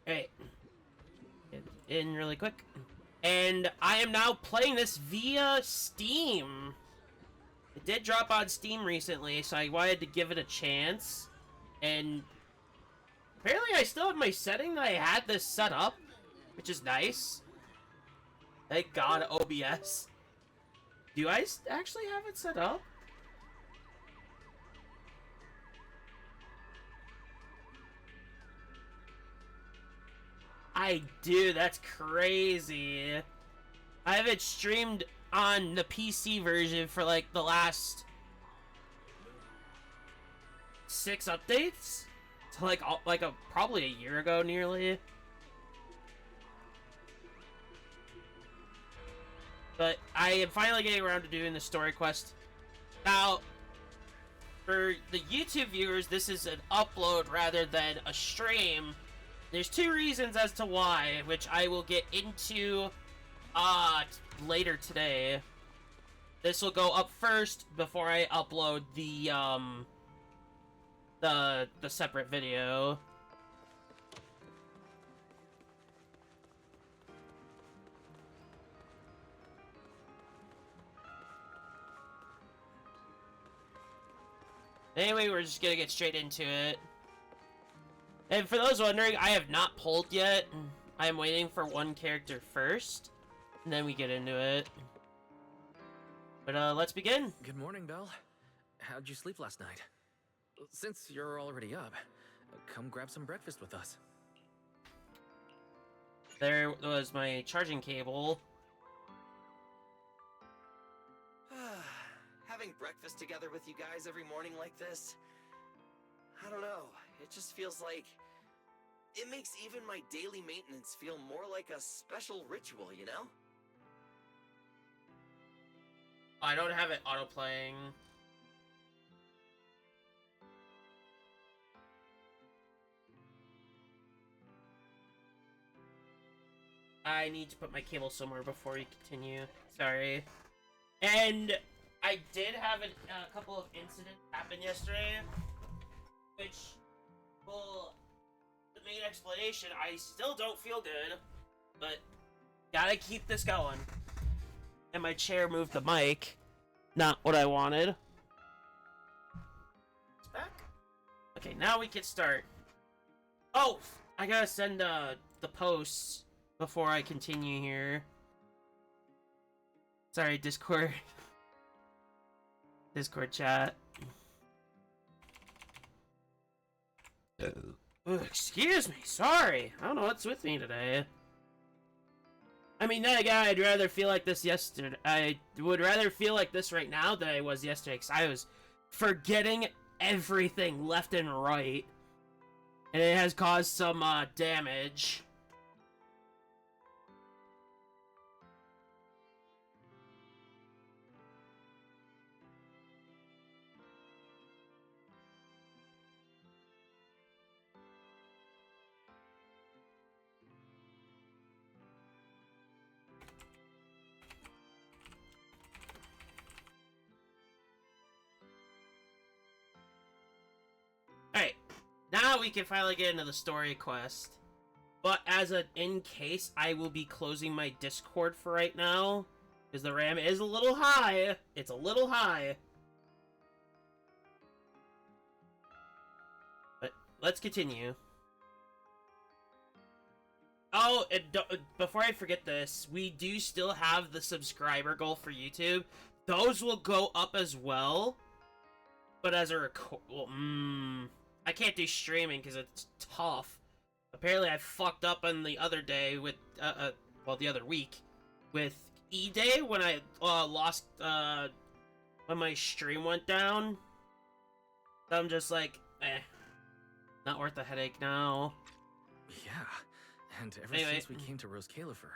Alright, get in really quick. And I am now playing this via Steam. It did drop on Steam recently, so I wanted to give it a chance. And apparently I still have my setting that I had this set up, which is nice. Thank God, OBS. Do I actually have it set up? I do, that's crazy. I haven't streamed on the PC version for like the last 6 updates. So like probably a year ago nearly. But I am finally getting around to doing the story quest. Now, for the YouTube viewers, this is an upload rather than a stream. There's 2 reasons as to why, which I will get into later today. This will go up first before I upload the separate video. Anyway, we're just gonna get straight into it. And for those wondering, I have not pulled yet. I am waiting for one character first, and then we get into it. But let's begin. Good morning, Belle. How'd you sleep last night? Since you're already up, come grab some breakfast with us. There was my charging cable. Having breakfast together with you guys every morning like this, I don't know, it just feels like it makes even my daily maintenance feel more like a special ritual, you know? I don't have it auto-playing. I need to put my cable somewhere before we continue. Sorry. And I did have a couple of incidents happen yesterday, which, well, the main explanation, I still don't feel good, but gotta keep this going. And my chair moved the mic. Not what I wanted. It's back. Okay, now we can start. Oh, I gotta send the posts before I continue here. Sorry, Discord. Discord chat. Oh, excuse me, sorry. I don't know what's with me today. I mean, then again, I'd rather feel like this yesterday. I would rather feel like this right now than I was yesterday, because I was forgetting everything left and right. And it has caused some damage. Alright, now we can finally get into the story quest. But as an in case, I will be closing my Discord for right now. Because the RAM is a little high. It's a little high. But let's continue. Oh, and before I forget this, we do still have the subscriber goal for YouTube. Those will go up as well. But as a well, I can't do streaming because it's tough. Apparently I fucked up on the other day with, well, the other week with E-Day when I lost, when my stream went down. So I'm just like, not worth the headache now. Yeah, and ever Anyway. since we came to Rose Califer,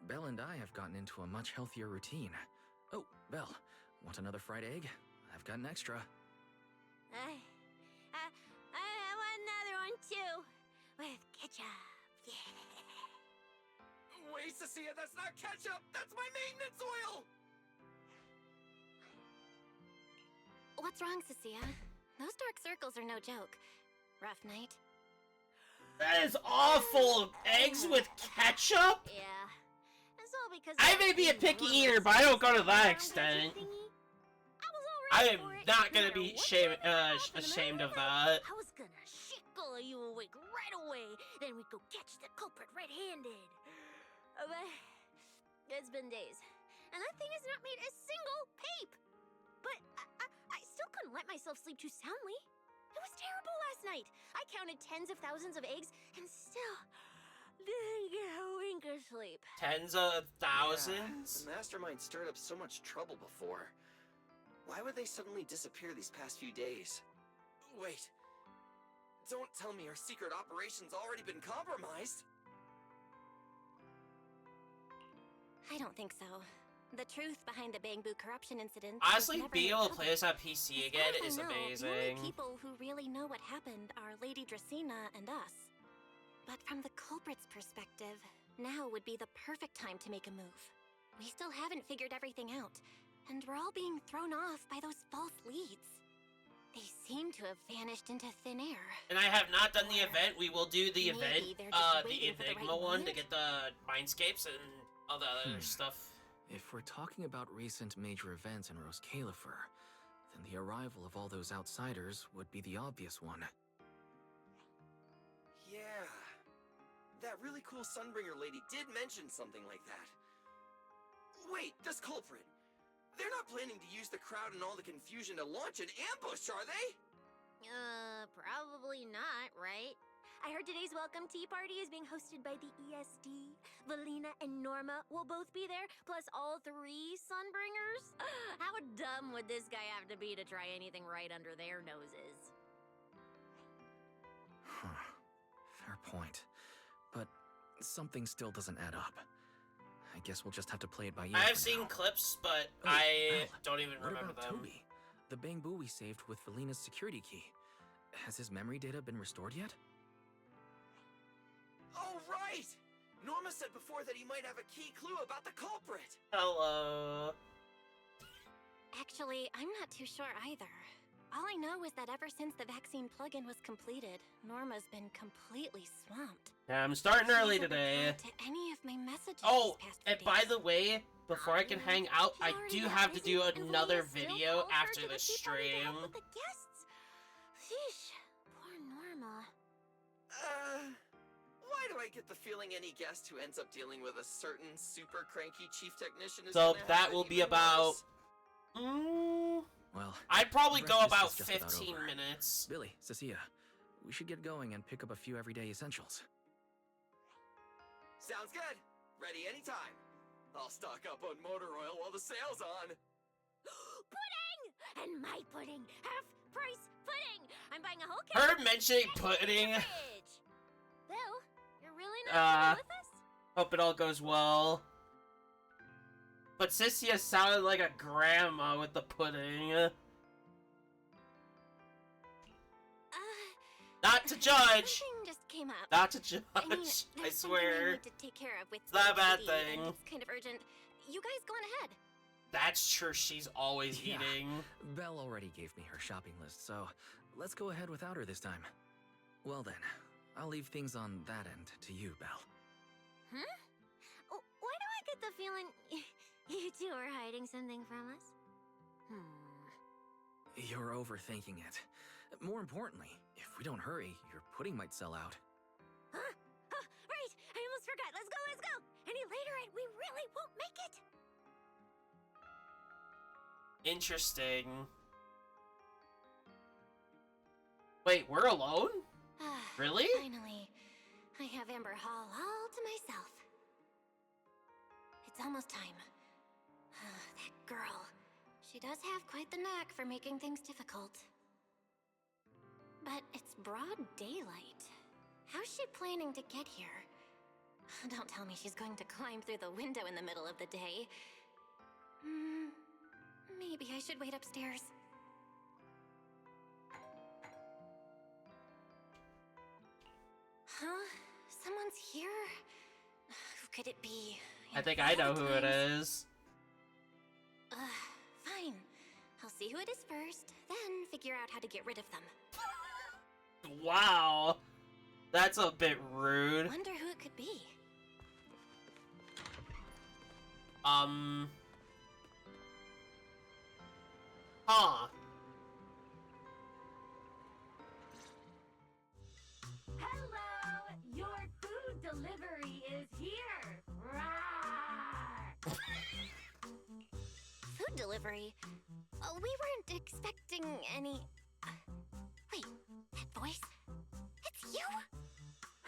Belle and I have gotten into a much healthier routine. Oh, Belle, want another fried egg? I've got an extra. I want another one too, with ketchup. Yeah. Wait, Cecilia, that's not ketchup! That's my maintenance oil! What's wrong, Cecilia? Those dark circles are no joke. Rough night? That is awful. Eggs with ketchup? Yeah. It's all because I may be a picky eater, but I don't go to that extent. I am not gonna be ashamed of that. I was gonna shickle you awake right away. Then we'd go catch the culprit red-handed. But it's been days, and that thing has not made a single peep. But I still couldn't let myself sleep too soundly. It was terrible last night. I counted tens of thousands of eggs and still didn't get a wink of sleep. Tens of thousands? The mastermind stirred up so much trouble before. Why would they suddenly disappear these past few days? Wait. Don't tell me our secret operation's already been compromised. I don't think so. The truth behind the Bamboo corruption incident. Honestly, being able to play this on PC again is amazing. The only people who really know what happened are Lady Dracena and us. But from the culprit's perspective, now would be the perfect time to make a move. We still haven't figured everything out, and we're all being thrown off by those false leads. They seem to have vanished into thin air. And I have not done the event. We will do the event, they're just the waiting for the Enigma right one to moment? get the Mindscapes and all the other stuff. If we're talking about recent major events in Rose Califer, then the arrival of all those outsiders would be the obvious one. Yeah. That really cool Sunbringer lady did mention something like that. Wait, this culprit. They're not planning to use the crowd and all the confusion to launch an ambush, are they? Probably not, right? I heard today's welcome tea party is being hosted by the ESD. Valina and Norma will both be there, plus all 3 Sunbringers. How dumb would this guy have to be to try anything right under their noses? Fair point. But something still doesn't add up. I guess we'll just have to play it by ear. I've for seen now. clips, but Oh, I Al, don't even what remember about them. Toby? The Bamboo we saved with Valina's security key. Has his memory data been restored yet? Oh, right! Norma said before that he might have a key clue about the culprit. Hello. Actually, I'm not too sure either. All I know is that ever since the vaccine plugin was completed, Norma's been completely swamped. Yeah, I'm starting She early hasn't today. replied to any of my messages Oh, these past and few by days. the way, before I can hang out, I She's do already have to busy, do and another Valina still video calls her after to the tea party to help stream. with the guests. Sheesh, poor Norma. Why do I get the feeling any guest who ends up dealing with a certain super cranky chief technician is So gonna that have will it be even about... worse? Well, I'd probably go breakfast about is just about 15 over. minutes. Billy, Cecilia, we should get going and pick up a few everyday essentials. Sounds good. Ready anytime. I'll stock up on motor oil while the sale's on. Pudding! And my pudding! Half-price pudding! I'm buying a whole Her can mentioning and putting it in pudding. the fridge. Bill, you're really not coming with us? Hope it all goes well. But Cynthia sounded like a grandma with the pudding. Not to judge. Something just came up. Not to judge. I mean, I there's something I swear. need to take care of with It's not a bad City, and thing. It's kind of urgent. You guys go on ahead. That's true. She's always Yeah. eating. Belle already gave me her shopping list, so let's go ahead without her this time. Well then, I'll leave things on that end to you, Belle. Huh? Oh, why do I get the feeling you two are hiding something from us? You're overthinking it. More importantly, if we don't hurry, your pudding might sell out. Huh? Oh, right! I almost forgot. Let's go, let's go! Any later and we really won't make it! Interesting. Wait, we're alone? Really? Finally, I have Amber Hall all to myself. It's almost time. That girl. She does have quite the knack for making things difficult. But it's broad daylight. How's she planning to get here? Don't tell me she's going to climb through the window in the middle of the day. Maybe I should wait upstairs. Huh? Someone's here? Who could it be? I think I know who it is. Fine. I'll see who it is first, then figure out how to get rid of them. Wow. That's a bit rude. Wonder who it could be. Huh. Hello! Your food delivery is here! Rawr! Food delivery? We weren't expecting any... wait, that voice? It's you?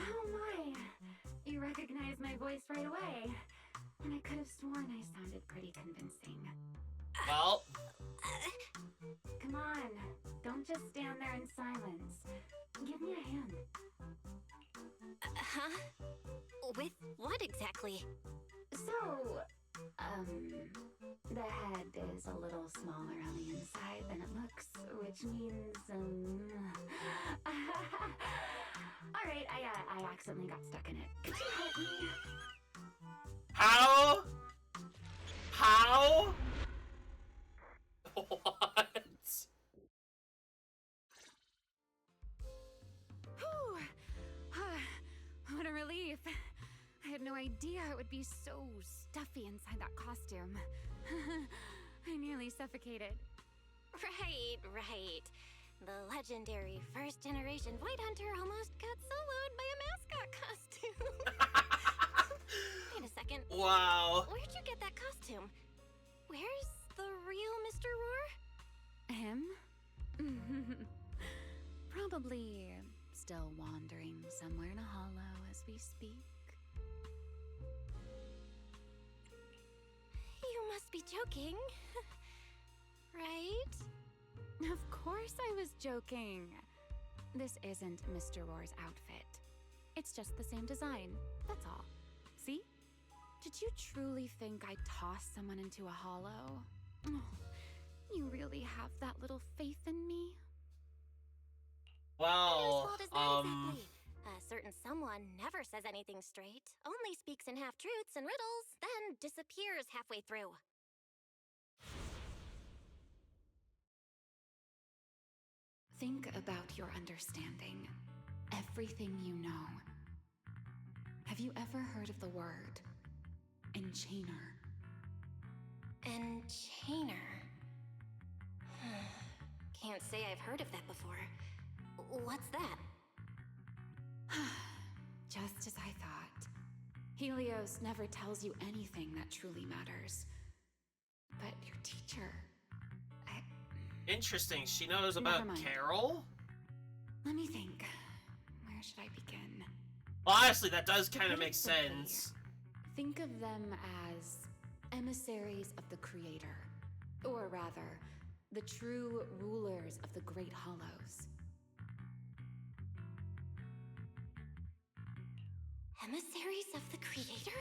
Oh my! You recognize my voice right away. And I could have sworn I sounded pretty convincing. Well, Come on, don't just stand there in silence. Give me a hand. Huh? With what exactly? So, the head is a little smaller on the inside than it looks, which means, Alright, I accidentally got stuck in it. Could you help me? how? How? What? Whew. What a relief. I had no idea it would be so stuffy inside that costume. I nearly suffocated. Right. The legendary first-generation Void Hunter almost got soloed by a mascot costume. Wait a second. Wow. Where'd you get that costume? Where's the real Mr. Roar? Him? Probably still wandering somewhere in a hollow as we speak. You must be joking. Right? Of course I was joking. This isn't Mr. Roar's outfit. It's just the same design, that's all. See? Did you truly think I'd toss someone into a hollow? Oh, you really have that little faith in me? Whose Well, fault is that exactly? A certain someone never says anything straight, only speaks in half-truths and riddles, then disappears halfway through. Think about your understanding. Everything you know. Have you ever heard of the word enchainer? Enchainer. Can't say I've heard of that before. What's that? Just as I thought. Helios never tells you anything that truly matters. But your teacher... interesting. She knows Never about mind. Carol? Let me think. Where should I begin? Well, honestly, that does kind of Put it make simply, sense. Think of them as emissaries of the Creator. Or rather, the true rulers of the Great Hollows. Emissaries of the Creator?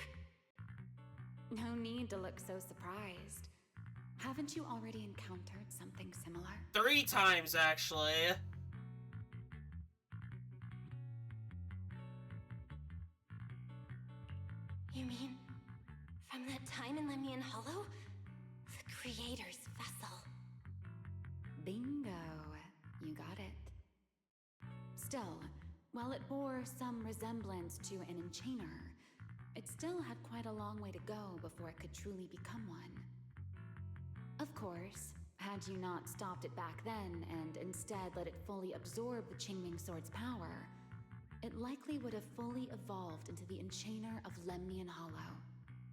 No need to look so surprised. Haven't you already encountered something similar? 3 times, actually. You mean, from that time in Lemnian Hollow? The Creator's vessel. Bingo. You got it. Still, while it bore some resemblance to an enchainer, it still had quite a long way to go before it could truly become one. Of course, had you not stopped it back then and instead let it fully absorb the Qingming Sword's power, it likely would have fully evolved into the Enchainer of Lemnian Hollow.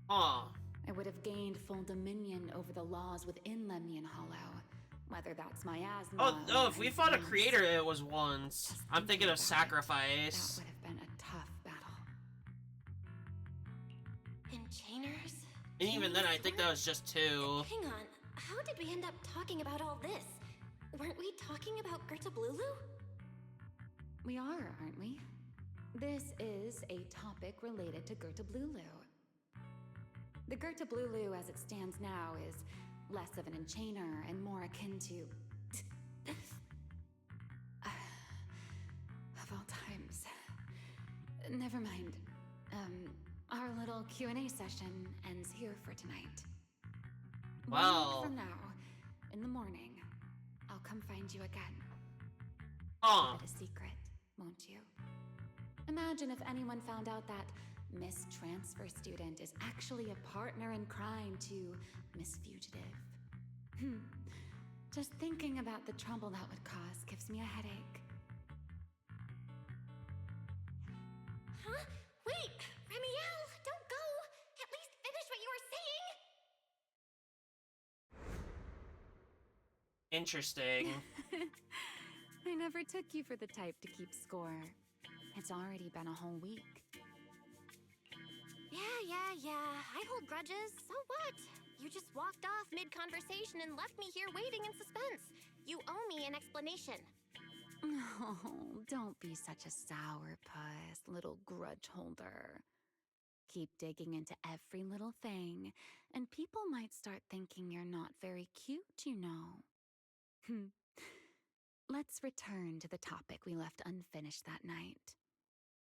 Huh. I would have gained full dominion over the laws within Lemnian Hollow, whether that's miasma. Oh, or if we fought a anything creator, else. it was once. Just I'm thinking thinking of about it, sacrifice. That would have been a tough battle. Enchainers? And even then, I think that was just 2. Hang on, how did we end up talking about all this? Weren't we talking about Gerta Blulu? We are, aren't we? This is a topic related to Gerta Blulu. The Gerta Blulu as it stands now is less of an enchainer and more akin to... of all times. Never mind. Our little Q&A session ends here for tonight. 1 Wow. week from now, in the morning, I'll come find you again. Huh. Keep it a secret, won't you? Imagine if anyone found out that Miss Transfer Student is actually a partner in crime to Miss Fugitive. Just thinking about the trouble that would cause gives me a headache. Huh? Wait! Remiel, don't go! At least finish what you were saying! Interesting. I never took you for the type to keep score. It's already been a whole week. Yeah. I hold grudges. So what? You just walked off mid-conversation and left me here waiting in suspense. You owe me an explanation. Oh, don't be such a sourpuss, little grudge holder. Keep digging into every little thing, and people might start thinking you're not very cute, you know. Let's return to the topic we left unfinished that night.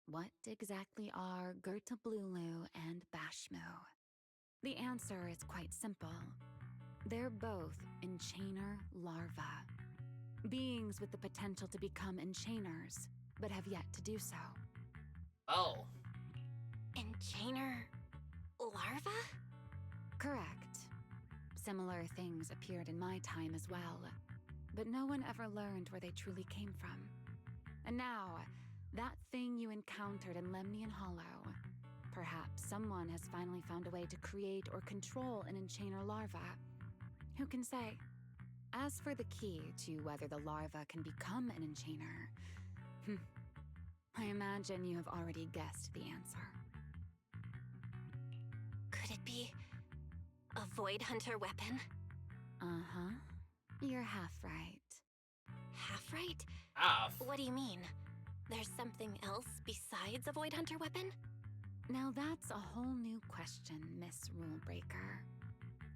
What exactly are Gertablulu and Bashmu? The answer is quite simple. They're both enchainer larvae. Beings with the potential to become enchainers, but have yet to do so. Oh. Enchainer larva? Correct. Similar things appeared in my time as well, but no one ever learned where they truly came from. And now, that thing you encountered in Lemnian Hollow, perhaps someone has finally found a way to create or control an enchainer larva. Who can say? As for the key to whether the larva can become an enchainer, I imagine you have already guessed the answer. Could it be a Void Hunter weapon? Uh-huh. You're half right. Half right? Half? What do you mean? There's something else besides a Void Hunter weapon? Now that's a whole new question, Miss Rulebreaker.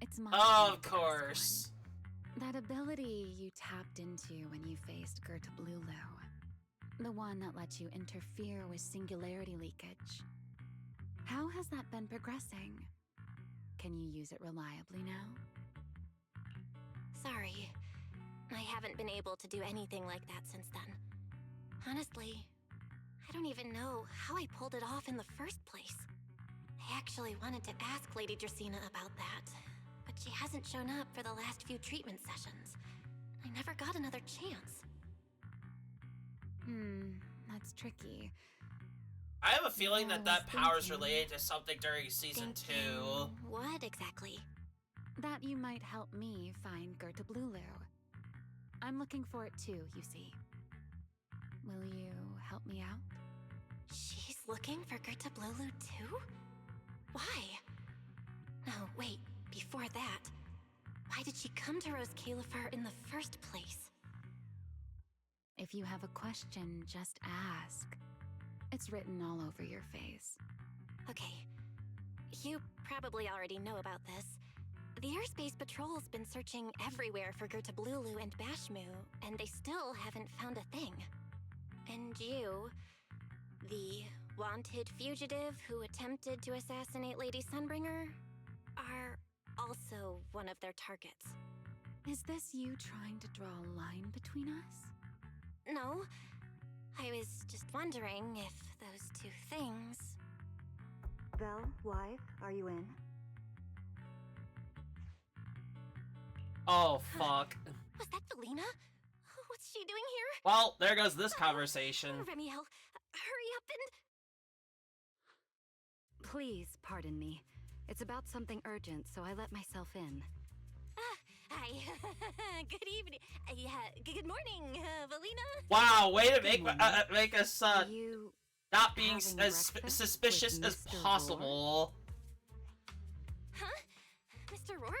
It's my Of course. That ability you tapped into when you faced Gertablulu. The one that lets you interfere with singularity leakage. How has that been progressing? Can you use it reliably now? Sorry. I haven't been able to do anything like that since then. Honestly, I don't even know how I pulled it off in the first place. I actually wanted to ask Lady Dracaena about that, but she hasn't shown up for the last few treatment sessions. I never got another chance. That's tricky. I have a feeling Yeah, that I was that power's thinking- related to something during season 2. What exactly? That you might help me find Gertablulu. I'm looking for it too, you see. Will you help me out? She's looking for Gertablulu too? Why? No, wait, before that, why did she come to Rose Califer in the first place? If you have a question, just ask. It's written all over your face. Okay, you probably already know about this. The Airspace Patrol's been searching everywhere for Gertablulu and Bashmu, and they still haven't found a thing. And you, the wanted fugitive who attempted to assassinate Lady Sunbringer, are also one of their targets. Is this you trying to draw a line between us? No, I was just wondering if those two things... Belle, wife, are you in? Oh, fuck. Was that Felina? What's she doing here? Well, there goes this conversation. Remiel, hurry up and... Please, pardon me. It's about something urgent, so I let myself in. Hi. Good evening. Good morning, Felina. Wow, way to Good make morning. make us Are you... not being having as breakfast suspicious with as Mr. possible. Huh? Mr. Roar?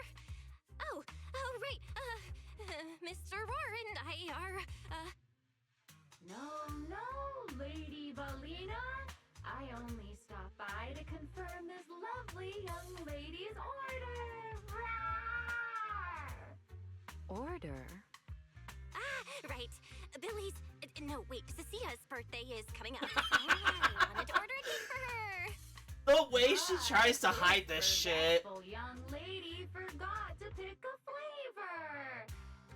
Oh, right. Mr. Roar and I are, No, Lady Belina. I only stopped by to confirm this lovely young lady's order. Order? right. Billy's, no, wait, Cecia's birthday is coming up. I wanted to order a cake for her. The way she tries to hide this shit. Young lady forgot to pick a flavor.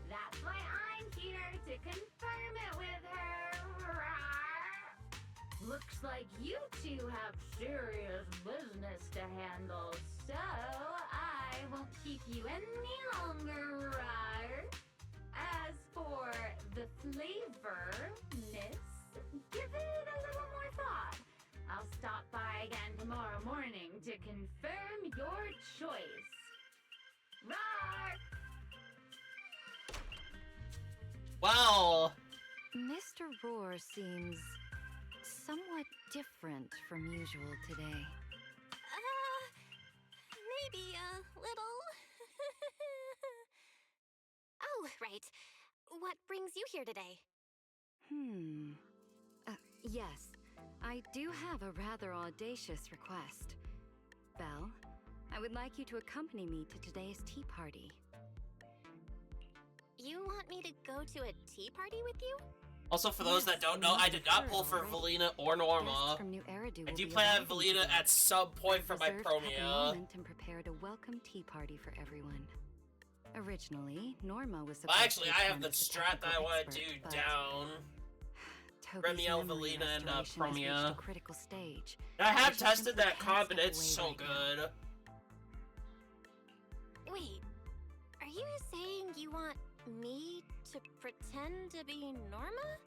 That's why I'm here to confirm it with her. Looks like you two have serious business to handle, so I won't keep you any longer, right? As for the flavor, miss, give it a little more thought. I'll stop by again tomorrow morning to confirm your choice. Roar! Well, Mr. Roar seems somewhat different from usual today. Maybe a little. Oh, right. What brings you here today? Yes, I do have a rather audacious request. Belle, I would like you to accompany me to today's tea party. You want me to go to a tea party with you? also for those that don't know, I did not pull for Valina or Norma. Guests from New Eridu I will do be plan on arriving Valina today. at some point for my Reserved at the Promia. moment and prepared a welcome tea party for everyone. Originally, Norma was Well, supposed actually, to I have attend the as the strat that I technical want to expert, do but down. Toby's Remiel, memory Valina, and restoration has reached Promia. a critical stage. I have She tested simply that can't comp and step it's away so right now. good. Wait, are you saying you want me to pretend to be Norma?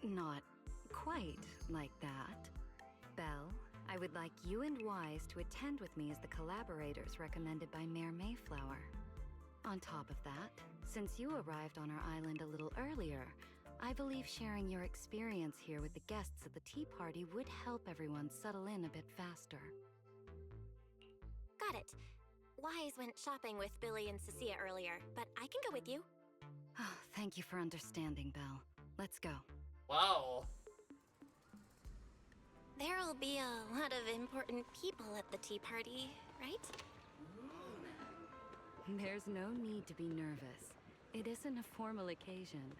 Not quite like that. Belle, I would like you and Wise to attend with me as the collaborators recommended by Mayor Mayflower. On top of that, since you arrived on our island a little earlier, I believe sharing your experience here with the guests at the tea party would help everyone settle in a bit faster. Got it. Wise went shopping with Billy and Cecilia earlier, but I can go with you. Thank you for understanding, Belle. Let's go. Wow. There'll be a lot of important people at the tea party, right? There's no need to be nervous. It isn't a formal occasion.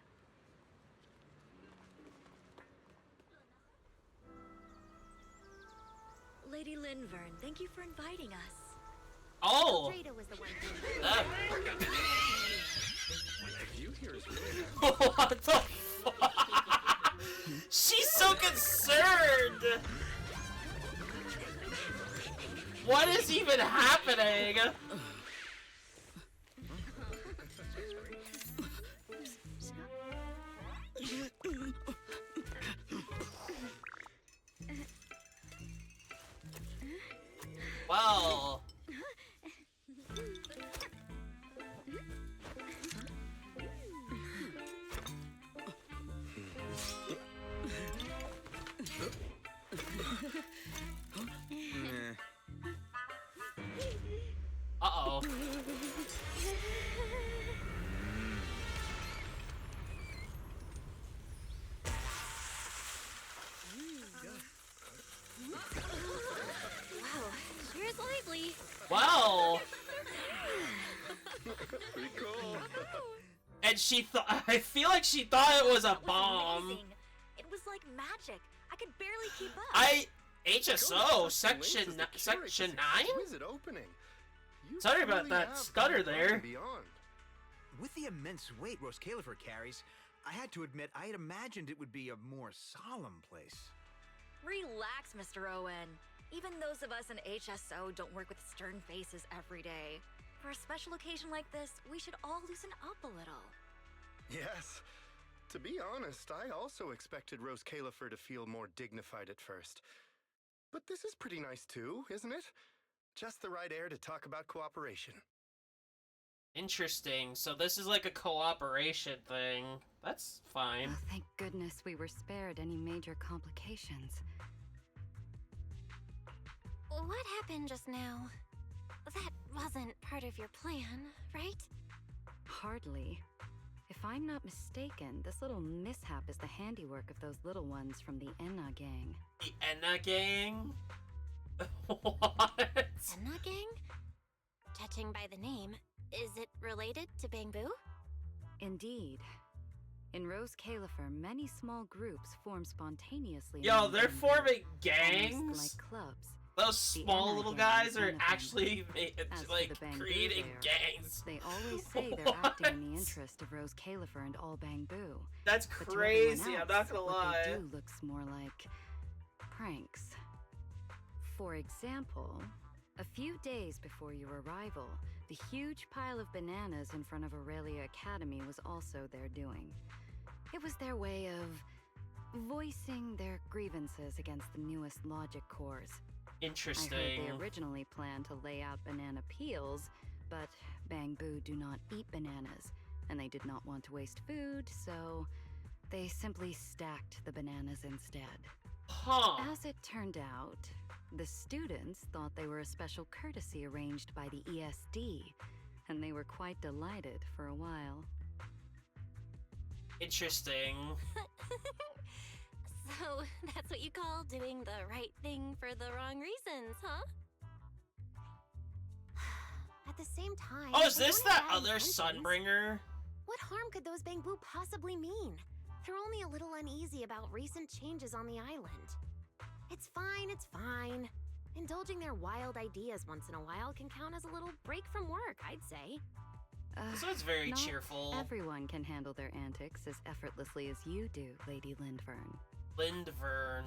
Lady Linvern, thank you for inviting us. Oh! Drada was the one. That... You here is really what the fuck? She's so concerned! What is even happening? Wow. Uh-oh. Wow, here's lively. Wow. pretty cool. And she thought, I feel like she thought it was a bomb. Amazing. It was like magic. I could barely keep up. HSO, section 9? Exquisite opening. You Sorry about really that have stutter gone above there. and Beyond. With the immense weight Rose Califer carries, I had to admit I had imagined it would be a more solemn place. Relax, Mr. Owen. Even those of us in HSO don't work with stern faces every day. For a special occasion like this, we should all loosen up a little. Yes. To be honest, I also expected Rose Califer to feel more dignified at first. But this is pretty nice too, isn't it? Just the right air to talk about cooperation. Interesting. So this is like a cooperation thing. That's fine. Oh, thank goodness we were spared any major complications. What happened just now? That wasn't part of your plan, right? Hardly. If I'm not mistaken, this little mishap is the handiwork of those little ones from the Enna gang. The Enna gang? What? Enna gang? Judging by the name, is it related to Bangbu? Indeed. In Rose Califer, many small groups form spontaneously. Yo, among they're Bangbu, forming almost gangs? like clubs. Those The small Enna little gang guys is are one of them. actually As for like the Bangbu creating there, gangs. They always say they're acting in the What? interest of Rose Califer and all Bangbu. That's But to crazy, everyone I'm not else, gonna what lie. they do looks more like pranks. For example, a few days before your arrival, the huge pile of bananas in front of Aurelia Academy was also their doing. It was their way of voicing their grievances against the newest logic cores. Interesting. I heard they originally planned to lay out banana peels, but Bangbu do not eat bananas, and they did not want to waste food, so they simply stacked the bananas instead. Huh. As it turned out, the students thought they were a special courtesy arranged by the ESD, and they were quite delighted for a while. Interesting. So, that's what you call doing the right thing for the wrong reasons, huh? At the same time... Oh, is they this don't have that bad other intentions. Sunbringer? What harm could those Bangbu possibly mean? They're only a little uneasy about recent changes on the island. It's fine, it's fine. Indulging their wild ideas once in a while can count as a little break from work, I'd say. So it's very Not cheerful. Everyone can handle their antics as effortlessly as you do, Lady Lindvern. Lindvern.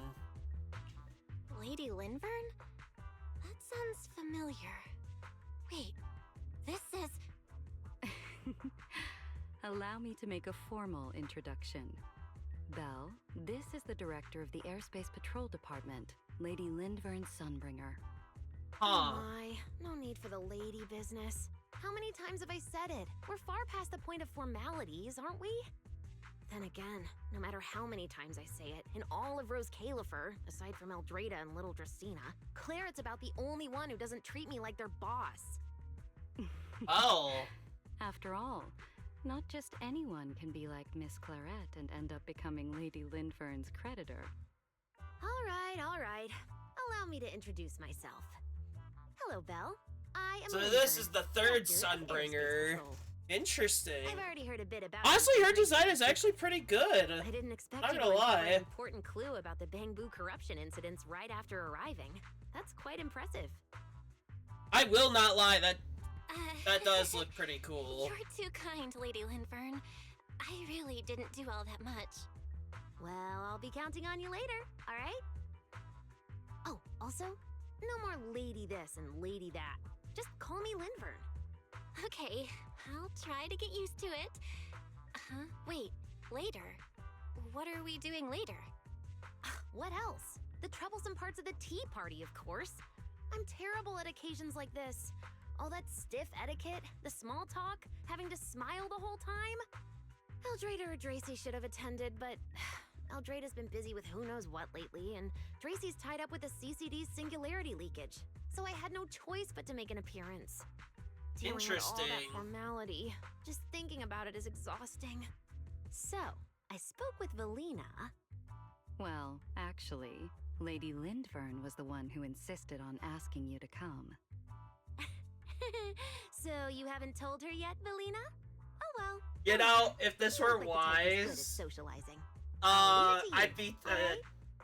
Lady Lindvern? That sounds familiar. Wait, this is... Allow me to make a formal introduction. Belle, this is the director of the Airspace Patrol Department, Lady Lindvern Sunbringer. Huh. Oh my, no need for the lady business. How many times have I said it? We're far past the point of formalities, aren't we? Then again, no matter how many times I say it, in all of Rose Califer, aside from Eldrada and Little Dracena, Claret's about the only one who doesn't treat me like their boss. Oh. After all, not just anyone can be like Miss Claret and end up becoming Lady Lindvern's creditor. All right. Allow me to introduce myself. Hello, Belle. I am So Lindvern, this is the third director of Sunbringer. Airspace Patrol. Interesting. I've already heard a bit about Honestly, you. her design is actually pretty good. I didn't expect Not you gonna to uncover lie. an important clue about the Bangbu corruption incidents right after arriving. That's quite impressive. I will not lie, that does look pretty cool. You're too kind, Lady Lindvern. I really didn't do all that much. Well, I'll be counting on you later, alright? Oh, also, no more lady this and lady that. Just call me Lindvern. Okay, I'll try to get used to it. Wait, later? What are we doing later? What else? The troublesome parts of the tea party, of course. I'm terrible at occasions like this. All that stiff etiquette, the small talk, having to smile the whole time. Eldrada or Dracy should have attended, but Eldrada's been busy with who knows what lately, and Dracy's tied up with the CCD's singularity leakage. So I had no choice but to make an appearance. Dealing with all that Interesting. formality, just thinking about it is exhausting. So, I spoke with Valina. Well, actually, Lady Lindvern was the one who insisted on asking you to come. So you haven't told her yet, Valina? Oh well. You know, if this were Look like the type who's good at wise, socializing. I'll leave it to you, I'd be alright?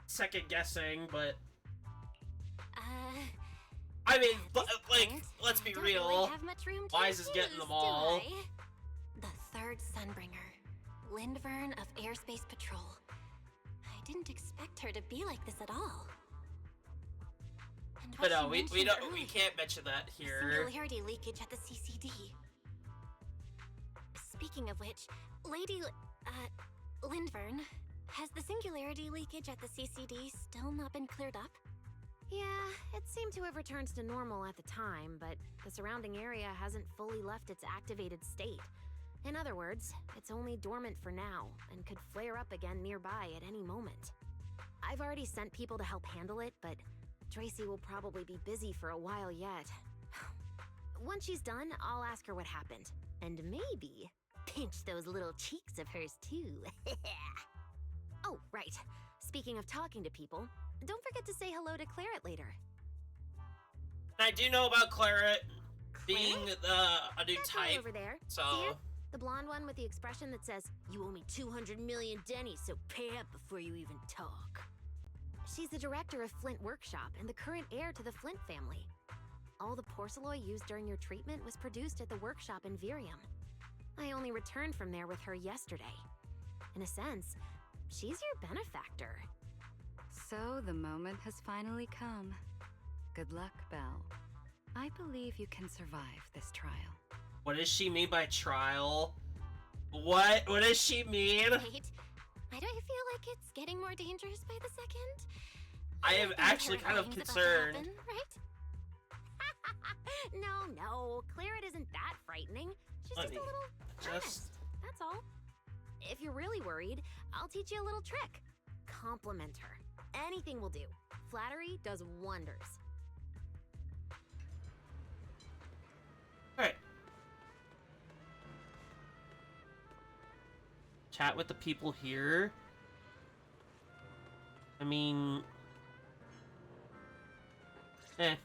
second guessing, but Uh, I mean, at but, this like, point, let's be don't really real. have much room to Wise is getting them choose, all. do I? The third Sunbringer, Lindvern of Airspace Patrol. I didn't expect her to be like this at all. And what But no, she we mentioned don't we earlier, can't mention that the here. singularity leakage at the CCD. Speaking of which, Lady Lindvern, has the singularity leakage at the CCD still not been cleared up? Yeah, it seemed to have returned to normal at the time, but the surrounding area hasn't fully left its activated state. In other words, it's only dormant for now, and could flare up again nearby at any moment. I've already sent people to help handle it, but Tracy will probably be busy for a while yet. Once she's done, I'll ask her what happened. And maybe pinch those little cheeks of hers too. Oh, right. Speaking of talking to people, don't forget to say hello to Claret later. I do know about Claret being Claret? a new That girl type, over there. so See her? The blonde one with the expression that says, "You owe me 200 million dennies, so pay up before you even talk." She's the director of Flint Workshop and the current heir to the Flint family. All the porcelain used during your treatment was produced at the workshop in Virium. I only returned from there with her yesterday. In a sense, she's your benefactor. So the moment has finally come. Good luck, Belle. I believe you can survive this trial. What does she mean by trial? What does she mean? Wait, why do I feel like it's getting more dangerous by the second? I am Nothing actually kind of terrifying's about to concerned. happen, right? No, Claret isn't that frightening. She's just a little earnest, that's all. If you're really worried, I'll teach you a little trick. Compliment her. Anything will do. Flattery does wonders. Alright. Chat with the people here. I mean... I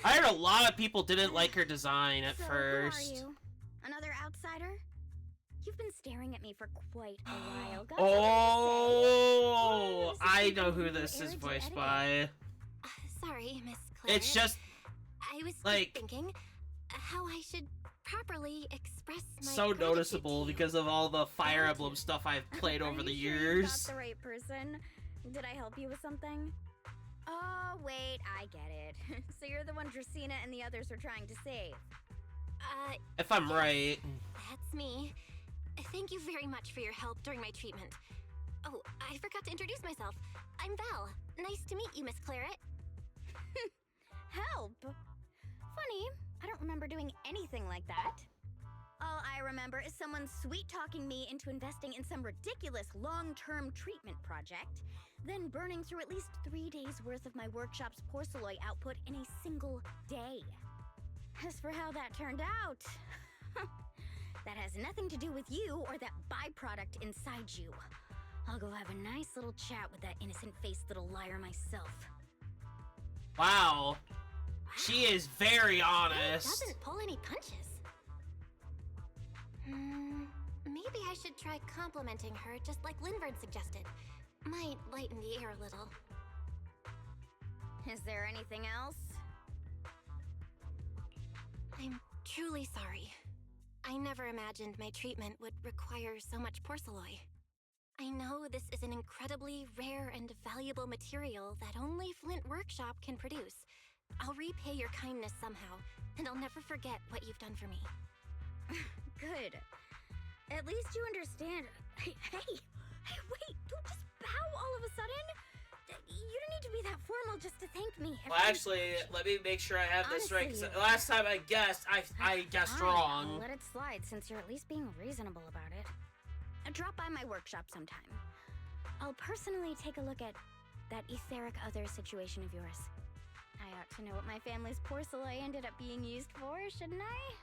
heard a lot of people didn't like her design at first. Who are you? Another outsider? You've been staring at me for quite a while. Got Oh, I know who this is voiced by. Sorry, Miss Claret. It's just I was like thinking how I should properly express my so gratitude noticeable to you. because of all the Fire Emblem stuff I've played over the Are you sure you years. got the right person? Did I help you with something? Oh, wait, I get it. So you're the one Dracaena and the others are trying to save. If I'm right. That's me. Thank you very much for your help during my treatment. Oh, I forgot to introduce myself. I'm Val. Nice to meet you, Miss Claret. Help? Funny, I don't remember doing anything like that. All I remember is someone sweet-talking me into investing in some ridiculous long-term treatment project, then burning through at least 3 days' worth of my workshop's porcelain output in a single day. As for how that turned out, that has nothing to do with you or that byproduct inside you. I'll go have a nice little chat with that innocent-faced little liar myself. Wow. She is very honest. Doesn't pull any punches. Maybe I should try complimenting her just like Linvard suggested. Might lighten the air a little. Is there anything else? I'm truly sorry. I never imagined my treatment would require so much porcelain. I know this is an incredibly rare and valuable material that only Flint Workshop can produce. I'll repay your kindness somehow, and I'll never forget what you've done for me. Good. At least you understand. Hey, wait, don't just bow all of a sudden. You don't need to be that formal just to thank me. Well, actually, let me make sure I have this right, because last time I guessed, I guessed Fine, wrong. I'll let it slide since you're at least being reasonable about it. Drop by my workshop sometime. I'll personally take a look at that etheric other situation of yours. I ought to know what my family's porcelain ended up being used for, shouldn't I?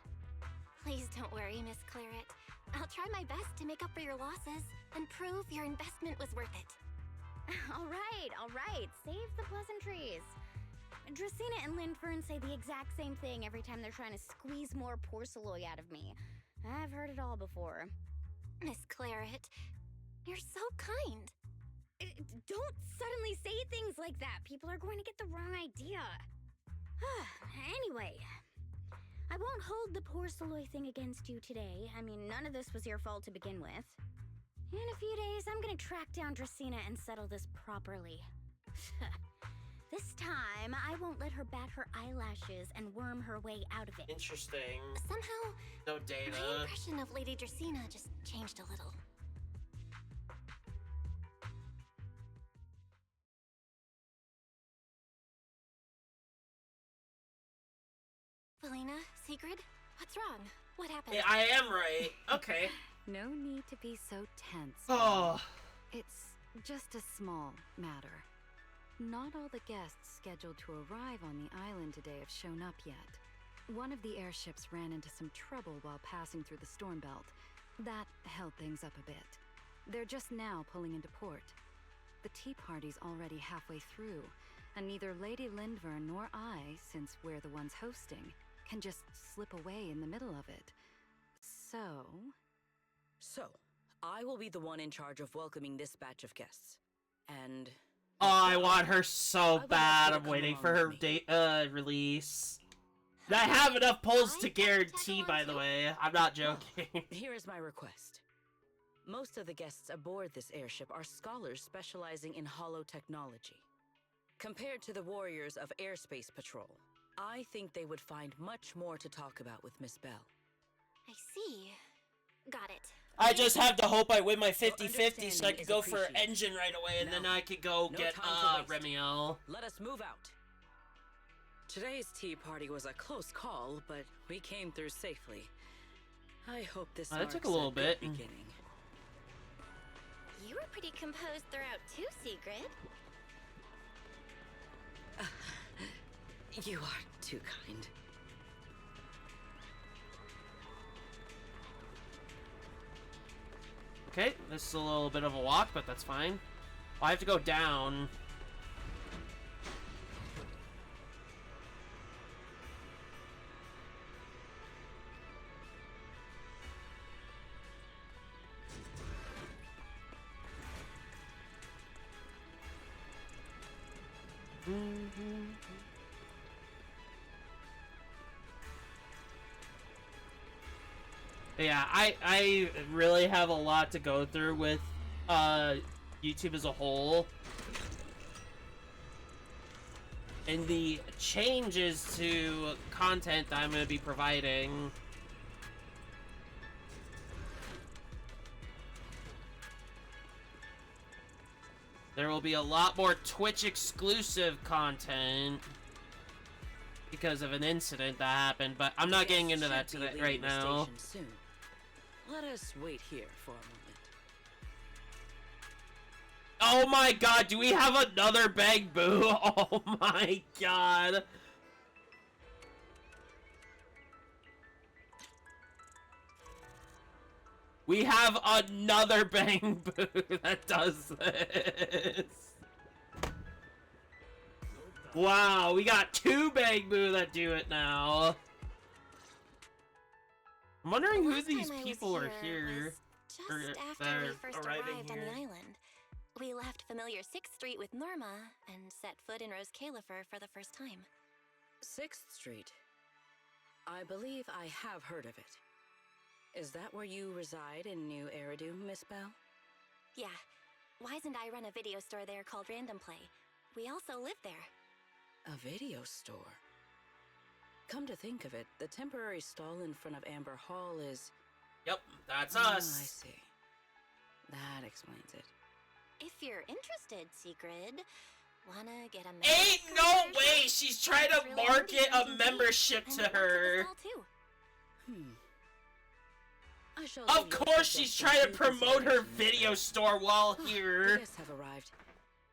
Please don't worry, Miss Claret. I'll try my best to make up for your losses and prove your investment was worth it. All right. Save the pleasantries. Dracaena and Lindfern say the exact same thing every time they're trying to squeeze more porcelain out of me. I've heard it all before. Miss Claret, you're so kind. Don't suddenly say things like that. People are going to get the wrong idea. Anyway, I won't hold the porcelain thing against you today. I mean, none of this was your fault to begin with. In a few days, I'm gonna track down Dracaena and settle this properly. This time, I won't let her bat her eyelashes and worm her way out of it. Interesting. Somehow, No data. my impression of Lady Dracaena just changed a little. Felina, Sigrid, what's wrong? What happened? Yeah, I am right. Okay. No need to be so tense. Oh. It's just a small matter. Not all the guests scheduled to arrive on the island today have shown up yet. One of the airships ran into some trouble while passing through the storm belt. That held things up a bit. They're just now pulling into port. The tea party's already halfway through, and neither Lady Lindvern nor I, since we're the ones hosting, can just slip away in the middle of it. So, I will be the one in charge of welcoming this batch of guests. And... Oh, I want her so would bad. like you I'm to waiting come for along her with me. release. And I have enough polls to guarantee, by the way. I'm not joking. Here is my request. Most of the guests aboard this airship are scholars specializing in holo technology. Compared to the warriors of Airspace Patrol, I think they would find much more to talk about with Miss Bell. I see. Got it. I just have to hope I win my 50-50 so I understanding can is go for appreciated. engine right away, and then Now, I could go no get, time to waste. Remiel. Let us move out. Today's tea party was a close call, but we came through safely. I hope this That marks took a little bit. good beginning. You were pretty composed throughout too, Sigrid. You are too kind. Okay, this is a little bit of a walk, but that's fine. I have to go down. Yeah, I really have a lot to go through with YouTube as a whole. And the changes to content that I'm going to be providing. There will be a lot more Twitch exclusive content because of an incident that happened, but I'm not getting into that today, right now. Soon. Let us wait here for a moment. Oh my god, do we have another Bang Boo? Oh my god. We have another Bang Boo that does this. Wow, we got two Bang Boo that do it now. I'm wondering who these people are here. Just after we first arrived on the island. We left familiar 6th Street with Norma and set foot in Rose Califer for the first time. 6th Street. I believe I have heard of it. Is that where you reside in New Eridu, Miss Bell? Yeah. Wise and I run a video store there called Random Play. We also live there. A video store? Come to think of it, the temporary stall in front of Amber Hall is... Yep, that's I us. see. That explains it. If you're interested, Sigrid, wanna get a Ain't no way she's trying to market a membership to her. I shall Of leave your course she's suggestion trying to to promote her consideration. video store while The here. guests have arrived.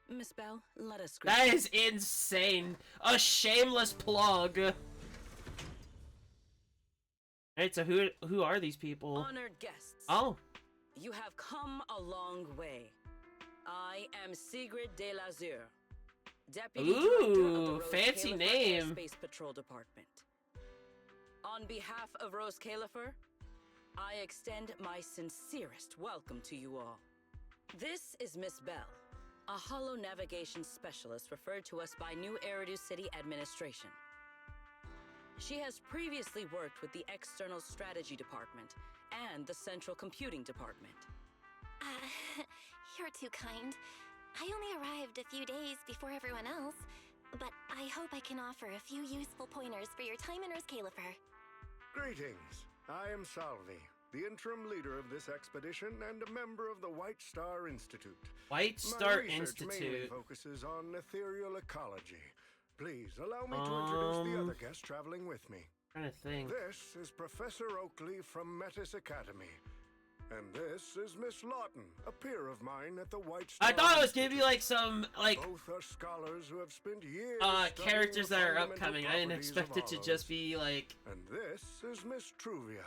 Miss Bell, let us That greet is insane. A shameless plug. Alright, so who are these people? Honored guests. Oh. You have come a long way. I am Sigrid de Lazure, Deputy Director of the Ooh, Rose fancy Califer name. Airspace Patrol Department. On behalf of Rose Califer, I extend my sincerest welcome to you all. This is Miss Bell, a holo navigation specialist referred to us by New Eridu City Administration. She has previously worked with the External Strategy Department and the Central Computing Department. You're too kind. I only arrived a few days before everyone else, but I hope I can offer a few useful pointers for your time in Rose Califer. Greetings. I am Salvi, the interim leader of this expedition and a member of the White Star Institute. White My Star research mainly Institute. focuses on ethereal ecology. Please allow me to introduce the other guest traveling with me. Trying to think. This is Professor Oakley from Metis Academy. And this is Miss Lawton, a peer of mine at the White Star. I thought it was gonna be like some Both are scholars who have spent years characters that studying are the upcoming. I fundamental didn't expect it to properties just of be like hollows. And this is Miss Truvia,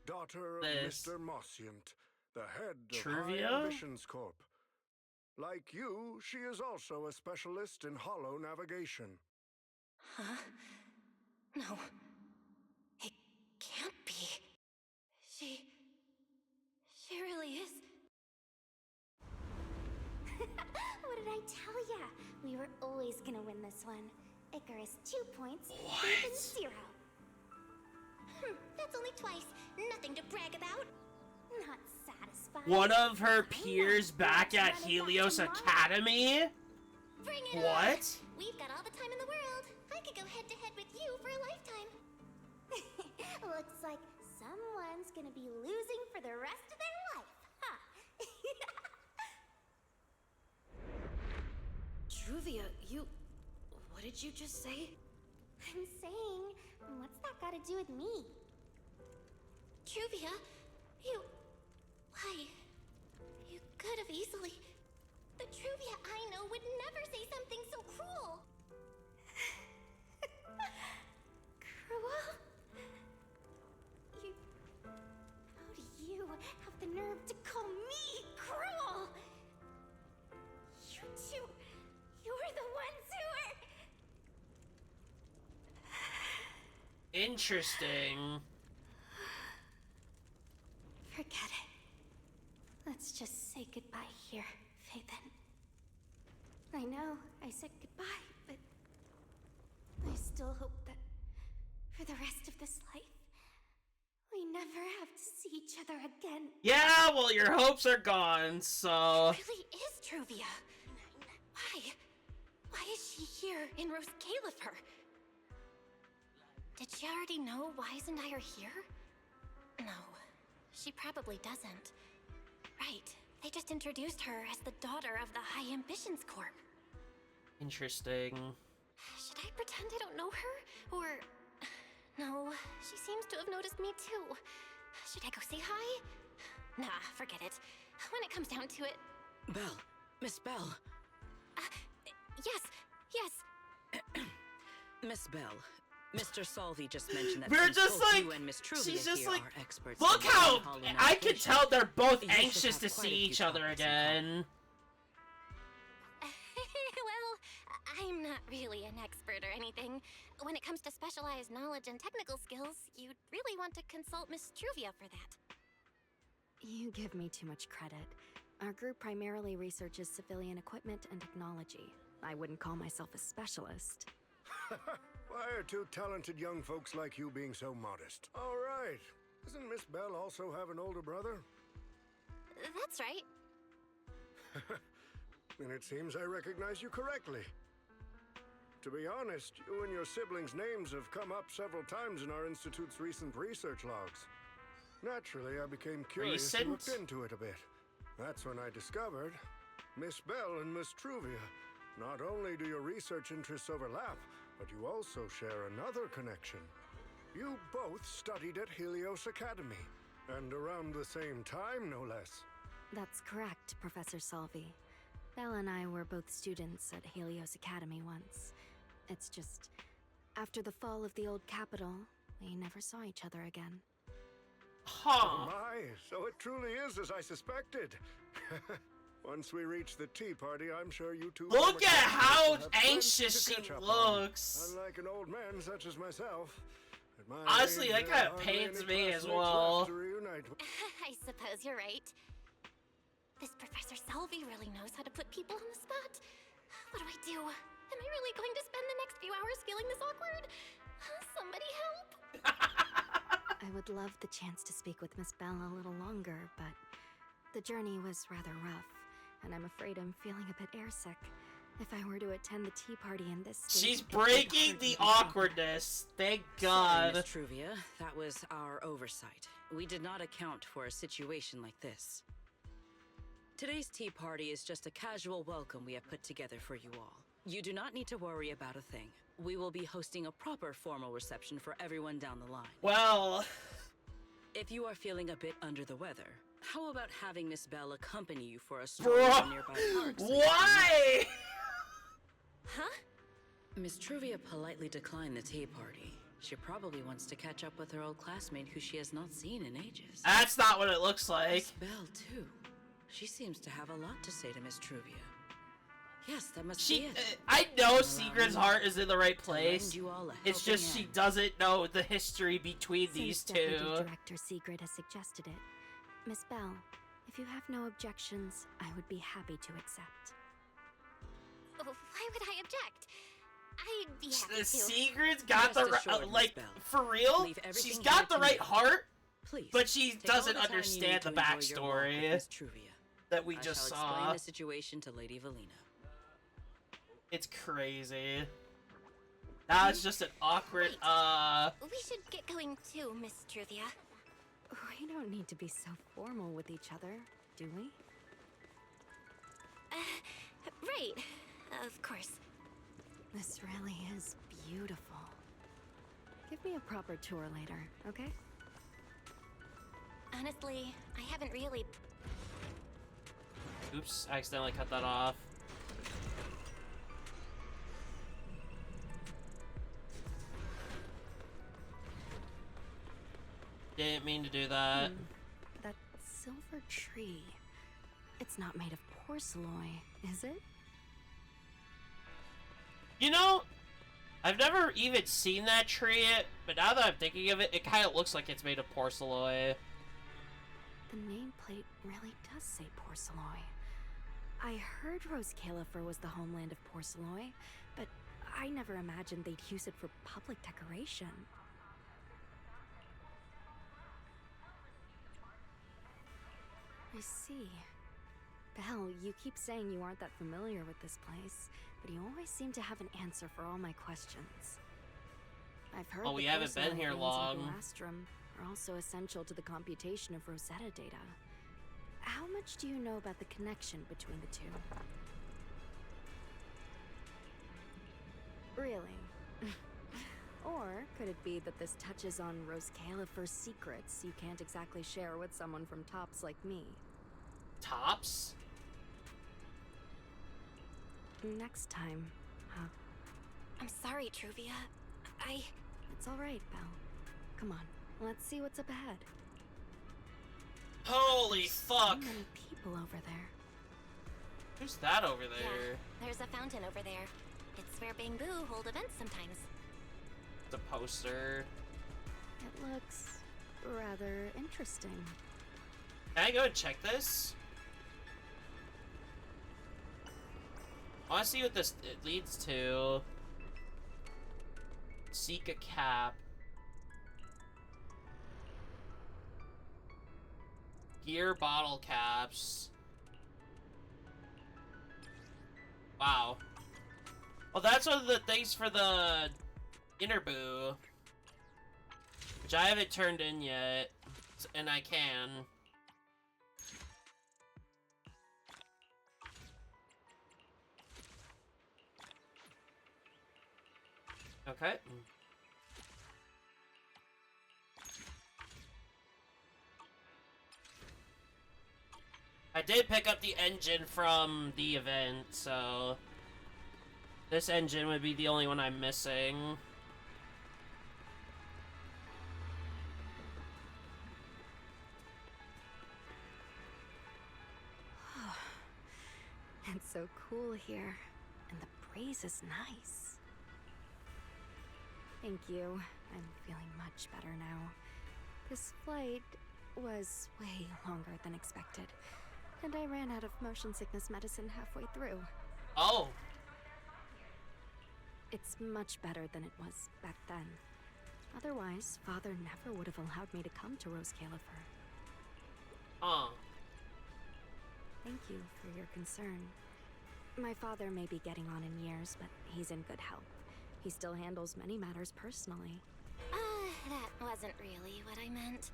daughter of this. Mr. Mossiant, the head of Truvia? High Ambitions Corp. Like you, she is also a specialist in holo navigation. Huh? No. It can't be. She really is. What did I tell ya? We were always gonna win this one. Icarus 2 points, Raven 0. That's only twice. Nothing to brag about. Not satisfied. One of her peers back at Helios Academy? Bring it What? on. We've got all the time in the world. I could go head to head with you for a lifetime. Looks like someone's gonna be losing for the rest of their life, huh? Truvia, you... What did you just say? I'm saying, what's that got to do with me? Truvia, you... Why? You could have easily... The Truvia I know would never say something so cruel. Cruel? How do you have the nerve to call me cruel? You two... You're the ones who are... Interesting. Forget it. Let's just say goodbye here, Phaethon. I know I said goodbye, but I still hope that for the rest of this life, we never have to see each other again. Yeah, well, your hopes are gone, so... It really is Truvia. Why? Why is she here in Rose Califer? Did she already know Wise and I are here? No, she probably doesn't. Right, they just introduced her as the daughter of the High Ambitions Corp. Interesting. Should I pretend I don't know her? Or... No, she seems to have noticed me too. Should I go say hi? Nah, forget it. When it comes down to it... Belle. Miss Belle. Yes. Miss Belle. Mr. Salvi just mentioned that We're since just both like... you and Miss Truvia She's just here like... are experts Look in how... Hollow I can navigation, tell they're both you should anxious have to quite see a few each other topics in common. again. Well, I'm not really an expert or anything. When it comes to specialized knowledge and technical skills, you'd really want to consult Miss Truvia for that. You give me too much credit. Our group primarily researches civilian equipment and technology. I wouldn't call myself a specialist. Why are two talented young folks like you being so modest? All right. Doesn't Miss Belle also have an older brother? That's right. Then it seems I recognize you correctly. To be honest, you and your siblings' names have come up several times in our institute's recent research logs. Naturally, I became curious and looked into it a bit. That's when I discovered Miss Belle and Miss Truvia. Not only do your research interests overlap, but you also share another connection. You both studied at Helios Academy, and around the same time, no less. That's correct, Professor Salvi. Belle and I were both students at Helios Academy once. It's just, after the fall of the old capital, we never saw each other again. Huh. Oh my, so it truly is as I suspected. Once we reach the tea party, I'm sure you two... Look at how have plenty anxious to she catch up on. looks. Unlike an old man such as myself. At my Honestly, age, that there kind are of hardly pains any me as classmates well. left to reunite with. I suppose you're right. This Professor Salvi really knows how to put people on the spot. What do I do? Am I really going to spend the next few hours feeling this awkward? Somebody help! I would love the chance to speak with Miss Belle a little longer, but the journey was rather rough, and I'm afraid I'm feeling a bit airsick. If I were to attend the tea party in this state, She's it would breaking hurt the me. awkwardness. Thank Sorry, God. Miss Truvia. That was our oversight. We did not account for a situation like this. Today's tea party is just a casual welcome we have put together for you all. You do not need to worry about a thing. We will be hosting a proper formal reception for everyone down the line. Well... If you are feeling a bit under the weather, how about having Miss Belle accompany you for a stroll in the nearby park? Why? Huh? Miss Truvia politely declined the tea party. She probably wants to catch up with her old classmate who she has not seen in ages. That's not what it looks like. Miss Belle, too. She seems to have a lot to say to Miss Truvia. Yes, that must be it. I know Sigrid's heart is in the right To lend place. you all a It's just helping she hand. doesn't know the history between Since these Deputy two. Director Sigrid has suggested it, Miss Belle, if you have no objections, I would be happy to accept. Why would I object? I'd be happy to. Sigrid's got the Rest assured, right, like, Miss Belle. for real? Leave everything She's here got the to right me. heart, Please. But she take all doesn't the time you understand need the to enjoy your walk backstory with Miss Truvia. that we I just shall saw. explain the situation to Lady Valina. It's crazy. Now it's just an awkward, We should get going too, Miss Truvia. We don't need to be so formal with each other, do we? Right. Of course. This really is beautiful. Give me a proper tour later, okay? Honestly, I haven't really... Oops, I accidentally cut that off. Didn't mean to do that. That silver tree. It's not made of porcelain, is it? You know, I've never even seen that tree, but now that I'm thinking of it, it kind of looks like it's made of porcelain. The nameplate really does say porcelain. I heard Rose Califer was the homeland of porcelain, but I never imagined they'd use it for public decoration. I see. Belle, you keep saying you aren't that familiar with this place, but you always seem to have an answer for all my questions. I've heard We the haven't been porcelain here veins in long. Blastrum are also essential to the computation of Rosetta data. How much do you know about the connection between the two? Really? Or could it be that this touches on Rose Califer's secrets you can't exactly share with someone from Tops like me? Tops? Next time, huh? I'm sorry, Truvia. It's alright, Belle. Come on, let's see what's up ahead. Holy fuck! So many people over there. Who's that over there? Yeah, there's a fountain over there. It's where Bamboo hold events sometimes. The poster. It looks rather interesting. Can I go and check this? I want to see what this leads to. Seek a cap. Gear bottle caps. Wow. Well, that's one of the things for the Interboo, which I haven't turned in yet, and I can. Okay. I did pick up the engine from the event, so this engine would be the only one I'm missing. It's so cool here, and the breeze is nice. Thank you. I'm feeling much better now. This flight was way longer than expected, and I ran out of motion sickness medicine halfway through. Oh. It's much better than it was back then. Otherwise, Father never would have allowed me to come to Rose Califer. Oh. Thank you for your concern. My father may be getting on in years, but he's in good health. He still handles many matters personally. That wasn't really what I meant.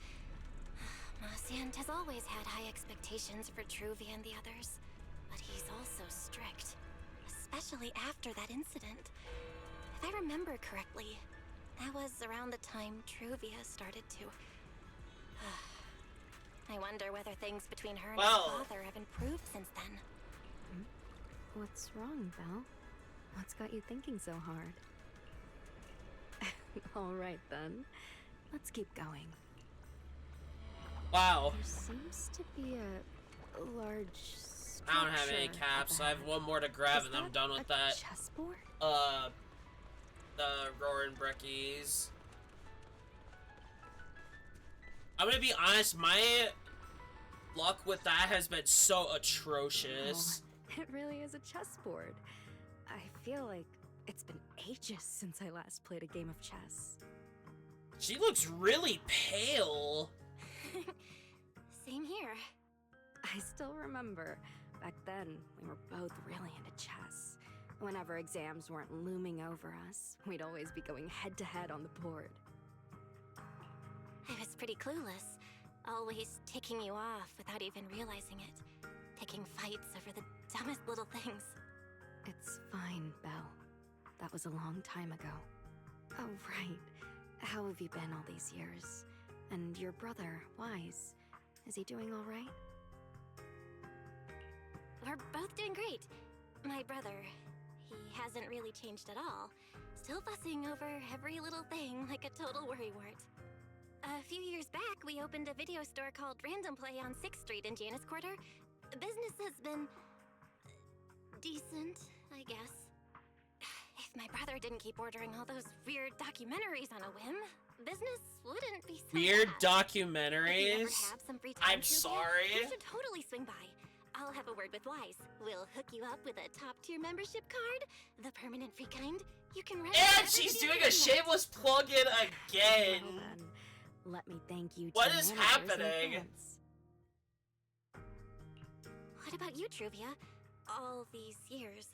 Marciant has always had high expectations for Truvia and the others, but he's also strict, especially after that incident. If I remember correctly, that was around the time Truvia started to... I wonder whether things between her and her father have improved since then. What's wrong, Belle? What's got you thinking so hard? All right, then. Let's keep going. Wow. There seems to be a large structure. I don't have any caps. I have one more to grab, and then I'm done with that. Chessboard? The Roaring Breckies. I'm gonna be honest, my luck with that has been so atrocious. Oh, it really is a chessboard. I feel like it's been ages since I last played a game of chess. She looks really pale. Same here. I still remember. Back then, we were both really into chess. Whenever exams weren't looming over us, we'd always be going head-to-head on the board. I was pretty clueless, always ticking you off without even realizing it. Picking fights over the dumbest little things. It's fine, Belle. That was a long time ago. Oh, right. How have you been all these years? And your brother, Wise, is he doing all right? We're both doing great. My brother, he hasn't really changed at all. Still fussing over every little thing like a total worrywart. A few years back, we opened a video store called Random Play on 6th Street in Janus Quarter. Business has been decent, I guess. If my brother didn't keep ordering all those weird documentaries on a whim, business wouldn't be so Weird bad. If you documentaries? ever have some free time, I'm Truvia, sorry. You should totally swing by. I'll have a word with Wise. We'll hook you up with a top-tier membership card, the permanent free kind. You can rent And whatever she's video doing you a shameless plug-in again. Well then, let me thank you. What to is managers in happening? advance. What about you, Truvia? All these years.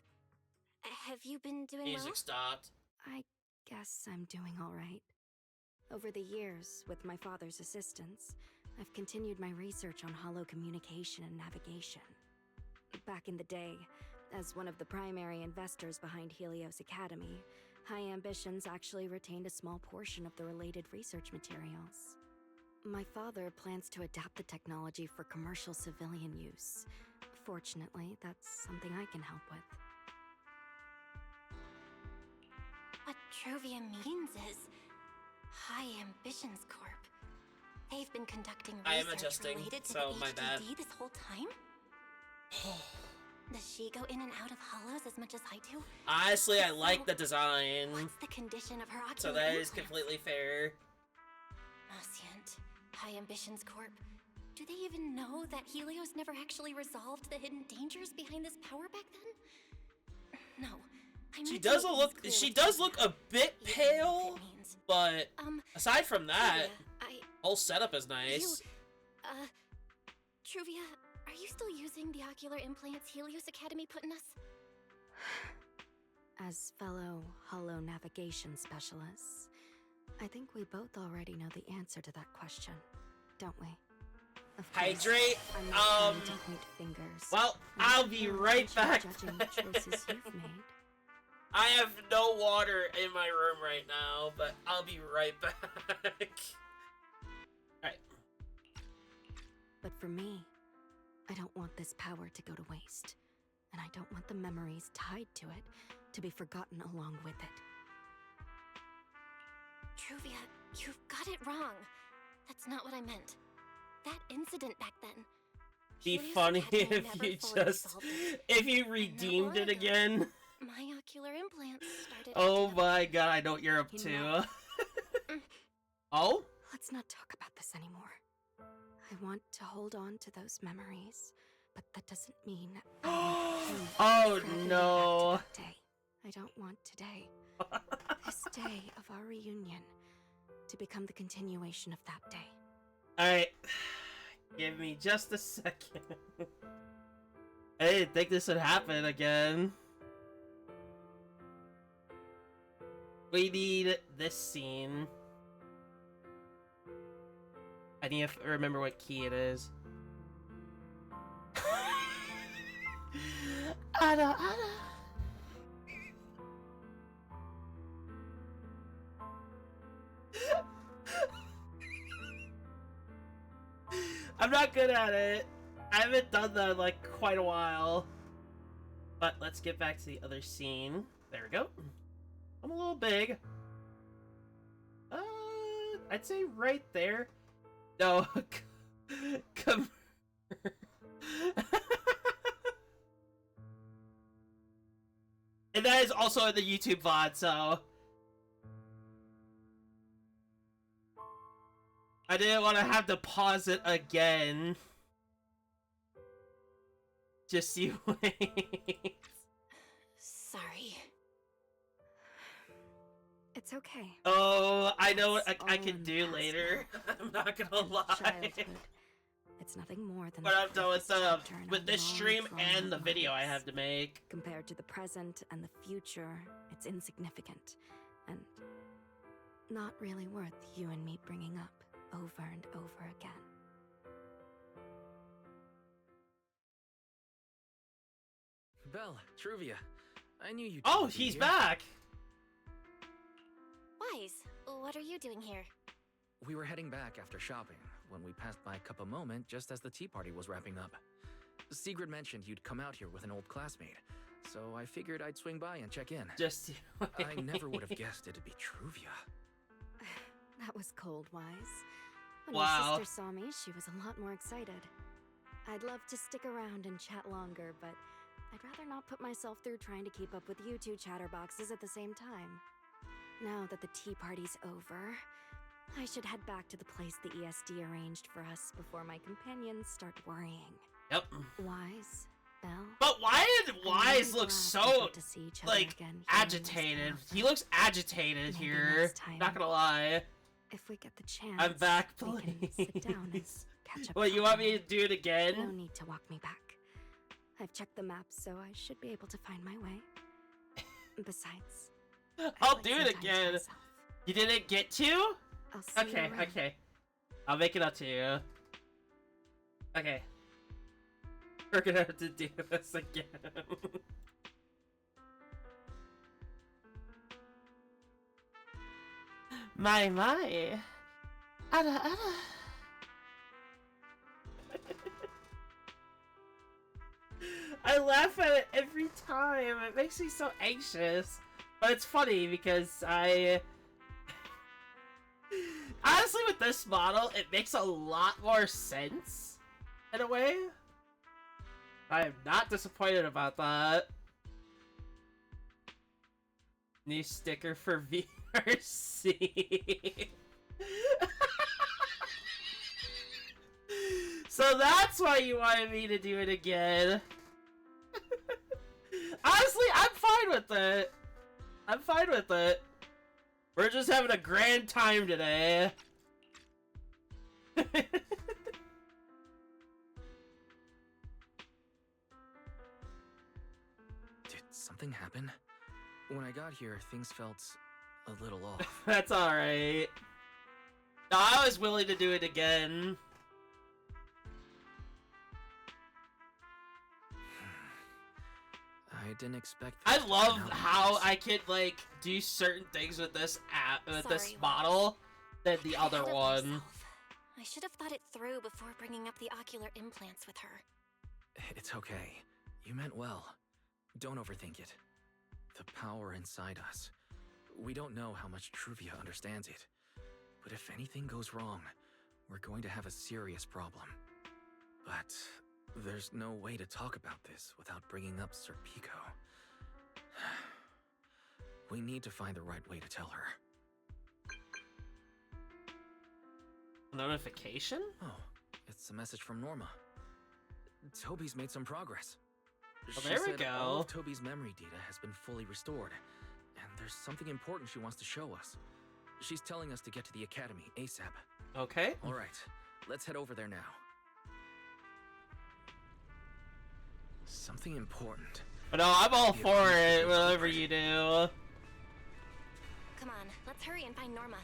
Have you been doing Music well? stopped. I guess I'm doing all right. Over the years, with my father's assistance, I've continued my research on hollow communication and navigation. Back in the day, as one of the primary investors behind Helios Academy, High Ambitions actually retained a small portion of the related research materials. My father plans to adapt the technology for commercial civilian use. Fortunately, that's something I can help with. What Truvia means is High Ambitions Corp. They've been conducting I am research adjusting, related to so the my bad. HDD this whole time? Does she go in and out of hollows as much as I do? Honestly, I So, like the design. What's the condition of her ocular So that is implants? completely fair. Oscient, High Ambitions Corp. Do they even know that Helios never actually resolved the hidden dangers behind this power back then? No. I She meant does to make look. things She clear does with look a bit you. pale, but Um, aside from that, Truvia, whole setup is nice. Truvia, are you still using the ocular implants Helios Academy put in us? As fellow hollow navigation specialists, I think we both already know the answer to that question, don't we? Of course, Hydrate. I'm not trying to point fingers. Well, I'm I'll be more right attention back. to judging the choices you've made. I have no water in my room right now, but I'll be right back. Alright. But for me, I don't want this power to go to waste. And I don't want the memories tied to it to be forgotten along with it. Truvia, you've got it wrong. That's not what I meant. That incident back then. Be Helios funny Academy if never you fully just resolved it. if you And not redeemed long it ago, again. My ocular implants started. Oh acting up. my god, I know what you're up to. Enough. Oh? Let's not talk about this anymore. I want to hold on to those memories, but that doesn't mean I want you Oh dragging me no. back to that day. I don't want today, this day of our reunion, to become the continuation of that day. Alright. Give me just a second. I didn't think this would happen again. We need this scene. I need to remember what key it is. Ada. I'm not good at it. I haven't done that in like quite a while. But let's get back to the other scene. There we go. I'm a little big. I'd say right there. No, come. And that is also in the YouTube VOD, so I didn't want to have to pause it again. Just you wait. Sorry. It's It's okay. Oh, I know what It's I all can in do the past later. I'm not gonna lie. Childhood. It's nothing more than But I'm done with briefest chapter in with our this long, stream and the drawn-out video I lives. have to make. Compared to the present and the future, it's insignificant. And not really worth you and me bringing up over and over again. Belle, Truvia, I knew you'd Oh, be he's here. back. Wise, what are you doing here? We were heading back after shopping when we passed by Cup a Moment just as the tea party was wrapping up. Sigrid mentioned you'd come out here with an old classmate, so I figured I'd swing by and check in. Just I never would have guessed it'd be Truvia. That was cold, Wise. When Wow. your sister saw me, she was a lot more excited. I'd love to stick around and chat longer, but I'd rather not put myself through trying to keep up with you two chatterboxes at the same time. Now that the tea party's over, I should head back to the place the ESD arranged for us before my companions start worrying. Yep. Wise, Belle. But why did I'm Wise really look glad so we got to see each other like again here in this agitated? town. He looks agitated Maybe here. next time. Not gonna lie. If we get the chance, I'm back, we can sit down and please. catch up. What, you want me properly. to do it again? No need to walk me back. I've checked the map, so I should be able to find my way. Besides, I'll like do some it time to again. myself. You didn't get to? I'll see you Okay, around. okay. I'll make it up to you. Okay. We're gonna have to do this again. My. Ada, ada. I laugh at it every time. It makes me so anxious. But it's funny because I... Honestly, with this model, it makes a lot more sense. In a way. I am not disappointed about that. New sticker for VRC. So that's why you wanted me to do it again. Honestly, I'm fine with it. I'm fine with it. We're just having a grand time today. Did something happen? When I got here, things felt a little off. That's alright. No, I was willing to do it again. I didn't expect I this to love turn out how like this. I could like do certain things with this app, with this Sorry, model, than the I got other ahead of one. myself. I should have thought it through before bringing up the ocular implants with her. It's okay. You meant well. Don't overthink it. The power inside us. We don't know how much Truvia understands it. But if anything goes wrong, we're going to have a serious problem. But there's no way to talk about this without bringing up Sir Pico. We need to find the right way to tell her. Notification? Oh, it's a message from Norma. Toby's made some progress. Well, She there we said all go. of Toby's memory data has been fully restored, and there's something important she wants to show us. She's telling us to get to the academy ASAP. Okay. All right, let's head over there now. Something important. But no, I'm all Be a for piece of it, your whatever secret. you do. Come on, let's hurry and find Norma.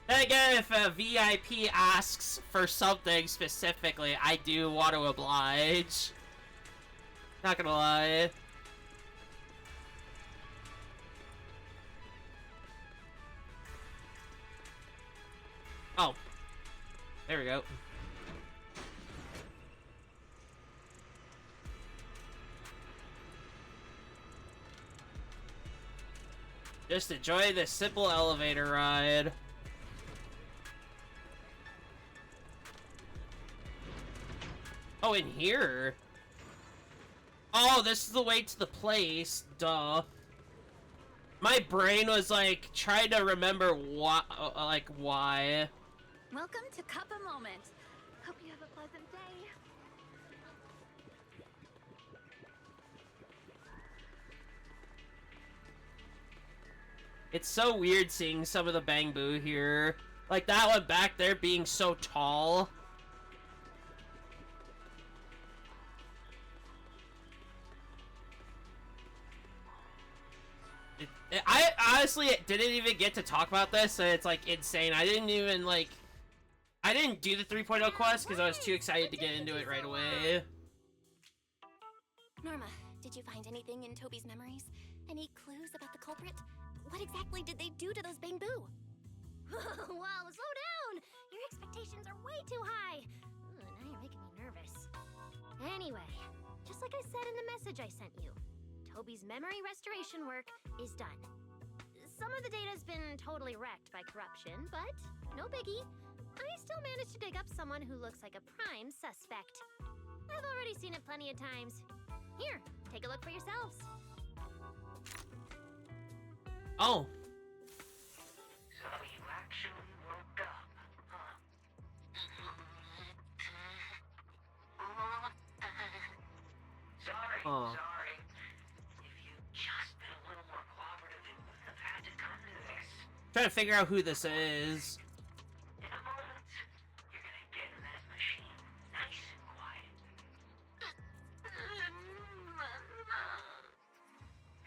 And again, if a VIP asks for something specifically, I do want to oblige. Not gonna lie. Oh. There we go. Just enjoy this simple elevator ride. Oh, in here? Oh, this is the way to the place. Duh. My brain was like trying to remember why, why. Welcome to Cup a Moment. Hope you have a pleasant day. It's so weird seeing some of the Bangbu here. Like that one back there being so tall. I honestly didn't even get to talk about this, and it's like insane. I didn't even like... I didn't do the 3.0 quest because I was too excited to get into it right away. Norma, did you find anything in Toby's memories? Any clues about the culprit? What exactly did they do to those Bangbu? Wow, slow down! Your expectations are way too high. Now you're making me nervous. Anyway, just like I said in the message I sent you, Toby's memory restoration work is done. Some of the data's been totally wrecked by corruption, but no biggie. I still managed to dig up someone who looks like a prime suspect. I've already seen it plenty of times. Here, take a look for yourselves. Oh. So you actually woke up, huh? Sorry. If you'd just been a little more cooperative, it wouldn't have had to come to this. Trying to figure out who this is. In a moment, you're gonna get in that machine, nice and quiet.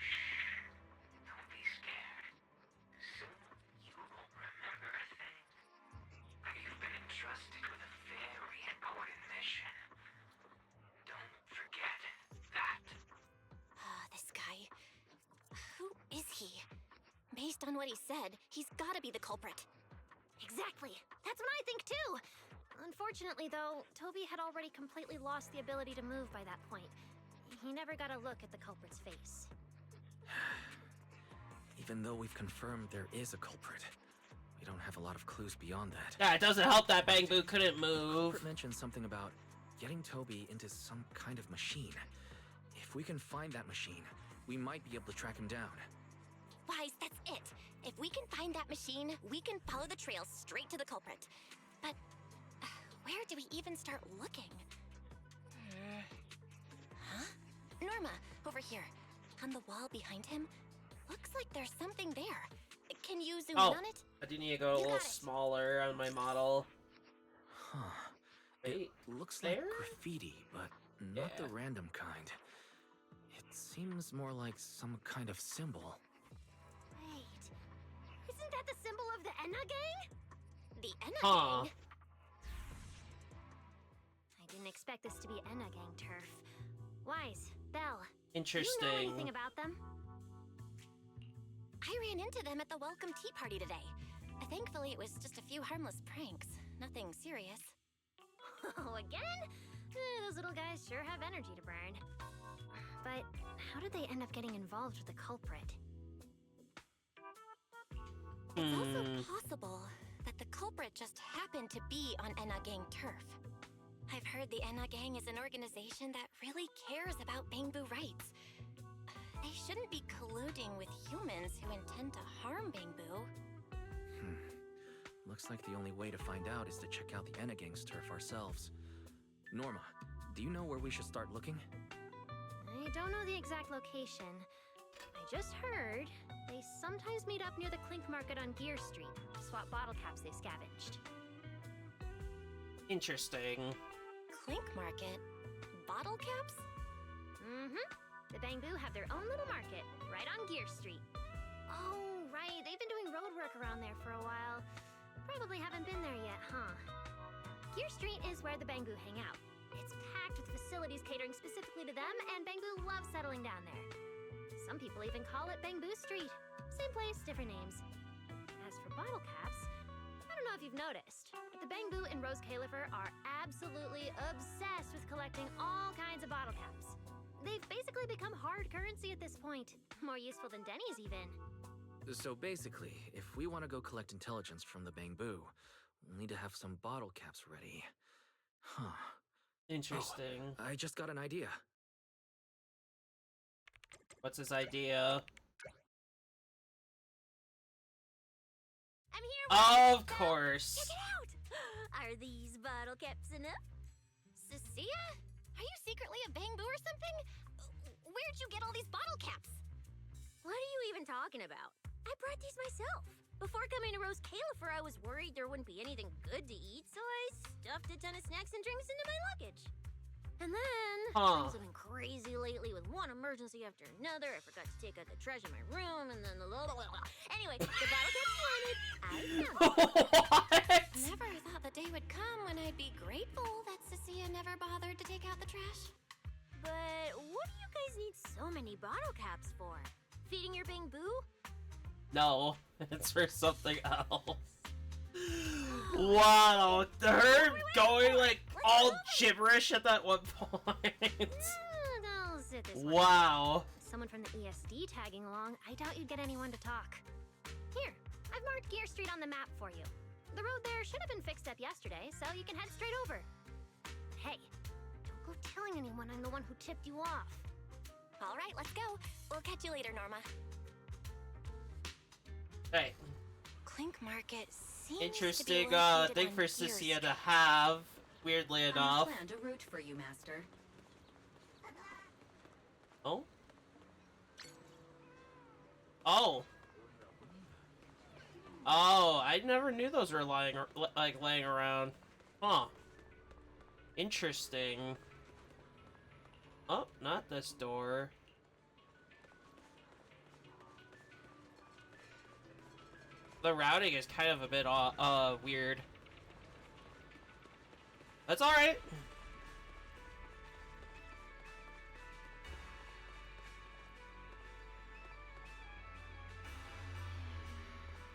Shh. Don't be scared. Soon you won't remember a thing. You've been entrusted with a very important mission. Don't forget that. This guy. Who is he? Based on what he said, he's gotta be the culprit. Exactly. That's what I think too. Unfortunately, though, Toby had already completely lost the ability to move by that point. He never got a look at the culprit's face. Even though we've confirmed there is a culprit, we don't have a lot of clues beyond that. Yeah, it doesn't help that Bangbu couldn't move. Culprit mentioned something about getting Toby into some kind of machine. If we can find that machine, we might be able to track him down. Wise, that's it. If we can find that machine, we can follow the trail straight to the culprit. But where do we even start looking? Huh? Norma, over here. On the wall behind him, looks like there's something there. Can you zoom in on it? I do need to go a little smaller on my model. Huh. Wait, it looks there? like graffiti, but not the random kind. It seems more like some kind of symbol. Wait, isn't that the symbol of the Enna gang? The Enna Huh. gang? I didn't expect this to be Enna gang turf. Wise, Belle. Interesting. Do you know anything about them? I ran into them at the welcome tea party today. Thankfully, it was just a few harmless pranks. Nothing serious. Oh, again? Those little guys sure have energy to burn. But how did they end up getting involved with the culprit? It's also possible that the culprit just happened to be on Enna Gang turf. I've heard the Enna Gang is an organization that really cares about Bangbu rights. They shouldn't be colluding with humans who intend to harm Bangbu. Looks like the only way to find out is to check out the Enna Gang's turf ourselves. Norma, do you know where we should start looking? I don't know the exact location. I just heard they sometimes meet up near the Clink Market on Gear Street to swap bottle caps they scavenged. Interesting. Clink Market? Bottle caps? Mm-hmm. The Bangbu have their own little market, right on Gear Street. Oh, right. They've been doing road work around there for a while. Probably haven't been there yet, huh? Gear Street is where the Bangbu hang out. It's packed with facilities catering specifically to them, and Bangbu love settling down there. Some people even call it Bangbu Street. Same place, different names. As for bottle caps, I don't know if you've noticed, but the Bangbu in Rose Califer are absolutely obsessed with collecting all kinds of bottle caps. They've basically become hard currency at this point. More useful than Denny's, even. So basically, if we want to go collect intelligence from the Bangbu, we'll need to have some bottle caps ready. Huh. Interesting. Oh, I just got an idea. What's his idea? I'm here. Of course. Check it out. Are these bottle caps enough? Cecilia? Are you secretly a Bangbu or something? Where'd you get all these bottle caps? What are you even talking about? I brought these myself. Before coming to Rose Califer, I was worried there wouldn't be anything good to eat, so I stuffed a ton of snacks and drinks into my luggage. And then, things have been crazy lately with one emergency after another. I forgot to take out the trash in my room, and then Anyway, the bottle caps you wanted, I found it. Never thought the day would come when I'd be grateful that Cecilia never bothered to take out the trash. But what do you guys need so many bottle caps for? Feeding your bamboo? No, it's for something else. Wow, her going like all gibberish at that one point. I'll sit this way. Wow. Someone from the ESD tagging along, I doubt you'd get anyone to talk. Here, I've marked Gear Street on the map for you. The road there should have been fixed up yesterday, so you can head straight over. But hey, don't go telling anyone I'm the one who tipped you off. All right, let's go. We'll catch you later, Norma. Hey. Clink Market seems Interesting to be located thing on for Gear Cecilia Street. to have, weirdly enough. I planned a route for you, Master. Oh? Oh. Oh, I never knew those were laying around. Huh. Interesting. Oh, not this door. The routing is kind of a bit weird. That's alright.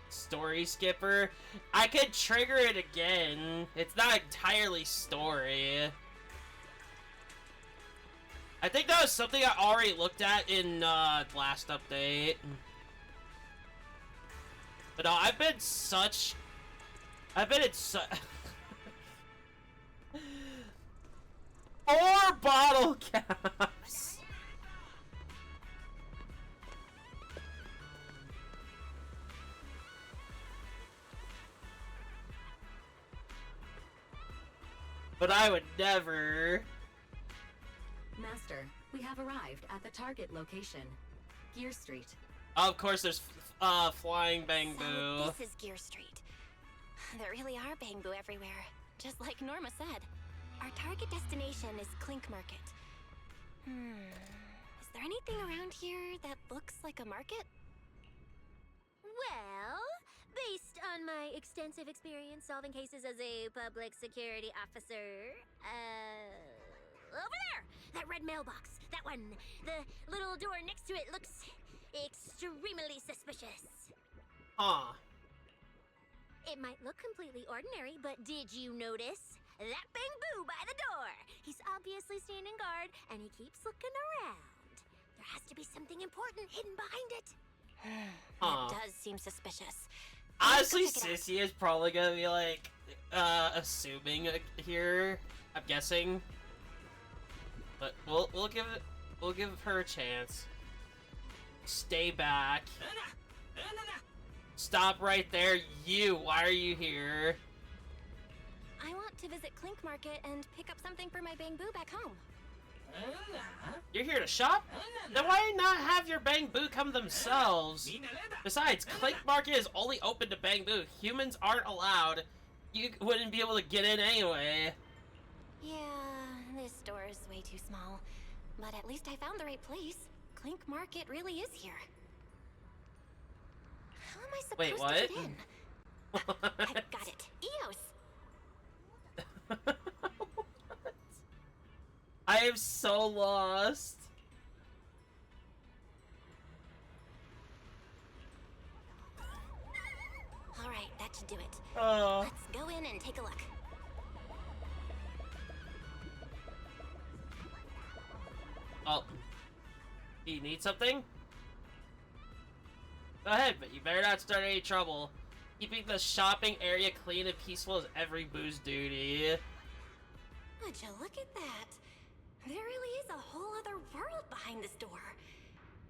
Story skipper. I could trigger it again. It's not entirely story. I think that was something I already looked at in last update. But no, I've been in such 4 bottle caps. But I would never. Master, we have arrived at the target location. Gear Street. Of course, there's flying bamboo. So this is Gear Street. There really are bamboo everywhere, just like Norma said. Our target destination is Clink Market. Is there anything around here that looks like a market? Well, based on my extensive experience solving cases as a public security officer, over there! That red mailbox! That one! The little door next to it looks extremely suspicious. Huh. It might look completely ordinary, but did you notice? That bamboo by the door! He's obviously standing guard, and he keeps looking around. There has to be something important hidden behind it. That does seem suspicious. Honestly, Sissy is probably gonna be like, assuming here. I'm guessing, but we'll give her a chance. Stay back. Stop right there, you. Why are you here? I want to visit Clink Market and pick up something for my bamboo back home. You're here to shop? Then why not have your bamboo come themselves? Besides, Clink Market is only open to bamboo. Humans aren't allowed. You wouldn't be able to get in anyway. Yeah, this store is way too small. But at least I found the right place. Clink Market really is here. How am I supposed to get in? I got it. Eos! I am so lost. Alright, that should do it. Oh. Let's go in and take a look. Oh. Do you need something? Go ahead, but you better not start any trouble. Keeping the shopping area clean and peaceful is every boo's duty. Would you look at that? There really is a whole other world behind this door.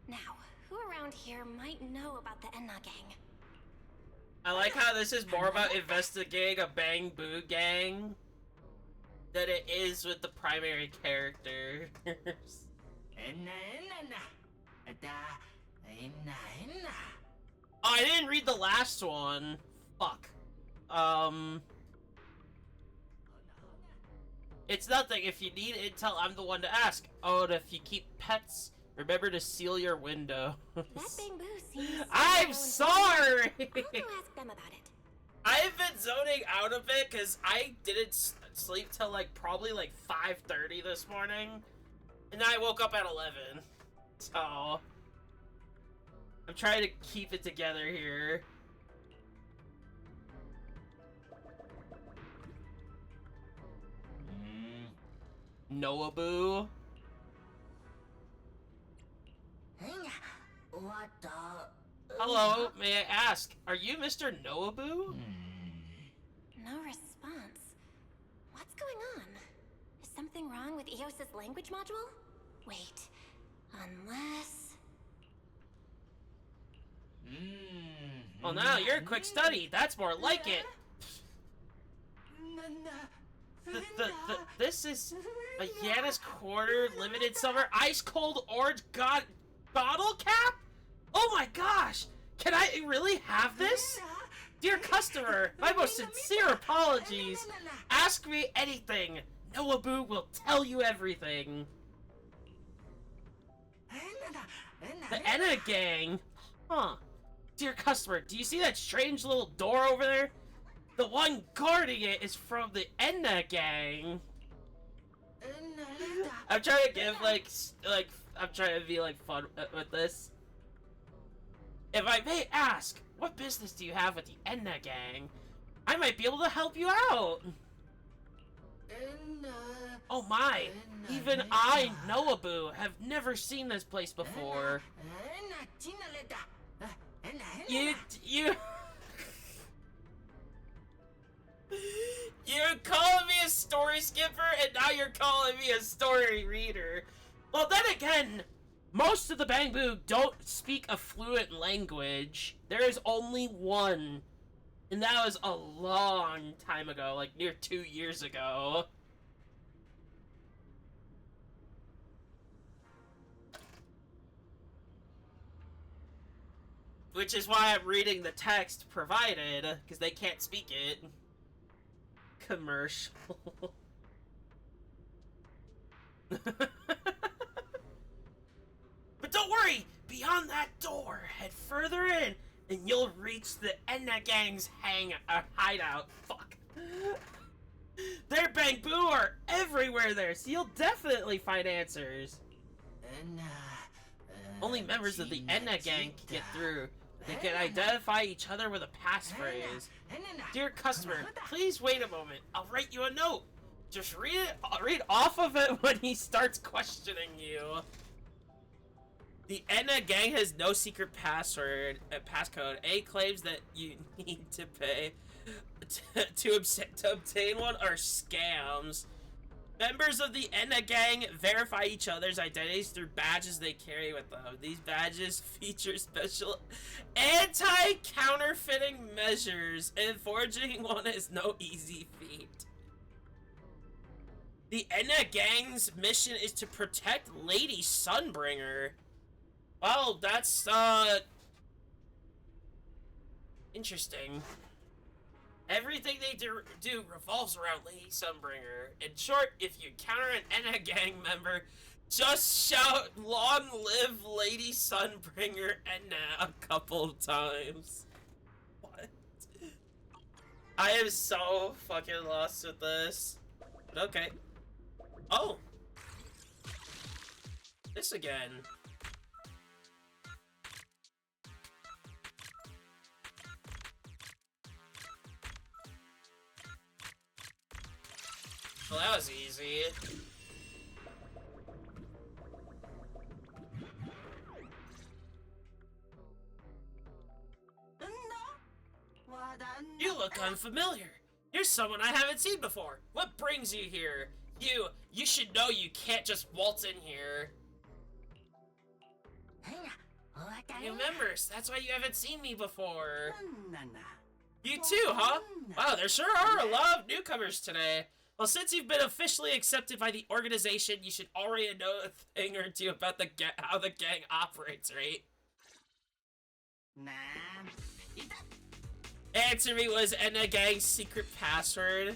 Now, who around here might know about the Enna gang? I like how this is more about investigating a bamboo gang than it is with the primary characters. Oh, I didn't read the last one. Fuck. It's nothing. If you need intel, I'm the one to ask. Oh, and if you keep pets, remember to seal your windows. That bamboo seems... I'm sorry! I'll go ask them about it. I've been zoning out a bit because I didn't sleep till like probably like 5:30 this morning. And then I woke up at 11. So... I'm trying to keep it together here. Noaboo? What the... Hello, may I ask, are you Mr. Noaboo? No response. What's going on? Is something wrong with EOS's language module? Wait, unless... Well, now you're a quick study. That's more like it. This is a Yanis Quarter limited summer ice cold orange bottle cap? Oh my gosh! Can I really have this? Dear customer, my most sincere apologies. Ask me anything. Noaboo will tell you everything. The Enna gang? Huh. Dear customer, do you see that strange little door over there? The one guarding it is from the Enna gang. I'm trying to give I'm trying to be like fun with this. If I may ask, what business do you have with the Enna gang? I might be able to help you out. Oh my, even I, Noaboo, have never seen this place before. You're calling me a story skipper, and now you're calling me a story reader. Well, then again, most of the Bangbu don't speak a fluent language. There is only one. And that was a long time ago, like near 2 years ago. Which is why I'm reading the text provided, because they can't speak it. Commercial. But don't worry! Beyond that door, head further in, and you'll reach the Enna gang's hideout. Fuck. Their Bangbu are everywhere there, so you'll definitely find answers. Only members of the Enna gang can get through. They can identify each other with a passphrase. Dear customer, please wait a moment. I'll write you a note. Just read it. Read off of it when he starts questioning you. The Enna gang has no secret passcode. A claims that you need to pay to obtain one are scams. Members of the Enna gang verify each other's identities through badges they carry with them. These badges feature special anti-counterfeiting measures, and forging one is no easy feat. The Enna gang's mission is to protect Lady Sunbringer. Well, that's, interesting. Everything they do revolves around Lady Sunbringer. In short, if you encounter an Enna gang member, just shout, "Long live Lady Sunbringer Enna," a couple times. What? I am so fucking lost with this. But okay. Oh! This again. Well, that was easy. You look unfamiliar. You're someone I haven't seen before. What brings you here? You should know you can't just waltz in here. New members, that's why you haven't seen me before. You too, huh? Wow, there sure are a lot of newcomers today. Well, since you've been officially accepted by the organization, you should already know a thing or two about how the gang operates, right? Nah. Answer me, was Enna Gang's secret password?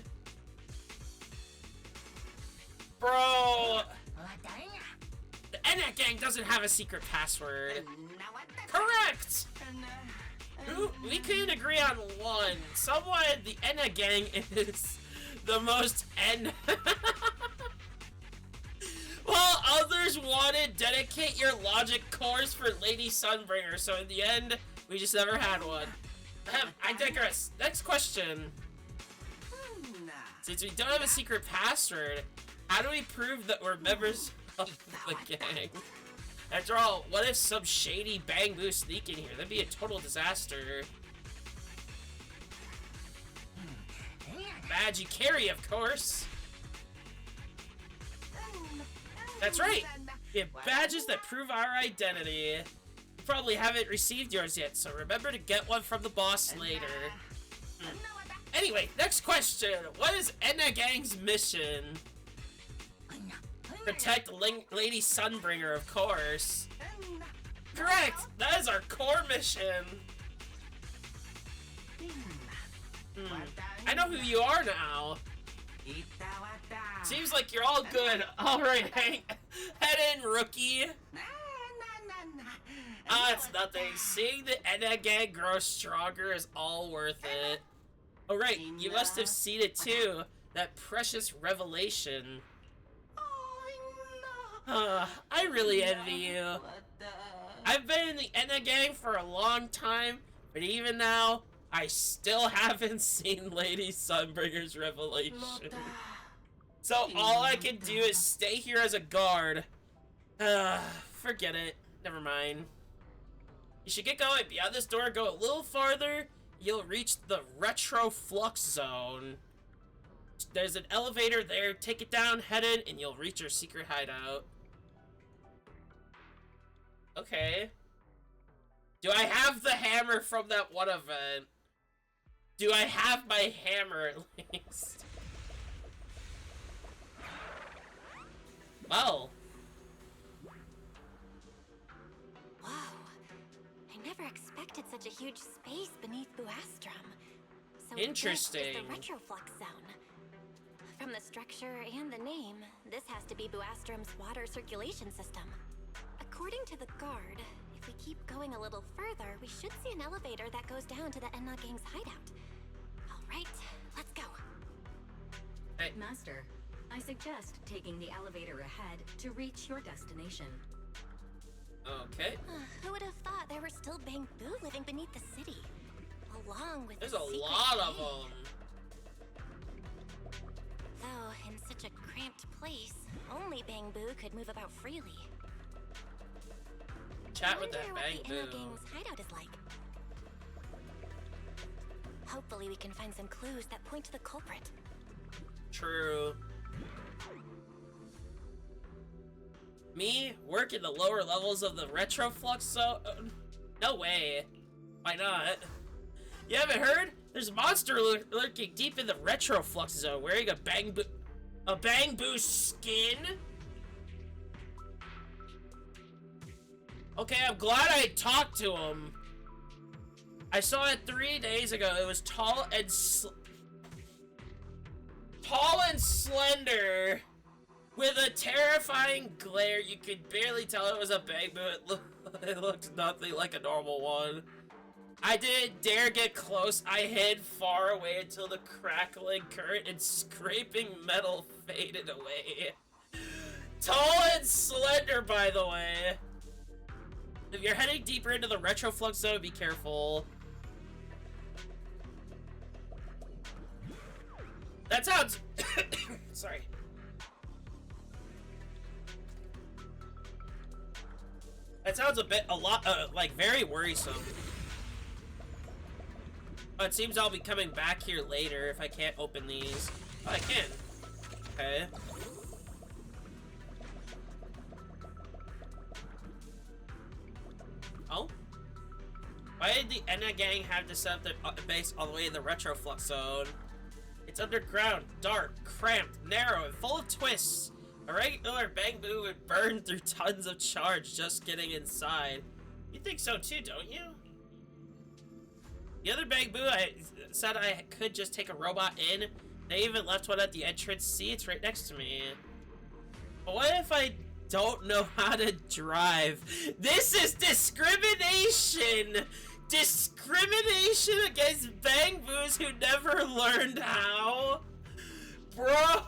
Bro! The Enna Gang doesn't have a secret password. Correct! We can agree on one. Someone, the Enna Gang is the most While others wanted dedicate your logic cores for Lady Sunbringer, so in the end, we just never had one. I digress. Next question. Since we don't have a secret password, how do we prove that we're members of the gang? After all, what if some shady Bang Boo sneak in here? That'd be a total disaster. Badge you carry, of course. That's right. We have badges that prove our identity. You probably haven't received yours yet, so remember to get one from the boss later. Anyway, next question. What is Enna Gang's mission? Protect Lady Sunbringer, of course. Correct! That is our core mission. I know who you are now. Seems like you're all good. Alright, head in, rookie. It's nothing. Seeing the Enna Gang grow stronger is all worth it. Oh right, you must have seen it too. That precious revelation. I really envy you. I've been in the Enna Gang for a long time, but even now, I still haven't seen Lady Sunbringer's revelation. So all I can do is stay here as a guard. Forget it. Never mind. You should get going. Beyond this door, go a little farther, you'll reach the Retro Flux Zone. There's an elevator there. Take it down, head in, and you'll reach your secret hideout. Okay. Do I have the hammer from that one event? Do I have my hammer at least? Well. Whoa. I never expected such a huge space beneath Buastrum. So interesting. This is the Retroflux Zone. From the structure and the name, this has to be Buastrum's water circulation system. According to the guard, if we keep going a little further, we should see an elevator that goes down to the Enna Gang's hideout. Alright, let's go. Hey. Master, I suggest taking the elevator ahead to reach your destination. Okay. Who would have thought there were still Bang Boo living beneath the city? Along with There's the a secret lot of gang. them. Though, in such a cramped place, only Bang Boo could move about freely. Chat with that I Bang wonder what the Enna Boo. Gang's hideout is like. Hopefully we can find some clues that point to the culprit. True. Me? Work in the lower levels of the Retroflux Zone? No way. Why not? You haven't heard? There's a monster lurking deep in the Retroflux Zone wearing a Bang Boo skin? Okay, I'm glad I talked to him. I saw it 3 days ago. It was tall and slender, with a terrifying glare. You could barely tell it was a Bang Boo. It looked nothing like a normal one. I didn't dare get close. I hid far away until the crackling current and scraping metal faded away. Tall and slender, by the way. If you're heading deeper into the Retroflux Zone, be careful. That sounds... Sorry. That sounds like very worrisome. Oh, it seems I'll be coming back here later if I can't open these. Oh, I can. Okay. Oh? Why did the Enna Gang have to set up their base all the way in the Retroflux Zone? It's underground, dark, cramped, narrow, and full of twists. A regular Bang Boo would burn through tons of charge just getting inside. You think so too, don't you? The other Bang Boo, I said I could just take a robot in. They even left one at the entrance. See, it's right next to me. But what if I don't know how to drive? This is discrimination! Discrimination against Bang Boos who never learned how? Bro!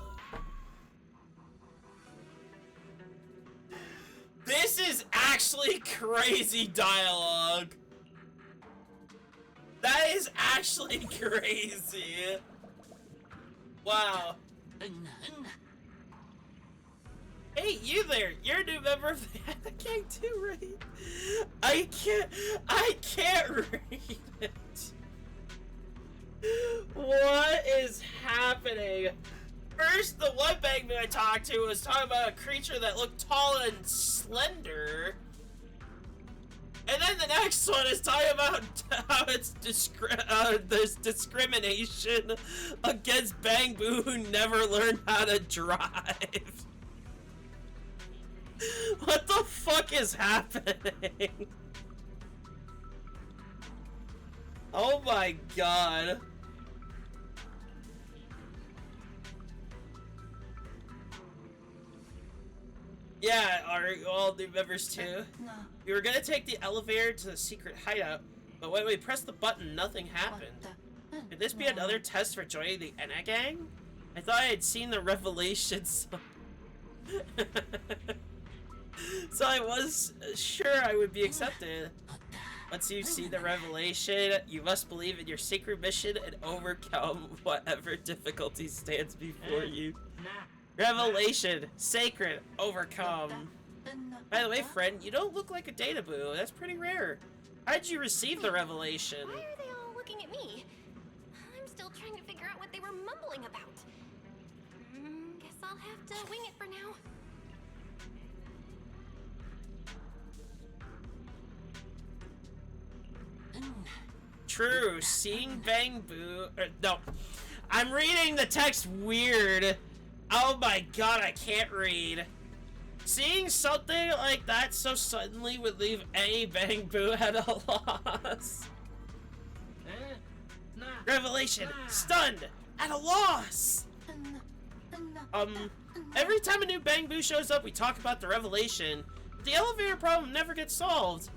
This is actually crazy dialogue. That is actually crazy. Wow. Hey, you there! You're a new member of the gang too, right? I can't read it. What is happening? First, the one Bang Boo I talked to was talking about a creature that looked tall and slender. And then the next one is talking about how it's there's discrimination against Bang Boo who never learned how to drive. What the fuck is happening? Oh my god. Yeah, are all new members too? No. We were gonna take the elevator to the secret hideout, but when we pressed the button, nothing happened. Could this be another test for joining the Enna gang? I thought I had seen the revelations. So I was sure I would be accepted. Once you see the revelation, you must believe in your secret mission and overcome whatever difficulty stands before you. Revelation, sacred, overcome. By the way, friend, you don't look like a data boo. That's pretty rare. How did you receive the revelation? Why are they all looking at me? I'm still trying to figure out what they were mumbling about. Guess I'll have to wing it for now. True, seeing Bang Boo. No, I'm reading the text weird. Oh my god, I can't read. Seeing something like that so suddenly would leave any Bang Boo at a loss. Revelation, stunned, at a loss. Every time a new Bang Boo shows up, we talk about the revelation. The elevator problem never gets solved.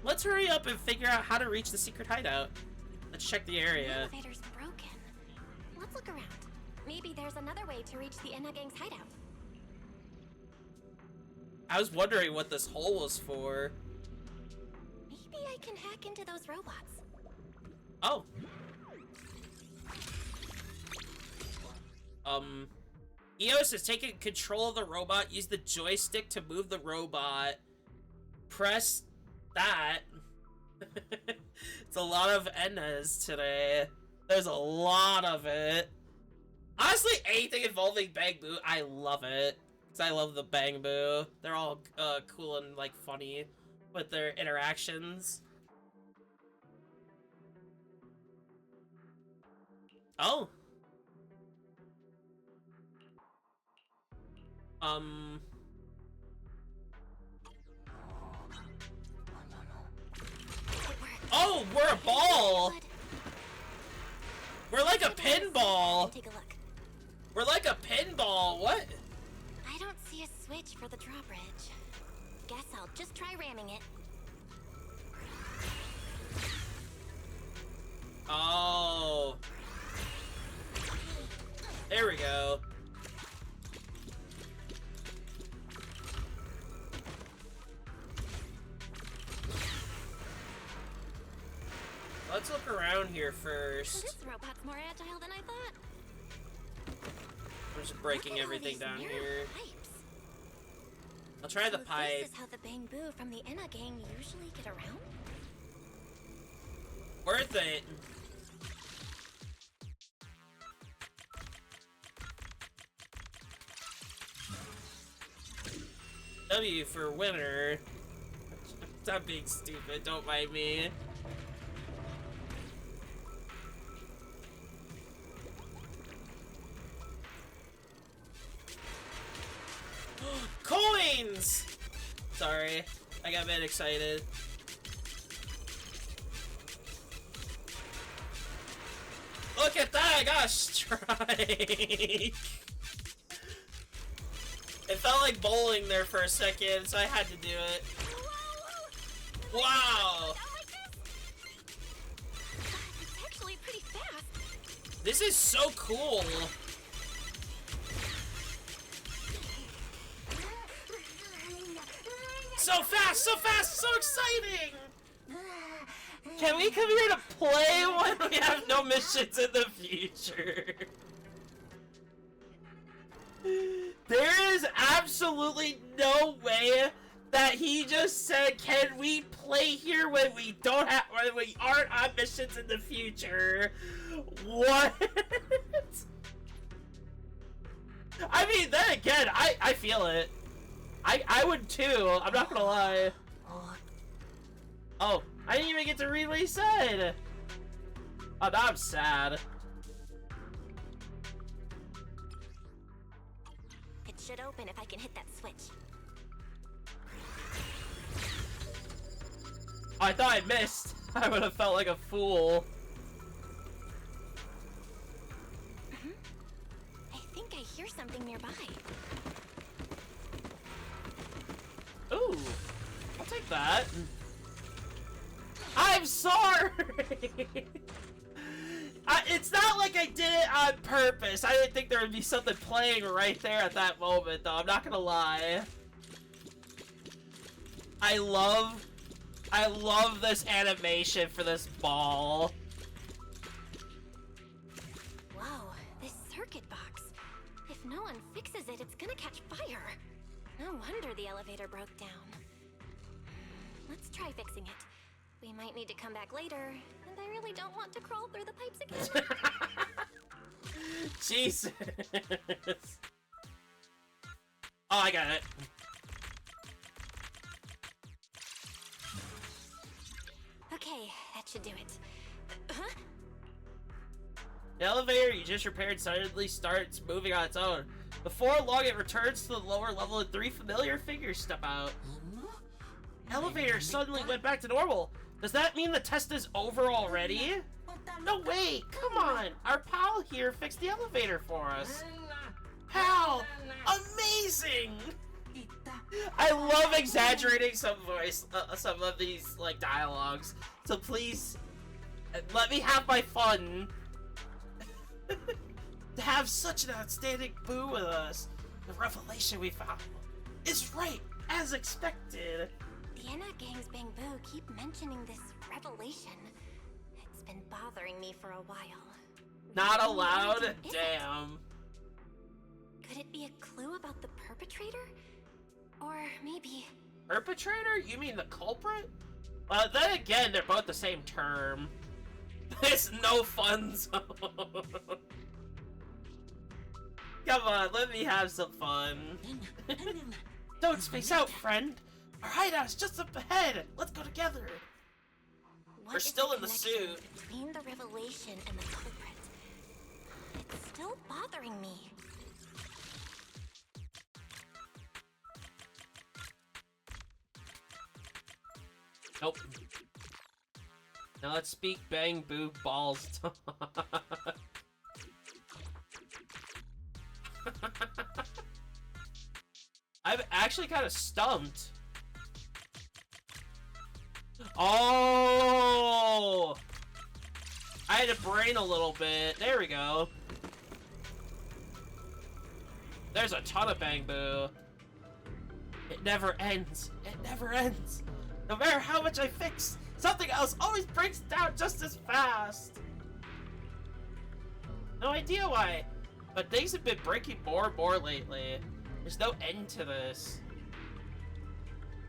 Let's hurry up and figure out how to reach the secret hideout. Let's check the area. The elevator's broken. Let's look around. Maybe there's another way to reach the Enna gang's hideout. I was wondering what this hole was for. Maybe I can hack into those robots. Oh. Eos has taken control of the robot. Use the joystick to move the robot. Press that. It's a lot of Ennas today. There's a lot of it. Honestly, anything involving Bang Boo, I love it. Because I love the Bang Boo. They're all cool and like funny with their interactions. Oh. Oh, we're a ball! We're like a pinball! Take a look. We're like a pinball, what? I don't see a switch for the drawbridge. Guess I'll just try ramming it. Oh. There we go. Let's look around here first. This robot's more agile than I thought. I'm just breaking everything down here. Pipes. I'll try the pipe. This is how the Bang Boo from the Enna gang usually get around? Worth it. W for winner. Stop being stupid, don't mind me. Coins! Sorry, I got a bit excited. Look at that, I got a strike! It felt like bowling there for a second, so I had to do it. Wow! It's actually pretty fast. This is so cool! So fast, so exciting! Can we come here to play when we have no missions in the future? There is absolutely no way that he just said, "Can we play here when we aren't on missions in the future?" What? I mean, then again, I feel it. I would too. I'm not gonna lie. Oh, I didn't even get to read what he said. Oh, now I'm sad. It should open if I can hit that switch. Oh, I thought I missed. I would have felt like a fool. I think I hear something nearby. Ooh, I'll take that. I'm sorry! It's not like I did it on purpose. I didn't think there would be something playing right there at that moment, though. I'm not gonna lie. I love this animation for this ball. Whoa, this circuit box. If no one fixes it, it's gonna catch fire. No wonder the elevator broke down. Let's try fixing it. We might need to come back later, and I really don't want to crawl through the pipes again. Jesus. Oh, I got it. Okay, that should do it. Huh? The elevator you just repaired suddenly starts moving on its own. Before long, it returns to the lower level and 3 familiar figures step out. Elevator suddenly went back to normal. Does that mean the test is over already? No way! Come on! Our pal here fixed the elevator for us. Pal! Amazing! I love exaggerating some of these like dialogues. So please, let me have my fun. To have such an outstanding boo with us, the revelation we found is right as expected. The Ena Gang's Bang Boo keep mentioning this revelation. It's been bothering me for a while. Not allowed? Damn. Could it be a clue about the perpetrator? Or maybe... Perpetrator? You mean the culprit? Then again, they're both the same term. It's no fun zone. Come on, let me have some fun. Don't space out, friend. Our hideout's just up ahead. Let's go together. We're still in the suit. Between the revelation and the culprit. It's still bothering me. Nope. Now let's speak Bang Boo Balls talk. I'm actually kind of stumped. Oh! I had to brain a little bit. There we go. There's a ton of Bang Boo. It never ends. It never ends. No matter how much I fix, something else always breaks down just as fast. No idea why, but things have been breaking more and more lately. There's no end to this.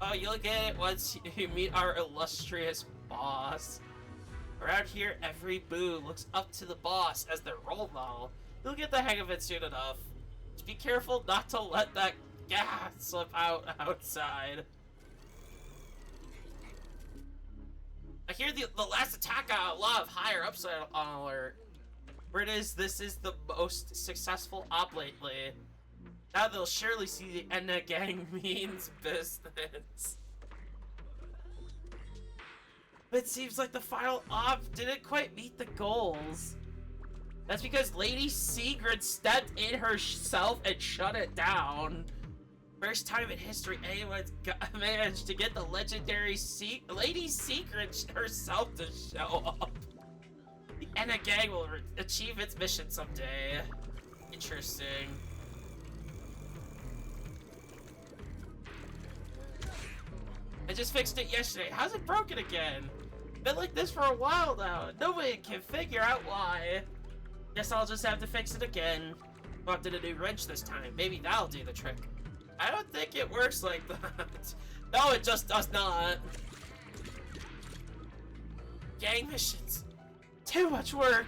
Oh, you'll get it once you meet our illustrious boss. Around here, every boo looks up to the boss as their role model. You'll get the hang of it soon enough. Just be careful not to let that gas slip out outside. I hear the last attack got a lot of higher ups on alert. Where it is, this is the most successful op lately. Now they'll surely see the Ena Gang means business. It seems like the final op didn't quite meet the goals. That's because Lady Sigrid stepped in herself and shut it down. First time in history anyone's managed to get the legendary Lady Sigrid herself to show up. The Enna gang will achieve its mission someday. Interesting. I just fixed it yesterday. How's it broken again? Been like this for a while now. Nobody can figure out why. Guess I'll just have to fix it again. Wanted a new wrench this time. Maybe that'll do the trick. I don't think it works like that. No, it just does not. Gang missions. Too much work.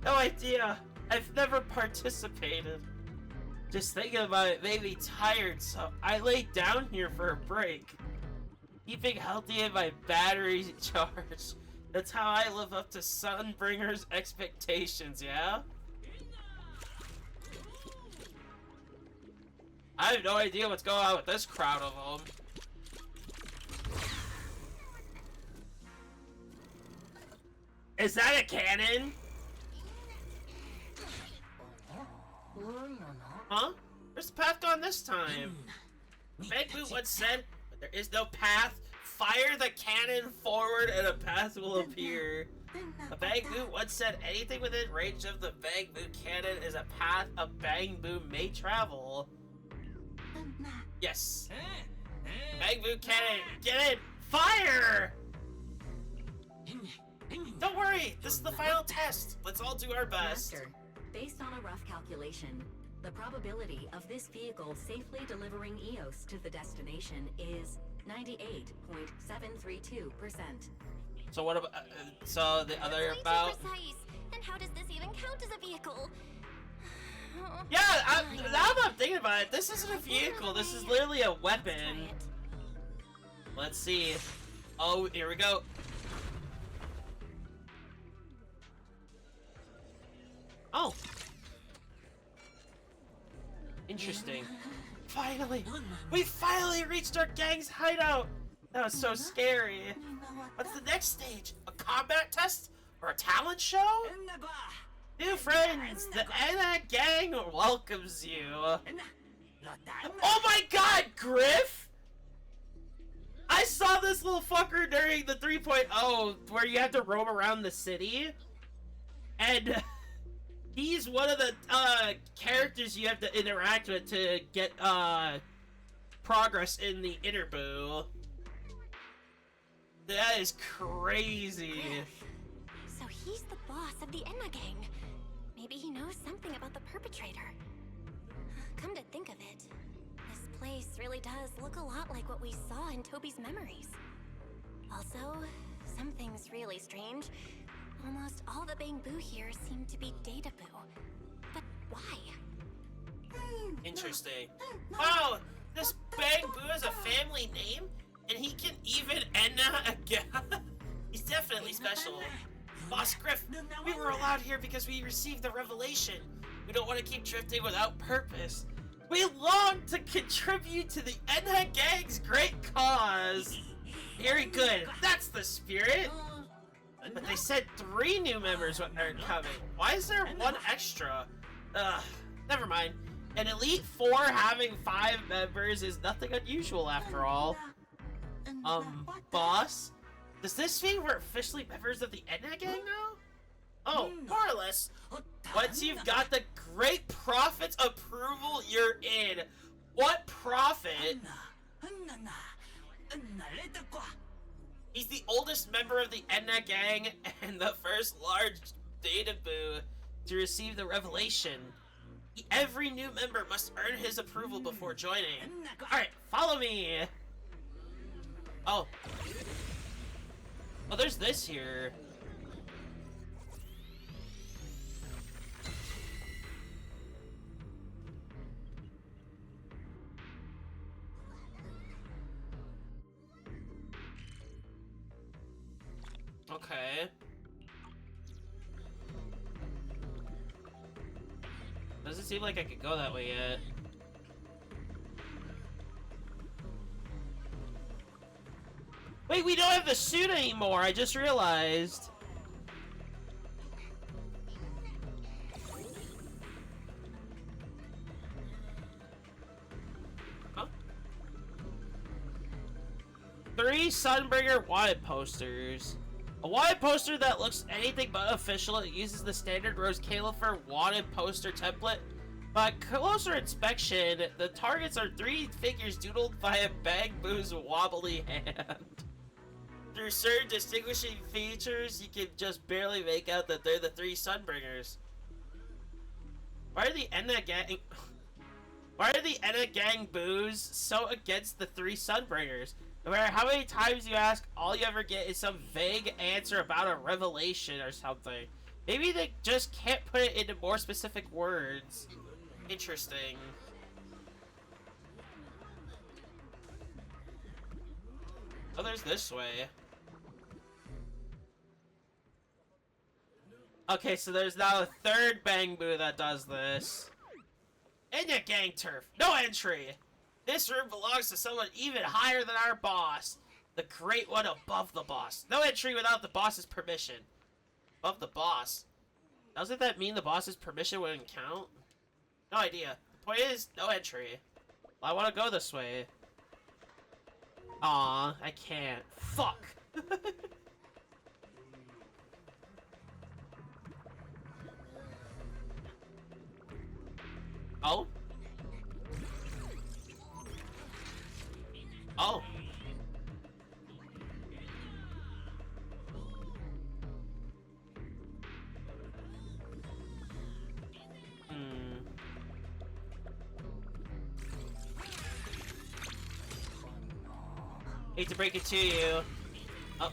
No idea. I've never participated. Just thinking about it made me tired, so I laid down here for a break. Keeping healthy and my battery charged. That's how I live up to Sunbringer's expectations, yeah? I have no idea what's going on with this crowd of them. Is that a cannon? Huh? Where's the path gone this time? Bagboot once said, but there is no path. Fire the cannon forward and a path will appear. A Bagboot once said anything within range of the Bagboot cannon is a path a Bagboot may travel. Yes. Bagboot cannon, get in! Fire! Don't worry, this is the final test. Let's all do our best. Master, based on a rough calculation, the probability of this vehicle safely delivering EOS to the destination is 98.732%. So what about, so the other about... Precise. And how does this even count as a vehicle? Yeah, now that I'm thinking about it, this isn't a vehicle, this is literally a weapon. Let's see. Oh, here we go. Oh. Interesting. Finally! We finally reached our gang's hideout! That was so scary. What's the next stage? A combat test? Or a talent show? New friends! The Enna gang welcomes you! Oh my god, Griff! I saw this little fucker during the 3.0 where you have to roam around the city. And... he's one of the characters you have to interact with to get progress in the Interboo. That is crazy. So he's the boss of the Enna gang. Maybe he knows something about the perpetrator. Come to think of it, this place really does look a lot like what we saw in Toby's memories. Also, something's really strange. Almost all the Bangboo here seem to be Databoo. But why? Interesting. Wow, this Bangboo has a family name? And he can even Enna again? He's definitely special. Boss Griff, we were allowed here because we received the revelation. We don't want to keep drifting without purpose. We long to contribute to the Enna gang's great cause. Very good, that's the spirit. But they said 3 new members are coming. Why is there 1 extra? Never mind. An Elite 4 having 5 members is nothing unusual after all. Boss? Does this mean we're officially members of the Enna gang now? Oh, more or less. Once you've got the Great Prophet's approval, you're in. What prophet? He's the oldest member of the Enna gang and the first large Databoo to receive the revelation. Every new member must earn his approval before joining. Alright, follow me! Oh. Oh, there's this here. Okay. Doesn't seem like I could go that way yet. Wait, we don't have the suit anymore, I just realized. 3 Sunbringer wanted posters. A wanted poster that looks anything but official. It uses the standard Rose Califer wanted poster template. But closer inspection, the targets are 3 figures doodled by a Bang Boo's wobbly hand. Through certain distinguishing features, you can just barely make out that they're the 3 Sunbringers. Why are the Enna Gang... Why are the Enna Gang Boos so against the 3 Sunbringers? No matter how many times you ask, all you ever get is some vague answer about a revelation or something. Maybe they just can't put it into more specific words. Interesting. Oh, there's this way. Okay, so there's now a 3rd Bang Boo that does this. Enna Gang Turf, no entry! This room belongs to someone even higher than our boss. The great one above the boss. No entry without the boss's permission. Above the boss? Doesn't that mean the boss's permission wouldn't count? No idea. The point is, no entry. Well, I want to go this way. Aw, I can't. Fuck! Oh? Oh. Hate to break it to you. Oh.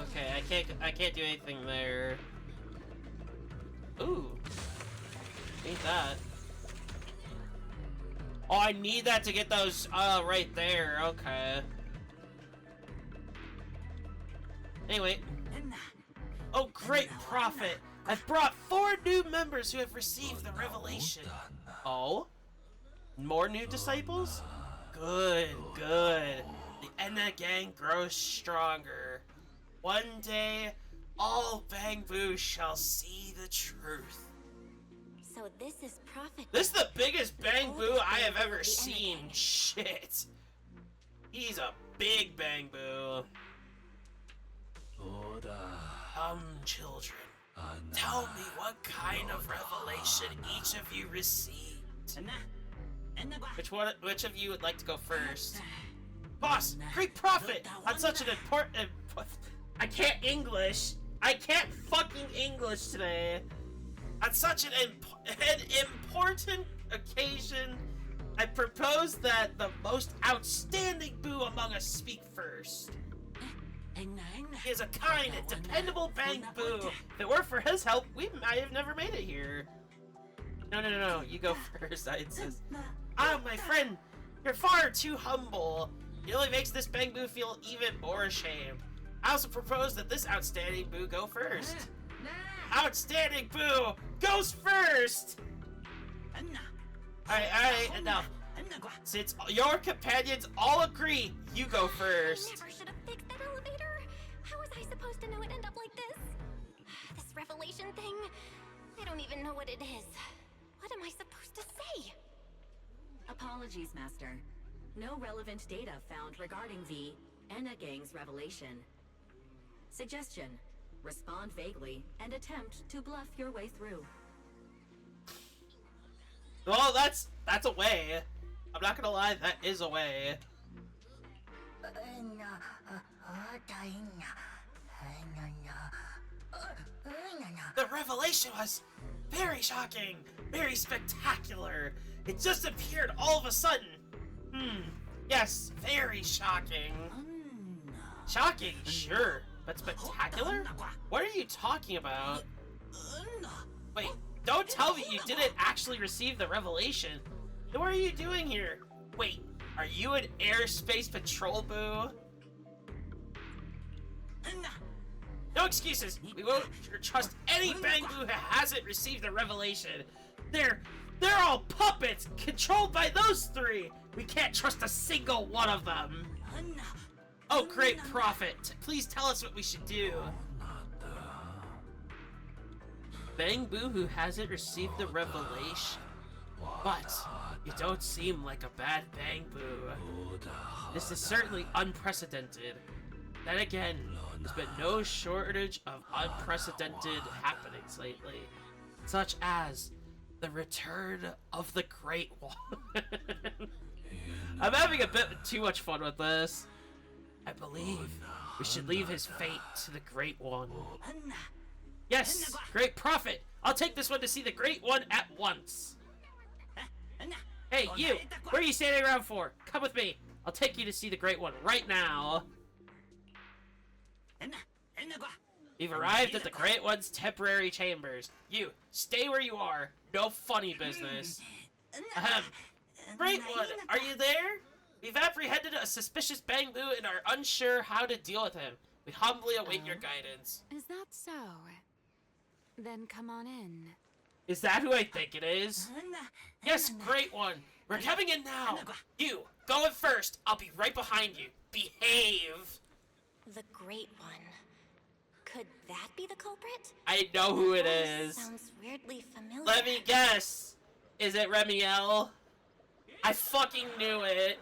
Okay, I can't do anything there. Ooh. Need that. Oh, I need that to get those, right there. Okay. Anyway. Oh, great prophet! I've brought 4 new members who have received the revelation. Oh? More new disciples? Good, good. The Enna Gang grows stronger. One day, all Bang Boo shall see the truth. So this is Prophet. This is the biggest Bang Boo I have ever seen. Shit. He's a big Bang Boo. Children, tell me what kind of revelation each of you received. Which of you would like to go first? Boss, great prophet! On such an important... I can't English. I can't fucking English today. On such an important occasion, I propose that the most outstanding Boo among us speak first. He is a kind and dependable Bang Boo. If it weren't for his help, we might have never made it here. No, you go first, I insist. Ah, my friend, you're far too humble. It only makes this Bang Boo feel even more ashamed. I also propose that this outstanding Boo go first. Outstanding Boo goes first! Alright, enough. Since your companions all agree, you go first. Never should have fixed that elevator. How was I supposed to know it'd end up like this? This revelation thing, I don't even know what it is. What am I supposed to say? Apologies, Master. No relevant data found regarding the Enna Gang's revelation. Suggestion: respond vaguely and attempt to bluff your way through. Well, that's a way. I'm not gonna lie, that is a way. The revelation was very shocking, very spectacular. It just appeared all of a sudden. Yes, very shocking. Shocking, sure, but spectacular? What are you talking about? Wait, don't tell me you didn't actually receive the revelation. Then what are you doing here? Wait, are you an airspace patrol Boo? No excuses. We won't trust any Bang Boo who hasn't received the revelation. They're all puppets controlled by those 3. We can't trust a single one of them. Oh, great prophet! Please tell us what we should do. Bang Boo, who hasn't received the revelation. But you don't seem like a bad Bang Boo. This is certainly unprecedented. Then again, there's been no shortage of unprecedented happenings lately, such as the return of the Great One. I'm having a bit too much fun with this. I believe we should leave his fate to the Great One. Yes, Great Prophet! I'll take this one to see the Great One at once! Hey, you! What are you standing around for? Come with me! I'll take you to see the Great One right now! You've arrived at the Great One's temporary chambers. You, stay where you are. No funny business. Ahem. Great One, are you there? We've apprehended a suspicious Bang Boo and are unsure how to deal with him. We humbly await your guidance. Is that so? Then come on in. Is that who I think it is? Yes, Great One. We're coming in now. You, go in first. I'll be right behind you. Behave. The Great One. Could that be the culprit? I know who it is. Sounds weirdly familiar. Let me guess. Is it Remiel? I fucking knew it.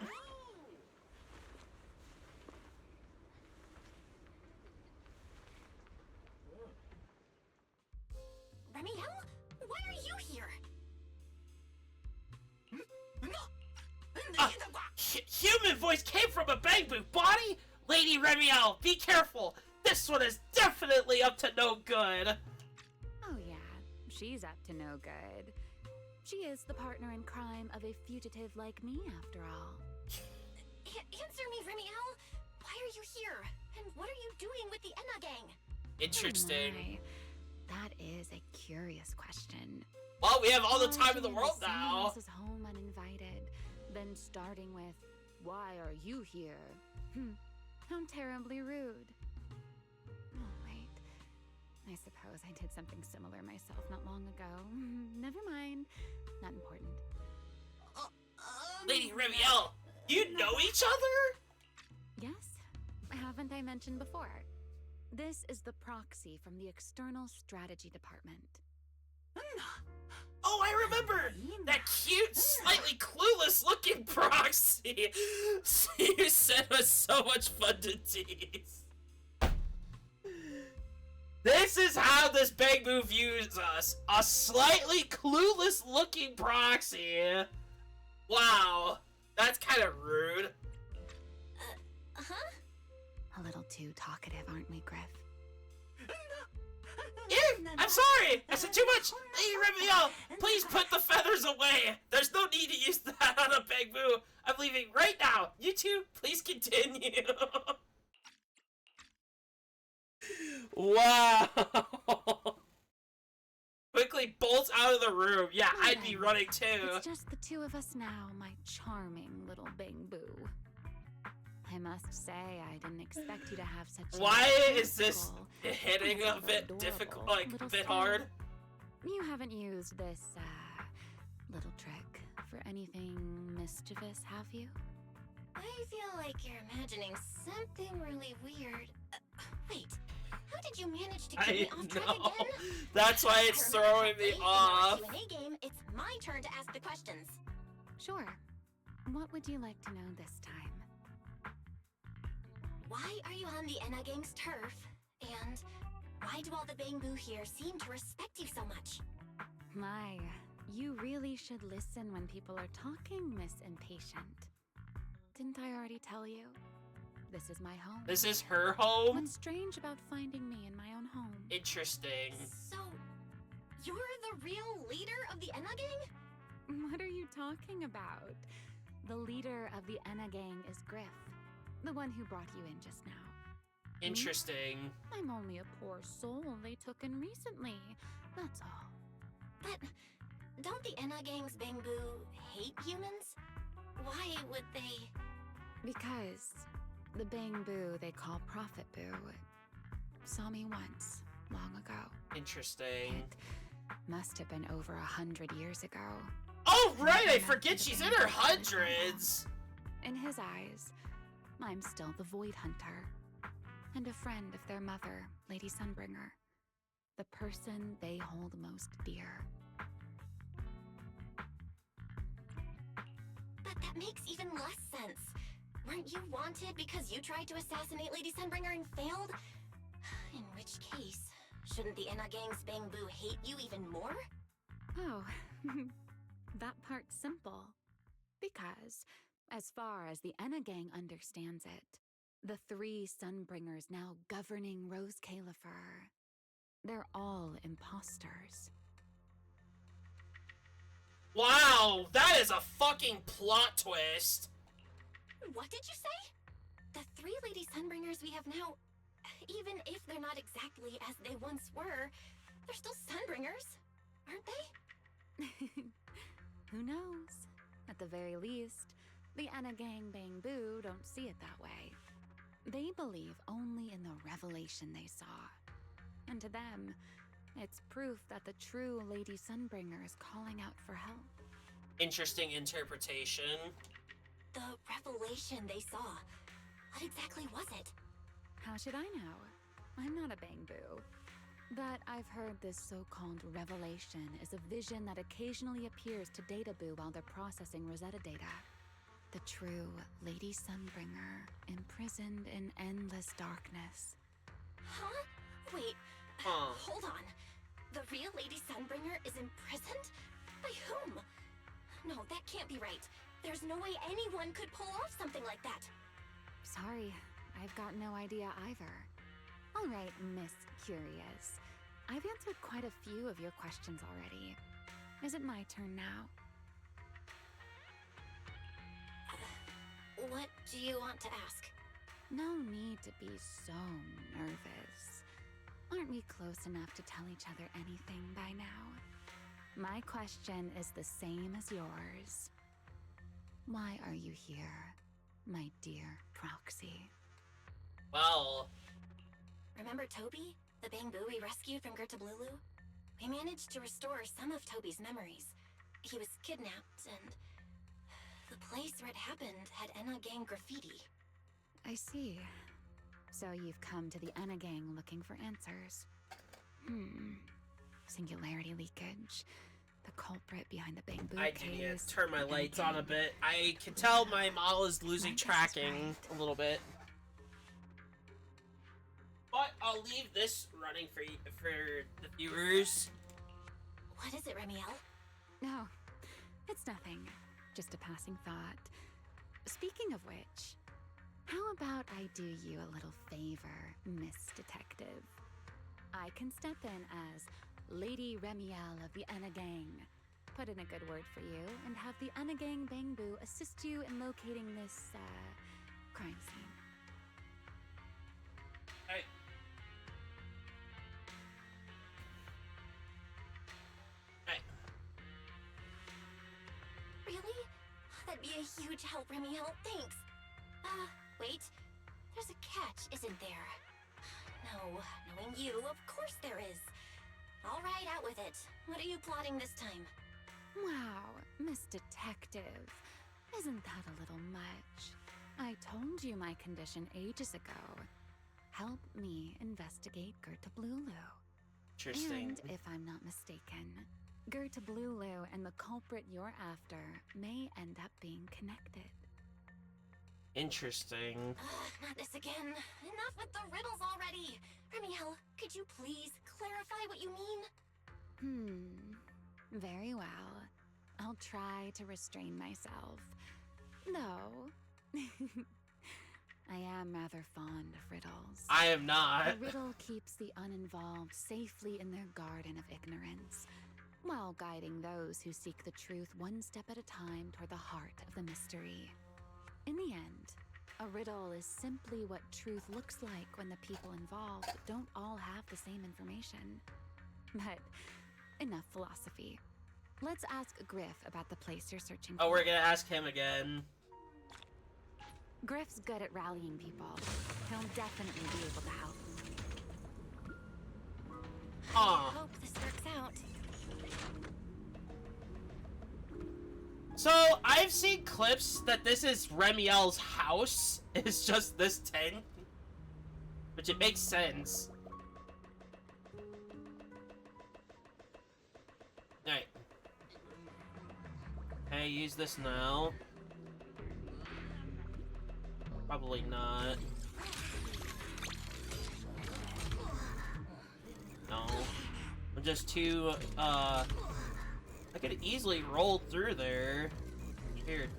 Remiel? Why are you here? Human voice came from a Bang Boo body? Lady Remiel, be careful. This one is definitely up to no good. Oh yeah, she's up to no good. She is the partner in crime of a fugitive like me, after all. Answer me, Remiel. Why are you here? And what are you doing with the Enna gang? Interesting. Oh my. That is a curious question. Well, we have all the time in the world now. Someone else's home uninvited, then starting with, "Why are you here?" How terribly rude. Oh wait, I suppose I did something similar myself not long ago. Never mind, not important. Lady Remiel, you know each other? Yes, haven't I mentioned before? This is the proxy from the External Strategy Department. Oh, I remember! That cute, slightly clueless-looking proxy! You said was so much fun to tease. This is how this Bang Boo views us. A slightly clueless-looking proxy. Wow, that's kind of rude. A little too talkative, aren't we, Griff? I'm sorry! I said too much! Lady Remiel, please put the feathers away! There's no need to use that on a Bang Boo! I'm leaving right now! You two, please continue! Wow! Quickly bolts out of the room. Yeah, I'd be running too. It's just the two of us now, my charming little Bang Boo. I must say, I didn't expect you to have such. Why is this hitting a bit difficult, like a bit hard? You haven't used this little trick for anything mischievous, have you? I feel like you're imagining something really weird. Wait, how did you manage to get me off track again? That's why it's throwing me off. In our Q&A game, it's my turn to ask the questions. Sure. What would you like to know this time? Why are you on the Enna gang's turf? And why do all the Bang Boo here seem to respect you so much? My, you really should listen when people are talking, Miss Impatient. Didn't I already tell you? This is my home. This is her home? What's strange about finding me in my own home? Interesting. So, you're the real leader of the Enna gang? What are you talking about? The leader of the Enna gang is Griff. The one who brought you in just now. Interesting. I'm only a poor soul they took in recently. That's all. But don't the Enna gang's Bang Boo hate humans? Why would they? Because the Bang Boo they call Prophet Boo saw me once, long ago. Interesting. It must have been over 100 years ago. Oh, right! I forget she's in her hundreds! In his eyes, I'm still the Void Hunter, and a friend of their mother, Lady Sunbringer, the person they hold most dear. But that makes even less sense. Weren't you wanted because you tried to assassinate Lady Sunbringer and failed? In which case, shouldn't the Enna Gang's Bangbu hate you even more? Oh, that part's simple. Because, as far as the Enna Gang understands it, the 3 Sunbringers now governing Rose Califer, they're all imposters. Wow, that is a fucking plot twist. What did you say? The 3 Lady Sunbringers we have now, even if they're not exactly as they once were, they're still Sunbringers, aren't they? Who knows? At the very least, the Enna Gang Bangbu don't see it that way. They believe only in the revelation they saw. And to them, it's proof that the true Lady Sunbringer is calling out for help. Interesting interpretation. The revelation they saw. What exactly was it? How should I know? I'm not a Bangbu. But I've heard this so-called revelation is a vision that occasionally appears to Databoo while they're processing Rosetta data. The true Lady Sunbringer, imprisoned in endless darkness. Huh? Wait, hold on. The real Lady Sunbringer is imprisoned? By whom? No, that can't be right. There's no way anyone could pull off something like that. Sorry, I've got no idea either. All right, Miss Curious. I've answered quite a few of your questions already. Is it my turn now? What do you want to ask? No need to be so nervous. Aren't we close enough to tell each other anything by now? My question is the same as yours. Why are you here, my dear Proxy? Well... Remember Toby? The Bangbu we rescued from Gertablulu? We managed to restore some of Toby's memories. He was kidnapped, and the place where it happened had Enna Gang graffiti. I see. So you've come to the Enna Gang looking for answers. Singularity leakage. The culprit behind the Bangbu I case. do need to turn my lights on a bit. I can tell my model is losing tracking a little bit. But I'll leave this running for the viewers. What is it, Remiel? No, it's nothing. Just a passing thought. Speaking of which, how about I do you a little favor, Miss Detective? I can step in as Lady Remiel of the Enna Gang, put in a good word for you, and have the Enna Gang Bangbu assist you in locating this, crime scene. Hey. Hey. Really? That'd be a huge help, Remiel. Thanks. Wait. There's a catch, isn't there? No, knowing you, of course there is. All right, out with it. What are you plotting this time? Wow, Miss Detective. Isn't that a little much? I told you my condition ages ago. Help me investigate Gertablulu. Interesting. And if I'm not mistaken, Gertablulu and the culprit you're after may end up being connected. Interesting. Not this again. Enough with the riddles already. Remiel, could you please clarify what you mean? Very well. I'll try to restrain myself. Though, I am rather fond of riddles. I am not. A riddle keeps the uninvolved safely in their garden of ignorance, while guiding those who seek the truth one step at a time toward the heart of the mystery. In the end, a riddle is simply what truth looks like when the people involved don't all have the same information. But enough philosophy. Let's ask Griff about the place you're searching for. Oh, we're gonna ask him again. Griff's good at rallying people. He'll definitely be able to help. I hope this works out. So, I've seen clips that this is Remiel's house. It's just this tent. Which it makes sense. Alright. Can I use this now? Probably not. No. I'm just too, I could easily roll through there. Weird.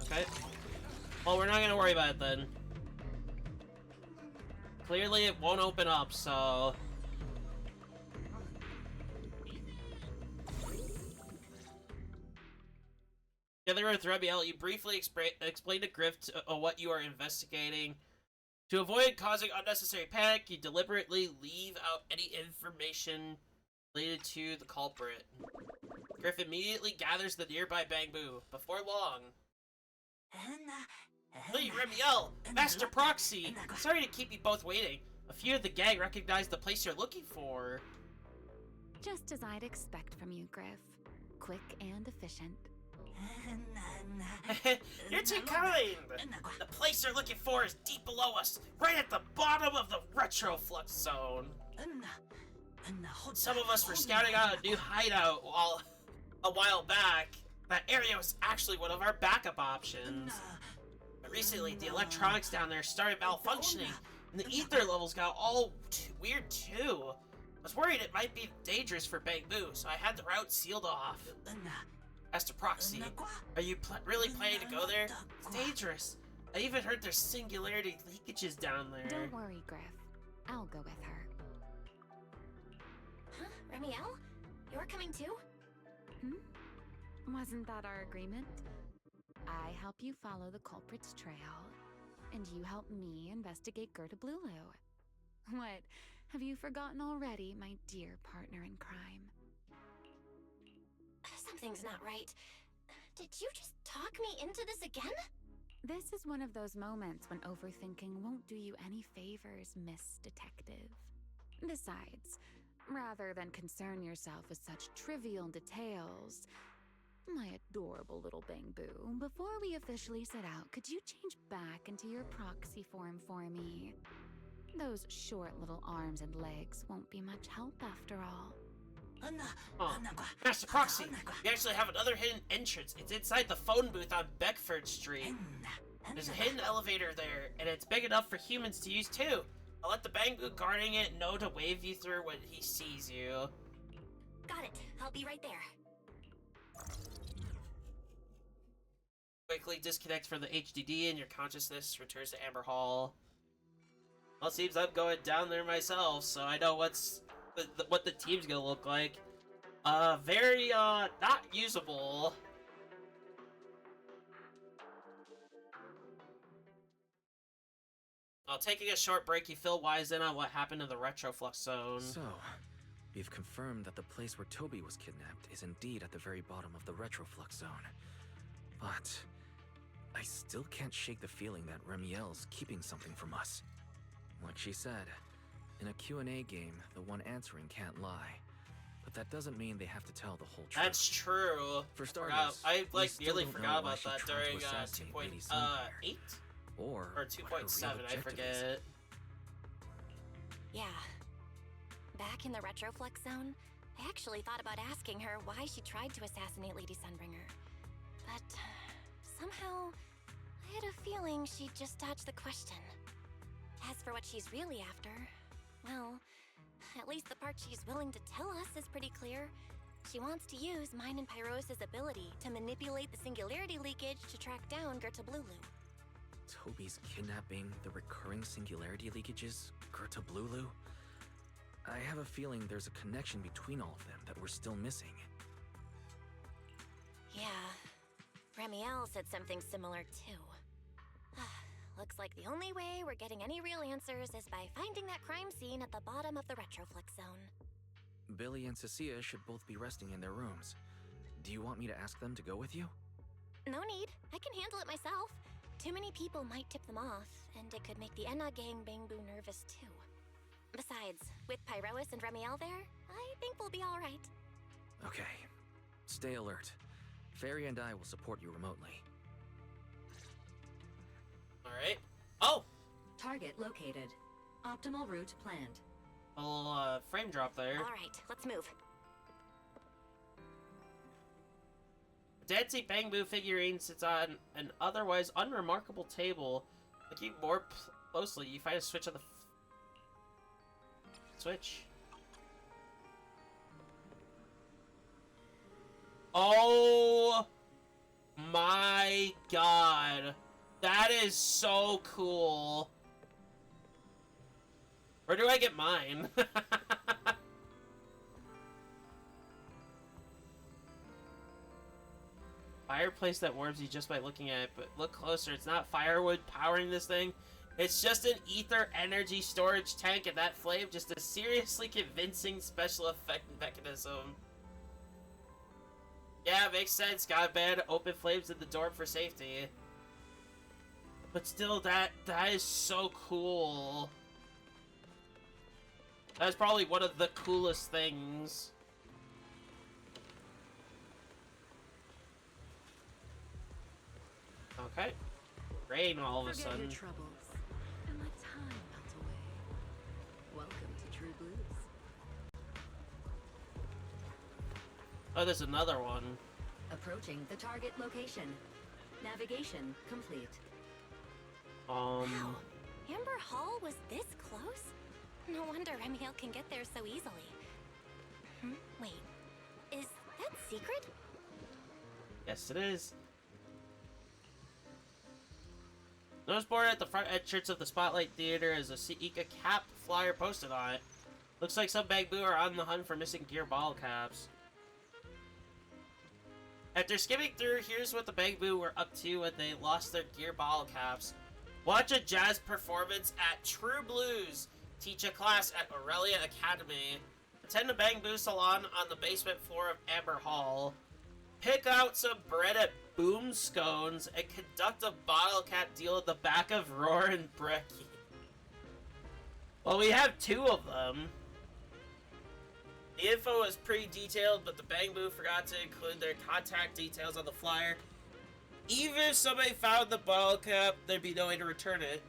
Okay. Well, we're not gonna worry about it then. Clearly it won't open up, so... Together with Remiel, you briefly explain to Griff what you are investigating. To avoid causing unnecessary panic, you deliberately leave out any information related to the culprit. Griff immediately gathers the nearby bamboo. Before long... Hey, Remiel! Master Proxy! Sorry to keep you both waiting. A few of the gang recognize the place you're looking for. Just as I'd expect from you, Griff. Quick and efficient. You're too kind! The place you're looking for is deep below us, right at the bottom of the retroflux zone. Some of us were scouting out a new hideout a while back. That area was actually one of our backup options. But recently, the electronics down there started malfunctioning, and the ether levels got all weird too. I was worried it might be dangerous for Bamboo, so I had the route sealed off. Master Proxy, are you really planning to go there? It's dangerous. I even heard there's singularity leakages down there. Don't worry, Griff. I'll go with her. Huh? Remiel? You're coming too? Wasn't that our agreement? I help you follow the culprit's trail, and you help me investigate Gerta Blulu. What? Have you forgotten already, my dear partner in crime? Something's not right. Did you just talk me into this again? This is one of those moments when overthinking won't do you any favors, Miss Detective. Besides, rather than concern yourself with such trivial details, my adorable little Bamboo, before we officially set out, could you change back into your proxy form for me? Those short little arms and legs won't be much help after all. Oh, Master Proxy, we actually have another hidden entrance. It's inside the phone booth on Beckford Street. There's a hidden elevator there, and it's big enough for humans to use too. I'll let the Bamboo guarding it know to wave you through when he sees you. Got it. I'll be right there. Quickly disconnect from the HDD and your consciousness returns to Amber Hall. Well, it seems I'm going down there myself, so I know what the team's gonna look like. Very, not usable. Taking a short break, you fill Wise in on what happened in the Retroflux zone. So, you've confirmed that the place where Toby was kidnapped is indeed at the very bottom of the Retroflux zone. But I still can't shake the feeling that Remiel's keeping something from us. Like she said, in a Q&A game, the one answering can't lie. But that doesn't mean they have to tell the whole truth. That's true. For starters, I we like still nearly don't know forgot why about she that tried to during assassinate Lady 2.8 Sunfire. Or what her 2.7. real I objective forget. is. Yeah. Back in the Retroflux zone, I actually thought about asking her why she tried to assassinate Lady Sunbringer. But somehow, I had a feeling she'd just dodge the question. As for what she's really after, well, at least the part she's willing to tell us is pretty clear. She wants to use mine and Pyros' ability to manipulate the singularity leakage to track down Gerta Blulu. Toby's kidnapping, the recurring singularity leakages, Gerta Blulu? I have a feeling there's a connection between all of them that we're still missing. Yeah. Remiel said something similar too. Looks like the only way we're getting any real answers is by finding that crime scene at the bottom of the Retroflux zone. Billy and Cecilia should both be resting in their rooms. Do you want me to ask them to go with you? No need. I can handle it myself. Too many people might tip them off, and it could make the Enna gang Bamboo nervous too. Besides, with Pyrois and Remiel there, I think we'll be alright. Okay. Stay alert. Fairy and I will support you remotely. Alright. Oh! Target located. Optimal route planned. A little frame drop there. Alright, let's move. Dancy Bamboo figurine sits on an otherwise unremarkable table. Looking more closely, you find a switch on the switch. Oh my god. That is so cool. Where do I get mine? Fireplace that warms you just by looking at it, but look closer. It's not firewood powering this thing. It's just an ether energy storage tank, and that flame just a seriously convincing special effect mechanism. Yeah, makes sense. Got bad open flames in the dorm for safety. But still, that is so cool. That's probably one of the coolest things. Okay. Rain all of a sudden. Forget your troubles and let time melt away. Welcome to True Blues. Oh, there's another one. Approaching the target location. Navigation complete. Wow. Amber Hall was this close? No wonder Remiel can get there so easily. Wait, is that secret? Yes, it is. Notice board at the front entrance of the Spotlight Theater is a Seika cap flyer posted on it. Looks like some Bamboo are on the hunt for missing gear bottle caps. After skimming through, here's what the Bamboo were up to when they lost their gear bottle caps. Watch a jazz performance at True Blues. Teach a class at Aurelia Academy. Attend a Bamboo salon on the basement floor of Amber Hall. Pick out some bread at Boom Scones and conduct a bottle cap deal at the back of Roar and Brecky. Well, we have two of them. The info is pretty detailed, but the Bamboo forgot to include their contact details on the flyer. Even if somebody found the bottle cap, there'd be no way to return it.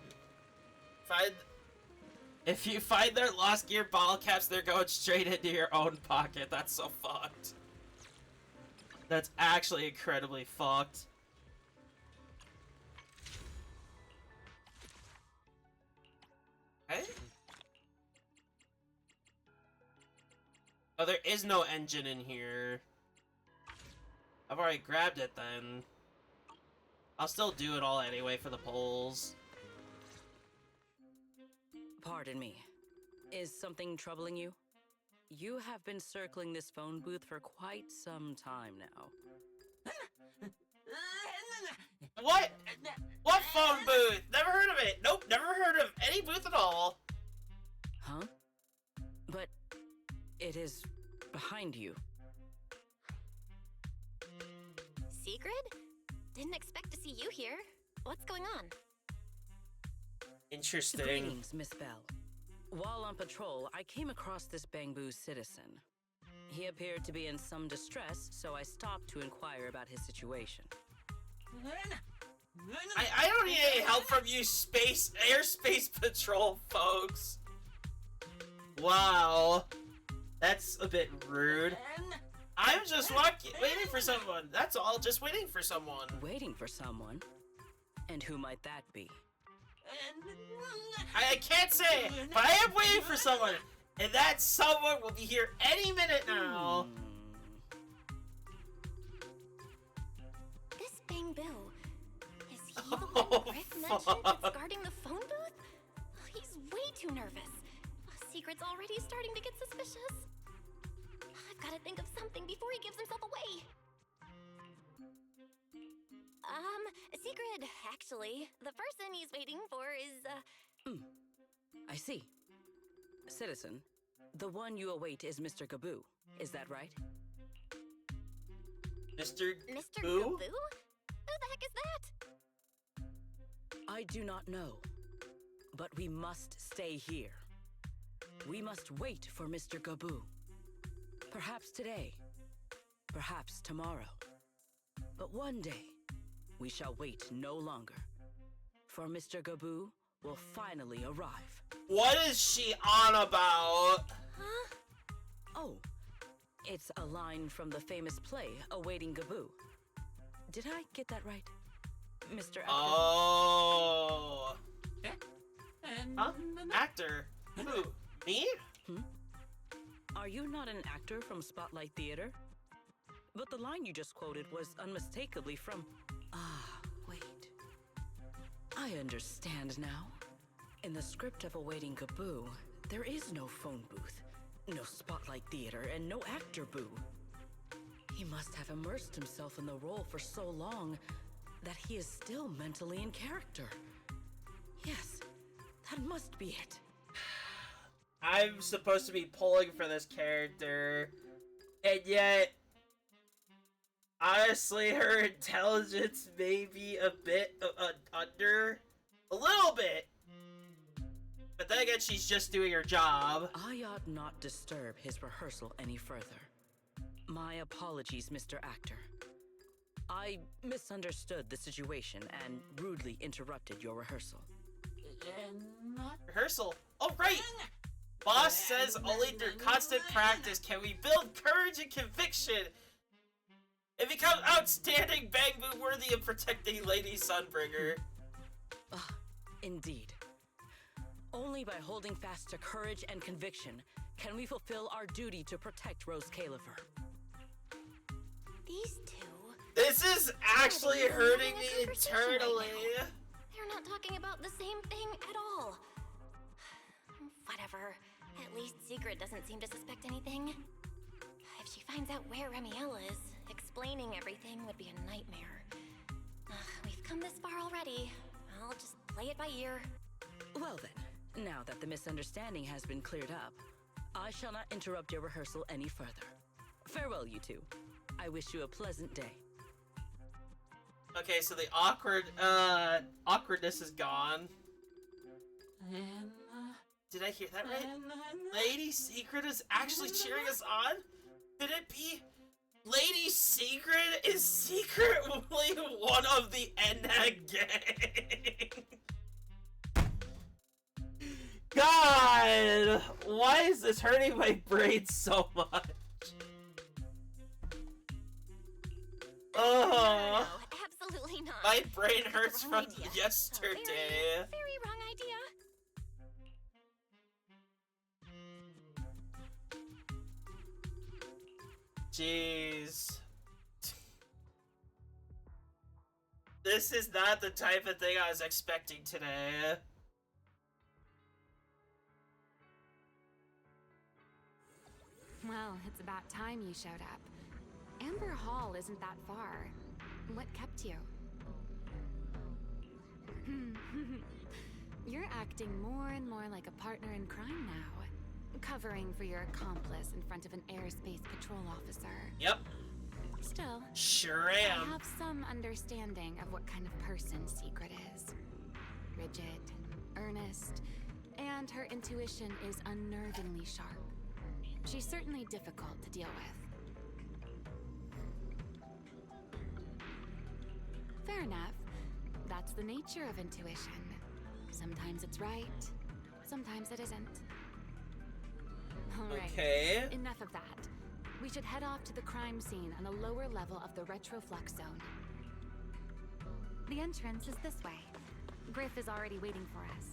If you find their lost gear bottle caps, they're going straight into your own pocket. That's so fucked. That's actually incredibly fucked. Okay. Oh, there is no engine in here. I've already grabbed it then. I'll still do it all anyway for the polls. Pardon me. Is something troubling you? You have been circling this phone booth for quite some time now. What? What phone booth? Never heard of it. Nope, never heard of any booth at all. Huh? But it is behind you. Sigrid? Didn't expect to see you here. What's going on? Interesting. Greetings, Miss Bell. While on patrol, I came across this Bamboo citizen. He appeared to be in some distress, so I stopped to inquire about his situation. I don't need any help from you, airspace patrol folks. Wow. That's a bit rude. I'm just waiting for someone. That's all, just waiting for someone. Waiting for someone? And who might that be? I can't say, but I am waiting for someone. And that someone will be here any minute now. This Bamboo. Is he the one Griff mentioned that's guarding the phone booth? He's way too nervous. Secret's already starting to get suspicious. I've got to think of something before he gives himself away. Secret, actually. The person he's waiting for is, I see. Citizen, the one you await is Mr. Gaboo. Is that right? Mr. Mr. Gaboo? Gaboo? Who the heck is that? I do not know. But we must stay here. We must wait for Mr. Gaboo. Perhaps today, perhaps tomorrow. But one day, we shall wait no longer. For Mr. Gaboo will finally arrive. What is she on about? Huh? Oh, it's a line from the famous play, Awaiting Gaboo. Did I get that right, Mr. Actor? Oh. Huh? Actor? Who? Me? Are you not an actor from Spotlight Theater? But the line you just quoted was unmistakably from... Ah, wait. I understand now. In the script of Awaiting Gaboo, there is no phone booth, no Spotlight Theater, and no actor boo. He must have immersed himself in the role for so long that he is still mentally in character. Yes, that must be it. I'm supposed to be pulling for this character, and yet, honestly, her intelligence may be a bit under, a little bit. But then again, she's just doing her job. I ought not disturb his rehearsal any further. My apologies, Mr. Actor. I misunderstood the situation and rudely interrupted your rehearsal. Rehearsal? Oh, right! Boss says only through constant practice can we build courage and conviction and become outstanding Bangbu worthy of protecting Lady Sunbringer. Indeed. Only by holding fast to courage and conviction can we fulfill our duty to protect Rose Califer. These two... This is actually hurting me internally. They're not talking about the same thing at all. Whatever. At least Secret doesn't seem to suspect anything. If she finds out where Remiel is, explaining everything would be a nightmare. We've come this far already. I'll just play it by ear. Well then, now that the misunderstanding has been cleared up, I shall not interrupt your rehearsal any further. Farewell, you two. I wish you a pleasant day. Okay, so the awkwardness is gone. Did I hear that right? Lady Secret is actually cheering us on? Could it be Lady Secret is secretly one of the Enna gang? God! Why is this hurting my brain so much? No, absolutely not. My brain hurts from Idea. yesterday. Very wrong idea. Jeez. This is not the type of thing I was expecting today. Well, it's about time you showed up. Amber Hall isn't that far. What kept you? You're acting more and more like a partner in crime now. Covering for your accomplice in front of an airspace patrol officer. Yep. Still, sure am. I have some understanding of what kind of person Secret is. Rigid, earnest, and her intuition is unnervingly sharp. She's certainly difficult to deal with. Fair enough. That's the nature of intuition. Sometimes it's right, sometimes it isn't. Alright, okay. Enough of that. We should head off to the crime scene on the lower level of the retroflux zone. The entrance is this way. Griff is already waiting for us.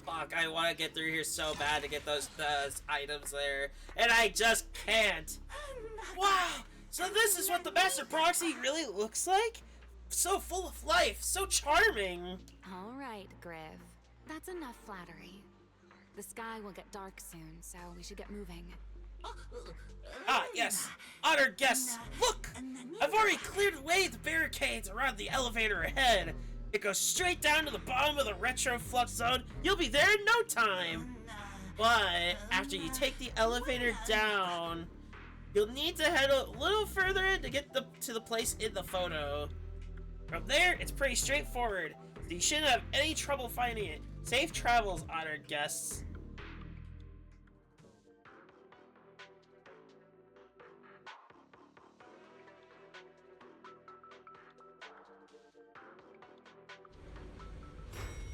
Fuck, I want to get through here so bad to get those items there, and I just can't. Wow, so this is what the Master Proxy really looks like? So full of life, so charming. All right, Griff. That's enough flattery. The sky will get dark soon, so we should get moving. Ah, yes. Honored guests, look! I've already cleared away the barricades around the elevator ahead. It goes straight down to the bottom of the retroflux zone. You'll be there in no time. But after you take the elevator down, You'll need to head a little further in to get to the place in the photo. From there, it's pretty straightforward, so you shouldn't have any trouble finding it. Safe travels, honored guests.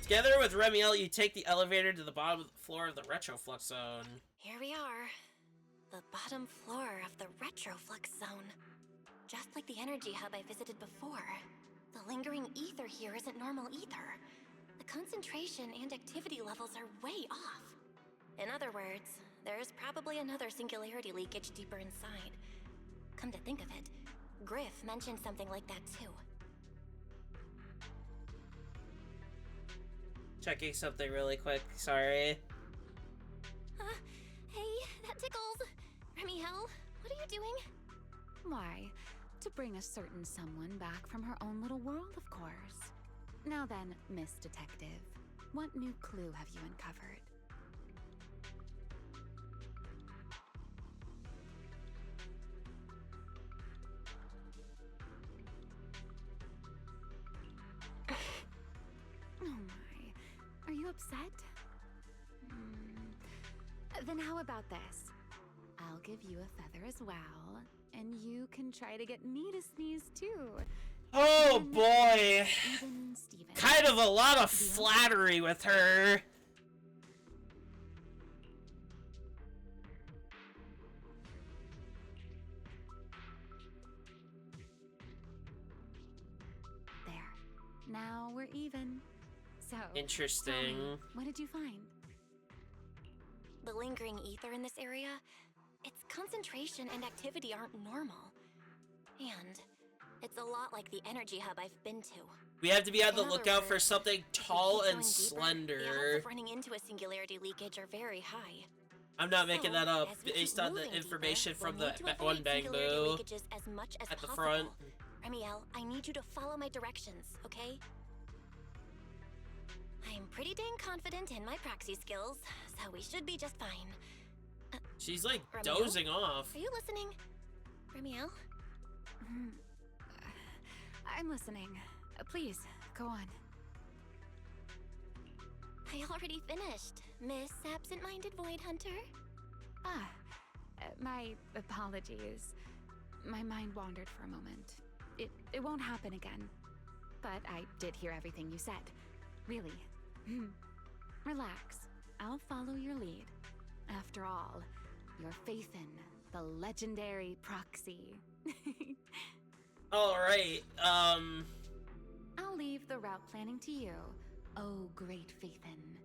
Together with Remiel, you take the elevator to the bottom of the floor of the Retroflux Zone. Here we are. The bottom floor of the Retroflux Zone. Just like the energy hub I visited before. The lingering ether here isn't normal either. The concentration and activity levels are way off. In other words, there's probably another singularity leakage deeper inside. Come to think of it, Griff mentioned something like that too. Checking something really quick, sorry. Hey, that tickles. Remiel, what are you doing? Why, to bring a certain someone back from her own little world, of course. Now then, Miss Detective, what new clue have you uncovered? Oh my, are you upset? Then how about this? I'll give you a feather as well, and you can try to get me to sneeze too. Oh boy! Even Steven. Kind of a lot of flattery with her. There. Now we're even. So, interesting. tell me, what did you find? The lingering ether in this area, its concentration and activity aren't normal. And it's a lot like the energy hub I've been to. We have to be on the In other lookout for words, something if we tall keep and going deeper, the slender. odds of running into a singularity leakage are very high. I'm not making that up as we based keep on the moving information deeper, from we'll the need to avoid one bang singularity boo leakages as much as at the possible. front. Remiel, I need you to follow my directions, okay? I'm pretty dang confident in my proxy skills, so we should be just fine. She's like Remiel? dozing off. Are you listening? Remiel? I'm listening. Please, go on. I already finished, Miss Absent-Minded Void Hunter. My apologies. My mind wandered for a moment. It won't happen again. But I did hear everything you said. Really. Relax. I'll follow your lead. After all, you're Faithin, the legendary proxy. Alright, I'll leave the route planning to you, oh great Faithin.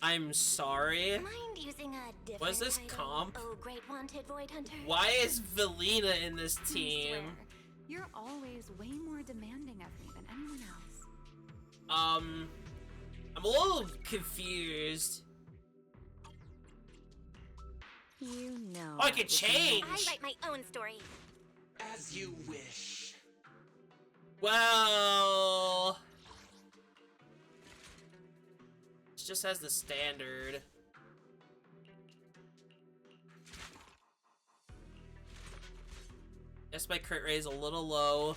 I'm sorry. Mind using a different Was this title? comp? Oh, great wanted Void Hunter. Why is Velina in this I team? swear, you're always way more demanding of me than anyone else. I'm a little confused. You know. Oh, I could change! I write my own story. As you wish. Well... It just has the standard. Guess my crit rate is a little low.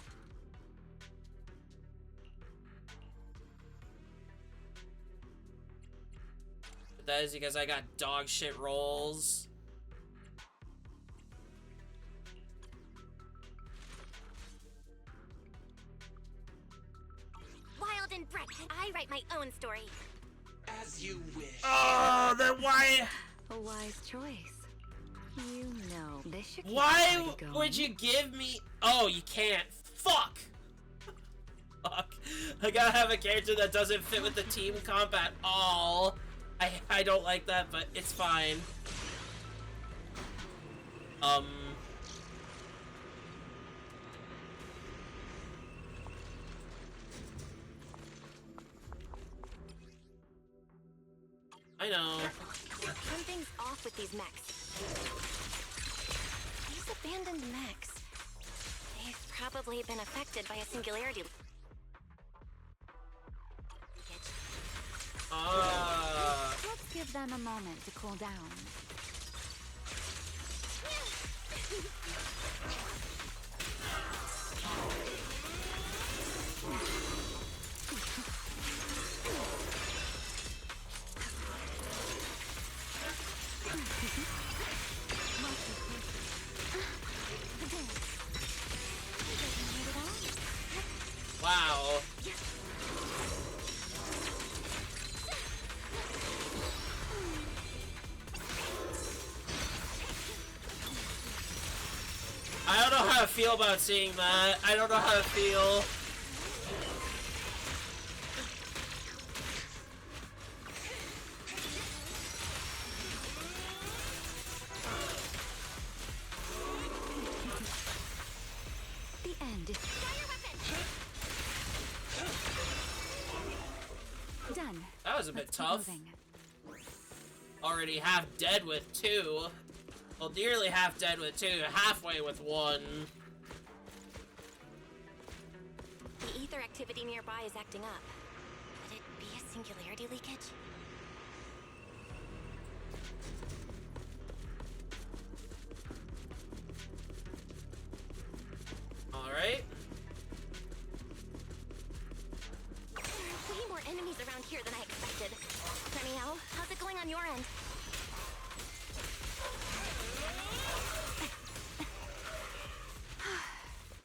But that is because I got dog shit rolls. Wild and bred. I write my own story. As you wish. Oh, then why? A wise choice. You know, this should keep Why the party going. would you give me? Oh, you can't. Fuck. Fuck. I gotta have a character that doesn't fit with the team comp at all. I don't like that, but it's fine. I know. Something's off with these mechs. These abandoned mechs. They've probably been affected by a singularity. Let's give them a moment to cool down. Wow. I don't know how to feel about seeing that. I don't know how to feel. The end is done. That was a bit Let's keep tough. moving. Already half dead with 2. Well, nearly half dead with 2, halfway with 1. The ether activity nearby is acting up. Could it be a singularity leakage? Alright. There are way more enemies around here than I expected. Danielle, how's it going on your end?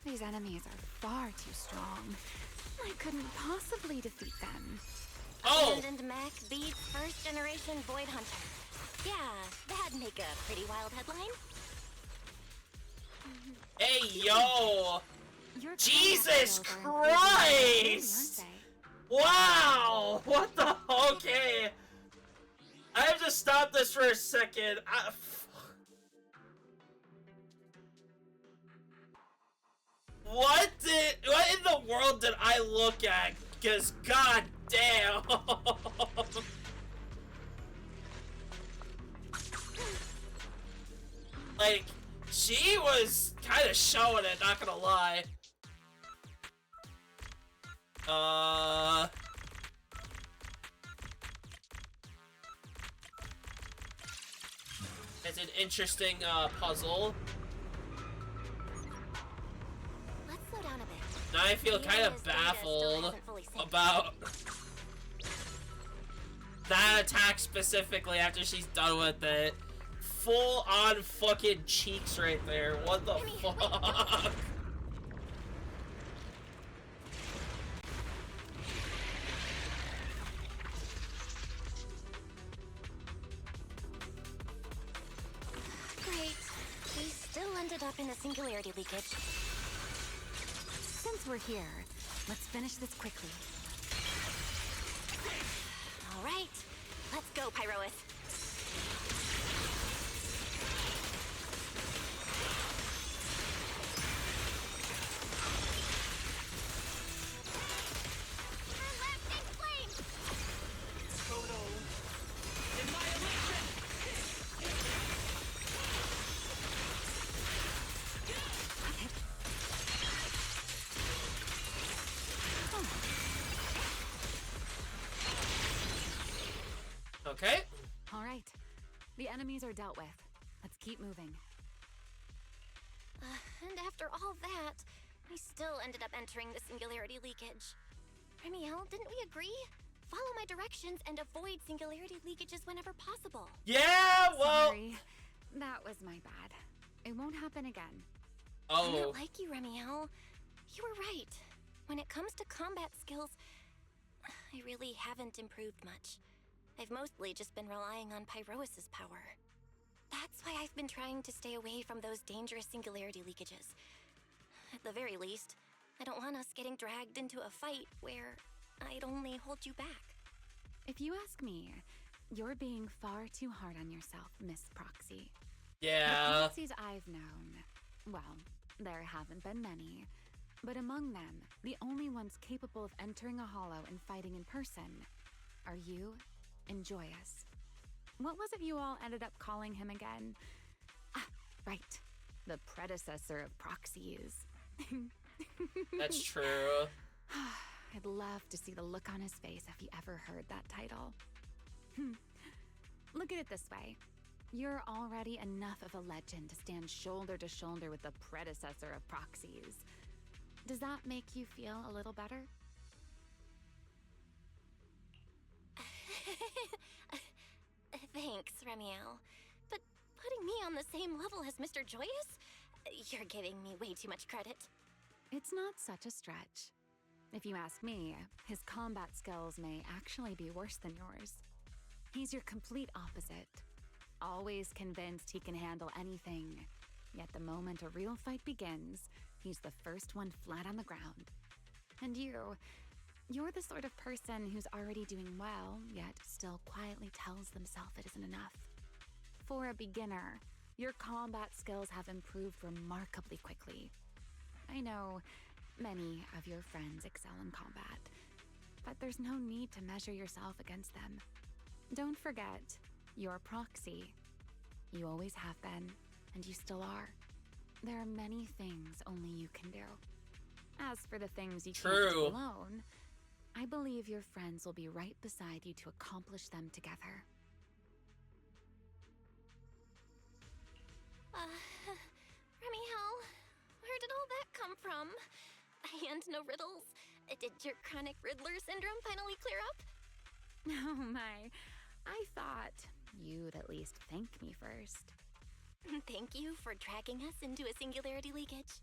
These enemies are far too strong. I couldn't possibly defeat them. Oh! Abandoned mech beats first generation Void Hunter. Yeah, that'd make a pretty wild headline. Hey, yo! Your Jesus combat skills are improving, Christ! aren't they? Wow! What the? Okay. I have to stop this for a second. What in the world did I look at? Because god damn. Like, she was kind of showing it, not gonna lie. It's an interesting, puzzle. Let's slow down a bit. Now I feel kind of Mira's data still baffled hasn't fully synced. about that attack specifically after she's done with it. Full on fucking cheeks right there. What the fuck? Great. We still ended up in a singularity leakage. Since we're here, let's finish this quickly. All right, let's go, Pyrois. Okay. All right. The enemies are dealt with. Let's keep moving. And after all that, we still ended up entering the singularity leakage. Remiel, didn't we agree? Follow my directions and avoid singularity leakages whenever possible. Yeah, well. Sorry. That was my bad. It won't happen again. I'm Oh. not like you, Remiel. You were right. When it comes to combat skills, I really haven't improved much. I've mostly just been relying on Pyrois' power. That's why I've been trying to stay away from those dangerous singularity leakages. At the very least, I don't want us getting dragged into a fight where I'd only hold you back. If you ask me, you're being far too hard on yourself, Miss Proxy. Yeah. The Proxies I've known, well, there haven't been many, but among them, the only ones capable of entering a hollow and fighting in person are you and Joyous. What was it you all ended up calling him again? Ah, right. The predecessor of Proxies. That's true. I'd love to see the look on his face if he ever heard that title. Look at it this way. You're already enough of a legend to stand shoulder to shoulder with the predecessor of Proxies. Does that make you feel a little better? Thanks, Remiel. But putting me on the same level as Mr. Joyous? You're giving me way too much credit. It's not such a stretch. If you ask me, his combat skills may actually be worse than yours. He's your complete opposite. Always convinced he can handle anything. Yet the moment a real fight begins, he's the first one flat on the ground. And you're the sort of person who's already doing well, yet still quietly tells themselves it isn't enough. For a beginner, your combat skills have improved remarkably quickly. I know many of your friends excel in combat, but there's no need to measure yourself against them. Don't forget, you're a proxy. You always have been, and you still are. There are many things only you can do. As for the things you can't do alone, I believe your friends will be right beside you to accomplish them together. Remiel, where did all that come from? And no riddles. Did your chronic Riddler syndrome finally clear up? Oh my, I thought you'd at least thank me first. Thank you for dragging us into a singularity leakage.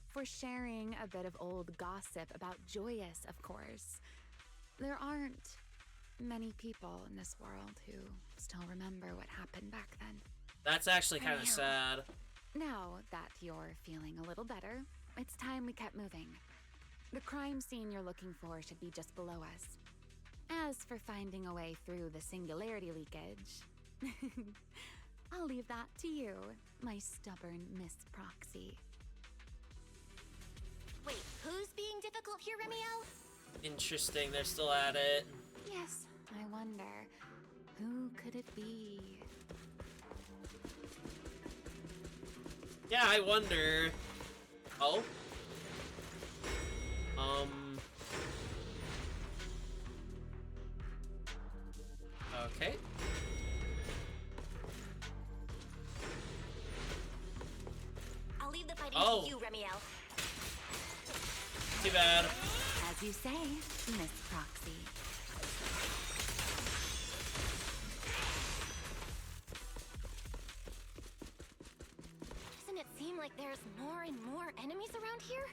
For sharing a bit of old gossip about Joyous, of course. There aren't many people in this world who still remember what happened back then. That's actually kind of sad. Now that you're feeling a little better, it's time we kept moving. The crime scene you're looking for should be just below us. As for finding a way through the singularity leakage, I'll leave that to you, my stubborn Miss Proxy. Wait, who's being difficult here, Remiel? Interesting, they're still at it. Yes, I wonder, who could it be? Yeah, I wonder. Oh? Okay. I'll leave the fighting to you, Remiel. Too bad. As you say, Miss Proxy. Doesn't it seem like there's more and more enemies around here?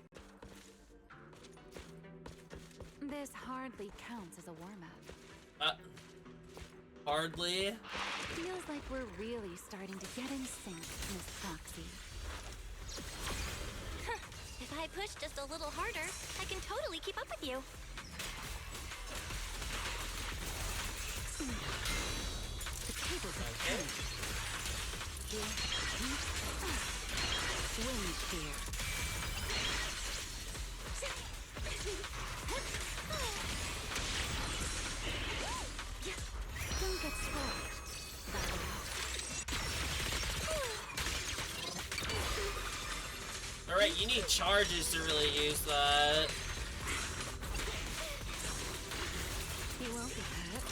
This hardly counts as a warm-up. Hardly. Feels like we're really starting to get in sync, Miss Proxy. If I push just a little harder, I can totally keep up with you. The tables are turning. Wind spear. Don't get scorched. Alright, you need charges to really use that. He won't be hurt.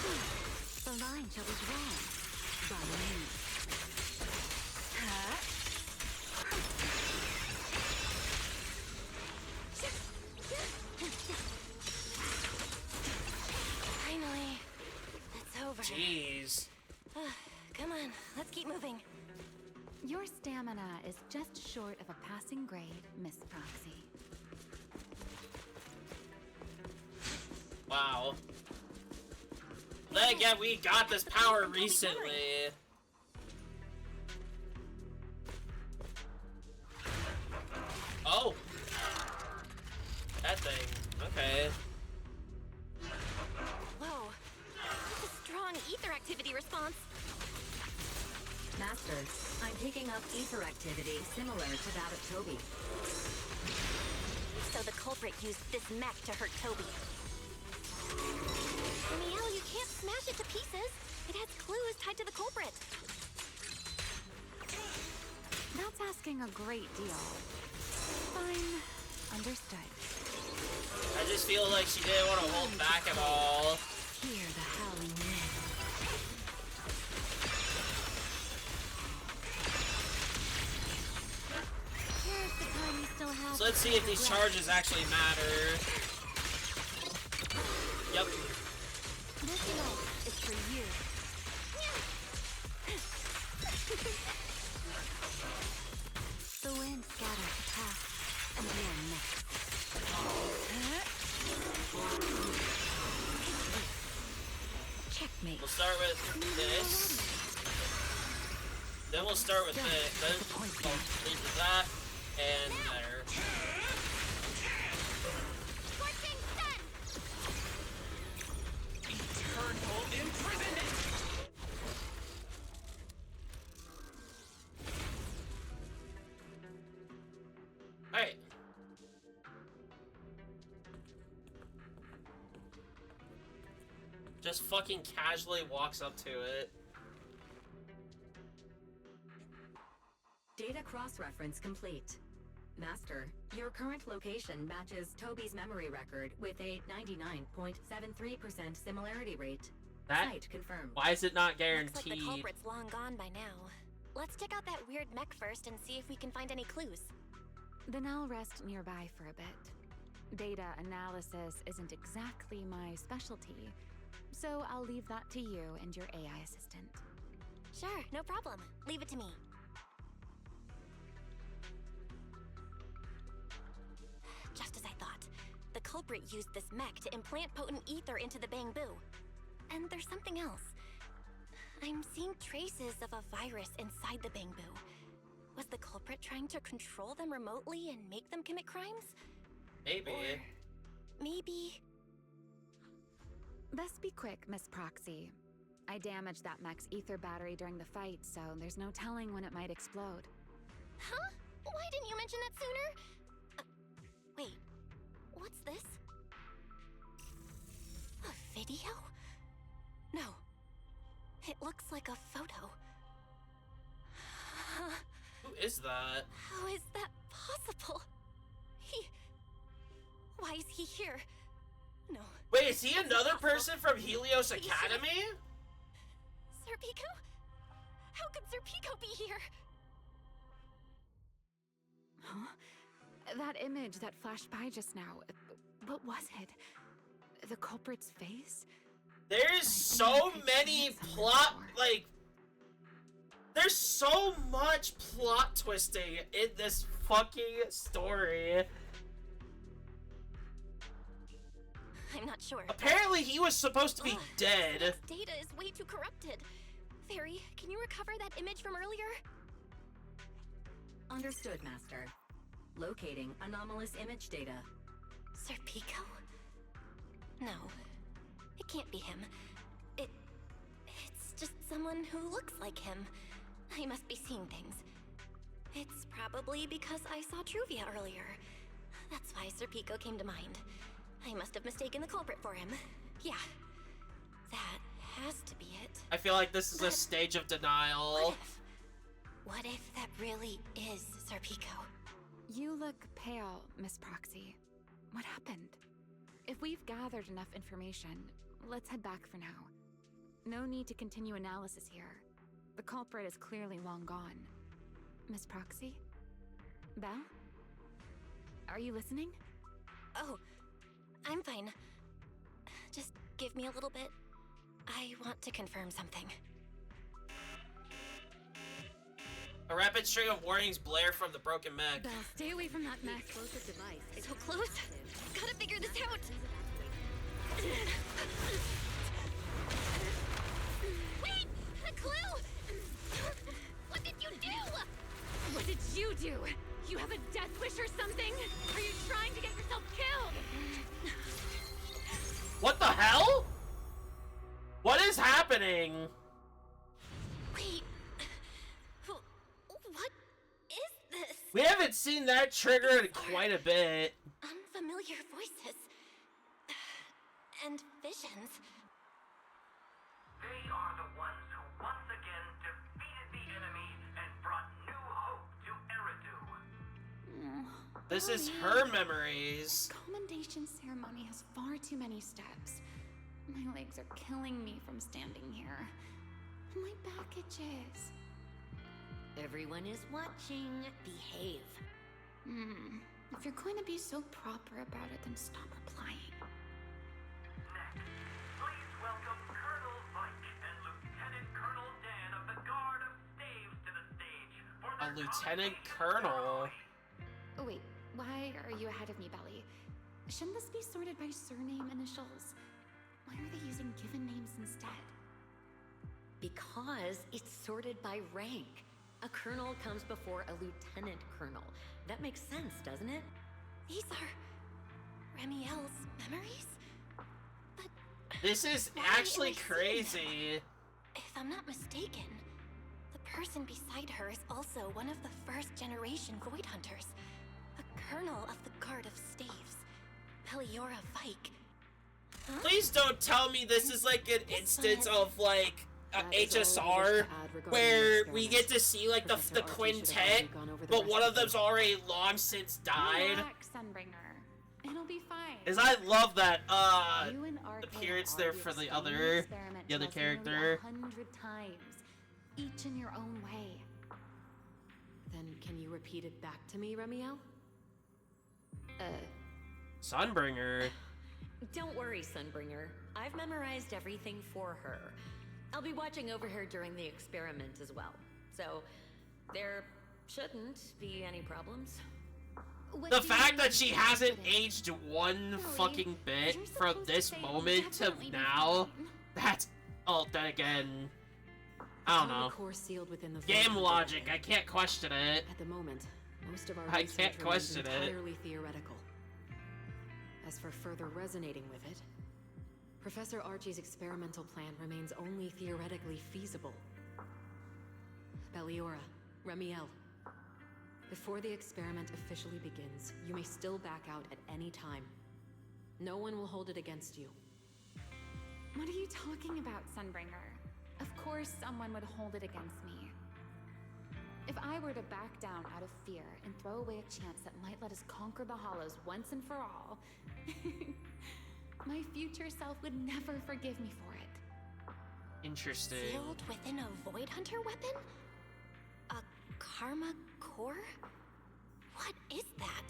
The line shall be drawn. By me. Finally, it's over. Jeez. Come on, let's keep moving. Your stamina is just short of a passing grade, Miss Proxy. Wow. Then again, we got this power recently. Oh. That thing. Okay. Whoa. That's a strong ether activity response. Masters, I'm picking up ether activity similar to that of Toby. So the culprit used this mech to hurt Toby. Remiel, you can't smash it to pieces. It has clues tied to the culprit. That's asking a great deal. Fine. Understood. I just feel like she didn't want to hold back at all. Hear the howling wind. Here's the time you still have. So let's see if these charges actually matter. Yep. This knife is for you. The wind scatters the path, and you are next. Checkmate. We'll start with this. Then we'll start with this. Then we'll lead to that. And there. Scorching sun! Eternal imprisonment! Alright. Just fucking casually walks up to it. Data cross-reference complete. Master, your current location matches Toby's memory record with a 99.73% similarity rate. That? Site confirmed. Why is it not Looks guaranteed? like the culprit's long gone by now. Let's check out that weird mech first and see if we can find any clues. Then I'll rest nearby for a bit. Data analysis isn't exactly my specialty, so I'll leave that to you and your AI assistant. Sure, no problem. Leave it to me. Just as I thought. The culprit used this mech to implant potent ether into the bamboo. And there's something else. I'm seeing traces of a virus inside the bamboo. Was the culprit trying to control them remotely and make them commit crimes? Maybe. Or maybe... Best be quick, Miss Proxy. I damaged that mech's ether battery during the fight, so there's no telling when it might explode. Huh? Why didn't you mention that sooner? Wait, what's this? A video? No. It looks like a photo. Who is that? How is that possible? Why is he here? No. Wait, is he another person from Helios Academy? Serpico? How could Serpico be here? Huh? That image that flashed by just now, what was it? The culprit's face? There's so many plot, like... There's so much plot twisting in this fucking story. I'm not sure. Apparently he was supposed to be dead. This data is way too corrupted. Fairy, can you recover that image from earlier? Understood, Master. Locating anomalous image data. Serpico? No. It can't be him. It's just someone who looks like him. I must be seeing things. It's probably because I saw Truvia earlier. That's why Serpico came to mind. I must have mistaken the culprit for him. Yeah. That has to be it. I feel like this is a stage of denial. What if that really is Serpico? You look pale, Miss Proxy. What happened? If we've gathered enough information, let's head back for now. No need to continue analysis here. The culprit is clearly long gone. Miss Proxy? Belle? Are you listening? Oh, I'm fine. Just give me a little bit. I want to confirm something. A rapid string of warnings blare from the broken mech. Belle, stay away from that mech. Explosive device. So close. Gotta figure this out. Wait! A clue! What did you do? What did you do? You have a death wish or something? Are you trying to get yourself killed? What the hell? What is happening? Wait. What is this? We haven't seen that trigger in quite a bit. Unfamiliar voices. And visions. They are the ones who once again defeated the enemy and brought new hope to Eridu. This is her memories. Commendation ceremony has far too many steps. My legs are killing me from standing here. My back itches. Everyone is watching. Behave. If you're going to be so proper about it, then stop replying. Next, please welcome Colonel Vike and Lieutenant Colonel Dan of the Guard of Staves to the stage for A their lieutenant colonel. Oh, wait, why are you ahead of me, Belly? Shouldn't this be sorted by surname initials? Why are they using given names instead? Because it's sorted by rank. A colonel comes before a lieutenant colonel. That makes sense, doesn't it? These are Remiel's memories? But This is why actually am I seeing them? crazy. If I'm not mistaken, the person beside her is also one of the first generation Void Hunters. A colonel of the Guard of Staves, Peliora Vike. Huh? Please don't tell me this is like an instance of like That is all I wish HSR to add regarding where the we experiment. get to see like the Professor Archie should have quintet, already gone over the but one of recipe. them's already long since died. Relax, Sunbringer. It'll be fine. Is I love that You and Arcade appearance are there the for the same other experiment to us nearly character. 100 times, each in your own way. Then can you repeat it back to me, Remiel? Sunbringer. Don't worry, Sunbringer. I've memorized everything for her. I'll be watching over her during the experiment as well. So, there shouldn't be any problems. What The do you fact that mean she by hasn't accident? aged one Billy, fucking bit you're from supposed to this say moment to definitely be now, fine. that's... Oh, then again... I don't know. Core sealed within the Game Void logic, Hunter. I can't question it. At the moment, most of our I research can't remains question it. entirely theoretical. As for further resonating with it, Professor Archie's experimental plan remains only theoretically feasible. Belliora, Remiel, before the experiment officially begins, you may still back out at any time. No one will hold it against you. What are you talking about, Sunbringer? Of course someone would hold it against me. If I were to back down out of fear and throw away a chance that might let us conquer the Hollows once and for all, my future self would never forgive me for it. Interesting. Sealed within a Void Hunter weapon? A Karma Core? What is that?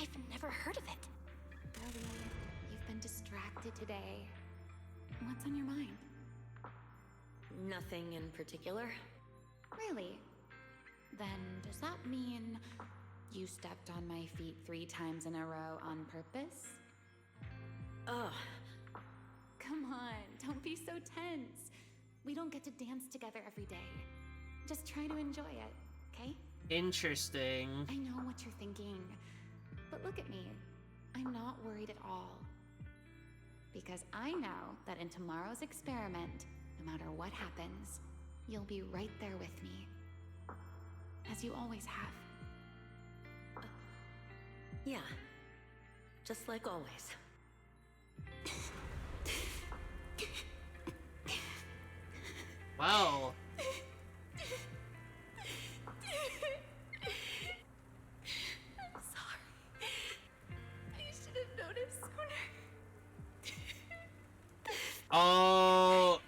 I've never heard of it. Ellie, you've been distracted today. What's on your mind? Nothing in particular. Really? Then does that mean you stepped on my feet 3 times in a row on purpose? Ugh. Come on, don't be so tense. We don't get to dance together every day. Just try to enjoy it, okay? Interesting. I know what you're thinking, but look at me. I'm not worried at all. Because I know that in tomorrow's experiment, no matter what happens, you'll be right there with me. As you always have. Yeah. Just like always. Wow. I'm sorry. I should have noticed sooner. Oh.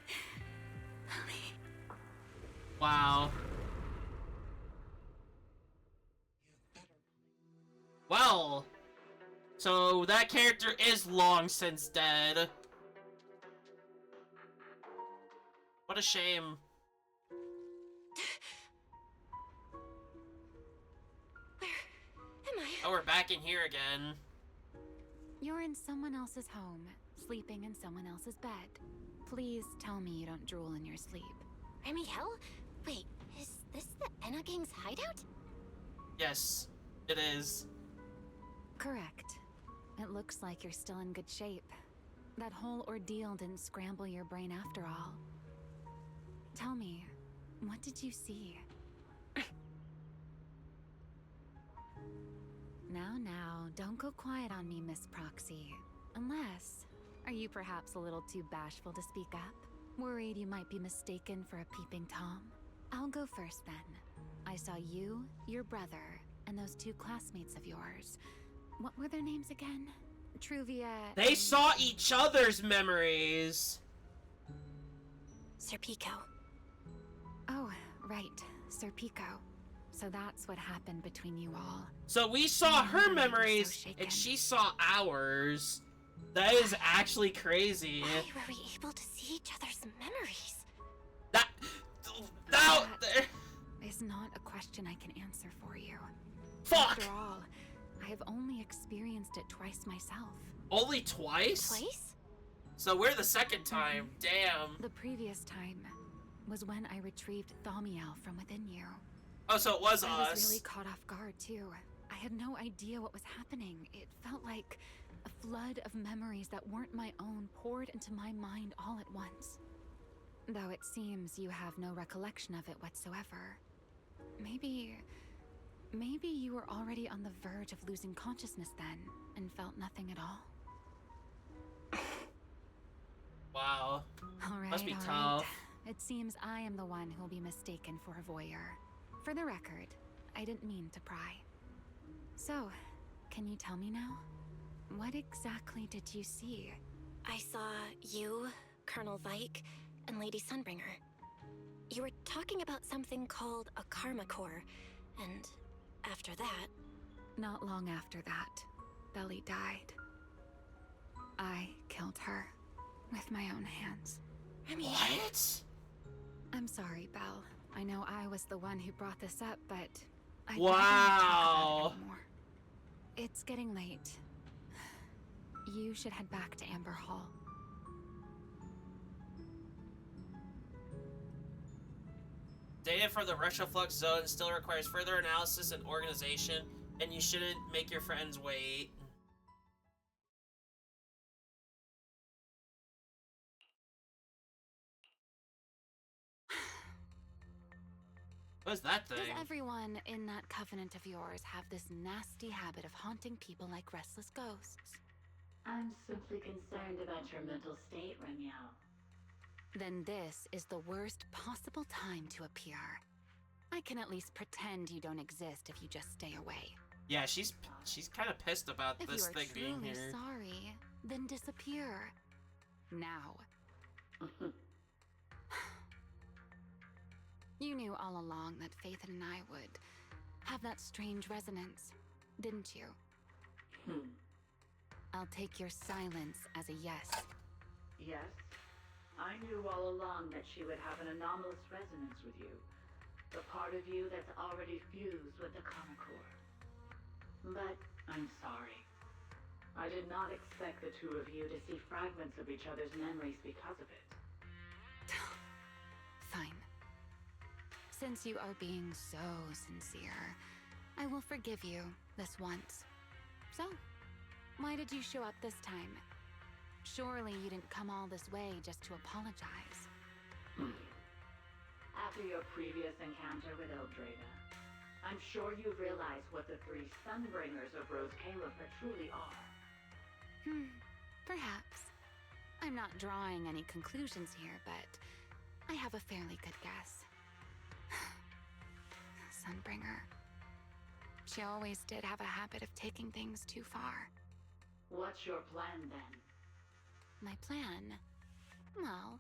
Wow. Well. So that character is long since dead. What a shame. Where am I? Oh, we're back in here again. You're in someone else's home, sleeping in someone else's bed. Please tell me you don't drool in your sleep. Remiel? Wait, is this the Enna Gang's hideout? Yes, it is. Correct. It looks like you're still in good shape. That whole ordeal didn't scramble your brain after all. Tell me, what did you see? Now, don't go quiet on me, Miss Proxy. Unless, are you perhaps a little too bashful to speak up? Worried you might be mistaken for a peeping Tom? I'll go first then. I saw you, your brother, and those 2 classmates of yours. What were their names again? Truvia. They saw each other's memories. Sir Pico. Oh, right, Sir Pico. So that's what happened between you all. So we saw her So memories, shaken. and she saw ours. That is actually crazy. Why were we able to see each other's memories? That is not a question I can answer for you. Fuck! After all, I have only experienced it twice myself. Only twice? Twice? So we're the second time. Damn. The previous time was when I retrieved Thaumiel from within you. Oh, so it was I us. was really caught off guard too. I had no idea what was happening. It felt like a flood of memories that weren't my own poured into my mind all at once. Though it seems you have no recollection of it whatsoever. Maybe you were already on the verge of losing consciousness then, and felt nothing at all. Wow. Alright, Must be alright. tough. It seems I am the one who'll be mistaken for a voyeur. For the record, I didn't mean to pry. So, can you tell me now? What exactly did you see? I saw you, Colonel Vike, and Lady Sunbringer. You were talking about something called a karma core, and after that... Not long after that, Belly died. I killed her with my own hands. What? I'm sorry, Belle. I know I was the one who brought this up, but I Wow. don't talk about it anymore. It's getting late. You should head back to Amber Hall. Data for the Retroflux zone still requires further analysis and organization, and you shouldn't make your friends wait. What's that thing? Does everyone in that covenant of yours have this nasty habit of haunting people like restless ghosts? I'm simply concerned about your mental state, Remiel. Then this is the worst possible time to appear. I can at least pretend you don't exist if you just stay away. Yeah, she's kind of pissed about If this you are thing being truly here. sorry, then disappear. Now. You knew all along that Faith and I would have that strange resonance, didn't you? I'll take your silence as a yes. Yes, I knew all along that she would have an anomalous resonance with you. The part of you that's already fused with the karma core. But I'm sorry. I did not expect the two of you to see fragments of each other's memories because of it. Fine. Since you are being so sincere, I will forgive you this once. So, why did you show up this time? Surely you didn't come all this way just to apologize. After your previous encounter with Eldrada, I'm sure you realize what the three Sunbringers of Rose Califer truly are. Perhaps. I'm not drawing any conclusions here, but I have a fairly good guess. Sunbringer. She always did have a habit of taking things too far. What's your plan then? My plan? Well,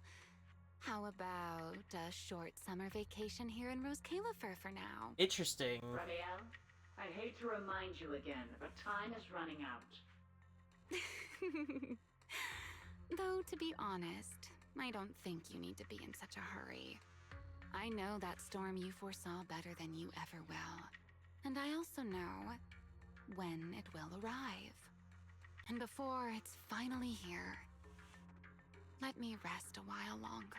how about a short summer vacation here in Rose Califer for now? Interesting. Ramiel, I'd hate to remind you again, but time is running out. Though, to be honest, I don't think you need to be in such a hurry. I know that storm you foresaw better than you ever will. And I also know when it will arrive. And before it's finally here, let me rest a while longer.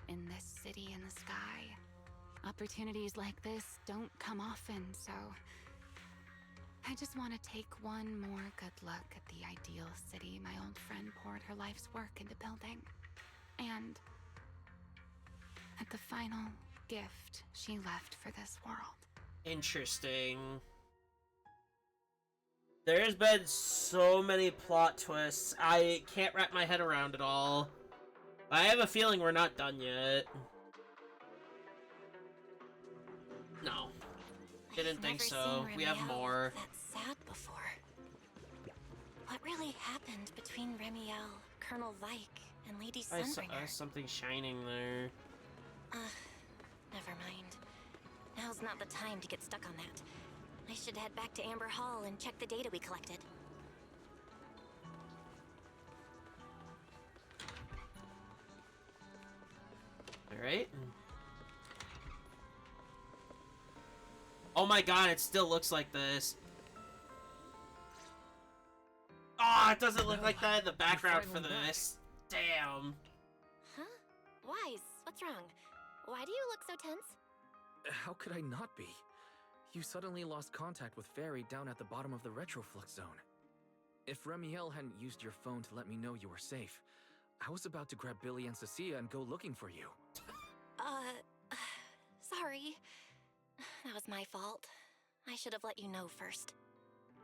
In this city in the sky, opportunities like this don't come often, so I just want to take one more good look at the ideal city my old friend poured her life's work into building. And at the final gift she left for this world. Interesting. There's been so many plot twists, I can't wrap my head around it all. I have a feeling we're not done yet. No. Didn't think so. We have more. That sad before. What really happened between Remiel, Colonel Vike, and Lady I saw Sunbringer? something shining there. Never mind. Now's not the time to get stuck on that. I should head back to Amber Hall and check the data we collected. Alright. Oh my god, it still looks like this. Oh, it doesn't look like that in the background for this. Damn. Huh? Wise, what's wrong? Why do you look so tense? How could I not be? You suddenly lost contact with Fairy down at the bottom of the Retroflux zone. If Remiel hadn't used your phone to let me know you were safe, I was about to grab Billy and Cecilia and go looking for you. Sorry. That was my fault. I should have let you know first.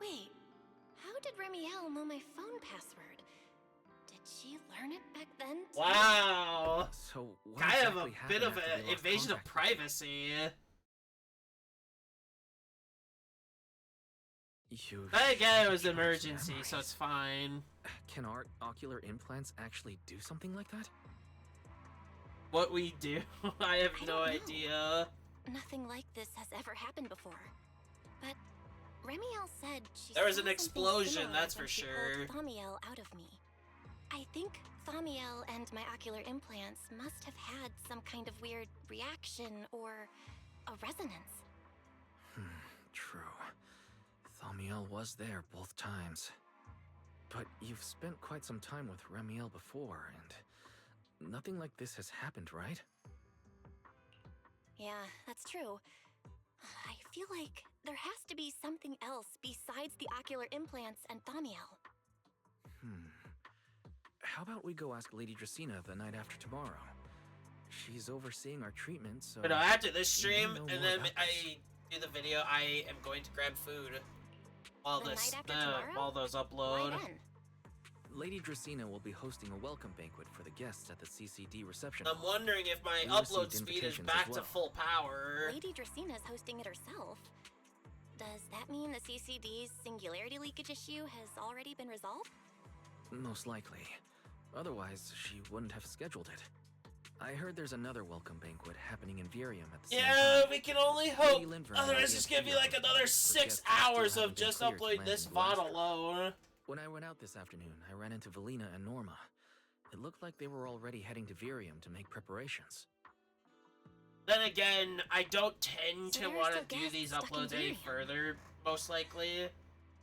Wait, how did Remiel know my phone password? Did she learn it back then, too? Wow. So what kind exactly of a bit of happened after an we lost invasion of contact? privacy. You Then again, it was an changed your emergency, so memories. it's fine. Can our ocular implants actually do something like that? What we do, I have I no don't know. idea. Nothing like this has ever happened before. But Remiel said she There was saw an something explosion, similar that's when for she sure. pulled Thaumiel out of me. I think Thaumiel and my ocular implants must have had some kind of weird reaction or a resonance. True. Thaumiel was there both times. But you've spent quite some time with Remiel before, and nothing like this has happened, right? Yeah, that's true. I feel like there has to be something else besides the ocular implants and Thaumiel. How about we go ask Lady Dracena the night after tomorrow? She's overseeing our treatment, so... But after this she may stream, know and more then about I do the video, I am going to grab food while The this, night after tomorrow? while those Why upload. then? Lady Dracena will be hosting a welcome banquet for the guests at the CCD reception I'm hall. wondering if my We upload received speed is invitations back as to well. full power. Lady Dracena's hosting it herself. Does that mean the CCD's singularity leakage issue has already been resolved? Most likely. Otherwise, she wouldn't have scheduled it. I heard there's another welcome banquet happening in Virium at the same Yeah, time. we can only Lady hope. Lindvern Otherwise, might it's be just at gonna be Virium like another for 6 guests who still hours haven't of been just cleared to uploading land this in VOD Blaster. alone. When I went out this afternoon, I ran into Valina and Norma. It looked like they were already heading to Virium to make preparations. Then again, I don't tend So to there are want to still do guests these stuck in uploads any Virium. further, most likely.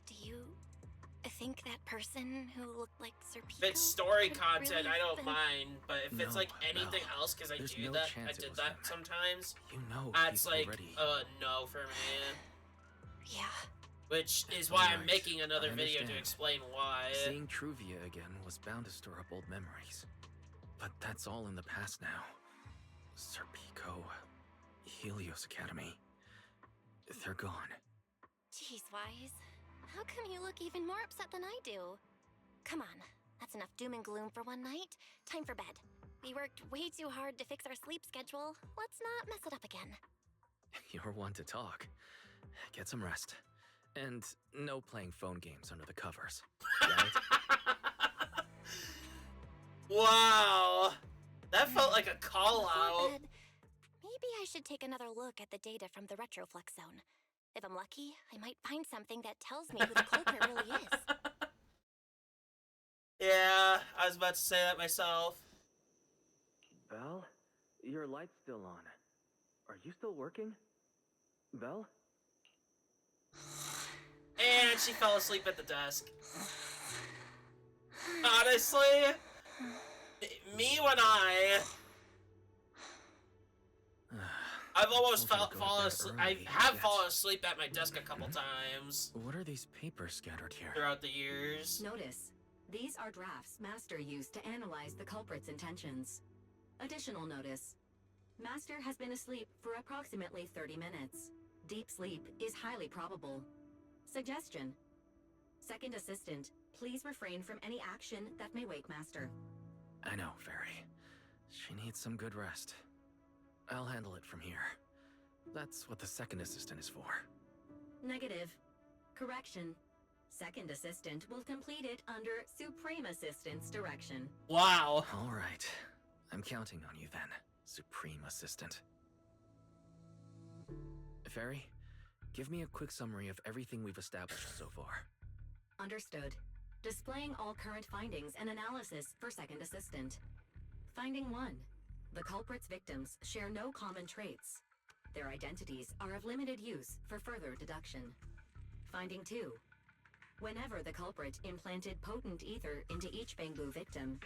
Do you think that person who looked like Sir If it's Pico story could content, really I don't been- mind, but if it's No, like anything Belle. else, because I There's do no that, chance I it did was that him. sometimes. You know That's he's like, already... no for me. Yeah. Which is why I'm Alright, making another I video to understand. explain why. Seeing Truvia again was bound to stir up old memories. But that's all in the past now. Sir Pico, Helios Academy. They're gone. Jeez, Wise. How come you look even more upset than I do? Come on. That's enough doom and gloom for one night. Time for bed. We worked way too hard to fix our sleep schedule. Let's not mess it up again. You're one to talk. Get some rest. And no playing phone games under the covers. Got it? Wow! That felt like a call Before out. bed, maybe I should take another look at the data from the Retroflux zone. If I'm lucky, I might find something that tells me who the culprit really is. Yeah, I was about to say that myself. Belle? Your light's still on. Are you still working? Belle? And she fell asleep at the desk. Honestly, me when I've almost Told you to go to fallen bed asleep. early, I have yet. fallen asleep at my desk a couple times What are these papers scattered here? throughout the years. Notice, these are drafts Master used to analyze the culprit's intentions. Additional notice, Master has been asleep for approximately 30 minutes. Deep sleep is highly probable. Suggestion. Second Assistant, please refrain from any action that may wake Master. I know, Fairy. She needs some good rest. I'll handle it from here. That's what the second assistant is for. Negative. Correction. Second Assistant will complete it under Supreme Assistant's direction. Wow. All right. I'm counting on you then, Supreme Assistant. Fairy, give me a quick summary of everything we've established so far. Understood. Displaying all current findings and analysis for Second Assistant. Finding 1. The culprit's victims share no common traits. Their identities are of limited use for further deduction. Finding 2. Whenever the culprit implanted potent ether into each Bangbu victim,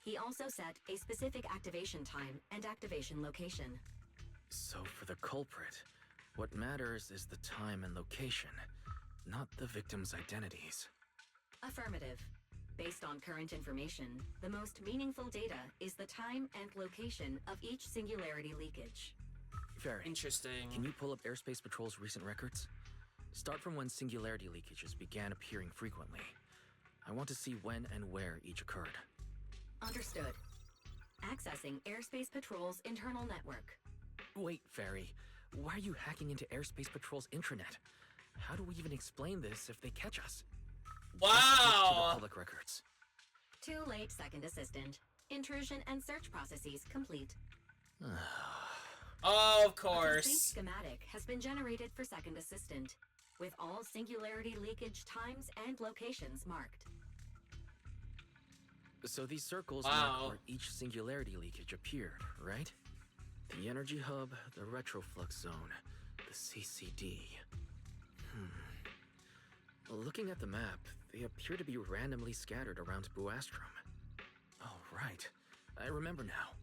he also set a specific activation time and activation location. So for the culprit, what matters is the time and location, not the victims' identities. Affirmative. Based on current information, the most meaningful data is the time and location of each singularity leakage. Very interesting. Can you pull up Airspace Patrol's recent records? Start from when singularity leakages began appearing frequently. I want to see when and where each occurred. Understood. Accessing Airspace Patrol's internal network. Wait, Fairy. Why are you hacking into Airspace Patrol's intranet? How do we even explain this if they catch us? Wow! To the public records. Too late, Second Assistant. Intrusion and search processes complete. Of A complete course. schematic has been generated for Second Assistant, with all singularity leakage times and locations marked. So these circles Wow. mark where each singularity leakage appeared, right? The energy hub, the retroflux zone, the CCD. Looking at the map, they appear to be randomly scattered around Buastrom. Oh, right. I remember now.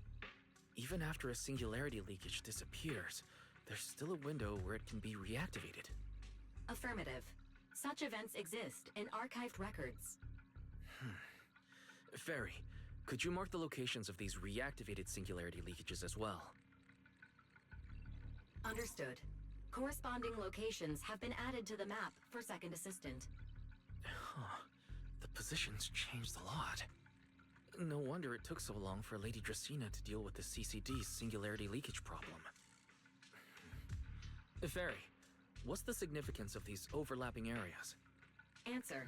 Even after a singularity leakage disappears, there's still a window where it can be reactivated. Affirmative. Such events exist in archived records. Fairy, could you mark the locations of these reactivated singularity leakages as well? Understood. Corresponding locations have been added to the map for Second Assistant. Huh. The positions changed a lot. No wonder it took so long for Lady Dracena to deal with the CCD's singularity leakage problem. Fairy, what's the significance of these overlapping areas? Answer.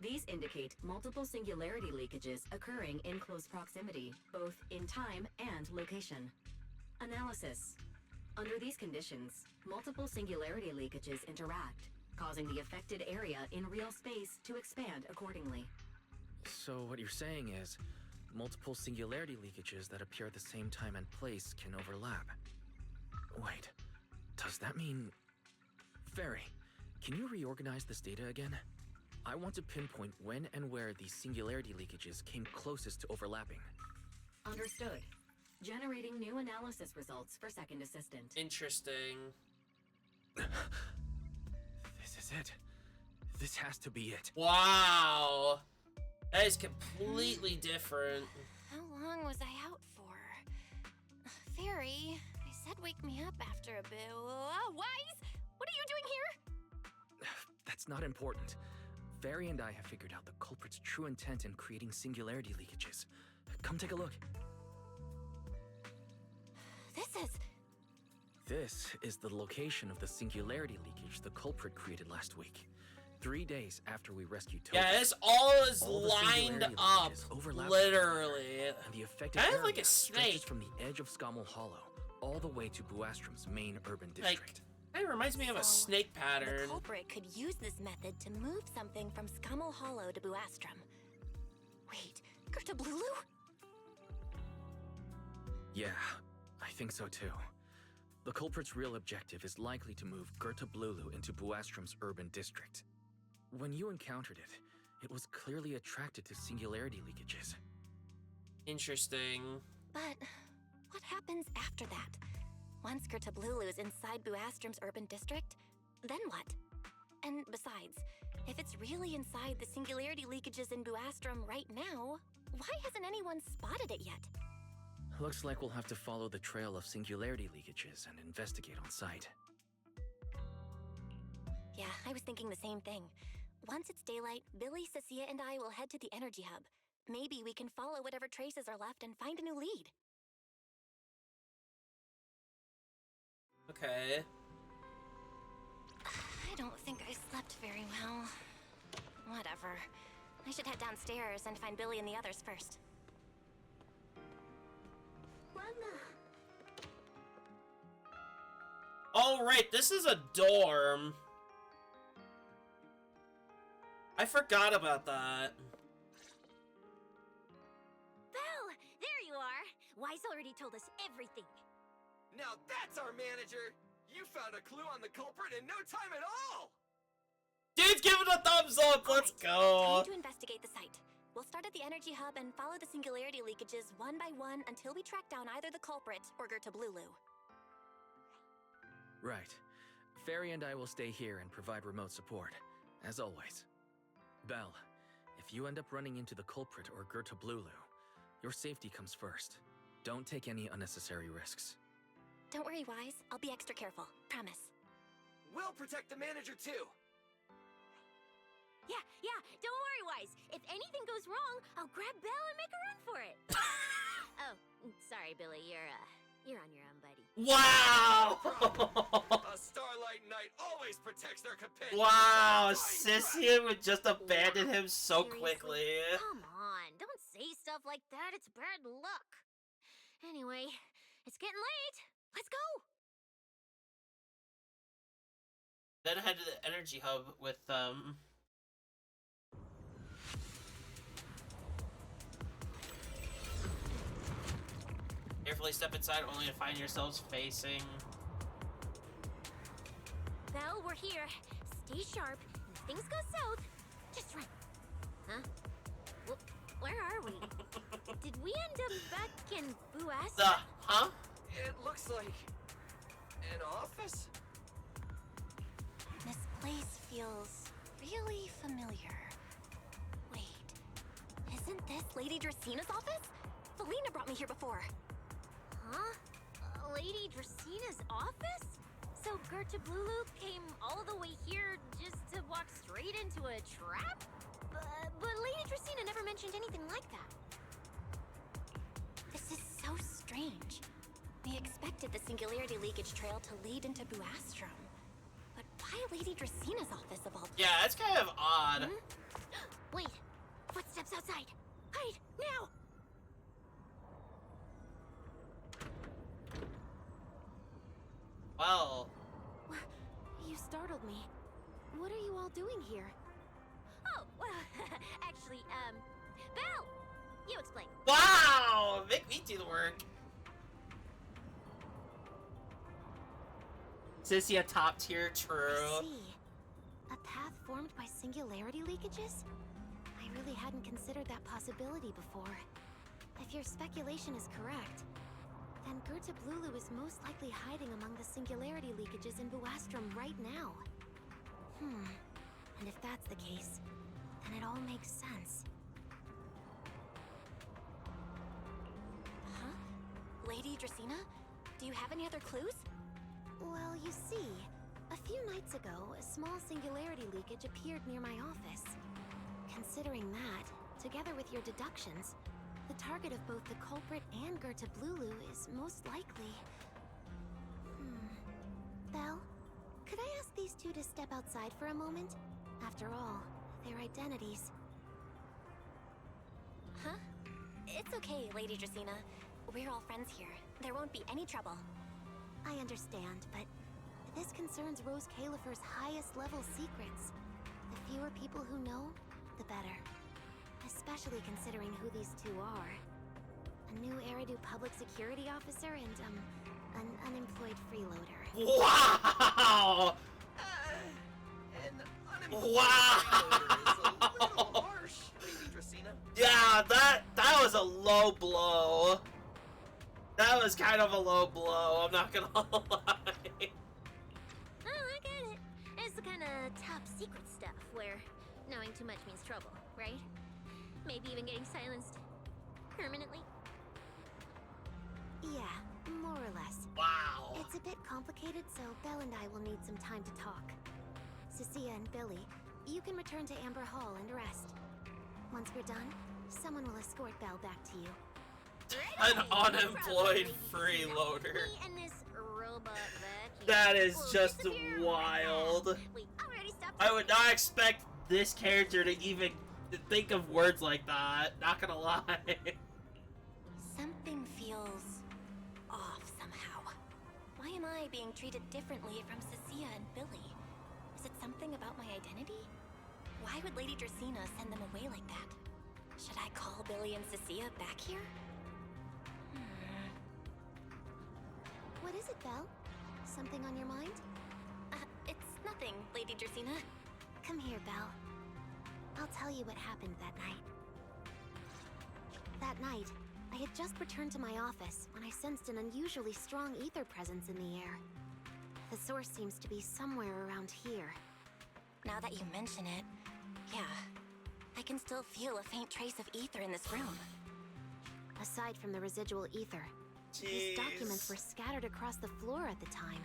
These indicate multiple singularity leakages occurring in close proximity, both in time and location. Analysis. Under these conditions, multiple singularity leakages interact, causing the affected area in real space to expand accordingly. So what you're saying is, multiple singularity leakages that appear at the same time and place can overlap. Wait, does that mean... Fairy, can you reorganize this data again? I want to pinpoint when and where these singularity leakages came closest to overlapping. Understood. Generating new analysis results for Second Assistant. Interesting. This is it. This has to be it. Wow. That is completely different. How long was I out for? Fairy, I said wake me up after a bit. Wise? What are you doing here? That's not important. Fairy and I have figured out the culprit's true intent in creating singularity leakages. Come take a look. This is the location of the singularity leakage the culprit created last week. 3 days after we rescued Toby. Yeah, this all is All the lined singularity up. leakages overlap Literally. and the affected Kind of area like a stretches snake. from the edge of Scommel Hollow all the way to Buastrom's main urban district. It reminds me of a So, snake The pattern. culprit could use this method to move something from Scummel Hollow to Buastrom. Wait, Gertablulu? Yeah, I think so too. The culprit's real objective is likely to move Gertablulu into Buastrom's urban district. When you encountered it, it was clearly attracted to singularity leakages. Interesting. But what happens after that? Once Gertablulu is inside Buastrom's urban district, then what? And besides, if it's really inside the singularity leakages in Buastrom right now, why hasn't anyone spotted it yet? Looks like we'll have to follow the trail of singularity leakages and investigate on site. Yeah, I was thinking the same thing. Once it's daylight, Billy, Cecilia, and I will head to the energy hub. Maybe we can follow whatever traces are left and find a new lead. Okay. I don't think I slept very well. Whatever. I should head downstairs and find Billy and the others first. Oh, right, this is a dorm. I forgot about that. Belle, there you are. Wise already told us everything. Now that's our manager! You found a clue on the culprit in no time at all! Dude's giving a thumbs up! Let's go! Time to investigate the site. We'll start at the energy hub and follow the singularity leakages one by one until we track down either the culprit or Gertablulu. Right. Fairy and I will stay here and provide remote support, as always. Belle, if you end up running into the culprit or Gertablulu, your safety comes first. Don't take any unnecessary risks. Don't worry, Wise. I'll be extra careful. Promise. We'll protect the manager too! Yeah, don't worry, Wise. If anything goes wrong, I'll grab Belle and make a run for it. Oh, sorry, Billy. You're on your own, buddy. Wow! A Starlight Knight always protects their companions! Wow, Sissy would just abandon him so Seriously? quickly. Come on, don't say stuff like that. It's bad luck. Anyway, it's getting late. Let's go. Then head to the energy hub with, Carefully step inside only to find yourselves facing... Belle, we're here. Stay sharp. If things go south, just run. Huh? Where are we? Did we end up back in Buastra? Huh? It looks like... an office? This place feels really familiar. Wait, isn't this Lady Dracina's office? Felina brought me here before. Huh? Lady Dracina's office? So Gertablulu came all the way here just to walk straight into a trap? But Lady Dracina never mentioned anything like that. This is so strange. We expected the singularity leakage trail to lead into Buastrum. But why Lady Dracina's office of all Yeah, that's kind of odd. Wait, footsteps outside. Hide, now! Well... You startled me. What are you all doing here? Oh, well, actually, Belle! You explain. Wow! Make me do the work. Sissy, a top tier, true. I see. A path formed by singularity leakages? I really hadn't considered that possibility before. If your speculation is correct, then Gertablulu is most likely hiding among the singularity leakages in Buastrum right now. And if that's the case, then it all makes sense. Huh? Lady Dracina? Do you have any other clues? Well, you see, a few nights ago, a small singularity leakage appeared near my office. Considering that, together with your deductions, the target of both the culprit and Gertablulu is most likely... Belle, could I ask these two to step outside for a moment? After all, their identities... Huh? It's okay, Lady Dracina. We're all friends here. There won't be any trouble. I understand, but this concerns Rose Califer's highest level secrets. The fewer people who know, the better. Especially considering who these two are. A new Eridu public security officer and, an unemployed freeloader. Wow! Wow! Harsh, Lady Dracina. Yeah, that was a low blow. That was kind of a low blow, I'm not gonna lie. Oh, I get it. It's the kind of top secret stuff where knowing too much means trouble, right? Maybe even getting silenced permanently. Yeah, more or less. Wow. It's a bit complicated, so Belle and I will need some time to talk. Cecilia and Billy, you can return to Amber Hall and rest. Once we're done, someone will escort Belle back to you. An unemployed freeloader. Me and this robot vacuum That is will just disappear wild. right now. We already stopped. I would not expect this character to even think of words like that. Not gonna lie. Something feels off somehow. Why am am I being treated differently from Cecilia and Billy? Is it something about my identity? Why would Lady Dracaena send them away like that? Should I call Billy and Cecilia back here? What is it, Belle? Something on your mind? It's nothing, Lady Dracaena. Come here, Belle. I'll tell you what happened that night. That night, I had just returned to my office when I sensed an unusually strong ether presence in the air. The source seems to be somewhere around here. Now that you mention it, yeah, I can still feel a faint trace of ether in this room. Aside from the residual ether, these documents were scattered across the floor at the time.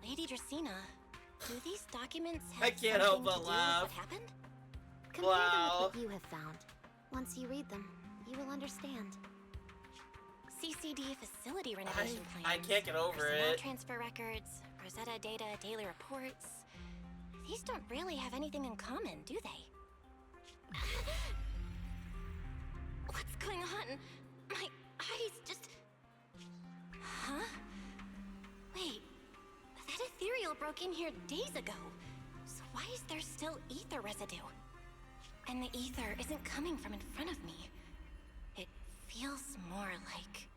Lady Dracaena, do these documents have I can't help but laugh. What happened? Compare them with what you have found. Once you read them, you will understand. CCD facility renovation plans. I can't get over personnel it. Transfer records, Rosetta data, daily reports. These don't really have anything in common, do they? What's going on? My eyes just... Huh? Wait, that ethereal broke in here days ago. So why is there still ether residue? And the ether isn't coming from in front of me. It feels more like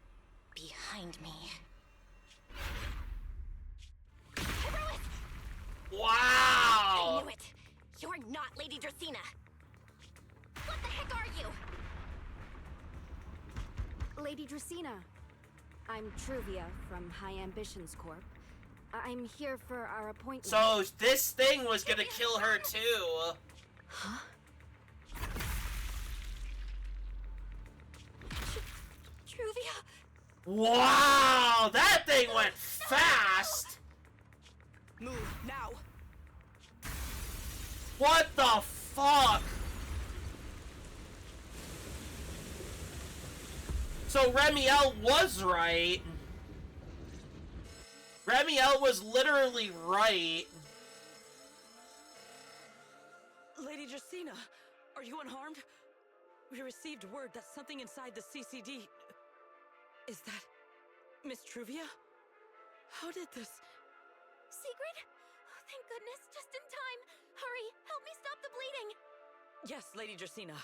behind me. Wow! I knew it! You're not Lady Dracaena! What the heck are you? Lady Dracaena. I'm Truvia from High Ambitions Corp. I'm here for our appointment. So this thing was gonna kill her too. Huh? Truvia? Wow! That thing went fast! Move now! What the fuck? So Remiel was right. Remiel was literally right. Lady Dracaena, are you unharmed? We received word that something inside the CCD... Is that... Miss Truvia? How did this... Sigrid? Oh, thank goodness, just in time. Hurry, help me stop the bleeding. Yes, Lady Dracaena.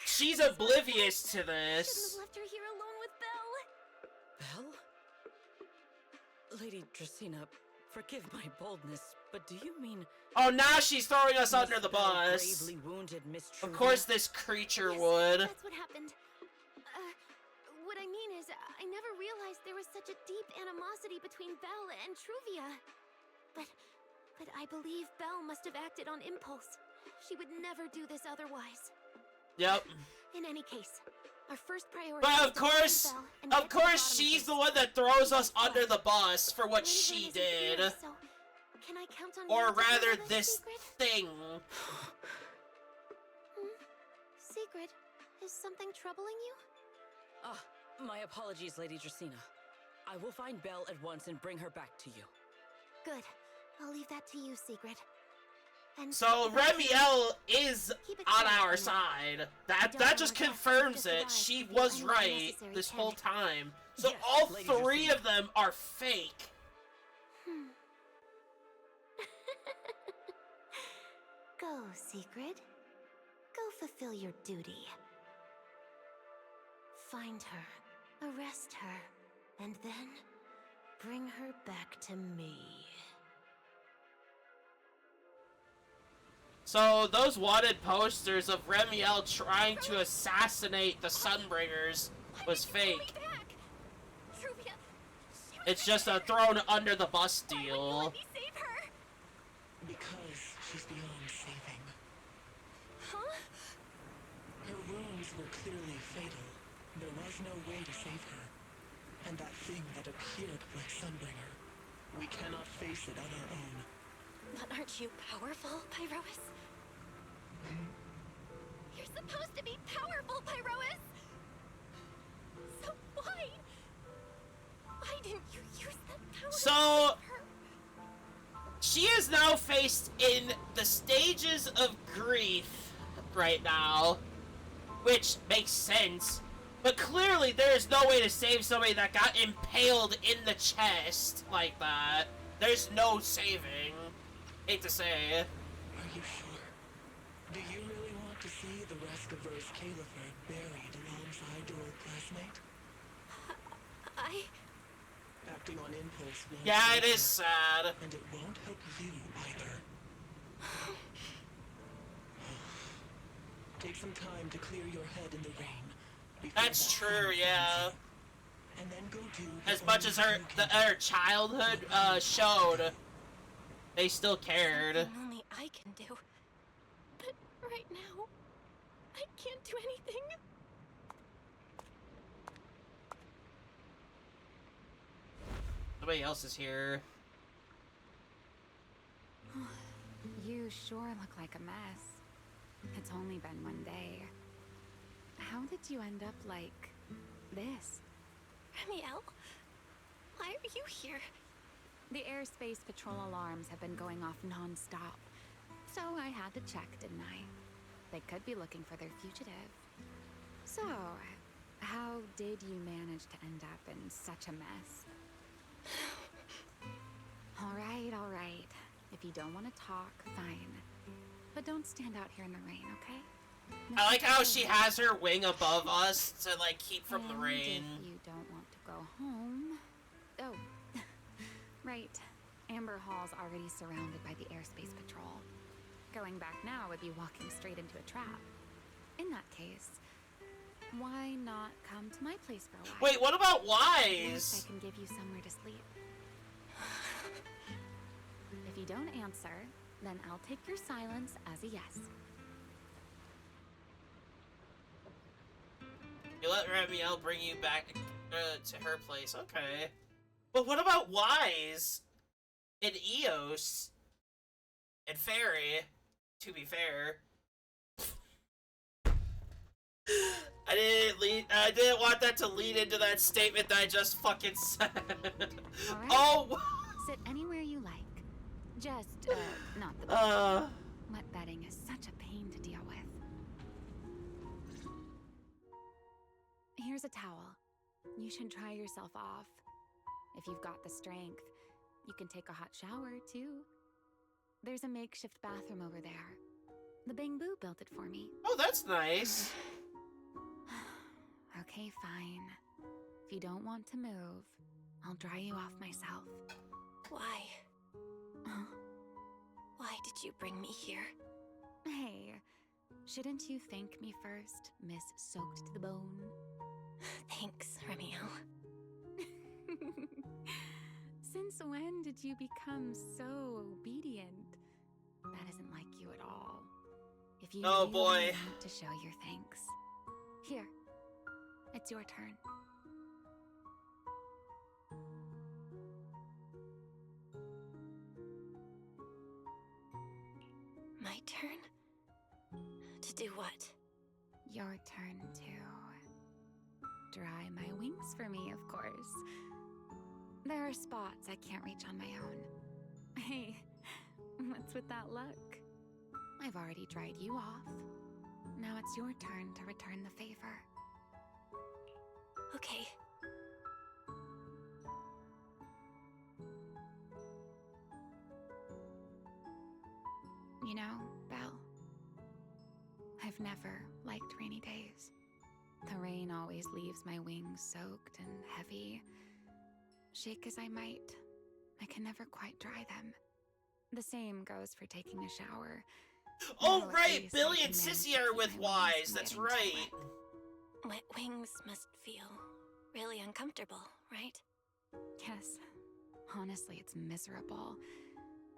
She's oblivious to Shouldn't this. have left her here alone with Belle. Belle? Lady Dracaena, forgive my boldness, but do you mean... Oh, now she's throwing us Miss under the Belle bus. gravely wounded Miss Truvia? Of course this creature Yes, would. That's what happened. What I mean is, I never realized there was such a deep animosity between Belle and Truvia. But I believe Belle must have acted on impulse. She would never do this otherwise. Yep. In any case, our first priority But is of to find course, Belle and get to the bottom of she's this. the one that throws us under the bus for what Wyvern she isn't here, did. so can I count on Or you to rather, handle this Sigrid? thing. Sigrid, is something troubling you? Ah, my apologies, Lady Dracaena. I will find Belle at once and bring her back to you. Good. I'll leave that to you, Sigrid. And So if I see you, Remiel is keep it on quiet our for now. side. I That don't just want us confirms to it. survive She to feel was any right unnecessary this whole panic. time. So Yes, all Lady three Dracaena. of them are fake. Go, Sigrid. Go fulfill your duty. Find her, arrest her, and then bring her back to me. So those wanted posters of Remiel trying to assassinate the Sunbringers was fake. Truvia, It's just a thrown under the bus deal. let me save her! Because she's beyond saving. Huh? Her wounds were clearly fatal. There was no way to save her. And that thing that appeared like Sunbringer, we cannot face it on our own. But aren't you powerful, Pyrois? You're supposed to be powerful, Pyrois! So why? Why didn't you use that power to So save her? she is now faced in the stages of grief right now, which makes sense But clearly there's no way to save somebody that got impaled in the chest like that. There's no saving. Hate to say. Are you sure? Do you really want to see the rest of Rose Califer buried alongside your old classmate? Acting on impulse won't Yeah, help it is her, sad. and it won't help you either. Take some time to clear your head in the rain. That's true, yeah. And then go do As much as her childhood showed, they still cared. Something only I can do. But right now, I can't do anything. Nobody else is here. You sure look like a mess. It's only been one day. How did you end up like this? Ramiel, why are you here? The airspace patrol alarms have been going off non-stop. So I had to check, didn't I? They could be looking for their fugitive. So, how did you manage to end up in such a mess? All right. If you don't want to talk, fine. But don't stand out here in the rain, okay? I like how she has her wing above us to like keep from the rain. If you don't want to go home... Oh, right. Amber Hall's already surrounded by the airspace patrol. Going back now would be walking straight into a trap. In that case, why not come to my place for a while? Wait, what about Wise? I can give you somewhere to sleep. If you don't answer, then I'll take your silence as a yes. You let Ramiel bring you back to her place. Okay. But what about Wise? And Eos? And Fairy? To be fair. I didn't want that to lead into that statement that I just fucking said. All right. Oh! Sit anywhere you like. Just, not the bed. Wet bedding is such a pain to deal with. Here's a towel. You should dry yourself off. If you've got the strength, you can take a hot shower, too. There's a makeshift bathroom over there. The Bangbu built it for me. Oh, that's nice. Okay, fine. If you don't want to move, I'll dry you off myself. Why? Why did you bring me here? Hey, shouldn't you thank me first, Miss Soaked to the Bone? Thanks, Ramiel. Since when did you become so obedient? That isn't like you at all. If you Oh, really boy. want to show your thanks, here, it's your turn. My turn? To do what? Your turn to dry my wings for me, of course. There are spots I can't reach on my own. Hey, what's with that look? I've already dried you off. Now it's your turn to return the favor. Okay. You know, Belle, I've never liked rainy days. The rain always leaves my wings soaked and heavy. Shake as I might, I can never quite dry them. The same goes for taking a shower. Oh, Now at right! least Billy I and can Sissy manage are to with keep my wings Wise. from That's getting right. too Wet wings must feel really uncomfortable, right? Yes. Honestly, it's miserable.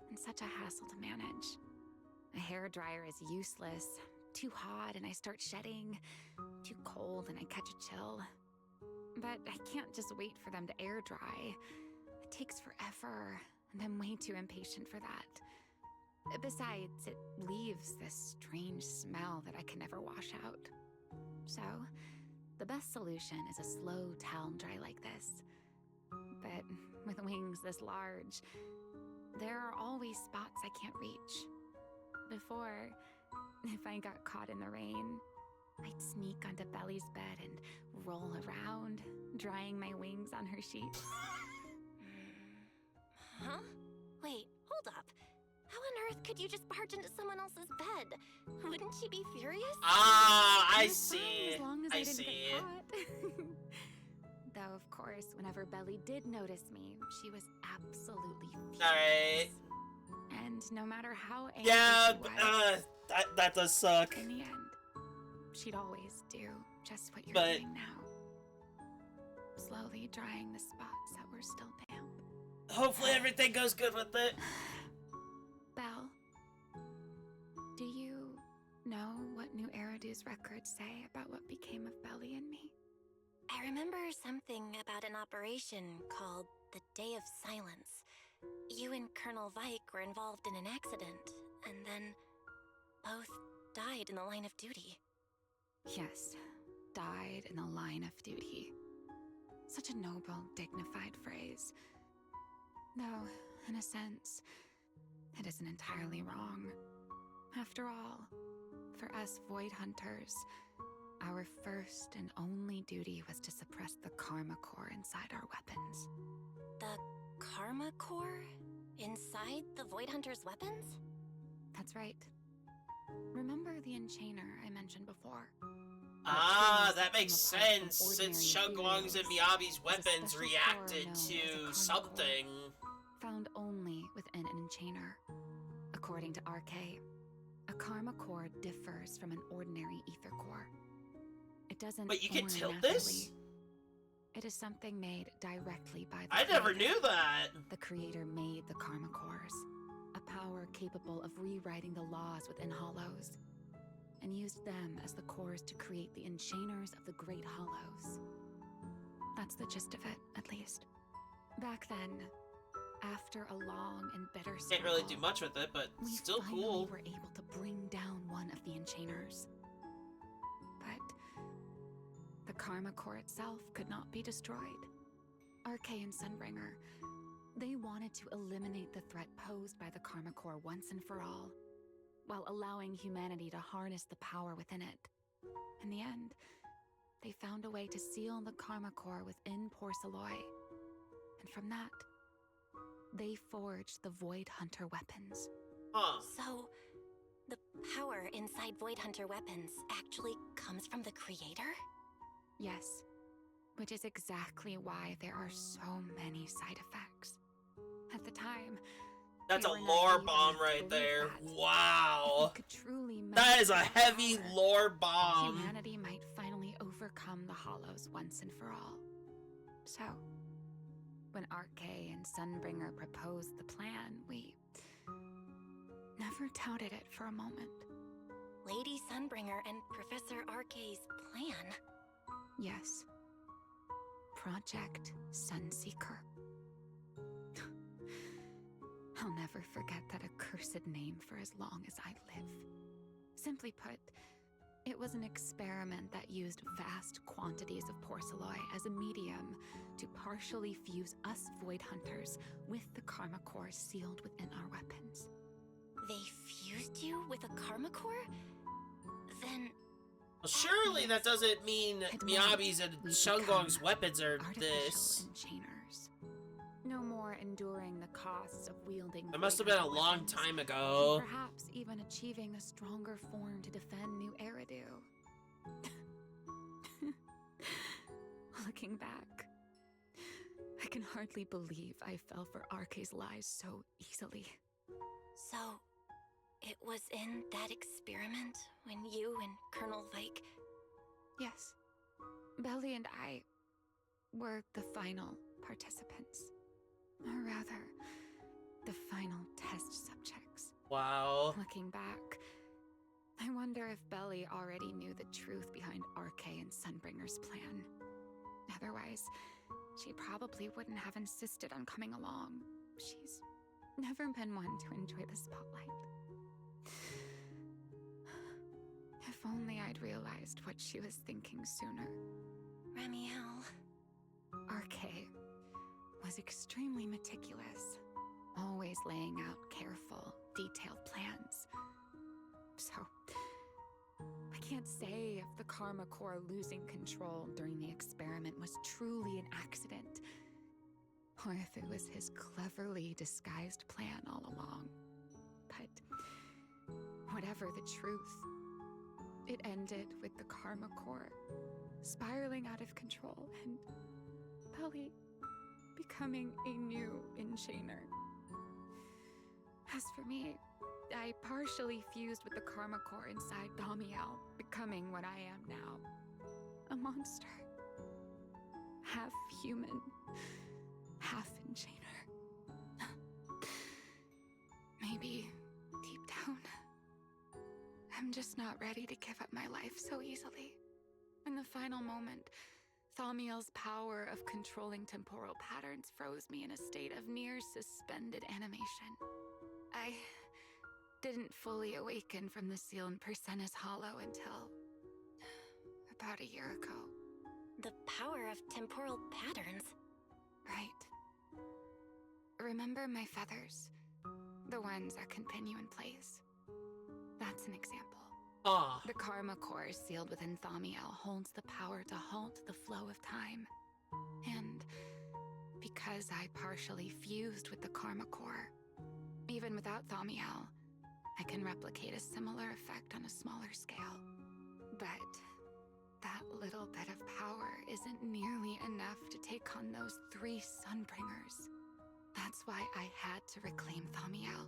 And such a hassle to manage. A hairdryer is useless. Too hot and I start shedding. Too cold and I catch a chill. But I can't just wait for them to air dry. It takes forever, and I'm way too impatient for that. Besides, it leaves this strange smell that I can never wash out. So, the best solution is a slow towel dry like this. But with wings this large, there are always spots I can't reach. Before, if I got caught in the rain, I'd sneak onto Belly's bed and roll around, drying my wings on her sheets. Huh? Wait, hold up. How on earth could you just barge into someone else's bed? Wouldn't she be furious? Ah, I That's fine, see. as long as I didn't see. get caught. Though, of course, whenever Belly did notice me, she was absolutely furious. Alright. And no matter how angry Yeah, she was, that does suck. in the end, she'd always do just what you're But- doing now. Slowly drying the spots that were still damp. Hopefully everything goes good with it. Belle, do you know what New Eridu's records say about what became of Belly and me? I remember something about an operation called the Day of Silence. You and Colonel Vike were involved in an accident, and then both died in the line of duty. Yes, died in the line of duty. Such a noble, dignified phrase. Though, in a sense, it isn't entirely wrong. After all, for us Void Hunters, our first and only duty was to suppress the Karma Core inside our weapons. The Karma Core? Inside the Void Hunter's weapons? That's right. Remember the Enchainer I mentioned before? Ah, that makes sense, since Shunguang's and Miyabi's weapons reacted to something. Found only within an Enchainer. According to RK, a Karma Core differs from an ordinary Ether Core. It doesn't But you can form tilt naturally. this? It is something made directly by the I never Creator. knew that. The Creator made the Karma Cores, a power capable of rewriting the laws within Hollows, and used them as the cores to create the Enchainers of the Great Hollows. That's the gist of it, at least. Back then, after a long and bitter struggle, Can't really do much with it, but we still finally cool. were able to bring down one of the Enchainers. But the Karma Core itself could not be destroyed. RK and Sunbringer, they wanted to eliminate the threat posed by the Karma Core once and for all, while allowing humanity to harness the power within it. In the end, they found a way to seal the Karma Core within Porceloy. And from that, they forged the Void Hunter weapons. Huh. So, the power inside Void Hunter weapons actually comes from the Creator? Yes, which is exactly why there are so many side effects. At the time, That's a we were lore naive bomb enough to right believe there. that Wow. if we could truly That is a master our heavy power, lore bomb. humanity might finally overcome the Hollows once and for all. So, when RK and Sunbringer proposed the plan, we never doubted it for a moment. Lady Sunbringer and Professor RK's plan? Yes. Project Sunseeker. I'll never forget that accursed name for as long as I live. Simply put, it was an experiment that used vast quantities of porceloy as a medium to partially fuse us Void Hunters with the Karma Core sealed within our weapons. They fused you with a Karma Core? Then Well, surely that doesn't mean Miyabi's and we Shunguang's become weapons are artificial this. enchainers. No more enduring the costs of wielding. It must have Void been a Hunter long weapons, time and ago. perhaps even achieving a stronger form to defend New Eridu. Looking back, I can hardly believe I fell for RK's lies so easily. So, it was in that experiment when you and Colonel Vike... Yes, Belly and I were the final participants. Or rather, the final test subjects. Wow. Looking back, I wonder if Belly already knew the truth behind RK and Sunbringer's plan. Otherwise, she probably wouldn't have insisted on coming along. She's never been one to enjoy the spotlight. If only I'd realized what she was thinking sooner. Ramiel... RK was extremely meticulous, always laying out careful, detailed plans. So, I can't say if the Karma Core losing control during the experiment was truly an accident, or if it was his cleverly disguised plan all along. But whatever the truth, it ended with the Karma Core spiraling out of control and Belly becoming a new enchainer. As for me, I partially fused with the Karma Core inside Thaumiel, becoming what I am now. A monster. Half human, half enchainer. Maybe, deep down, I'm just not ready to give up my life so easily. In the final moment, Thaumiel's power of controlling temporal patterns froze me in a state of near suspended animation. I didn't fully awaken from the sealed Persena's hollow until about a year ago. The power of temporal patterns? Right. Remember my feathers? The ones that can pin you in place. That's an example. Ah. The Karma Core sealed within Thaumiel holds the power to halt the flow of time. And because I partially fused with the Karma Core, even without Thaumiel, I can replicate a similar effect on a smaller scale. But that little bit of power isn't nearly enough to take on those 3 Sunbringers. That's why I had to reclaim Thaumiel.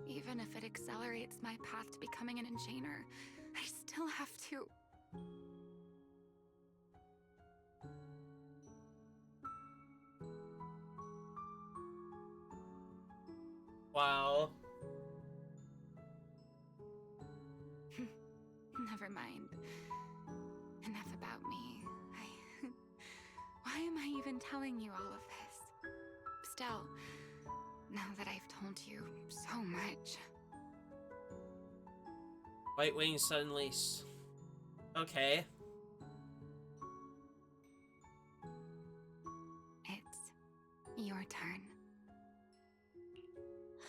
Even if it accelerates my path to becoming an enchainer, I still have to... Wow. Never mind. Enough about me. Why am I even telling you all of this? Still, now that I've told you so much... White Wings Zenless. Okay. It's your turn.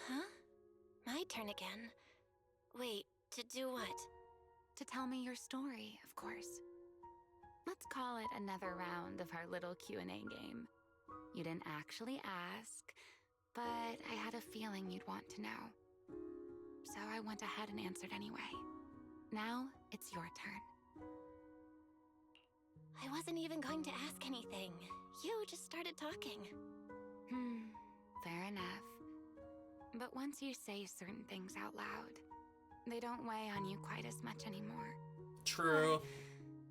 Huh? My turn again? Wait, to do what? To tell me your story, of course. Let's call it another round of our little Q&A game. You didn't actually ask, but I had a feeling you'd want to know. So I went ahead and answered anyway. Now, it's your turn. I wasn't even going to ask anything. You just started talking. Fair enough. But once you say certain things out loud, they don't weigh on you quite as much anymore. True.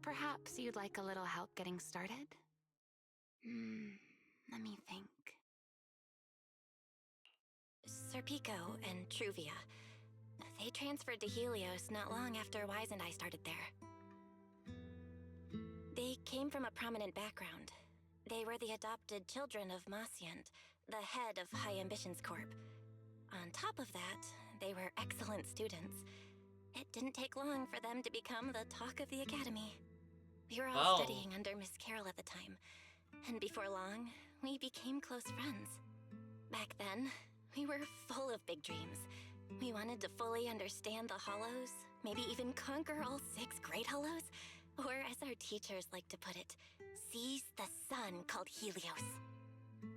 Perhaps you'd like a little help getting started? Let me think. Serpico and Truvia. They transferred to Helios not long after Wise and I started there. They came from a prominent background. They were the adopted children of Masyant, the head of High Ambitions Corp. On top of that, they were excellent students. It didn't take long for them to become the talk of the academy. We were all studying under Miss Carroll at the time, and before long, we became close friends. Back then, we were full of big dreams. We wanted to fully understand the Hollows, maybe even conquer all 6 Great Hollows, or as our teachers like to put it, seize the sun called Helios.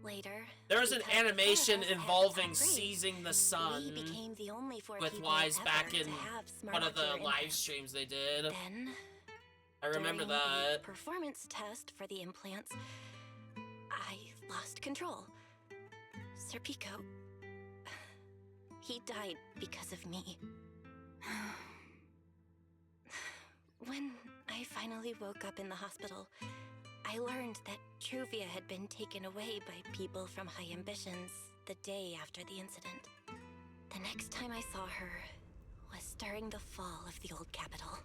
Later, there was an animation involving seizing the sun we became the only 4 with people Wise ever back in to have one of the smart live implants. streams they did. Then, I remember during that. a performance test for the implants, I lost control. Serpico, he died because of me. When I finally woke up in the hospital, I learned that Truvia had been taken away by people from High Ambitions the day after the incident. The next time I saw her was during the fall of the old capital.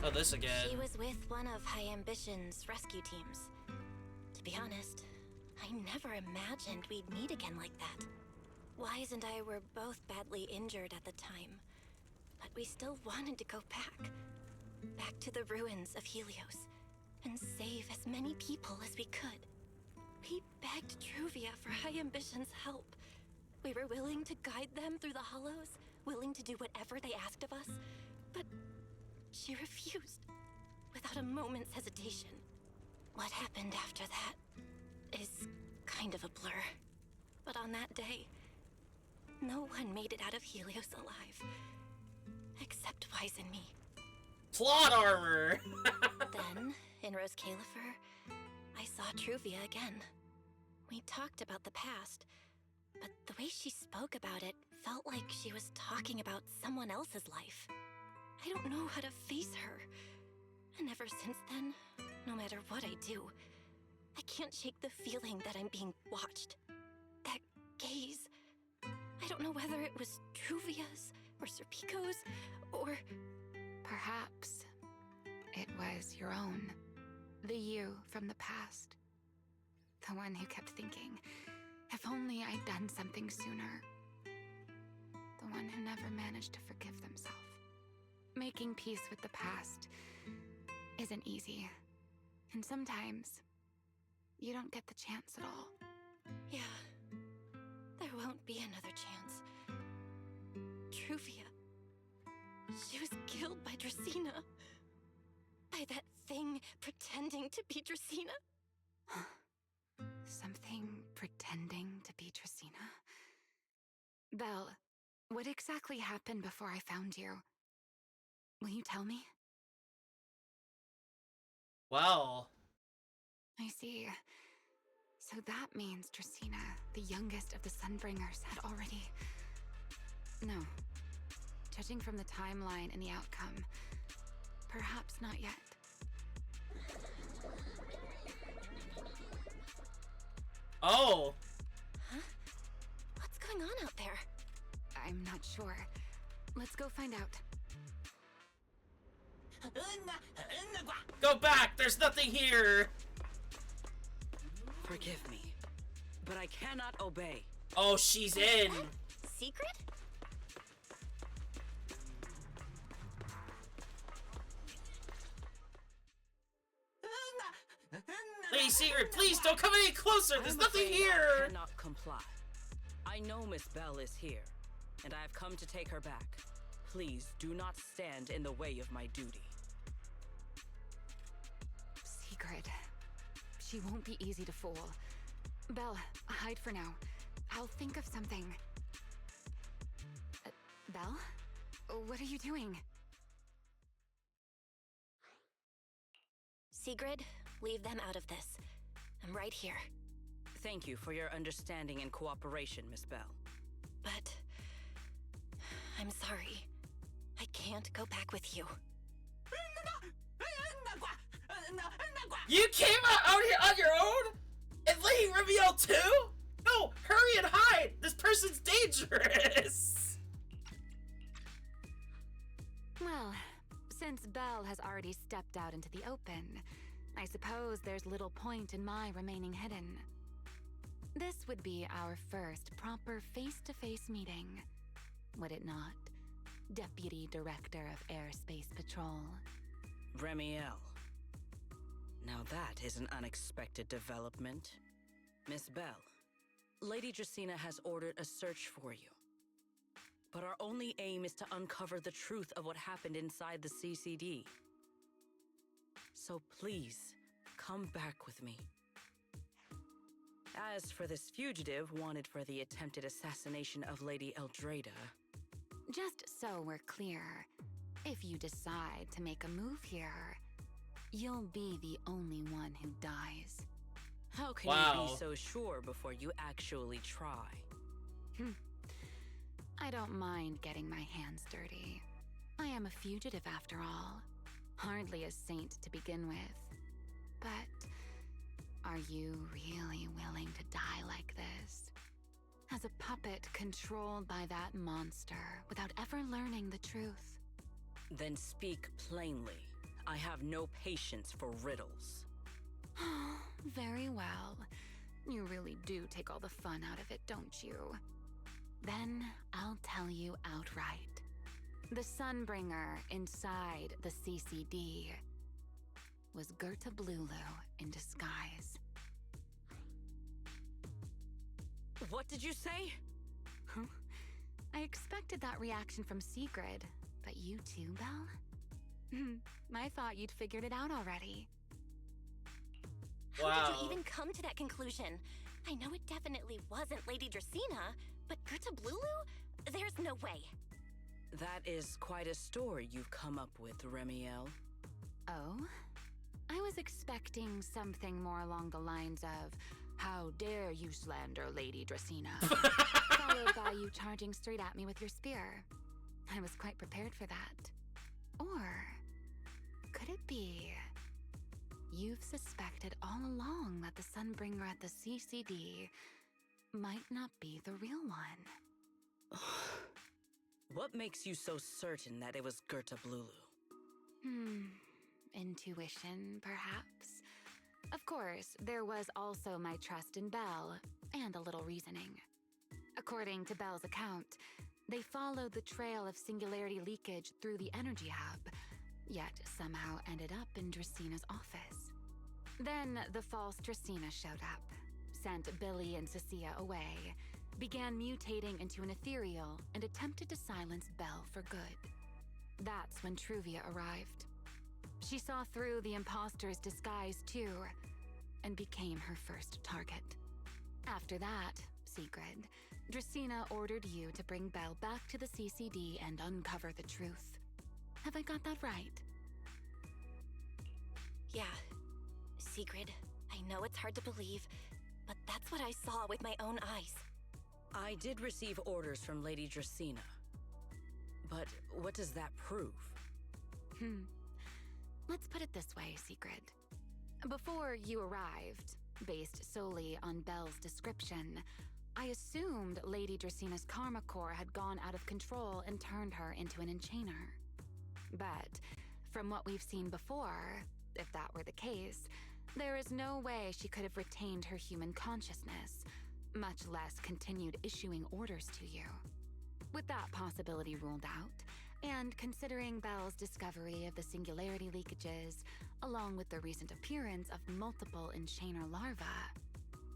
Oh, this again. She was with one of High Ambition's rescue teams. To be honest, I never imagined we'd meet again like that. Wise and I were both badly injured at the time, but we still wanted to go back to the ruins of Helios, and save as many people as we could. We begged Truvia for High Ambition's help. We were willing to guide them through the Hollows, willing to do whatever they asked of us, but she refused, without a moment's hesitation. What happened after that is kind of a blur. But on that day, no one made it out of Helios alive, except Wise and me. Plot armor! Then, in Rose Califer, I saw Truvia again. We talked about the past, but the way she spoke about it felt like she was talking about someone else's life. I don't know how to face her. And ever since then, no matter what I do, I can't shake the feeling that I'm being watched. That gaze. I don't know whether it was Truvia's, or Serpico's, or... Perhaps it was your own. The you from the past. The one who kept thinking, if only I'd done something sooner. The one who never managed to forgive themselves. Making peace with the past isn't easy. And sometimes, you don't get the chance at all. Yeah, there won't be another chance. Truvia. She was killed by Dracena. By that thing pretending to be Dracena. Something pretending to be Dracena? Belle, what exactly happened before I found you? Will you tell me? Well... I see. So that means Dracena, the youngest of the Sunbringers, had already... No. Judging from the timeline and the outcome, perhaps not yet. Oh! Huh? What's going on out there? I'm not sure. Let's go find out. Go back! There's nothing here! Forgive me, but I cannot obey. Oh, she's in! Secret? Lady Secret, please don't come any closer! There's nothing here! I cannot comply. I know Miss Belle is here, and I have come to take her back. Please do not stand in the way of my duty. Secret. She won't be easy to fool. Belle, hide for now. I'll think of something. Belle? What are you doing? Sigrid, leave them out of this. I'm right here. Thank you for your understanding and cooperation, Miss Belle. But... I'm sorry. I can't go back with you. You came out here on your own? And Lady Riviel too? No, hurry and hide! This person's dangerous! Well, since Belle has already stepped out into the open, I suppose there's little point in my remaining hidden. This would be our first proper face-to-face meeting, would it not, Deputy Director of Airspace Patrol? Remiel. Now that is an unexpected development. Miss Belle, Lady Dracena has ordered a search for you. But our only aim is to uncover the truth of what happened inside the CCD. So please, come back with me. As for this fugitive wanted for the attempted assassination of Lady Eldrada... Just so we're clear, if you decide to make a move here, you'll be the only one who dies. How can you be so sure before you actually try? I don't mind getting my hands dirty. I am a fugitive after all. Hardly a saint to begin with. But are you really willing to die like this? As a puppet controlled by that monster without ever learning the truth? Then speak plainly. I have no patience for riddles. Very well. You really do take all the fun out of it, don't you? Then I'll tell you outright. The Sunbringer inside the CCD was Gerta Blulu in disguise. What did you say? Huh? I expected that reaction from Sigrid, but you too, Belle? I thought you'd figured it out already. How did you even come to that conclusion? I know it definitely wasn't Lady Dracaena, but Gerta Blulu? There's no way. That is quite a story you've come up with, Remiel. Oh? I was expecting something more along the lines of, how dare you slander Lady Dracaena, followed by you charging straight at me with your spear. I was quite prepared for that. Or could it be you've suspected all along that the Sunbringer at the CCD might not be the real one? What makes you so certain that it was Gerta Blulu? Intuition, perhaps? Of course, there was also my trust in Belle, and a little reasoning. According to Belle's account, they followed the trail of singularity leakage through the energy hub, yet somehow ended up in Draceena's office. Then the false Dracaena showed up, sent Billy and Cecilia away, began mutating into an ethereal, and attempted to silence Belle for good. That's when Truvia arrived. She saw through the imposter's disguise too, and became her first target. After that, Sigrid, Dracaena ordered you to bring Belle back to the CCD and uncover the truth. Have I got that right? Yeah. Sigrid, I know it's hard to believe, but that's what I saw with my own eyes. I did receive orders from Lady Dracaena. But what does that prove? Let's put it this way, Sigrid. Before you arrived, based solely on Belle's description, I assumed Lady Draceena's karma core had gone out of control and turned her into an enchainer. But from what we've seen before, if that were the case, there is no way she could have retained her human consciousness, much less continued issuing orders to you. With that possibility ruled out, and considering Belle's discovery of the singularity leakages, along with the recent appearance of multiple enchainer larvae,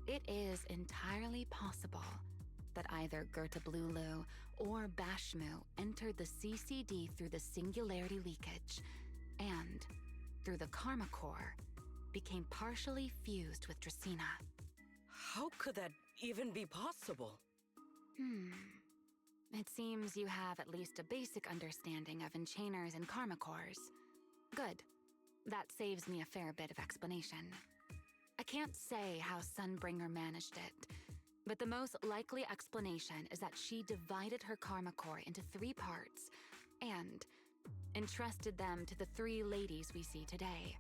it is entirely possible that either Gerta Blulu or Bashmu entered the CCD through the singularity leakage, and, through the karma core, became partially fused with Dracaena. How could that even be possible? It seems you have at least a basic understanding of enchainers and karma cores. Good. That saves me a fair bit of explanation. I can't say how Sunbringer managed it, but the most likely explanation is that she divided her karma core into 3 parts and entrusted them to the 3 ladies we see today.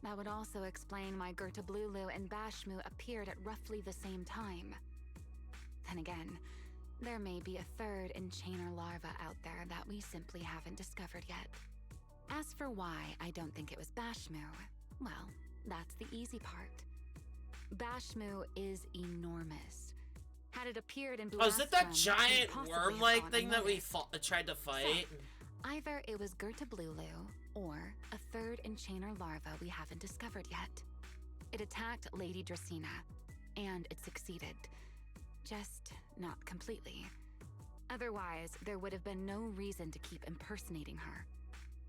That would also explain why Gerta Blulu and Bashmu appeared at roughly the same time. Then again, there may be a 3rd enchainer larva out there that we simply haven't discovered yet. As for why I don't think it was Bashmu, well, that's the easy part. Bashmu is enormous. Had it appeared in Oh, is it that Blastrum, giant it possibly worm-like have thing that we unnoticed. tried to fight? So, either it was Gerta Blulu, or a 3rd enchainer larva we haven't discovered yet. It attacked Lady Dracaena, and it succeeded. Just not completely. Otherwise, there would have been no reason to keep impersonating her.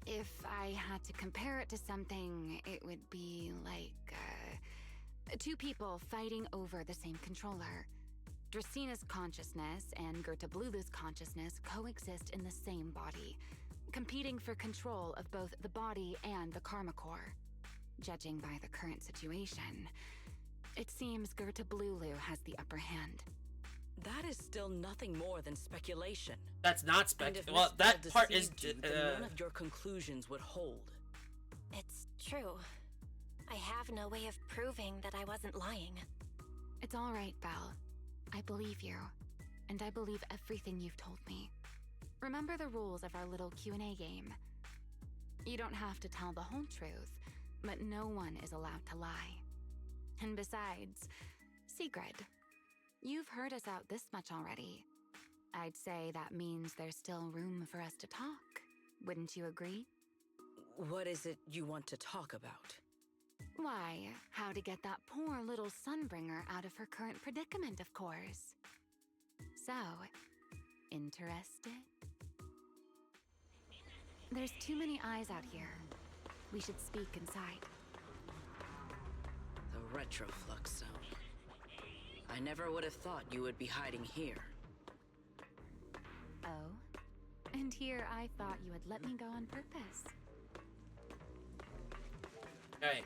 If I had to compare it to something, it would be like, 2 people fighting over the same controller. Draceena's consciousness and Gerta Blulu's consciousness coexist in the same body, competing for control of both the body and the karma core. Judging by the current situation, it seems Gerta Blulu has the upper hand. That is still nothing more than speculation. That's not And Well, if that Miss part Bell is deceived you, then none of your conclusions would hold. It's true. I have no way of proving that I wasn't lying. It's all right, Belle. I believe you, and I believe everything you've told me. Remember the rules of our little Q&A game. You don't have to tell the whole truth, but no one is allowed to lie. And besides, Sigrid, you've heard us out this much already. I'd say that means there's still room for us to talk. Wouldn't you agree? What is it you want to talk about? Why, how to get that poor little Sunbringer out of her current predicament, of course. So, interested? There's too many eyes out here. We should speak inside. The Retroflux Zone. I never would have thought you would be hiding here. Oh? And here I thought you had let me go on purpose. Okay.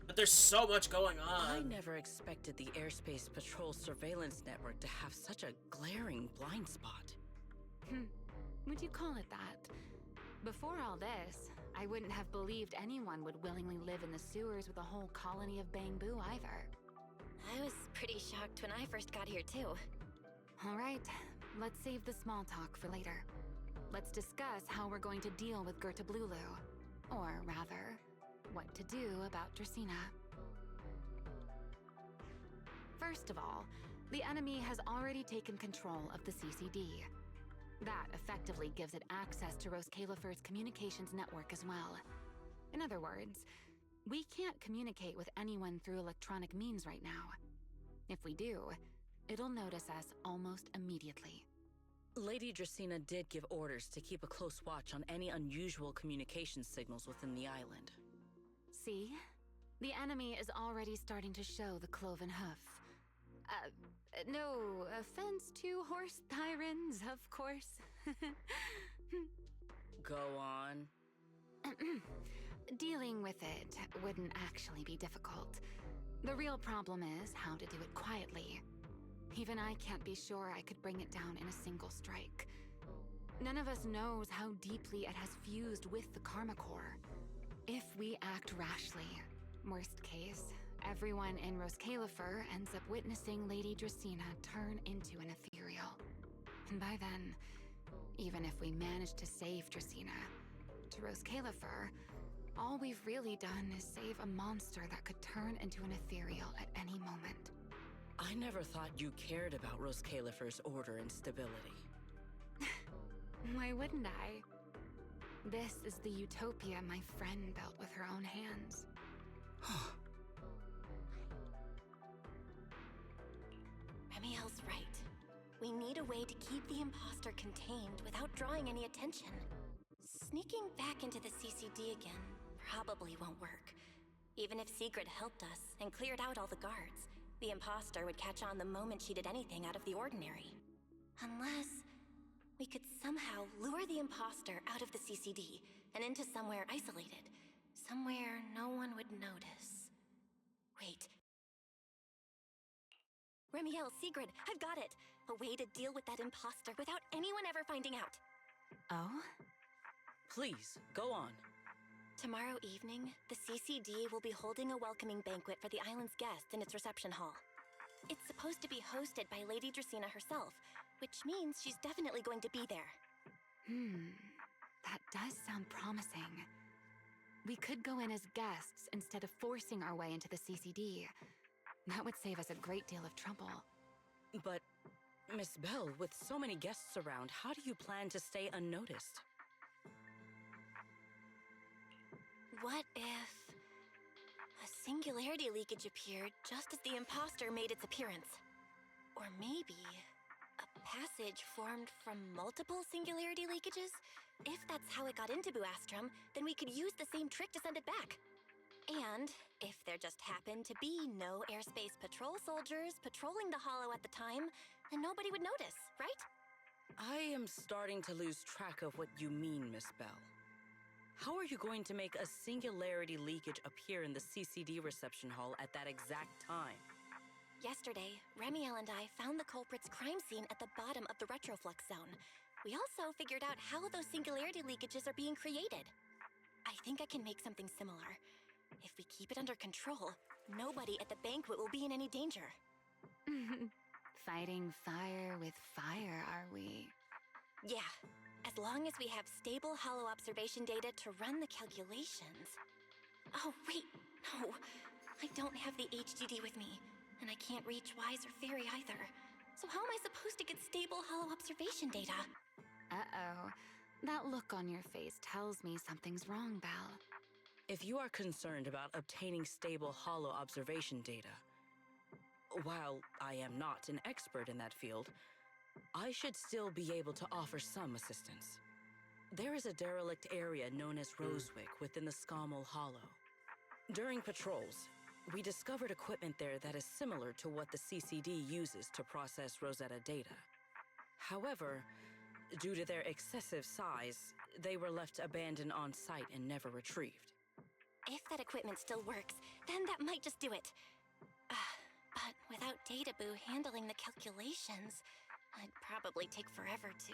But there's so much going on. I never expected the Airspace Patrol surveillance network to have such a glaring blind spot. Would you call it that? Before all this, I wouldn't have believed anyone would willingly live in the sewers with a whole colony of Bangbu either. I was pretty shocked when I first got here, too. All right, let's save the small talk for later. Let's discuss how we're going to deal with Gerta Blulu. Or rather, what to do about Dracena. First of all, the enemy has already taken control of the CCD. That effectively gives it access to Rose Califer's communications network as well. In other words, we can't communicate with anyone through electronic means right now. If we do, it'll notice us almost immediately. Lady Dracena did give orders to keep a close watch on any unusual communication signals within the island. See? The enemy is already starting to show the cloven hoof. No offense to horse tyrants, of course. Go on. Dealing with it wouldn't actually be difficult. The real problem is how to do it quietly. Even I can't be sure I could bring it down in a single strike. None of us knows how deeply it has fused with the Karma Core. If we act rashly, worst case, everyone in Rose Califer ends up witnessing Lady Dracena turn into an ethereal. And by then, even if we manage to save Dracena, to Rose Califer, all we've really done is save a monster that could turn into an ethereal at any moment. I never thought you cared about Rose Califer's order and stability. Why wouldn't I? This is the utopia my friend built with her own hands. Remiel's right. We need a way to keep the imposter contained without drawing any attention. Sneaking back into the CCD again probably won't work. Even if Sigrid helped us and cleared out all the guards, the imposter would catch on the moment she did anything out of the ordinary. Unless we could somehow lure the imposter out of the CCD and into somewhere isolated. Somewhere no one would notice. Wait. Remiel, Sigrid, I've got it! A way to deal with that imposter without anyone ever finding out. Oh? Please, go on. Tomorrow evening, the CCD will be holding a welcoming banquet for the island's guests in its reception hall. It's supposed to be hosted by Lady Dracena herself, which means she's definitely going to be there. That does sound promising. We could go in as guests instead of forcing our way into the CCD. That would save us a great deal of trouble. But, Miss Bell, with so many guests around, how do you plan to stay unnoticed? What if a singularity leakage appeared just as the imposter made its appearance? Or maybe a passage formed from multiple singularity leakages? If that's how it got into Buastrum, then we could use the same trick to send it back. And if there just happened to be no airspace patrol soldiers patrolling the hollow at the time, then nobody would notice, right? I am starting to lose track of what you mean, Miss Bell. How are you going to make a singularity leakage appear in the CCD reception hall at that exact time? Yesterday, Remiel and I found the culprit's crime scene at the bottom of the Retroflux Zone. We also figured out how those singularity leakages are being created. I think I can make something similar. If we keep it under control, nobody at the banquet will be in any danger. Fighting fire with fire, are we? Yeah, as long as we have stable hollow observation data to run the calculations. Oh, wait, no. I don't have the HDD with me, and I can't reach Wise or Fairy either. So how am I supposed to get stable hollow observation data? Uh-oh. That look on your face tells me something's wrong, Belle. If you are concerned about obtaining stable hollow observation data, while I am not an expert in that field, I should still be able to offer some assistance. There is a derelict area known as Rosewick within the Scommel Hollow. During patrols, we discovered equipment there that is similar to what the CCD uses to process Rosetta data. However, due to their excessive size, they were left abandoned on site and never retrieved. If that equipment still works, then that might just do it. But without Data Boo handling the calculations, I'd probably take forever to...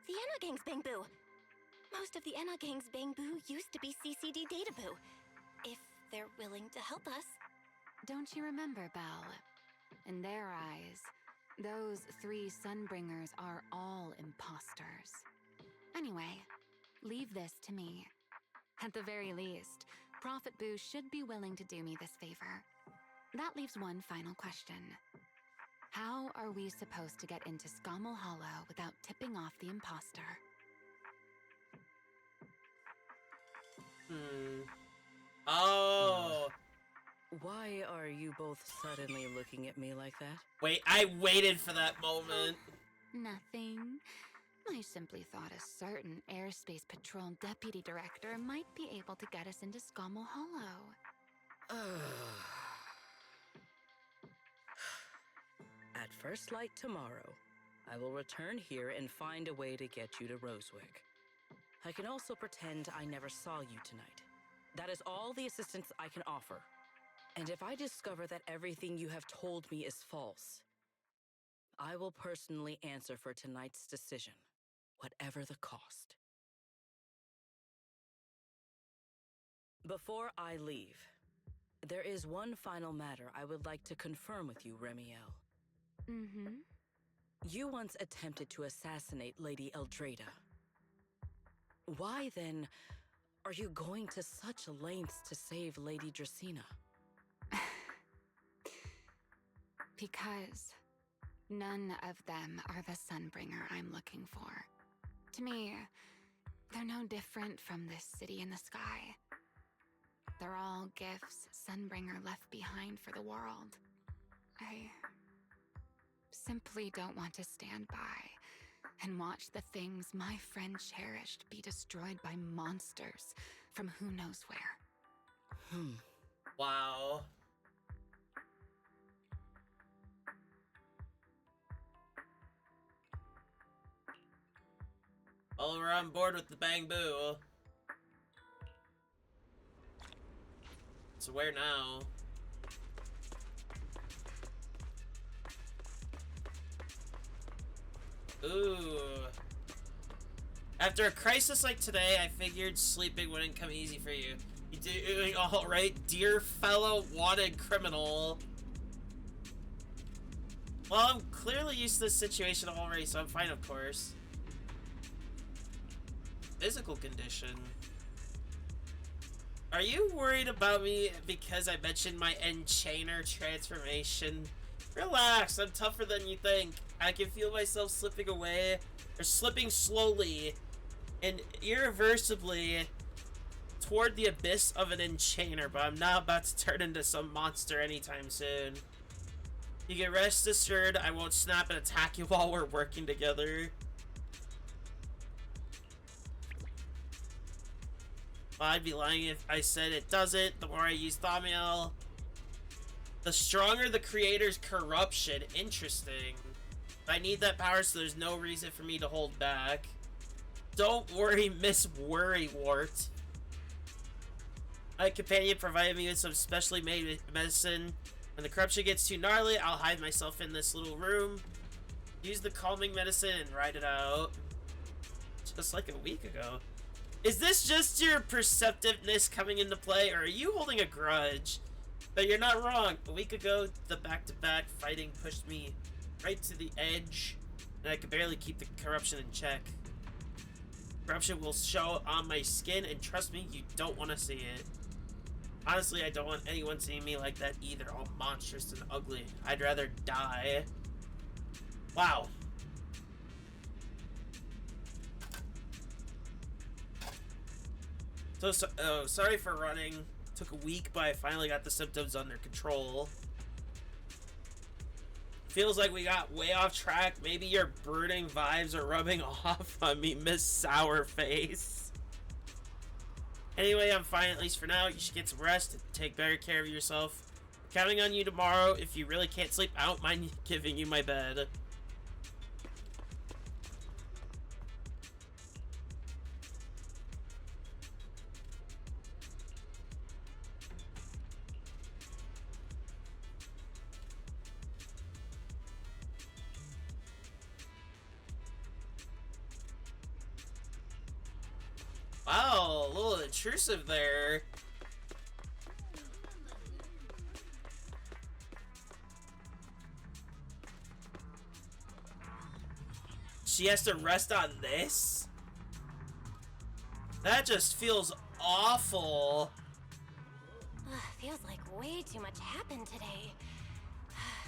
The Enna Gang's Bang Boo! Most of the Enna Gang's Bang Boo used to be CCD Data Boo. If they're willing to help us. Don't you remember, Belle? In their eyes, those 3 Sunbringers are all imposters. Anyway, leave this to me. At the very least, Prophet Boo should be willing to do me this favor. That leaves one final question. How are we supposed to get into Scommel Hollow without tipping off the imposter? Oh. Why are you both suddenly looking at me like that? Wait, I waited for that moment. Nothing. I simply thought a certain airspace patrol deputy director might be able to get us into Scommel Hollow. At first light tomorrow, I will return here and find a way to get you to Rosewick. I can also pretend I never saw you tonight. That is all the assistance I can offer. And if I discover that everything you have told me is false, I will personally answer for tonight's decision, whatever the cost. Before I leave, there is one final matter I would like to confirm with you, Remiel. Mm-hmm. You once attempted to assassinate Lady Eldrada. Why, then, are you going to such lengths to save Lady Dracena? Because none of them are the Sunbringer I'm looking for. To me, they're no different from this city in the sky. They're all gifts Sunbringer left behind for the world. I simply don't want to stand by and watch the things my friend cherished be destroyed by monsters from who knows where. Wow. Well, we're on board with the Bang Boo. So where now? Ooh. After a crisis like today, I figured sleeping wouldn't come easy for you. You doing all right, dear fellow wanted criminal? Well, I'm clearly used to this situation already, so I'm fine, of course. Physical condition. Are you worried about me because I mentioned my Enchainer transformation? Relax, I'm tougher than you think. I can feel myself slipping away, or slipping slowly and irreversibly toward the abyss of an Enchainer, but I'm not about to turn into some monster anytime soon. You can rest assured I won't snap and attack you while we're working together. Well, I'd be lying if I said it doesn't. The more I use Thaumiel, the stronger the creator's corruption. Interesting. I need that power, so there's no reason for me to hold back. Don't worry, Miss Worrywart. My companion provided me with some specially made medicine. When the corruption gets too gnarly, I'll hide myself in this little room, use the calming medicine, and ride it out. Just like a week ago. Is this just your perceptiveness coming into play, or are you holding a grudge? But you're not wrong. A week ago, the back-to-back fighting pushed me right to the edge, and I could barely keep the corruption in check. Corruption will show on my skin, and trust me, you don't want to see it. Honestly, I don't want anyone seeing me like that either, all monstrous and ugly. I'd rather die. Wow. So, sorry for running. Took a week, but I finally got the symptoms under control. Feels like we got way off track. Maybe your brooding vibes are rubbing off on me, Miss Sourface. Anyway, I'm fine, at least for now. You should get some rest and take better care of yourself. I'm counting on you tomorrow. If you really can't sleep, I don't mind giving you my bed. Wow, a little intrusive there. She has to rest on this? That just feels awful. Feels like way too much happened today.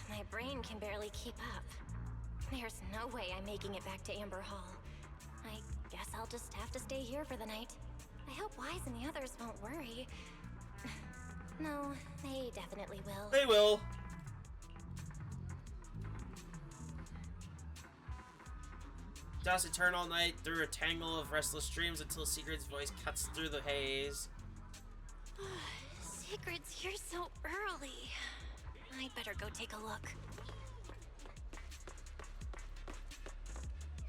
My brain can barely keep up. There's no way I'm making it back to Amber Hall. I guess I'll just have to stay here for the night. I hope Wise and the others won't worry. No, they definitely will. They will. Toss and turn all night through a tangle of restless dreams until Secret's voice cuts through the haze. Secret's here so early. I'd better go take a look.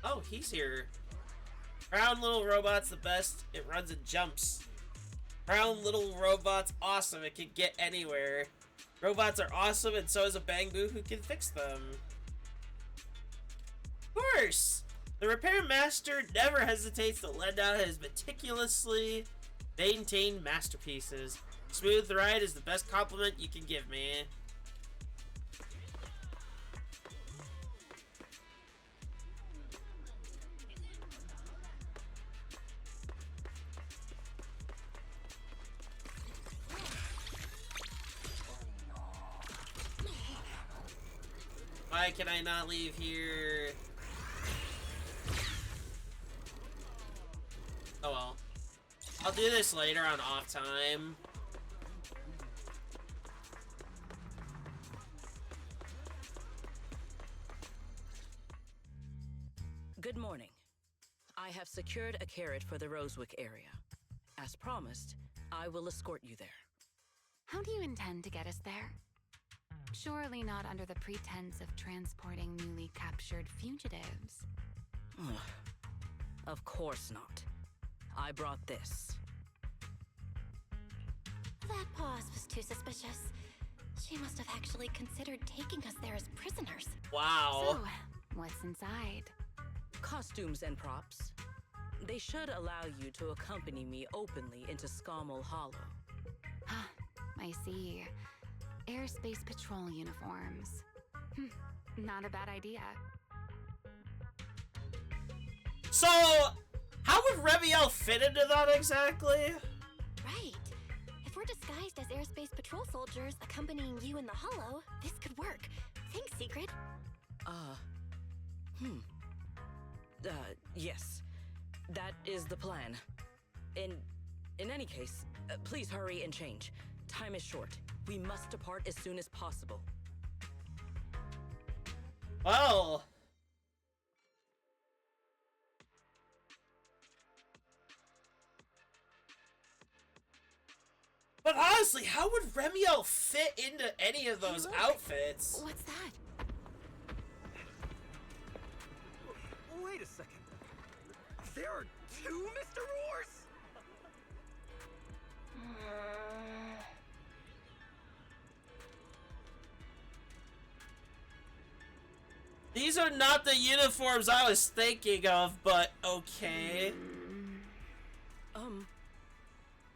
Oh, he's here. Brown little robot's the best. It runs and jumps. Brown little robot's awesome. It can get anywhere. Robots are awesome, and so is a Bangbu who can fix them. Of course! The repair master never hesitates to lend out his meticulously maintained masterpieces. Smooth ride is the best compliment you can give me. Why can I not leave here? Oh well. I'll do this later on off time. Good morning. I have secured a carrot for the Rosewick area. As promised, I will escort you there. How do you intend to get us there? Surely not under the pretense of transporting newly captured fugitives. Of course not. I brought this. That pause was too suspicious. She must have actually considered taking us there as prisoners. Wow. So, what's inside? Costumes and props. They should allow you to accompany me openly into Scommel Hollow. Huh, I see. Airspace patrol uniforms. Not a bad idea. So, how would Reviel fit into that exactly? Right. If we're disguised as airspace patrol soldiers accompanying you in the Hollow, this could work. Thanks, Secret. Yes. That is the plan. In any case, please hurry and change. Time is short. We must depart as soon as possible. Well. But honestly, how would Remiel fit into any of those outfits? What's that? Wait a second. There are two Mr. Roars? These are not the uniforms I was thinking of, but okay.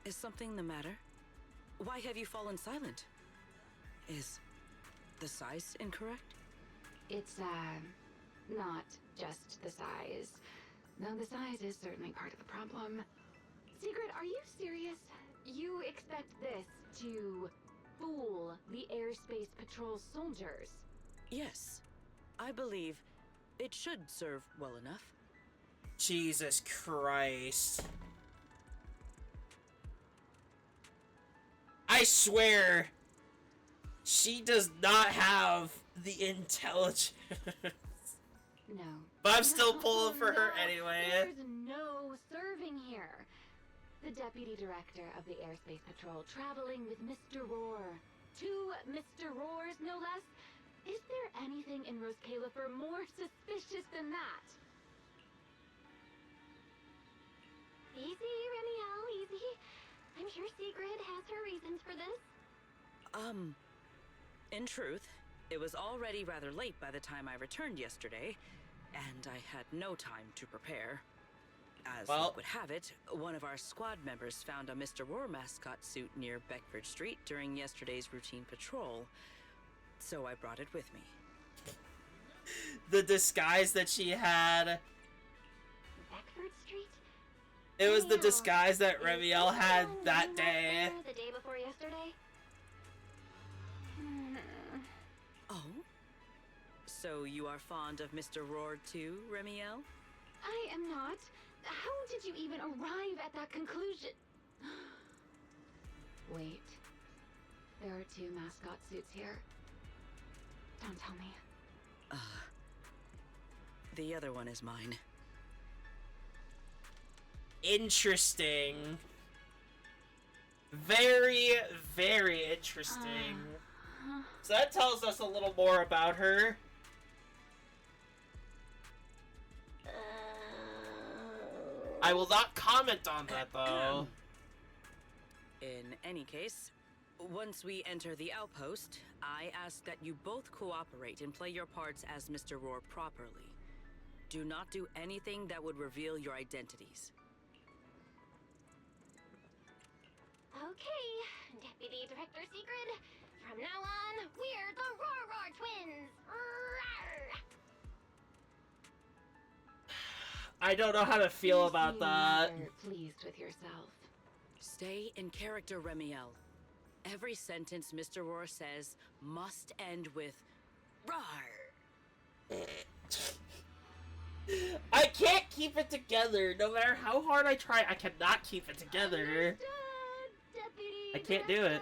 Is something the matter? Why have you fallen silent? Is the size incorrect? It's, not just the size. Though the size is certainly part of the problem. Secret, are you serious? You expect this to fool the airspace patrol soldiers? Yes. I believe it should serve well enough. Jesus Christ. I swear, she does not have The intelligence. No. But I'm still No, pulling for her no, anyway. There's no serving here. The Deputy Director of the Airspace Patrol traveling with Mr. Roar. 2 Mr. Roars, no less. Is there anything in Rose Califer more suspicious than that? Easy, Remiel, easy. I'm sure Sigrid has her reasons for this. In truth, it was already rather late by the time I returned yesterday, and I had no time to prepare. As luck would have it, one of our squad members found a Mr. Roar mascot suit near Beckford Street during yesterday's routine patrol, so I brought it with me. The disguise that she had. Beckford Street? It was the disguise that Remiel had that day. The day before yesterday? Oh? So you are fond of Mr. Roar too, Remiel? I am not. How did you even arrive at that conclusion? Wait. There are 2 mascot suits here. Don't tell me. The other one is mine. Interesting. Very, very interesting. So that tells us a little more about her. I will not comment on that, though. In any case, once we enter the outpost, I ask that you both cooperate and play your parts as Mr. Roar properly. Do not do anything that would reveal your identities. Okay, Deputy Director Sigrid. From now on, we're the Roar Twins. Rawr! I don't know how to feel about that. Pleased with yourself. Stay in character, Remiel. Every sentence Mr. Roar says must end with "Rawr." I can't keep it together. No matter how hard I try, I cannot keep it together. I can't do it.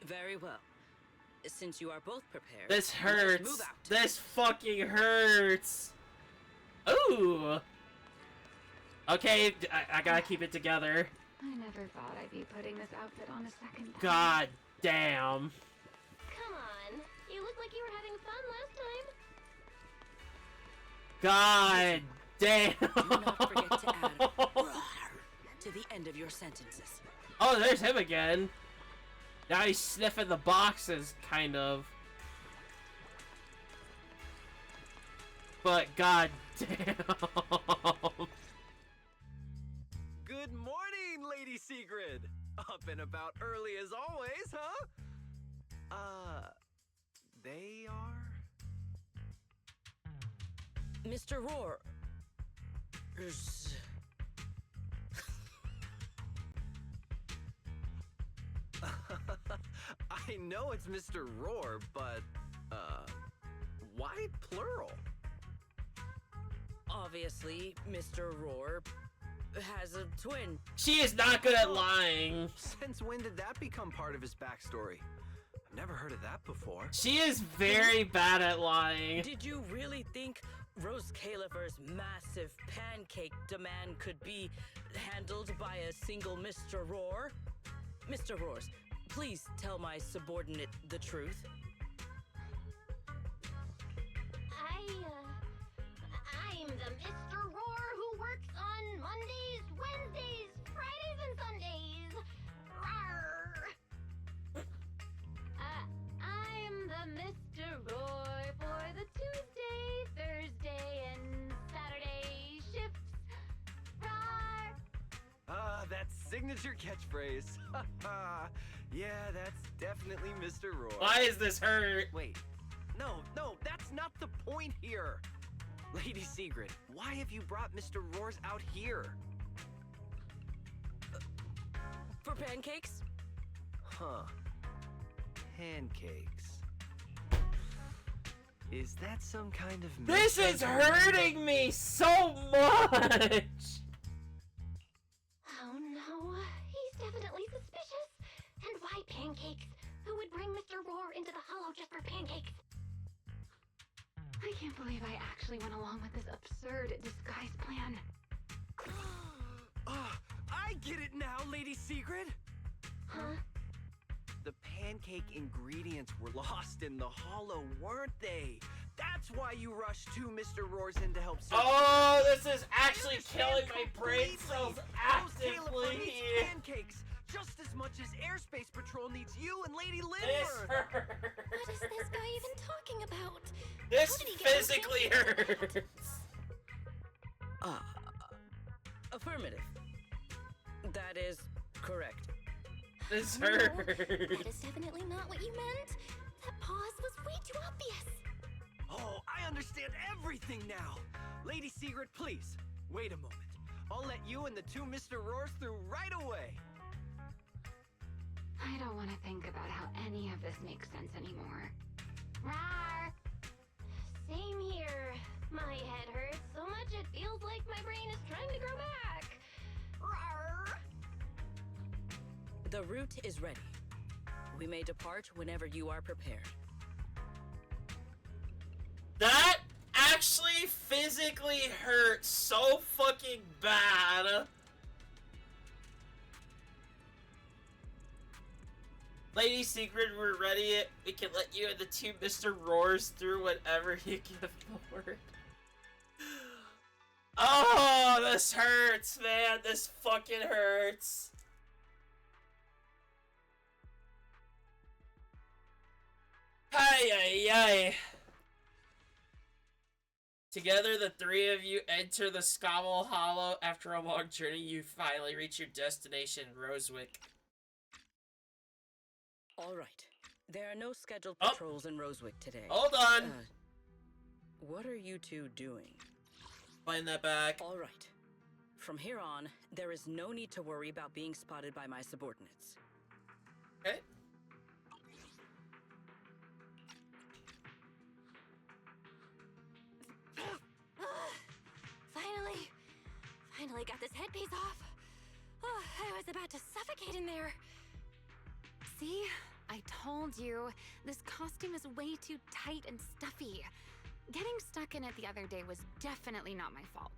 Very well. Since you are both prepared, This let us hurts. move out. This fucking hurts. Ooh. Okay, I gotta keep it together. I never thought I'd be putting this outfit on a second time. God damn. Come on. You look like you were having fun last time. God damn. Do not forget to add "Rawr" to the end of your sentences. Oh, there's him again. Now he's sniffing the boxes, kind of. But god damn. Good morning, Lady Sigrid. Up and about early as always, huh? They are? Mr. Roar. I know it's Mr. Roar, but, why plural? Obviously, Mr. Roar has a twin. She is not good at lying. Since when did that become part of his backstory? I've never heard of that before. She is very bad at lying. Did you really think Rose Califer's massive pancake demand could be handled by a single Mr. Roar? Mr. Roars, please tell my subordinate the truth. I'm the Mr. Roar who works on Mondays, Wednesdays, Fridays, and Sundays. Rawr! I'm the Mr. Roar for the Tuesday, Thursday, and Saturday shifts. Rawr! That's signature catchphrase. Yeah, that's definitely Mr. Roar. Why is this hurt? Wait, no, that's not the point here. Lady Sigrid, why have you brought Mr. Roars out here? For pancakes? Huh. Pancakes. Is that some kind of... This is hurting me so much! Oh no, he's definitely suspicious. And why pancakes? Who would bring Mr. Roar into the hollow just for pancakes. I can't believe I actually went along with this absurd disguise plan. I get it now, Lady Secret! Huh? The pancake ingredients were lost in the hollow, weren't they? That's why you rushed two Mr. Roars in to help search. Oh, this is actually killing my brain cells actively. Needs pancakes just as much as Airspace Patrol needs you and Lady This Linford. hurts. What is this guy even talking about? This How did he get physically hurts. Affirmative. That is correct. This No, hurts. that is definitely not what you meant. That pause was way too obvious. Oh, I understand everything now. Lady Secret, please, wait a moment. I'll let you and the two Mr. Roars through right away. I don't want to think about how any of this makes sense anymore. Rawr! Same here. My head hurts so much it feels like my brain is trying to grow back. Rawr! The route is ready. We may depart whenever you are prepared. That actually physically hurts so fucking bad. Lady Secret, we're ready. We can let you and the two Mr. Roars through whatever you give the word. Oh, this hurts, man. This fucking hurts. Ay, ay, ay. Together, the three of you enter the Scobble Hollow. After a long journey, you finally reach your destination, Rosewick. All right. There are no scheduled patrols in Rosewick today. Hold on. What are you two doing? Playing that back. All right. From here on, there is no need to worry about being spotted by my subordinates. Okay. Finally got this headpiece off. Oh, I was about to suffocate in there. See? I told you. This costume is way too tight and stuffy. Getting stuck in it the other day was definitely not my fault.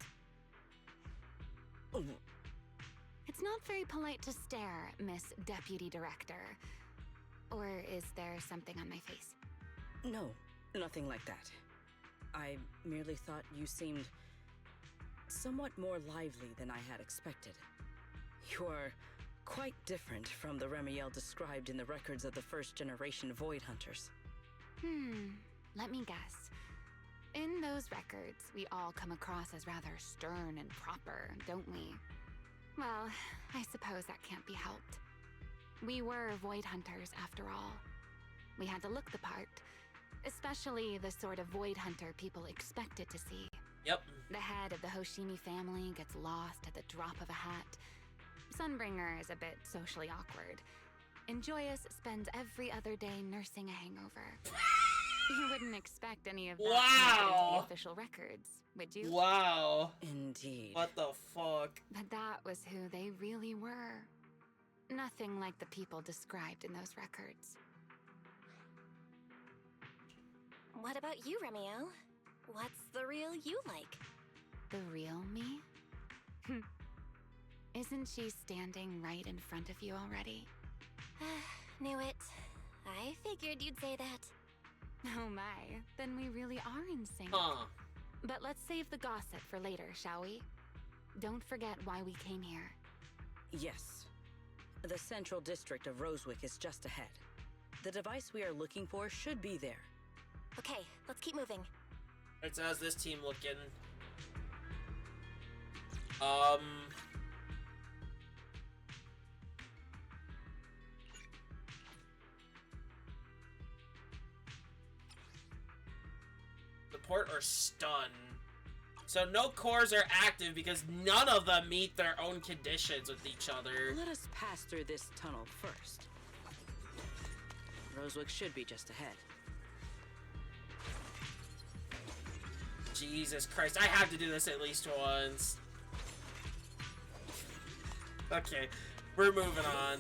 It's not very polite to stare, Miss Deputy Director. Or is there something on my face? No, nothing like that. I merely thought you seemed somewhat more lively than I had expected. You are quite different from the Remiel described in the records of the first-generation Void Hunters. Let me guess. In those records, we all come across as rather stern and proper, don't we? Well, I suppose that can't be helped. We were Void Hunters, after all. We had to look the part, especially the sort of Void Hunter people expected to see. Yep. The head of the Hoshimi family gets lost at the drop of a hat. Sunbringer is a bit socially awkward. And Joyous spends every other day nursing a hangover. You wouldn't expect any of that to make it into the official records, would you? Wow. Indeed. What the fuck? But that was who they really were. Nothing like the people described in those records. What about you, Remiel? What's the real you like? The real me? Isn't she standing right in front of you already? Knew it. I figured you'd say that. Oh my, then we really are in sync. But let's save the gossip for later, shall we? Don't forget why we came here. Yes. The central district of Rosewick is just ahead. The device we are looking for should be there. Okay, let's keep moving. Alright, so how's this team looking? Support or stun. So no cores are active because none of them meet their own conditions with each other. Let us pass through this tunnel first. Rosewick should be just ahead. Jesus Christ, I have to do this at least once. Okay, we're moving on.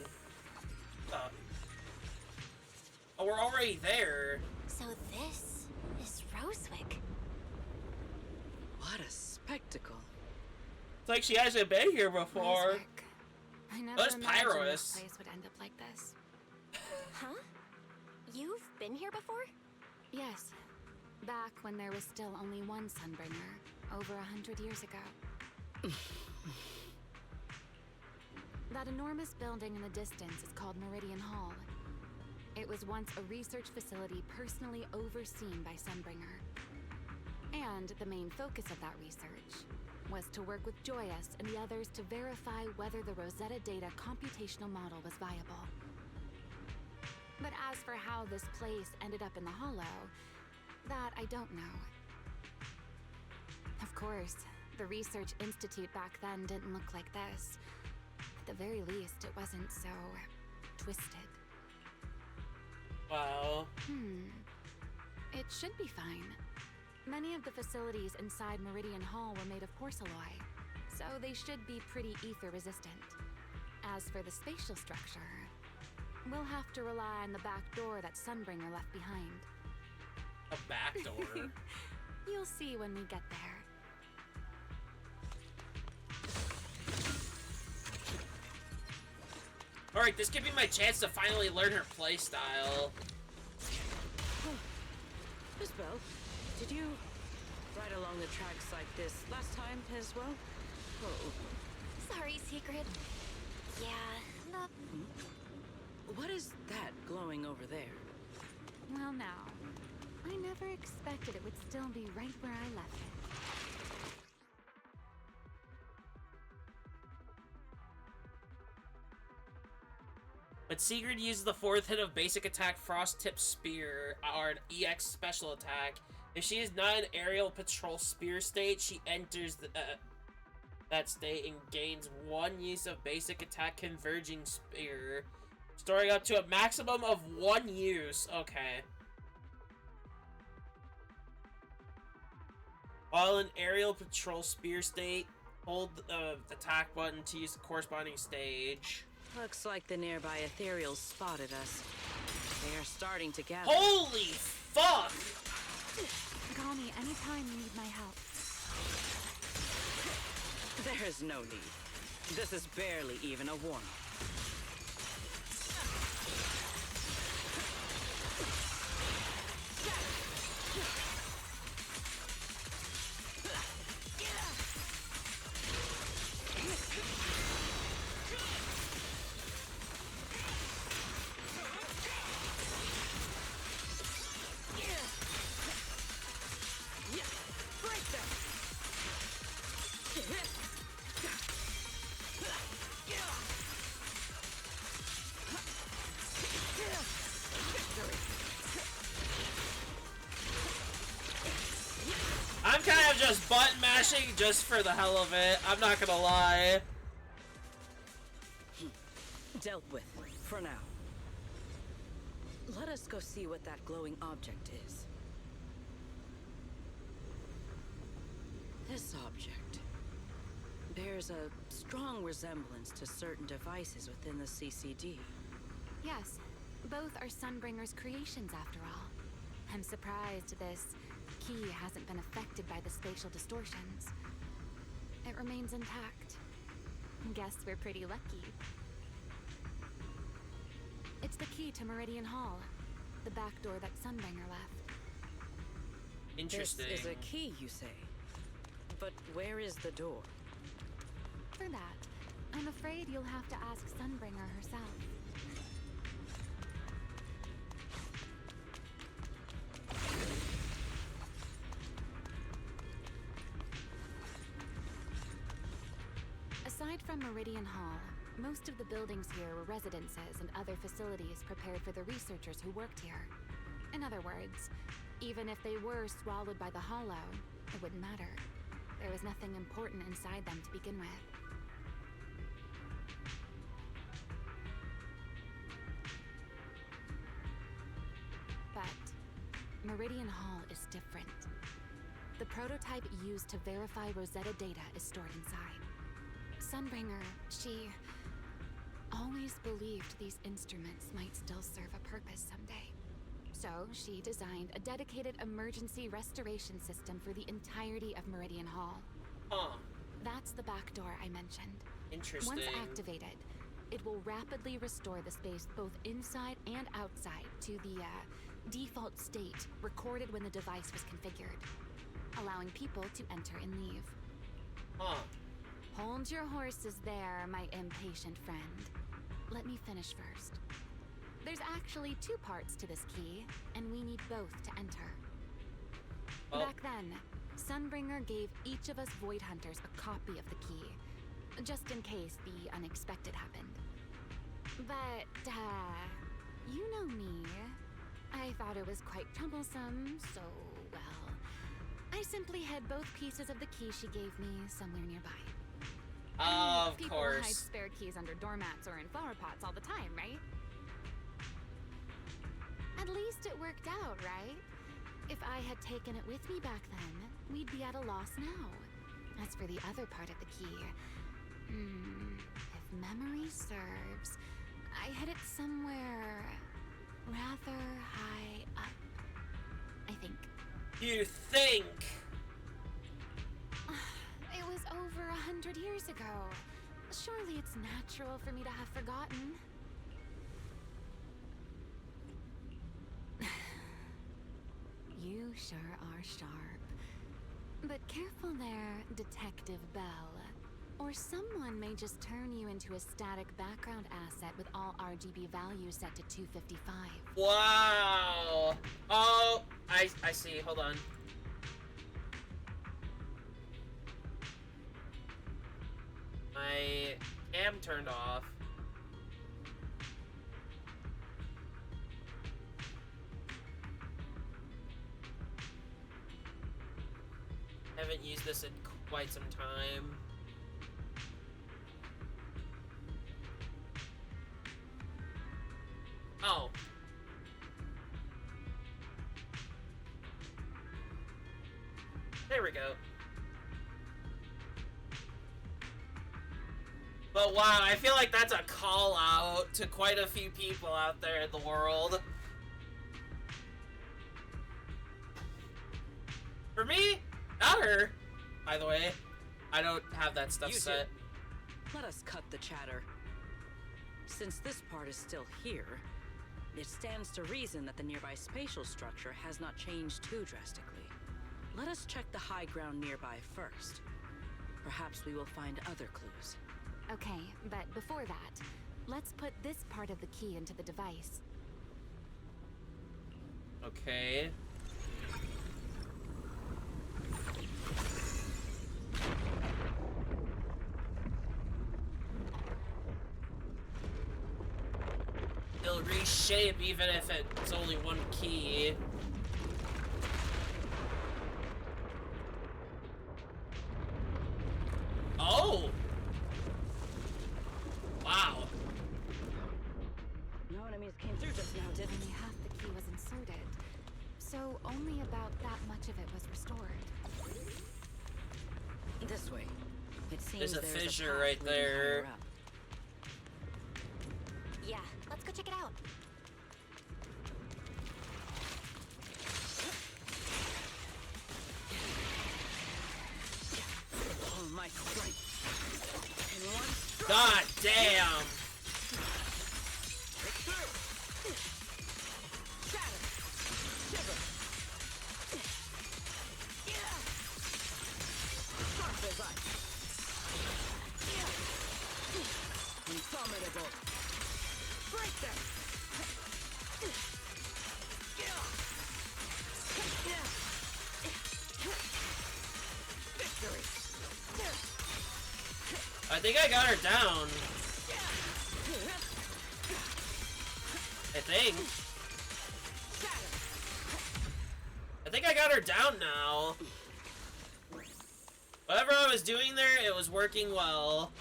we're already there. So this is Rosewick. What a spectacle. It's like she hasn't been here before. Rosewick. I never Those imagined Pyros. this place would end up like this. Huh? You've been here before? Yes. Back when there was still only one Sunbringer, over 100 years ago. That enormous building in the distance is called Meridian Hall. It was once a research facility personally overseen by Sunbringer. And the main focus of that research was to work with Joyous and the others to verify whether the Rosetta Data computational model was viable. But as for how this place ended up in the Hollow, that I don't know. Of course, the Research Institute back then didn't look like this. At the very least, it wasn't so twisted. Wow. It should be fine. Many of the facilities inside Meridian Hall were made of porcelain, so they should be pretty ether resistant. As for the spatial structure, we'll have to rely on the back door that Sunbringer left behind. A back door? You'll see when we get there. Alright, this could be my chance to finally learn her playstyle. Miss Bell, did you ride along the tracks like this last time as well? Oh. Sorry, Secret. Yeah, no. What is that glowing over there? Well now, I never expected it would still be right where I left it. But Sigrid uses the fourth hit of basic attack Frost Tip Spear, or an EX special attack. If she is not in aerial patrol spear state, she enters that state and gains one use of basic attack converging spear, storing up to a maximum of 1 use. Okay. While in aerial patrol spear state, hold the attack button to use the corresponding stage. Looks like the nearby ethereals spotted us. They are starting to gather. Holy fuck! Call me anytime you need my help. There is no need. This is barely even a warm-up. I'm kind of just button mashing just for the hell of it. I'm not gonna lie. Dealt with, for now. Let us go see what that glowing object is. This object bears a strong resemblance to certain devices within the CCD. Yes, both are Sunbringer's creations after all. I'm surprised this key hasn't been affected by the spatial distortions. It remains intact. Guess we're pretty lucky. It's the key to Meridian Hall, the back door that Sunbringer left. Interesting. This is a key, you say? But where is the door? For that, I'm afraid you'll have to ask Sunbringer herself. Aside from Meridian Hall, most of the buildings here were residences and other facilities prepared for the researchers who worked here. In other words, even if they were swallowed by the Hollow, it wouldn't matter. There was nothing important inside them to begin with. But Meridian Hall is different. The prototype used to verify Rosetta data is stored inside. Sunbringer, she always believed these instruments might still serve a purpose someday. So she designed a dedicated emergency restoration system for the entirety of Meridian Hall. Huh. That's the back door I mentioned. Interesting. Once activated, it will rapidly restore the space both inside and outside to the default state recorded when the device was configured, allowing people to enter and leave. Huh. Hold your horses there, my impatient friend. Let me finish first. There's actually 2 parts to this key, and we need both to enter. Oh. Back then, Sunbringer gave each of us Void Hunters a copy of the key, just in case the unexpected happened. But, you know me. I thought it was quite troublesome, so, well, I simply hid both pieces of the key she gave me somewhere nearby. Of People course. hide spare keys under doormats or in flower pots all the time, right? At least it worked out, right? If I had taken it with me back then, we'd be at a loss now. As for the other part of the key, if memory serves, I hid it somewhere rather high up, I think. You think? It was over 100 years ago. Surely it's natural for me to have forgotten. You sure are sharp. But careful there, Detective Bell. Or someone may just turn you into a static background asset with all RGB values set to 255. Wow. Oh, I see. Hold on. My cam turned off. Haven't used this in quite some time. Oh. There we go. But wow, I feel like that's a call out to quite a few people out there in the world. For me, not her. By the way, I don't have that stuff You set. two, let us cut the chatter. Since this part is still here, it stands to reason that the nearby spatial structure has not changed too drastically. Let us check the high ground nearby first. Perhaps we will find other clues. Okay, but before that, let's put this part of the key into the device. Okay. It'll reshape even if it's only one key. Oh! Wow. No enemies came through just now, did Only half the key was inserted, so only about that much of it was restored. This way. It seems There's a fissure path right leading there. higher up. Yeah, let's go check it out. All my strength. In one strike. God damn! Break through. Shatter. Shiver. Sharp as ice. Indomitable. Break them. Victory. I think I got her down. I think I got her down now. Whatever I was doing there, it was working well.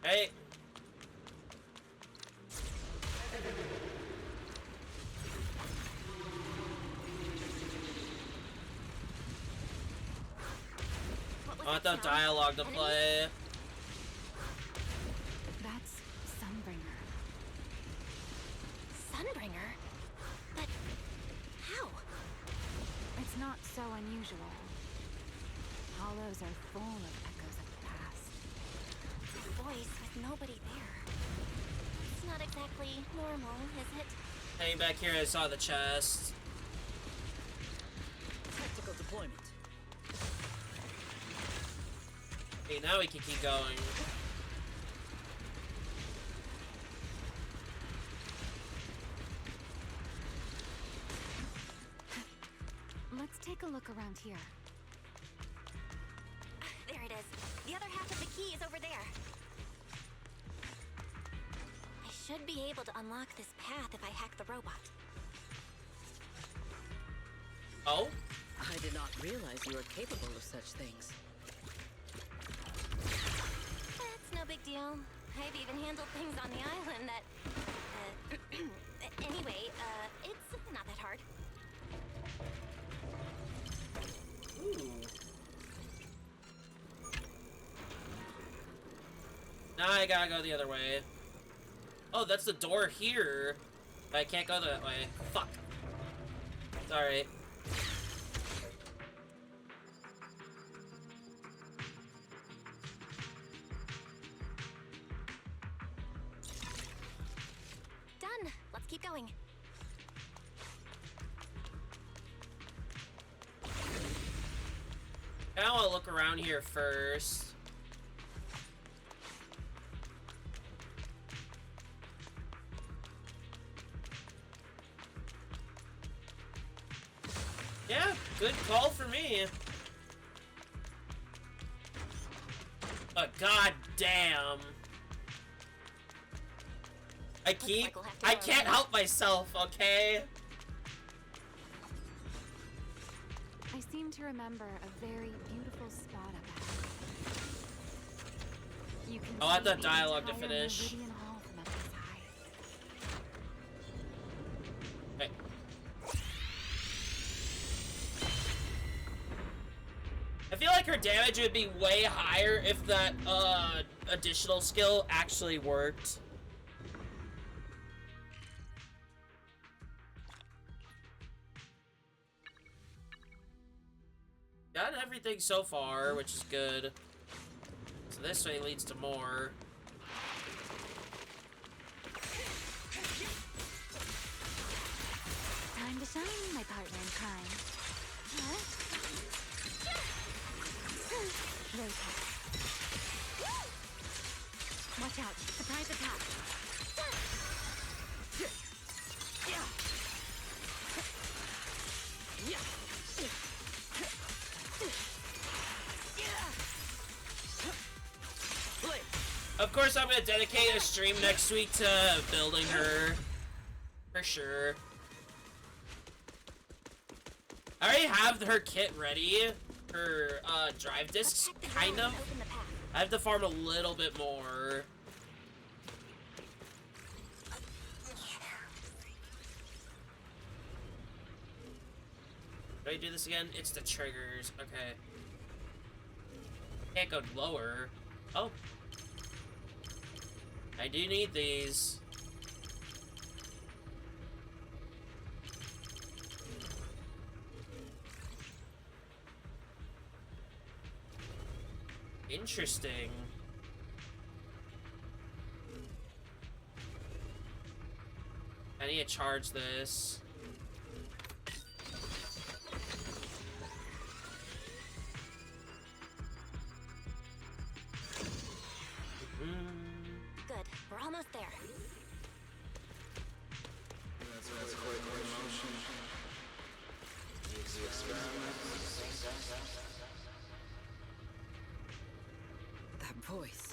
Hey. I want the dialogue to play. That's Sunbringer. Sunbringer? But how? It's not so unusual. Hollows are full of echoes of the past. A voice with nobody there. It's not exactly normal, is it? Hanging back here, I saw the chest. Tactical deployment. Okay, now we can keep going. Let's take a look around here. There it is. The other half of the key is over there. I should be able to unlock this path if I hack the robot. Oh? I did not realize you were capable of such things. That's no big deal. I've even handled things on the island that... anyway, it's not that hard. Ooh. Now I gotta go the other way. Oh, that's the door here. I can't go that way. Fuck. It's alright. Done. Let's keep going. I want to look around here first. Yeah, good call for me. But god damn. I can't help myself, okay? I seem to remember a very beautiful spot up ahead. You can I'll have see the dialogue to entire finish. Meridian Hall from up this high. Okay. I feel like her damage would be way higher if that additional skill actually worked. Got everything so far, which is good. So this way leads to more. Time to shine, my partner in crime. Huh? Rotate. Watch out, surprise attack. Of course, I'm gonna dedicate a stream next week to building her. For sure. I already have her kit ready. Her drive discs, kind of. I have to farm a little bit more. Do I do this again? It's the triggers. Okay. Can't go lower. Oh. I do need these. Interesting. I need to charge this. Good. We're almost there. That's quite the emotion. The experiment is a success. That voice.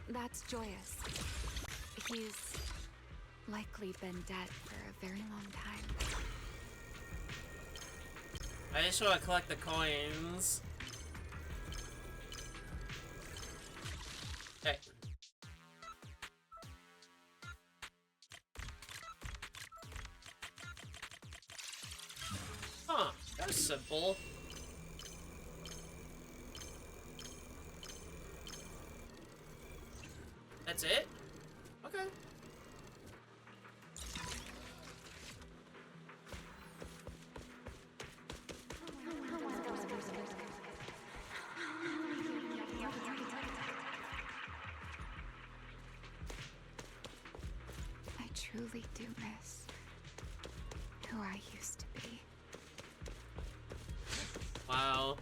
That's Joyous. He's likely been dead for a very long time. I just want to collect the coins. Okay. Huh, that was simple. That's it? Okay. truly do miss who I used to be. Wow.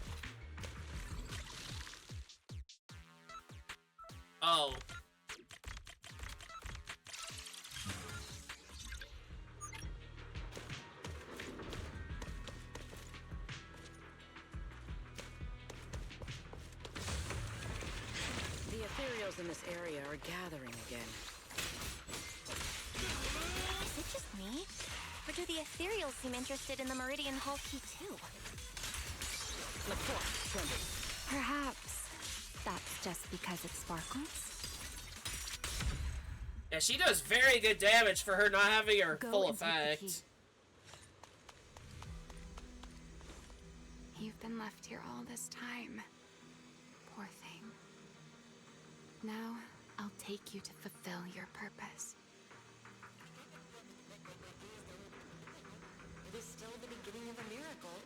Oh. The ethereals in this area are gathering again. Is it just me? Or do the ethereals seem interested in the Meridian Hall key too? Perhaps that's just because it sparkles. Yeah, she does very good damage for her not having her Go full and take the effect. key. You've been left here all this time. Poor thing. Now, I'll take you to fulfill your purpose. It is still the beginning of a miracle.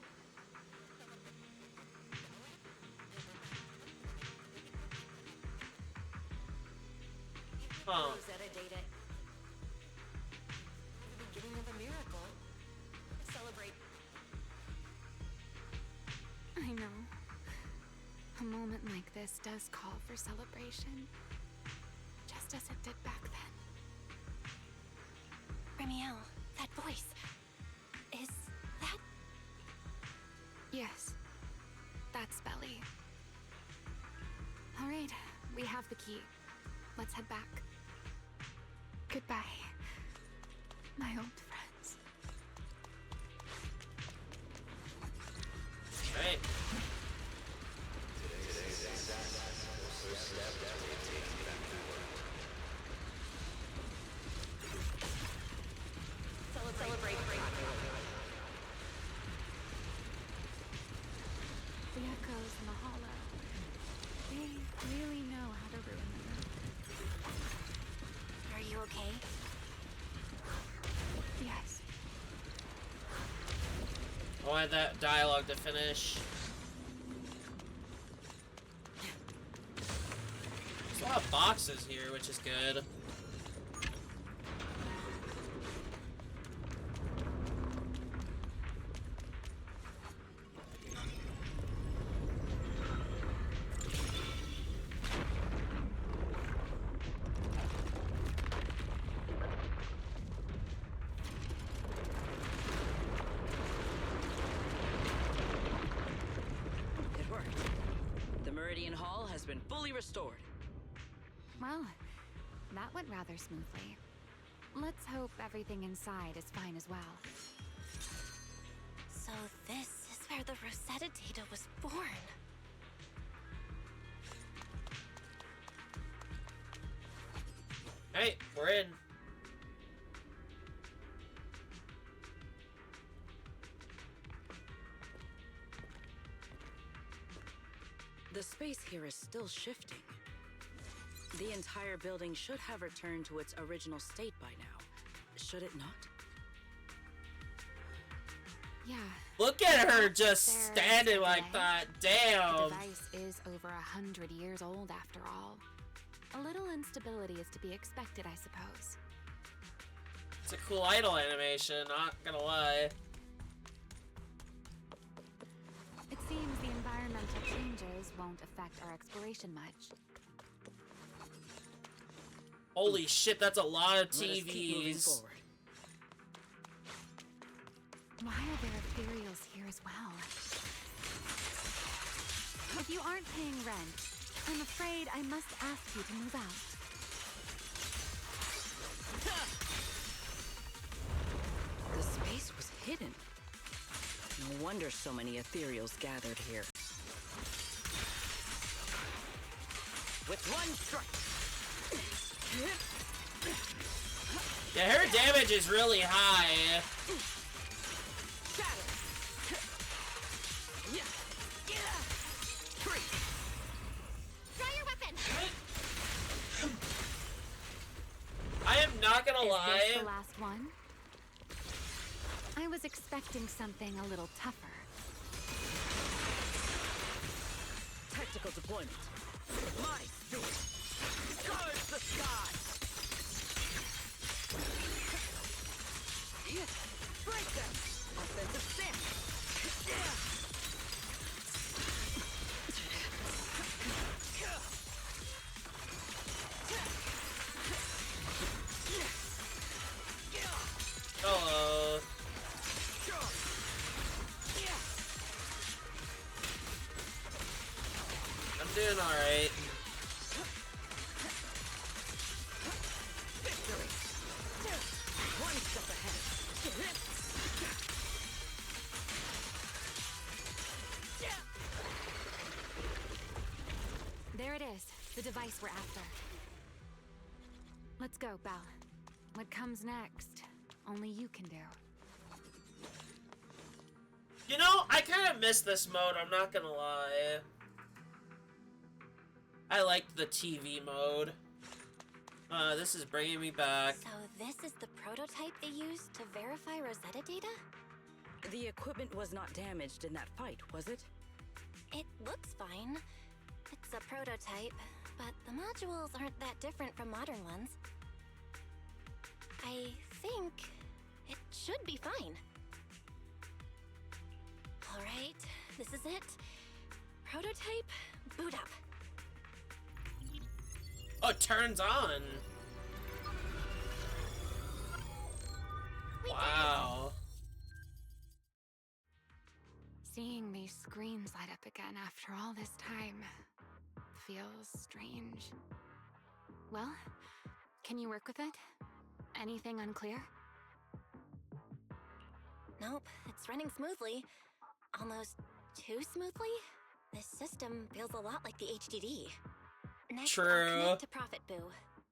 Huh. Rosetta data. The beginning of a miracle. Celebrate. I know. A moment like this does call for celebration. Just as it did back then. Remiel, that voice. Is that... Yes. That's Belly. All right, we have the key. Let's head back. Goodbye, my old friends. Right. Celebrate. The echoes in the hollow. They really know how to ruin the moon. Are you okay? Yes. I wanted that dialogue to finish. There's a lot of boxes here, which is good. It worked. The Meridian Hall has been fully restored. Well, that went rather smoothly. Let's hope everything inside is fine as well. So this is where the Rosetta data was born. Hey, we're in. The space here is still shifting. The entire building should have returned to its original state by now. Should it not? Yeah. Look at her There just standing like that. The Damn. device is over 100 years old after all. A little instability is to be expected, I suppose. It's a cool idle animation, not gonna lie. It seems the environmental changes won't affect our exploration much. Holy shit, that's a lot of Let us keep moving TVs. forward. Why are there ethereals here as well? If you aren't paying rent, I'm afraid I must ask you to move out. The space was hidden. No wonder so many ethereals gathered here. With one strike. Yeah, her damage is really high. Try your weapon! I am not gonna Is lie. this the last one? I was expecting something a little tougher. Tactical deployment. My speed. Scarves the sky. Break them! Offensive stance! Hello. I'm doing alright. Victory! One step ahead. There it is, the device we're after. Let's go, Belle. What comes next, only you can do. You know, I kind of miss this mode, I'm not gonna lie. I liked the TV mode. This is bringing me back. So this is the prototype they used to verify Rosetta data? The equipment was not damaged in that fight, was it? It looks fine. It's a prototype, but the modules aren't that different from modern ones. I think it should be fine. All right, this is it. Prototype, boot up. Oh, it turns on. Wow. Seeing these screens light up again after all this time feels strange. Well, can you work with it? Anything unclear? Nope, it's running smoothly. Almost too smoothly. This system feels a lot like the HDD. Next, True. I'll connect to Prophet Boo.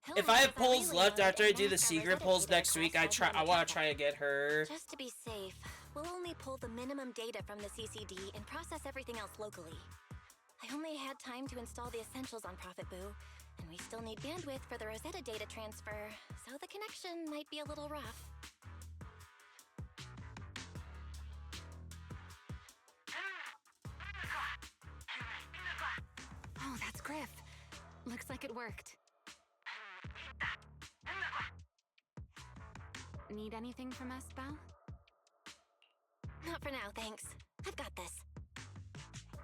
He'll If I act have as a polls relay left node after I and do the mask our secret Rosetta polls data next week, across I Zenless want to try to get her. Just to be safe, we'll only pull the minimum data from the CCD and process everything else locally. I only had time to install the essentials on Prophet Boo, and we still need bandwidth for the Rosetta data transfer, so the connection might be a little rough. Oh, that's Griff. Looks like it worked. Need anything from us, Belle? Not for now, thanks. I've got this.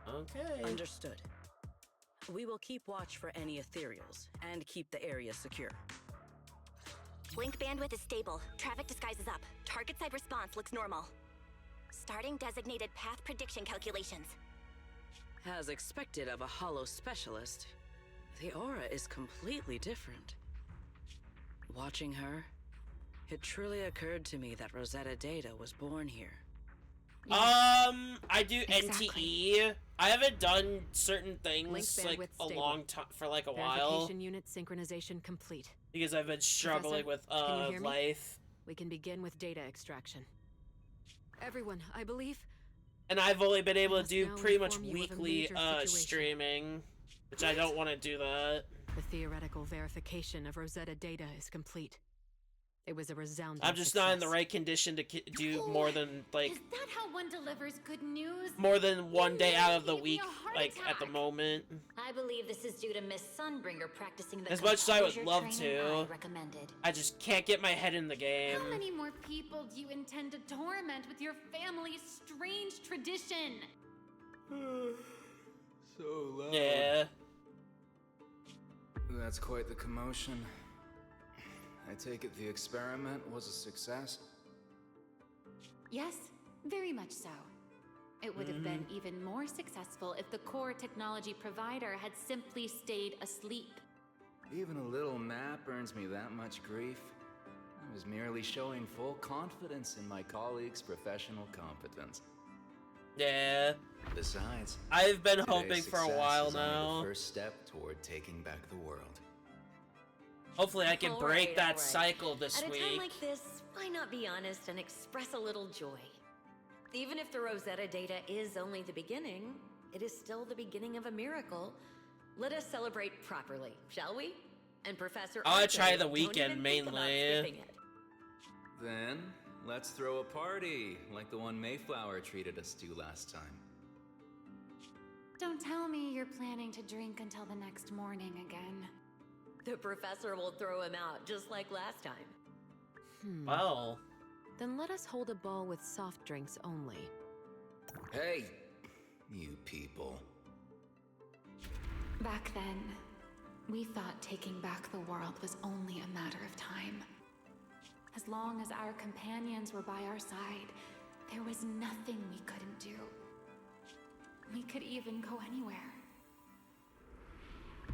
Okay. Understood. We will keep watch for any ethereals and keep the area secure. Link bandwidth is stable. Traffic disguise is up. Target side response looks normal. Starting designated path prediction calculations. As expected of a hollow specialist, the aura is completely different. Watching her, it truly occurred to me that Rosetta Data was born here. I do Exactly. NTE. I haven't done certain things Link like bandwidth a stable. long time for like a while Verification unit synchronization complete. because I've been struggling with can you hear me? life, We can begin with data extraction. Everyone, I believe. and I've only been able to must do now pretty much inform you of a weekly major situation. streaming, which I don't want to do that. The theoretical verification of Rosetta data is complete. It was a resounding I'm just not in the right condition to do more than like Is that how one delivers good news? more than one day out of the gave me week, a heart like at the moment. I believe this is due to Miss Sunbringer practicing the As much as I would composure love training to, I recommended. I just can't get my head in the game. How many more people do you intend to torment with your family's strange tradition? So loud. Yeah. That's quite the commotion. I take it the experiment was a success? Yes, very much so. It would have been even more successful if the core technology provider had simply stayed asleep. Even a little nap earns me that much grief. I was merely showing full confidence in my colleagues' professional competence. Yeah. Besides, I've been today's hoping for a success while is only now. the first step toward taking back the world. Hopefully I can All break right, that all right. cycle this At a week. time like this, why not be honest and express a little joy? Even if the Rosetta data is only the beginning, it is still the beginning of a miracle. Let us celebrate properly, shall we? And Professor I'll Arthur, try the don't weekend even think about mainly. skipping it. Then, let's throw a party, like the one Mayflower treated us to last time. Don't tell me you're planning to drink until the next morning again. The professor will throw him out just like last time. Well. Then let us hold a ball with soft drinks only. Hey, you people. Back then, we thought taking back the world was only a matter of time. As long as our companions were by our side, there was nothing we couldn't do. We could even go anywhere.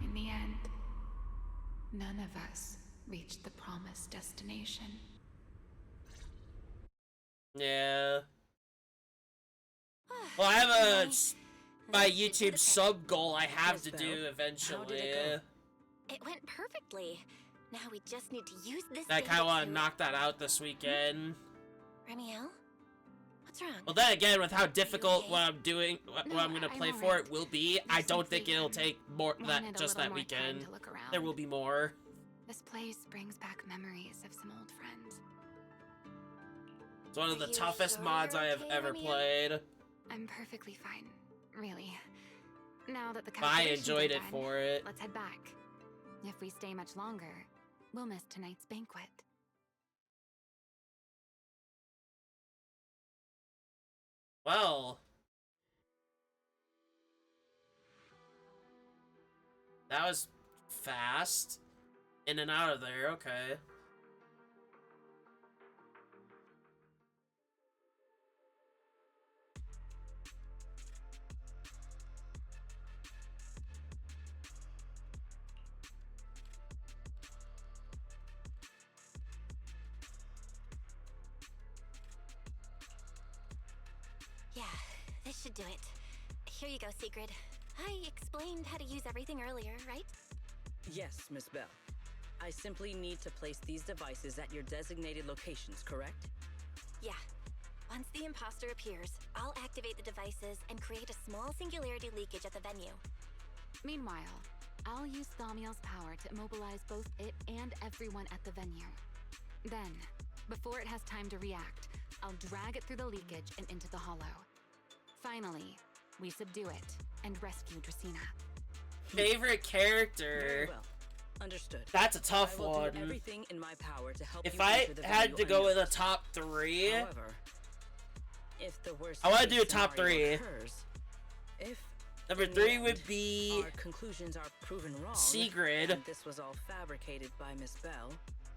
In the end, none of us reached the promised destination. Yeah. Well, I have my YouTube sub goal I have to do eventually. It went perfectly. Now we just need to use this. I kind of want to knock that out this weekend. Remiel? What's wrong? Well, then again, with how difficult what I'm doing, what I'm gonna play for it will be, I don't think it'll take more just that weekend. There will be more. This place brings back memories of some old friends. It's one of the toughest mods I have ever played. I'm perfectly fine, really. Now that the I enjoyed it for it. Let's head back. If we stay much longer, we'll miss tonight's banquet. Well, that was fast. In and out of there, okay. Yeah, this should do it. Here you go, Sigrid. I explained how to use everything earlier, right? Yes, Miss Bell. I simply need to place these devices at your designated locations, correct? Yeah. Once the imposter appears, I'll activate the devices and create a small singularity leakage at the venue. Meanwhile, I'll use Thaumiel's power to immobilize both it and everyone at the venue. Then, before it has time to react, I'll drag it through the leakage and into the hollow. Finally, we subdue it and rescue Dracaena. Favorite character? Very well. Understood. That's a tough I will one. do everything in my power to help If you I enter the had venue to go with a unnoticed. top three, However, if the worst I want to case do a top scenario three. occurs, if Number in the 3 end, would be our conclusions are proven wrong, Sigrid. and this was all fabricated by Miss Bell.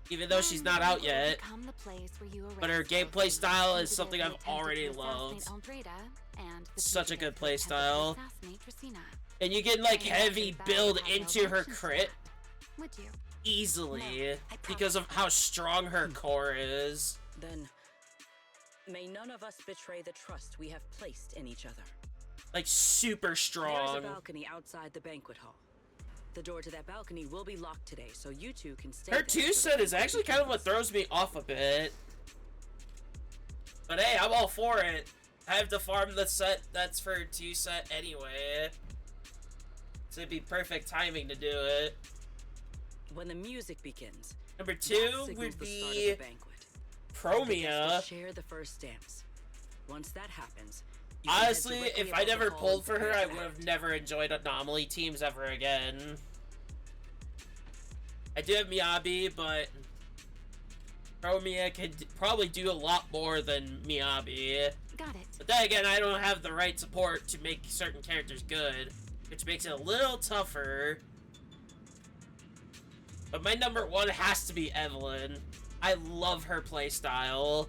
Even though she's not out yet. Become the place where you But her arrest gameplay both style the is something I've attempted to already assassinate loved. Eldrada and the Such a good fugitive play who attempted to style. assassinate Dracaena. And you can like And heavy battle build how well into her mentioned crit Would you? easily because of how strong her core is. Then, may none of us betray the trust we have placed in each other. Like super There is strong. a balcony outside the banquet hall. The door to that balcony will be locked today, so you two can stay Her there till the 2-set is banquet actually kind of what throws me off a bit. But hey, I'm all for it. I have to farm the set that's for 2-set anyway. So it'd be perfect timing to do it. When the music begins, Number that 2 signals would the start of be the banquet. Promia. To share the first dance. Once that happens, you can head Honestly, directly if I above the never hall pulled and for her, prepare I to would have act. never enjoyed Anomaly teams ever again. I do have Miyabi, but Promia could probably do a lot more than Miyabi. Got it. But then again, I don't have the right support to make certain characters good, which makes it a little tougher. But my number 1 has to be Evelyn. I love her playstyle.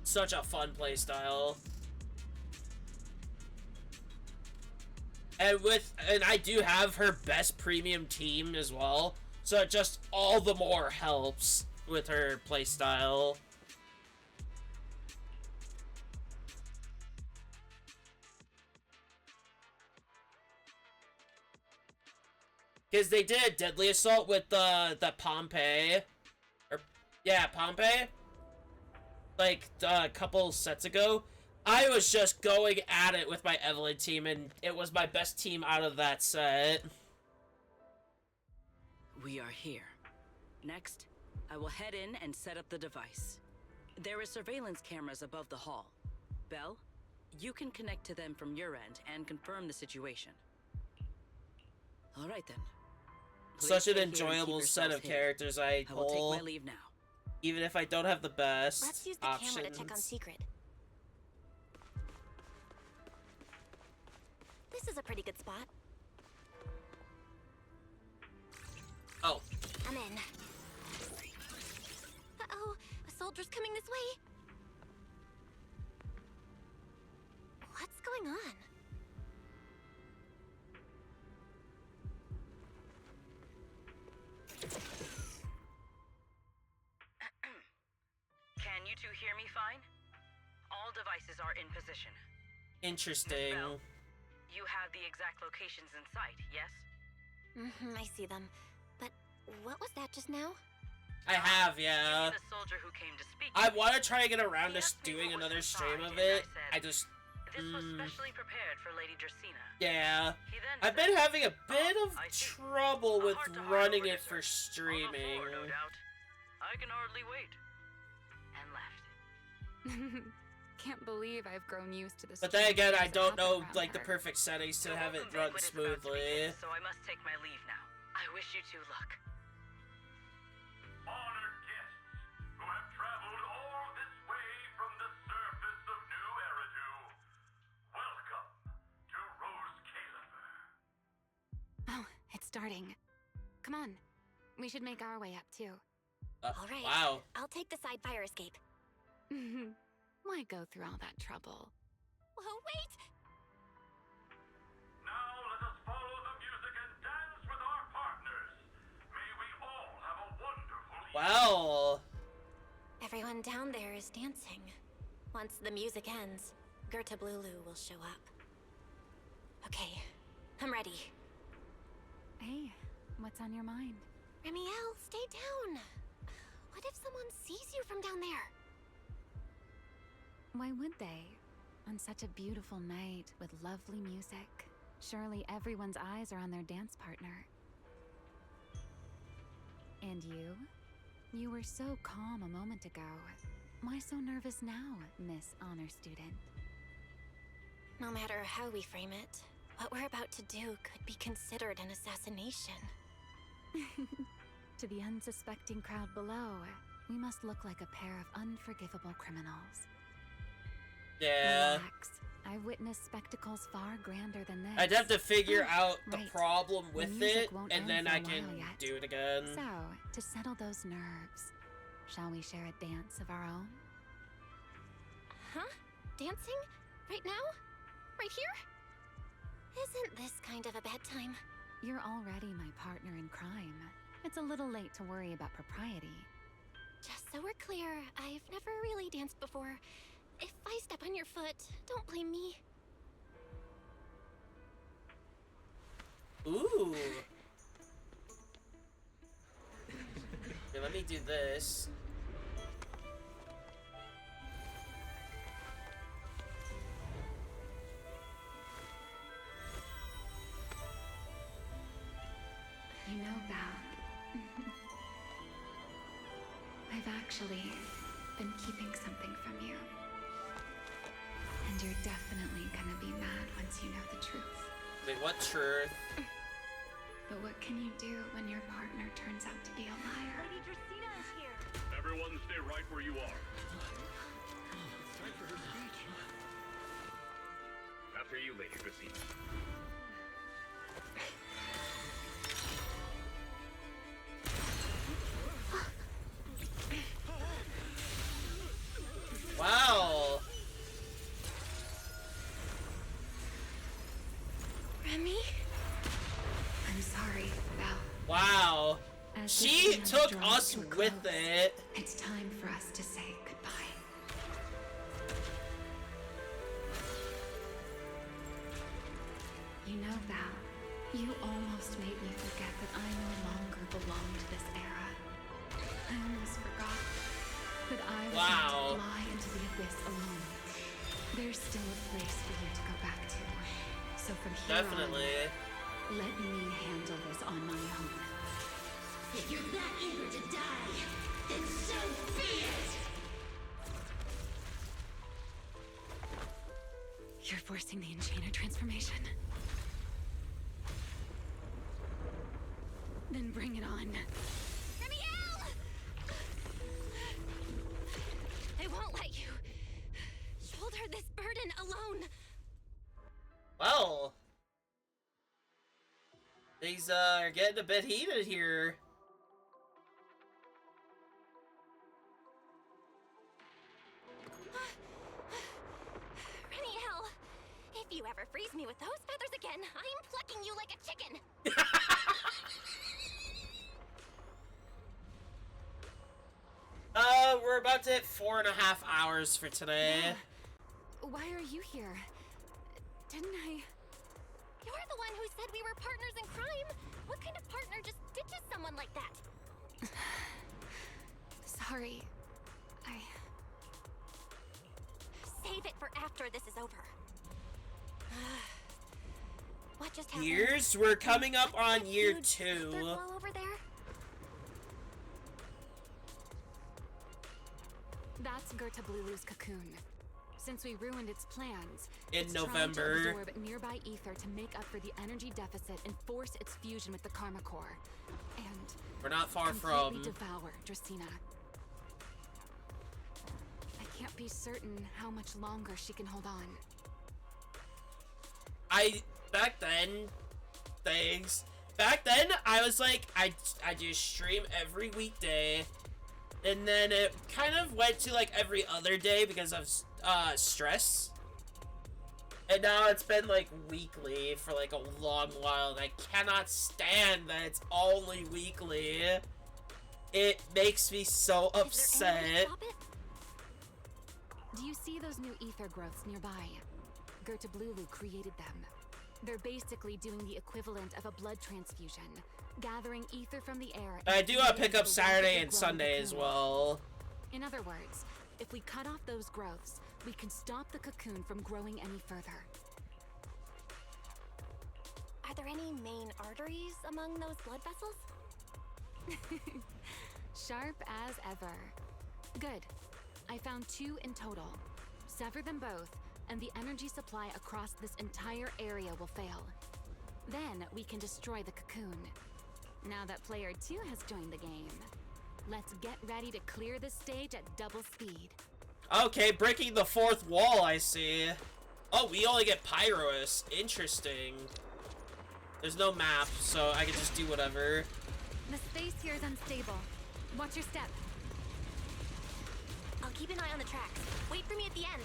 Such a fun playstyle. And I do have her best premium team as well, so it just all the more helps with her playstyle. Because they did Deadly Assault with the Pompey. Or, yeah, Pompey. Like, a couple sets ago. I was just going at it with my Evelyn team, and it was my best team out of that set. We are here. Next, I will head in and set up the device. There is surveillance cameras above the hall. Belle, you can connect to them from your end and confirm the situation. All right then. Please Such an stay here and keep enjoyable set yourselves of hidden. characters I I will pull. take my leave now. Even if I don't have the best Let's use the options. camera to check on Secret. This is a pretty good spot. Oh. I'm in. Uh-oh, a soldier's coming this way. What's going on? Can you two hear me fine? All devices are in position. Interesting. Bell, you have the exact locations in sight, yes? I see them. But what was that just now? I have, yeah. The soldier who came to speak. I want to try and get around to doing another stream of it. I just... This was specially prepared for Lady Dracaena. Yeah. I've been having a bit of trouble with running it for streaming. No doubt. I can hardly wait. And left. Can't believe I've grown used to this. But then again, I don't know like the perfect settings to have it run smoothly. So I must take my leave now. I wish you two luck. Honored guests who have traveled all this way from the surface of New Eridu, welcome to Rose Califer. Oh, it's starting. Come on. We should make our way up too. All right. Wow. I'll take the side fire escape. Why go through all that trouble? Whoa, wait! Now let us follow the music and dance with our partners. May we all have a wonderful Well. Everyone down there is dancing. Once the music ends, Gerta Blulu will show up. Okay, I'm ready. Hey, what's on your mind? Remiel, stay down. What if someone sees you from down there? Why would they? On such a beautiful night with lovely music, surely everyone's eyes are on their dance partner. And you? You were so calm a moment ago. Why so nervous now, Miss Honor Student? No matter how we frame it, what we're about to do could be considered an assassination. To the unsuspecting crowd below, we must look like a pair of unforgivable criminals. Yeah. Relax. I've witnessed spectacles far grander than this. I'd have to figure out the Right. problem with Music it, won't and end then for a I can while yet. do it again. So, to settle those nerves, shall we share a dance of our own? Huh? Dancing? Right now? Right here? Isn't this kind of a bad time? You're already my partner in crime. It's a little late to worry about propriety. Just so we're clear, I've never really danced before. If I step on your foot, don't blame me. Ooh. Here, let me do this. You know that. I've actually been keeping something from you. And you're definitely gonna be mad once you know the truth. Wait, what truth? But what can you do when your partner turns out to be a liar? Lady Dracaena is here. Everyone stay right where you are. It's time for her speech. After you, Lady Dracaena. Wow. Remy? I'm sorry, Belle. Wow. As She this dance took draws us to a with close, it. It's time for us to say goodbye. You know, Val, you almost made me forget that I no longer belong to this era. I almost forgot that I was meant to fly into the abyss alone. There's still a place for you to go back to. So from here Definitely. on, let me handle this on my own. If you're that eager to die, then so be it! You're forcing the Enchainer transformation. Then bring it on. Remiel! Things are getting a bit heated here. Ramiel, if you ever freeze me with those feathers again, I'm plucking you like a chicken. We're about to hit 4.5 hours for today. Yeah. Why are you here? Didn't I... You're the one who said we were partners in crime. What kind of partner just ditches someone like that? Sorry. Save it for after this is over. What just happened? Years? We're coming up on year 2. Glow over there? That's Gertablu's cocoon. Since we ruined its plans, In it's November. trying to absorb nearby ether to make up for the energy deficit and force its fusion with the Karma Core. And we're not far completely from devour Dracena. I can't be certain how much longer she can hold on. Back then, I was like, I do stream every weekday, and then it kind of went to like every other day because of stress, and now it's been like weekly for like a long while, and I cannot stand that it's only weekly. It makes me so upset. Do you see those new ether growths nearby? Gertablulu created them. They're basically doing the equivalent of a blood transfusion, gathering ether from the air. I do pick up Saturday and Sunday as well. In other words, if we cut off those growths, we can stop the cocoon from growing any further. Are there any main arteries among those blood vessels? Sharp as ever. Good. I found 2 in total. Sever them both, and the energy supply across this entire area will fail. Then we can destroy the cocoon. Now that player 2 has joined the game, let's get ready to clear the stage at double speed. Okay, breaking the 4th wall, I see. Oh, we only get Pyrois. Interesting. There's no map, so I can just do whatever. The space here is unstable. Watch your step. I'll keep an eye on the tracks. Wait for me at the end.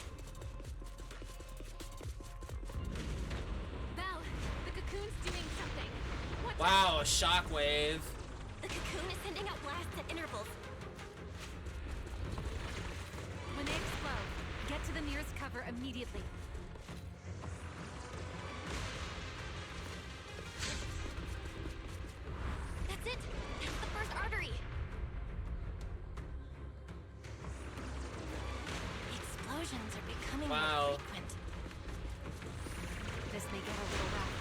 Belle, the cocoon's doing something. Watch Wow, a shockwave. The cocoon is sending out blasts at intervals. When they explode, get to the nearest cover immediately. That's it. That's the first artery. The explosions are becoming more frequent. This may get a little rough.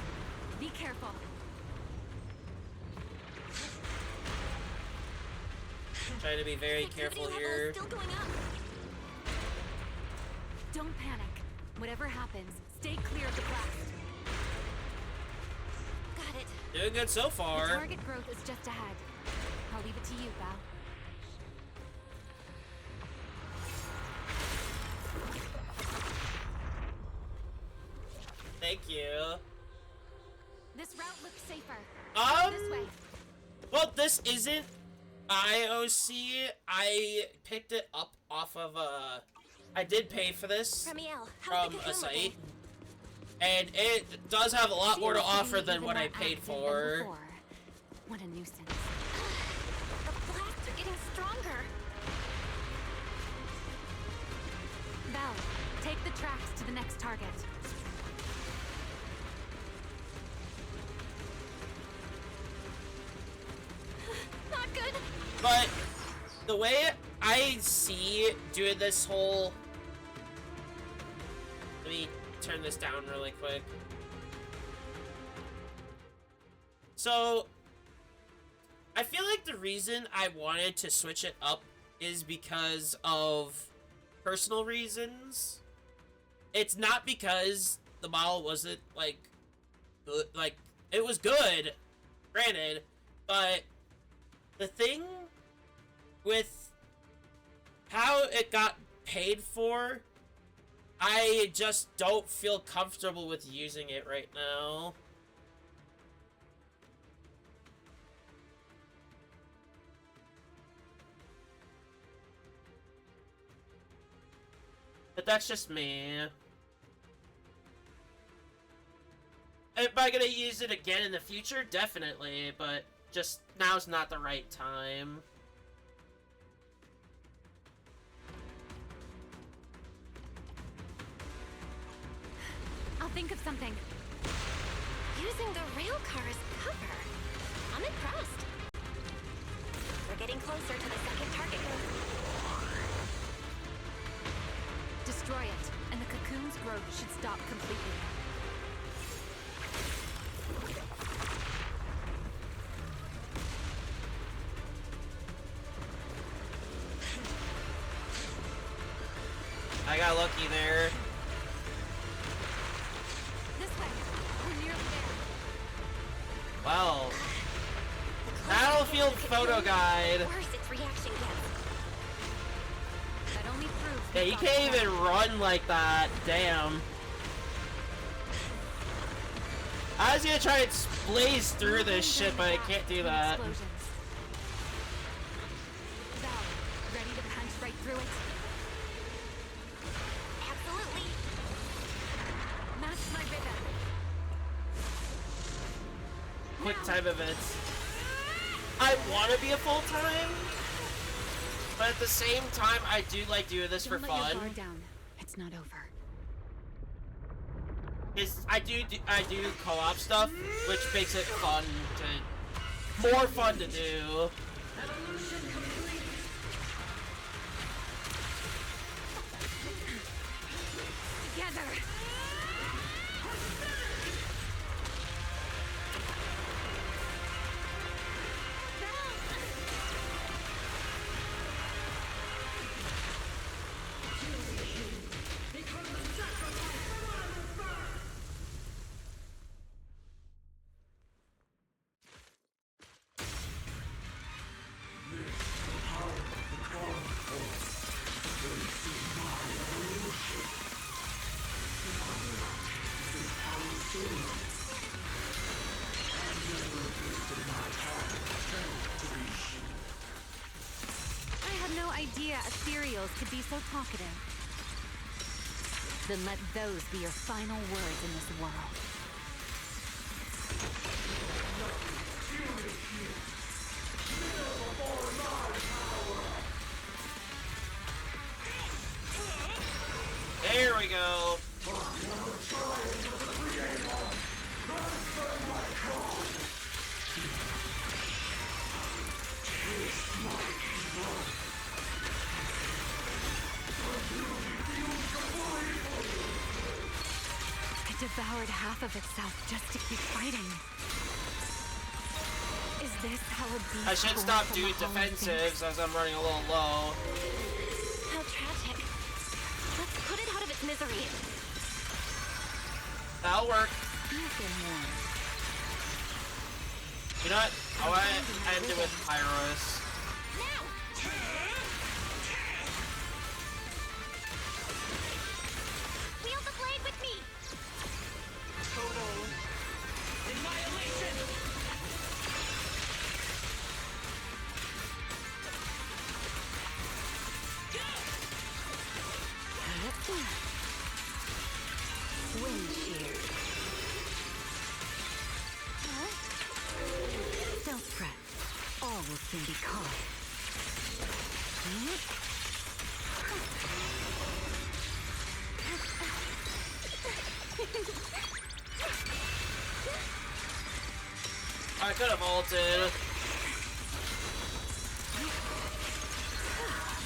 Be careful. Trying to be very careful here. Still going up. Don't panic. Whatever happens, stay clear of the blast. Got it. Doing good so The far. target growth is just ahead. I'll leave it to you, Val. Thank you. This route looks safer. This way. Well, this isn't IOC. I picked it up off of I did pay for this Ramiel, how's from the a cocoon site, looking? and it does have a lot more to Seems to offer be than even what more I paid active than for. before. What a nuisance. The blasts are getting stronger. Val, take the tracks to the next target. Not good. But the way I see doing this whole... Let me turn this down really quick. So, I feel like the reason I wanted to switch it up is because of personal reasons. It's not because the model wasn't, like, good. Like, it was good, granted, but the thing with how it got paid for, I just don't feel comfortable with using it right now. But that's just me. Am I gonna use it again in the future? Definitely, but just now's not the right time. I'll think of something. Using the rail car as cover. I'm impressed. We're getting closer to the second target. Destroy it, and the cocoon's growth should stop completely. I got lucky there. This way. We're nearly there. Wow. Battlefield photo guide. Worse its reaction gets. That only proves Yeah, you can't even run like that. Damn. I was gonna try and blaze through this shit, but I can't do that. Explosions. Val, ready to punch right through it? Absolutely. Match my rhythm. Quick time events. I want to be a full time, but at the same time, I do like doing this for Don't let your fun. guard down. It's not over. I do co-op stuff, which makes it fun more fun to do. Together. I had no idea ethereals could be so talkative. Then let those be your final words in this world. There we go. It devoured half of itself just to keep fighting. Is this how a beast I should born stop from doing the hollow defensives as I'm running a little low. How tragic. Let's put it out of its misery. That'll work. Nothing more. You know what? I want to end it with Pyros. Wield the blade with me. Total annihilation. Wind shear. Don't fret. All will soon be caught. I could have ulted.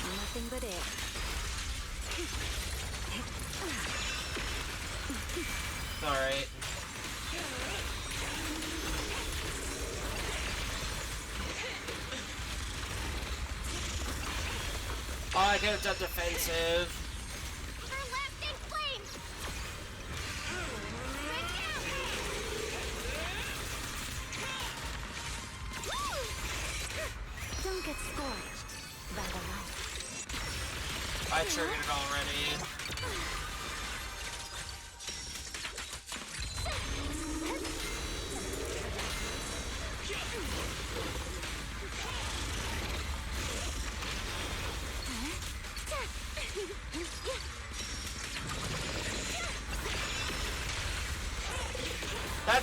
Nothing but air. Alright. Oh, I could have done defensive. Her lasting flame. Don't get scorched by the light. I triggered it already.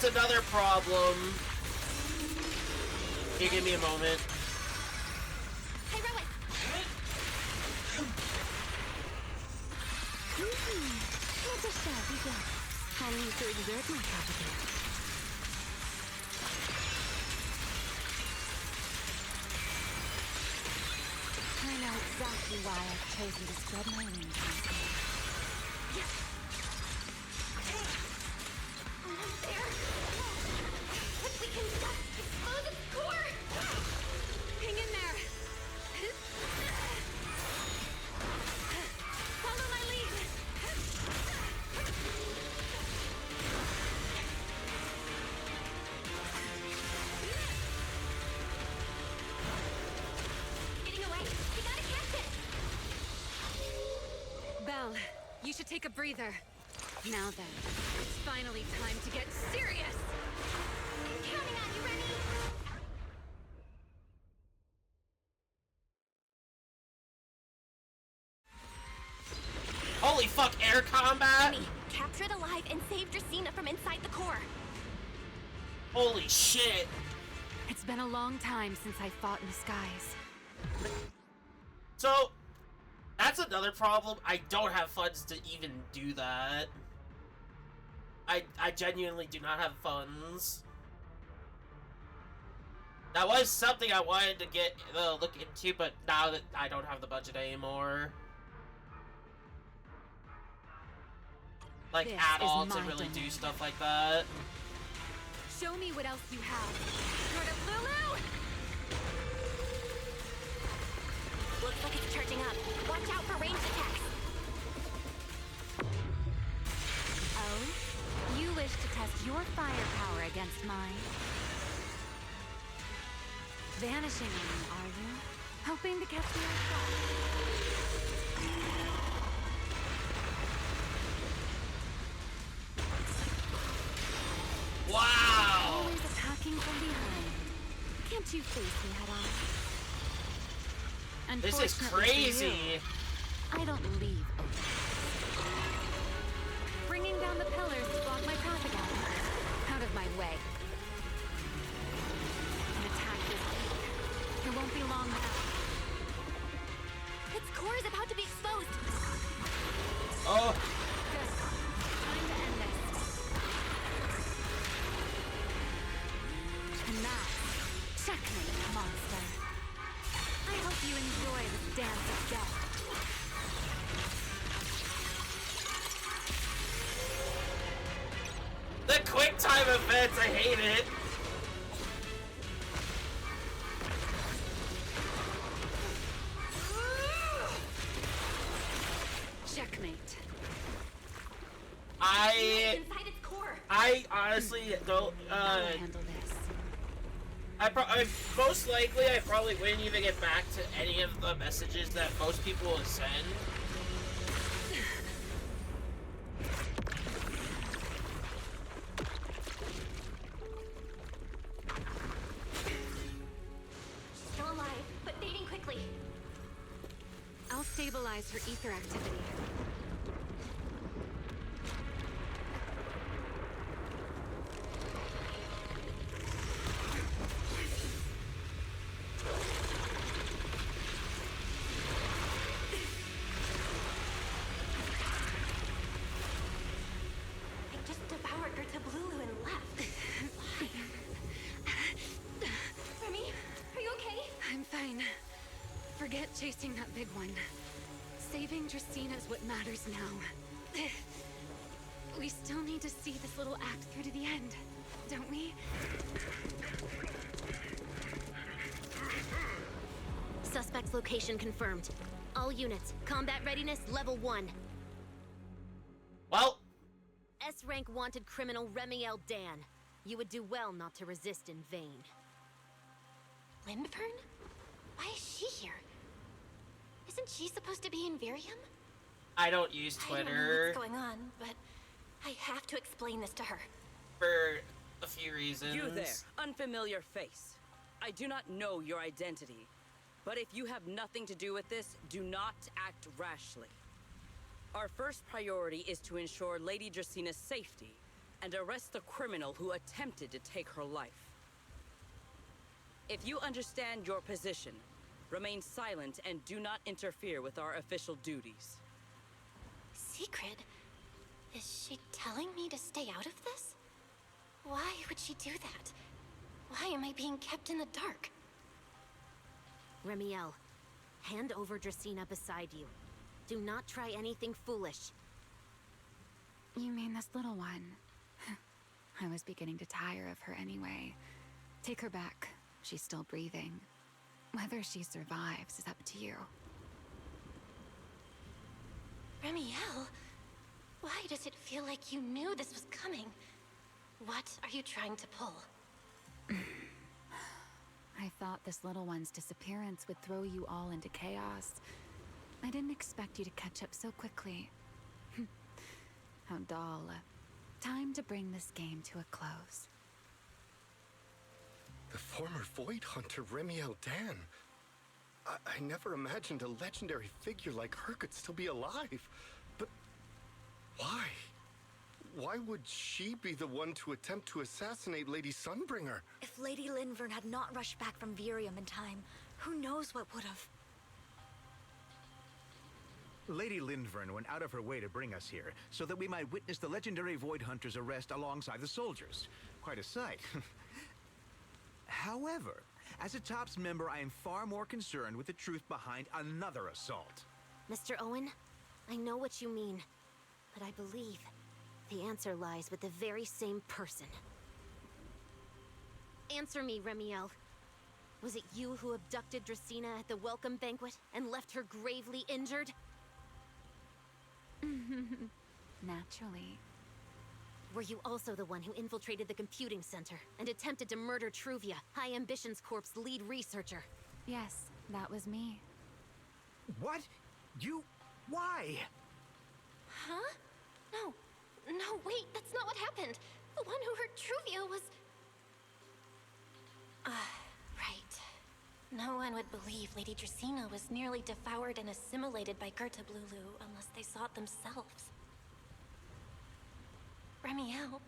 that's another problem. Here, give me a moment. Hey, Rowan! Not a shabby guess. I'll need to exert myself again. I know exactly why I've chosen to spread my wings once more. Yes! Almost there! If we can just expose its core! Hang in there! Follow my lead! Getting away! We gotta catch it! Belle, you should take a breather. Now then, it's finally time to get serious! Counting on you, Remy! Holy fuck, air combat! Remy, capture it alive and save Dracena from inside the core. Holy shit! It's been a long time since I fought in the skies. So, that's another problem. I don't have funds to even do that. I genuinely do not have funds. That was something I wanted to get look into, but now that I don't have the budget anymore. Like, This at is all to my really domain. do stuff like that. Show me what else you have. Sort of Lulu! Looks like it's charging up. Watch out for ranged attacks. Oh? You wish to test your firepower against mine? Vanishing on me, are you? Hoping to catch me off guard? Wow! Always attacking from behind. Can't you face me head on? This is Unfortunately for crazy! you, I don't leave open. Bringing down the pillars to block my traffic out of my way. An attack this weak. It won't be long now. Its core is about to be exposed. Oh! Good. Time to end this. And that's checkmate, monster. I hope you enjoy this dance of death. The quick time events, I hate it. Checkmate. Inside its core. I honestly don't, I'll handle this. most likely I probably wouldn't even get back to any of the messages that most people would send. Still alive, but fading quickly. I'll stabilize her ether activity. I just devoured her to Blulu and left. Why? Remy, are you okay? I'm fine. Forget chasing that big one. Saving Dracena is what matters now. We still need to see this little act through to the end, don't we? Suspect's location confirmed. All units, combat readiness level 1. Well, S-rank wanted criminal Remy L. Dan. You would do well not to resist in vain. Lindburn? Why is she here? Isn't she supposed to be in Virium? I don't use Twitter. I don't know what's going on, but I have to explain this to her. For a few reasons. You there, unfamiliar face. I do not know your identity, but if you have nothing to do with this, do not act rashly. Our first priority is to ensure Lady Dracena's safety, and arrest the criminal who attempted to take her life. If you understand your position, remain silent and do not interfere with our official duties. Secret? Is she telling me to stay out of this? Why would she do that? Why am I being kept in the dark? Remiel, hand over Dracena beside you. Do not try anything foolish. You mean this little one? I was beginning to tire of her anyway. Take her back. She's still breathing. Whether she survives is up to you. Remiel? Why does it feel like you knew this was coming? What are you trying to pull? I thought this little one's disappearance would throw you all into chaos. I didn't expect you to catch up so quickly. How dull. Time to bring this game to a close. The former Void Hunter Remiel Dan. I never imagined a legendary figure like her could still be alive. But why? Why would she be the one to attempt to assassinate Lady Sunbringer? If Lady Linvern had not rushed back from Virium in time, who knows what would have... Lady Linvern went out of her way to bring us here, so that we might witness the legendary Void Hunter's arrest alongside the soldiers. Quite a sight. However, as a TOPS member, I am far more concerned with the truth behind another assault. Mr. Owen, I know what you mean, but I believe the answer lies with the very same person. Answer me, Remiel. Was it you who abducted Dracena at the welcome banquet and left her gravely injured? Naturally. Were you also the one who infiltrated the computing center and attempted to murder Truvia, High Ambitions Corp's lead researcher? Yes, that was me. What? You... why? Huh? No, wait, that's not what happened. The one who hurt Truvia was... right. No one would believe Lady Dracena was nearly devoured and assimilated by Gerta Blulu unless they saw it themselves. Remiel,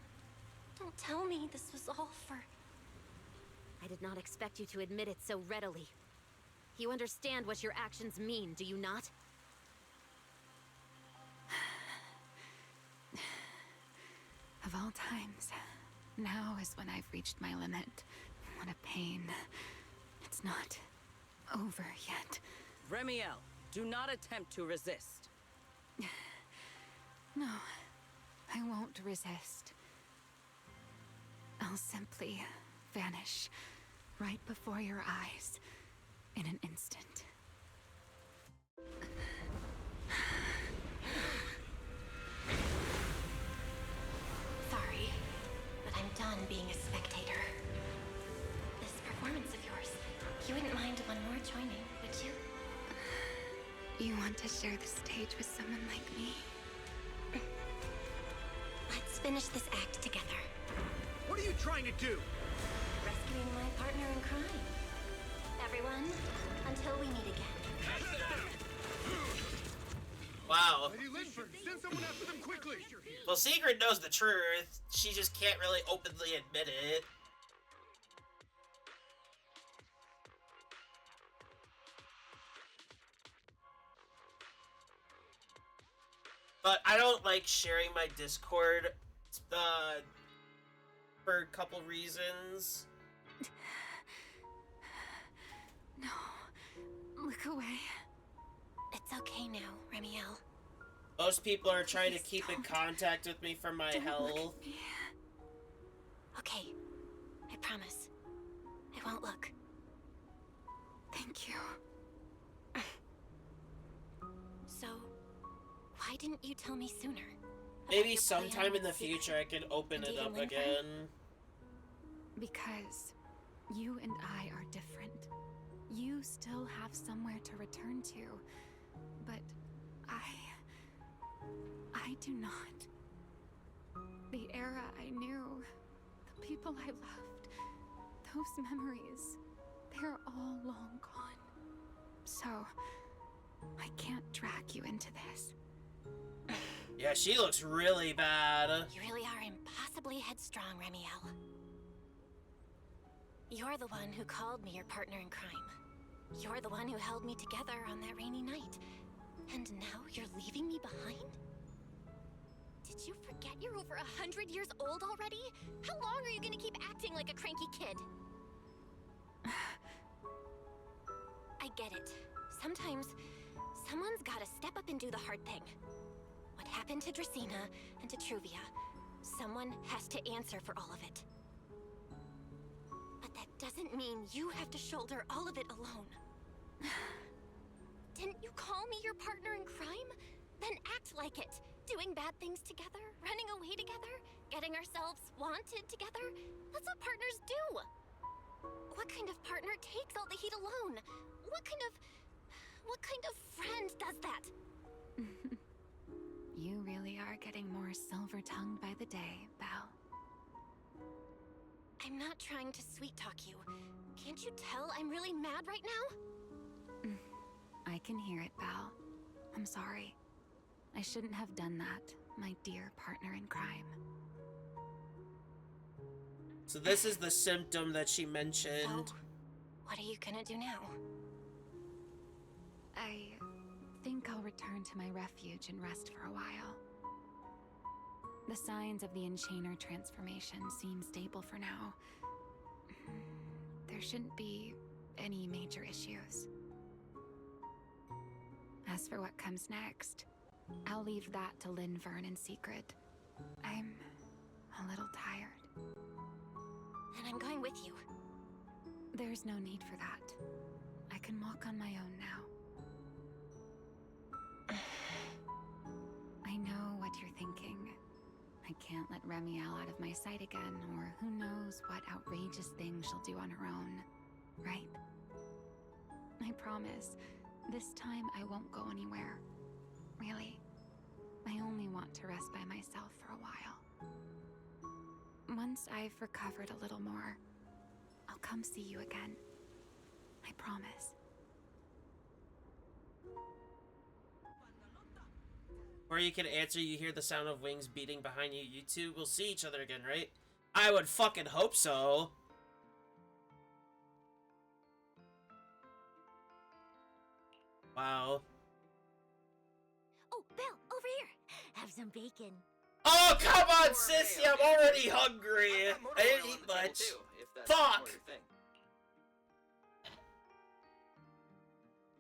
don't tell me this was all for... I did not expect you to admit it so readily. You understand what your actions mean, do you not? Of all times, now is when I've reached my limit. What a pain. It's not over yet. Remiel, do not attempt to resist. No, I won't resist. I'll simply vanish right before your eyes in an instant. Sorry, but I'm done being a spectator. This performance of yours, you wouldn't mind one more joining, would you? You want to share the stage with someone like me? Let's finish this act together. What are you trying to do? Rescuing my partner in crime. Everyone, until we meet again. Wow. Lady Linford, send someone after them quickly! Well, Secret knows the truth. She just can't really openly admit it. But I don't like sharing my Discord for a couple reasons. No. Look away. It's okay now, Remiel. Most people are trying to keep in contact with me for my health. Okay, I promise. I won't look. Thank you. So, why didn't you tell me sooner? Maybe sometime in the future I can open it up again. Because you and I are different. You still have somewhere to return to, but I do not. The era I knew, the people I loved, those memories, they're all long gone. So, I can't drag you into this. Yeah, she looks really bad. You really are impossibly headstrong, Remiel. You're the one who called me your partner in crime. You're the one who held me together on that rainy night. And now you're leaving me behind? Did you forget you're over 100 years old already? How long are you gonna keep acting like a cranky kid? I get it. Sometimes, someone's gotta step up and do the hard thing. What happened to Dracaena and to Truvia, someone has to answer for all of it. But that doesn't mean you have to shoulder all of it alone. Didn't you call me your partner in crime? Then act like it. Doing bad things together, running away together, getting ourselves wanted together. That's what partners do. What kind of partner takes all the heat alone? What kind of friend does that? You really are getting more silver-tongued by the day, Belle. I'm not trying to sweet-talk you. Can't you tell I'm really mad right now? I can hear it, Belle. I'm sorry. I shouldn't have done that, my dear partner in crime. So this is the symptom that she mentioned. So, what are you gonna do now? I think I'll return to my refuge and rest for a while. The signs of the Enchainer transformation seem stable for now. There shouldn't be any major issues. As for what comes next, I'll leave that to Linvern in secret. I'm a little tired. And I'm going with you. There's no need for that. I can walk on my own now. I know what you're thinking. I can't let Remiel out of my sight again, or who knows what outrageous thing she'll do on her own, right? I promise, this time I won't go anywhere. Really. I only want to rest by myself for a while. Once I've recovered a little more, I'll come see you again. I promise. Or you can answer, you hear the sound of wings beating behind you. You two will see each other again, right? I would fucking hope so. Wow. Oh, Belle, over here. Have some bacon. Oh, come on, sissy, I'm already hungry. I didn't eat much. Fuck!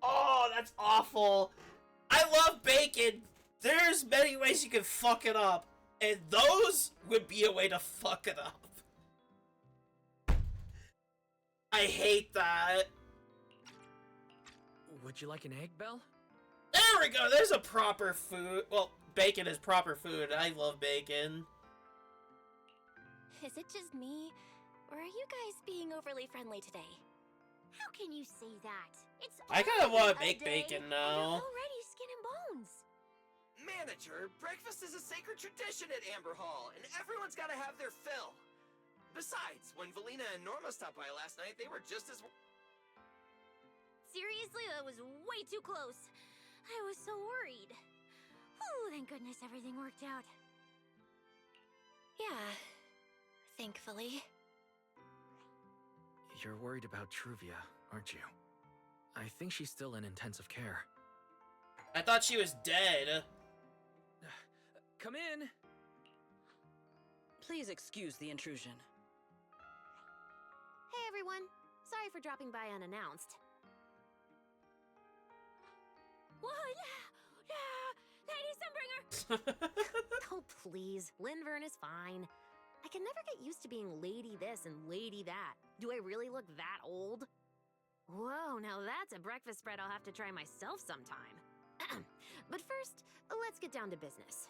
Oh, that's awful. I love bacon. There's many ways you can fuck it up, and those would be a way to fuck it up. I hate that. Would you like an egg, Belle? There we go, there's a proper food. Well, bacon is proper food. I love bacon. Is it just me, or are you guys being overly friendly today? How can you say that? It's I kind of want to already make a day, bacon and now. you're already skin and bones. Manager, breakfast is a sacred tradition at Amber Hall, and everyone's gotta have their fill. Besides, when Valina and Norma stopped by last night, they were just as... Seriously, that was way too close. I was so worried. Oh, thank goodness everything worked out. Yeah, thankfully. You're worried about Truvia, aren't you? I think she's still in intensive care. I thought she was dead. Come in. Please excuse the intrusion. Hey everyone, sorry for dropping by unannounced. Whoa, yeah, Lady Sunbringer! Oh please, Linvern is fine. I can never get used to being lady this and lady that. Do I really look that old? Whoa, now that's a breakfast spread I'll have to try myself sometime. But first, let's get down to business.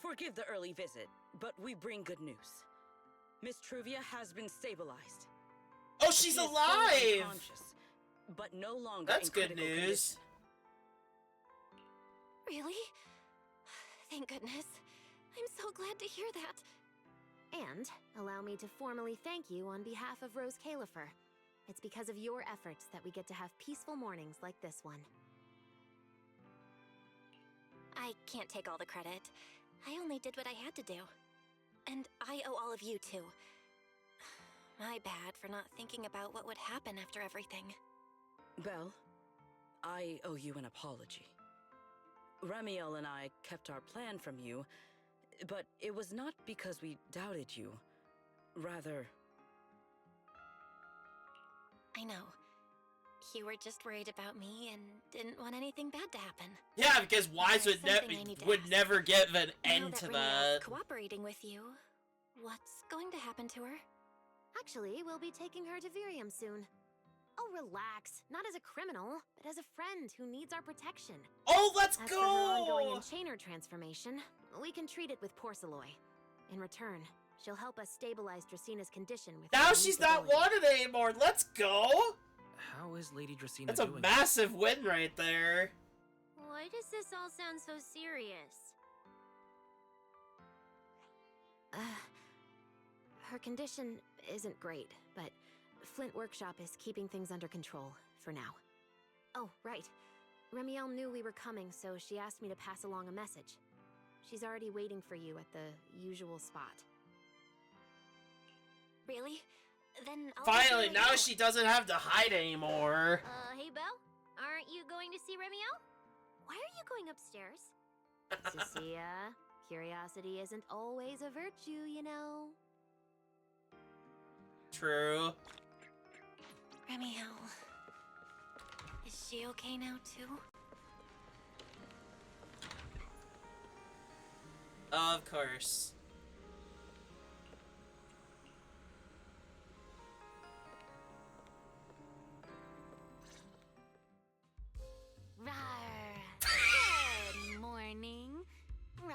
Forgive the early visit, but we bring good news. Miss Truvia has been stabilized. Oh, she's She is alive! fully unconscious, but no longer That's in good critical news. condition. Really? Thank goodness. I'm so glad to hear that. And allow me to formally thank you on behalf of Rose Califer. It's because of your efforts that we get to have peaceful mornings like this one. I can't take all the credit. I only did what I had to do. And I owe all of you, too. My bad for not thinking about what would happen after everything. Belle, I owe you an apology. Ramiel and I kept our plan from you, but it was not because we doubted you. Rather... I know. You were just worried about me and didn't want anything bad to happen. Yeah, because Wise would never give an end to that. Cooperating with you. What's going to happen to her? Actually, we'll be taking her to Virium soon. Oh, relax. Not as a criminal, but as a friend who needs our protection. Oh, let's As go! for her ongoing enchainer transformation, we can treat it with Porceloy. In return, she'll help us stabilize Dracina's condition with Now her she's unique not ability. wanted anymore. Let's go! How is Lady Dracina That's a doing? massive win right there. Why does this all sound so serious? Her condition isn't great, but Flint Workshop is keeping things under control for now. Oh, right. Remiel knew we were coming, so she asked me to pass along a message. She's already waiting for you at the usual spot. Really? Then I'll Finally, now she doesn't have to hide anymore. Hey, Belle? Aren't you going to see Remiel? Why are you going upstairs? Cecilia, curiosity isn't always a virtue, you know. True. Remiel. Is she okay now, too? Of course. Rawr. Good morning. Rawr.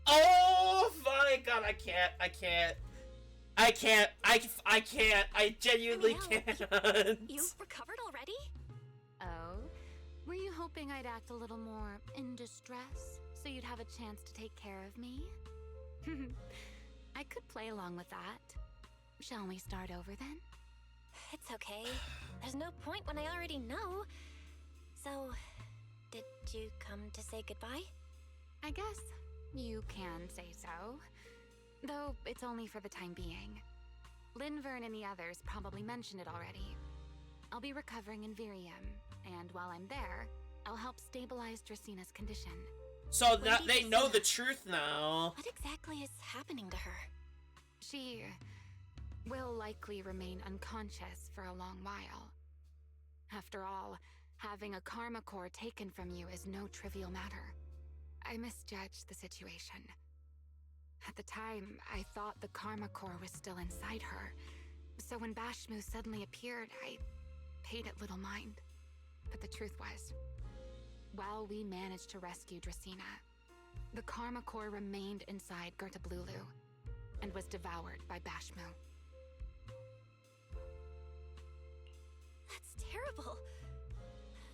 Oh my god, I genuinely can't. You've recovered already? Oh? Were you hoping I'd act a little more in distress so you'd have a chance to take care of me? I could play along with that. Shall we start over then? It's okay. There's no point when I already know. So, did you come to say goodbye? I guess you can say so. Though it's only for the time being. Linvern and the others probably mentioned it already. I'll be recovering in Virium, and while I'm there, I'll help stabilize Dracina's condition. So that they know the truth now. What exactly is happening to her? She will likely remain unconscious for a long while. After all, having a karma core taken from you is no trivial matter. I misjudged the situation. At the time, I thought the karma core was still inside her. So when Bashmu suddenly appeared, I paid it little mind. But the truth was, while we managed to rescue Dracina, the karma core remained inside Gertablulu and was devoured by Bashmu. That's terrible.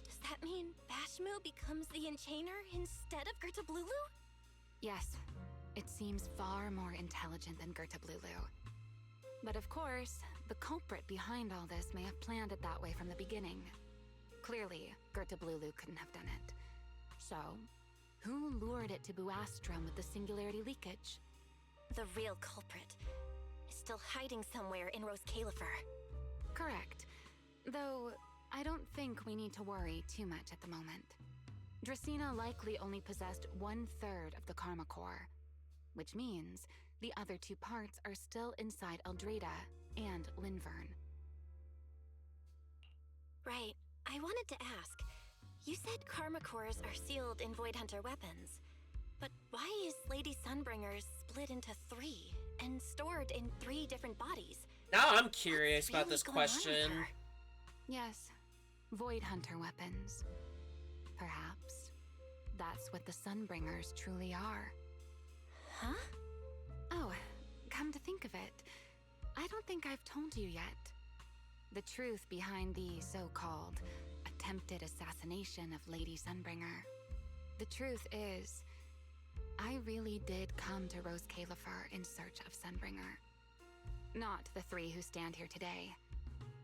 Does that mean Bashmu becomes the Enchainer instead of Gertablulu? Yes, it seems far more intelligent than Gertablulu. But of course, the culprit behind all this may have planned it that way from the beginning. Clearly, Gertablulu couldn't have done it. So, who lured it to Buastrom with the singularity leakage? The real culprit is still hiding somewhere in Rose Califer. Correct. Though, I don't think we need to worry too much at the moment. Dracina likely only possessed 1/3 of the karma core, which means the other 2 parts are still inside Eldrada and Linvern. Right. I wanted to ask. You said karma cores are sealed in Void Hunter weapons. But why is Lady Sunbringer's split into 3 and stored in 3 different bodies? Now I'm curious about this going on with question. her? Yes, Void Hunter weapons. Perhaps that's what the Sunbringers truly are. Huh? Oh, come to think of it, I don't think I've told you yet. The truth behind the so-called attempted assassination of Lady Sunbringer. The truth is, I really did come to Rose Califer in search of Sunbringer. Not the 3 who stand here today,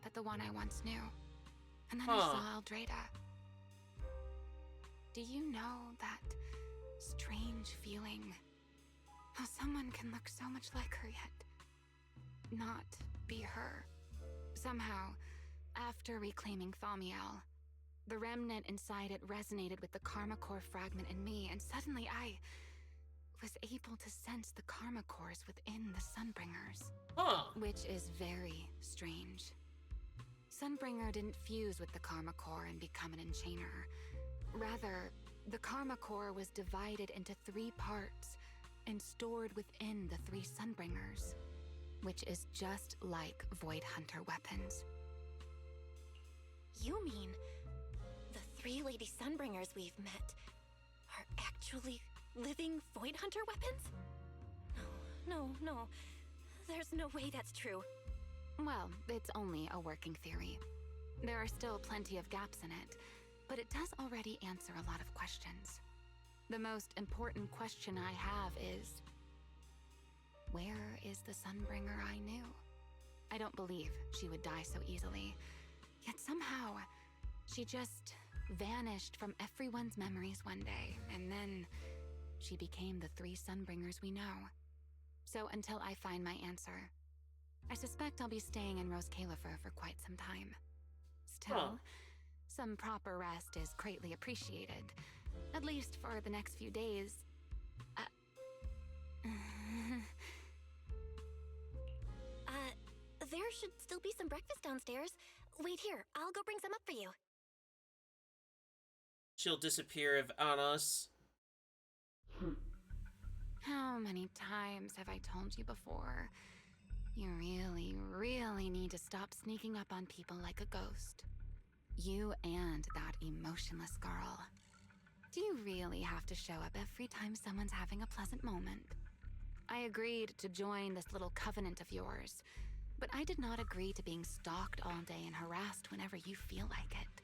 but the one I once knew. And then I saw Eldrada. Do you know that strange feeling. How someone can look so much like her yet not be her. Somehow, after reclaiming Thaumiel, the remnant inside it resonated with the Karma Core fragment in me, and suddenly I was able to sense the Karma Cores within the Sunbringers. Huh. Which is very strange. Sunbringer didn't fuse with the Karma Core and become an enchainer. Rather, the Karma Core was divided into 3 parts and stored within the 3 Sunbringers, which is just like Void Hunter weapons. You mean the 3 Lady Sunbringers we've met are actually living Void Hunter weapons? No. There's no way that's true. Well, it's only a working theory. There are still plenty of gaps in it, but it does already answer a lot of questions. The most important question I have is, where is the Sunbringer I knew? I don't believe she would die so easily, yet somehow she just vanished from everyone's memories one day, and then she became the 3 Sunbringers we know. So until I find my answer, I suspect I'll be staying in Rose Califer for quite some time. Still, some proper rest is greatly appreciated, at least for the next few days. There should still be some breakfast downstairs. Wait here, I'll go bring some up for you. She'll disappear on us. How many times have I told you before? You really need to stop sneaking up on people like a ghost. You and that emotionless girl. Do you really have to show up every time someone's having a pleasant moment? I agreed to join this little covenant of yours, but I did not agree to being stalked all day and harassed whenever you feel like it.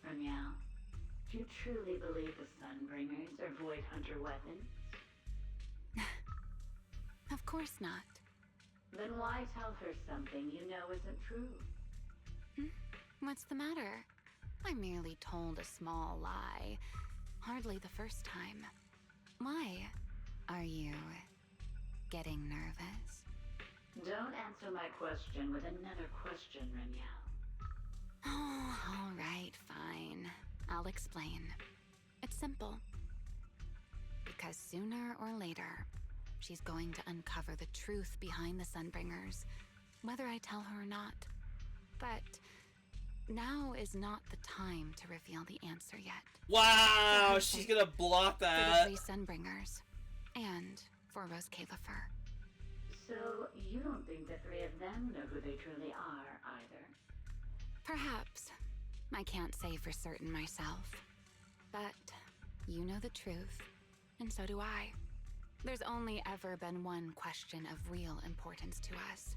Ramiel, do you truly believe the Sunbringers are Void Hunter weapons? Of course not. Then why tell her something you know isn't true? What's the matter? I merely told a small lie. Hardly the first time. Why? Are you getting nervous? Don't answer my question with another question, Ramiel. Oh, all right, fine. I'll explain. It's simple. Because sooner or later, she's going to uncover the truth behind the Sunbringers, whether I tell her or not. But now is not the time to reveal the answer yet. Wow, she's gonna block that. For the 3 Sunbringers, and for Rose Califer. So, you don't think the 3 of them know who they truly are, either? Perhaps. I can't say for certain myself. But you know the truth, and so do I. There's only ever been one question of real importance to us.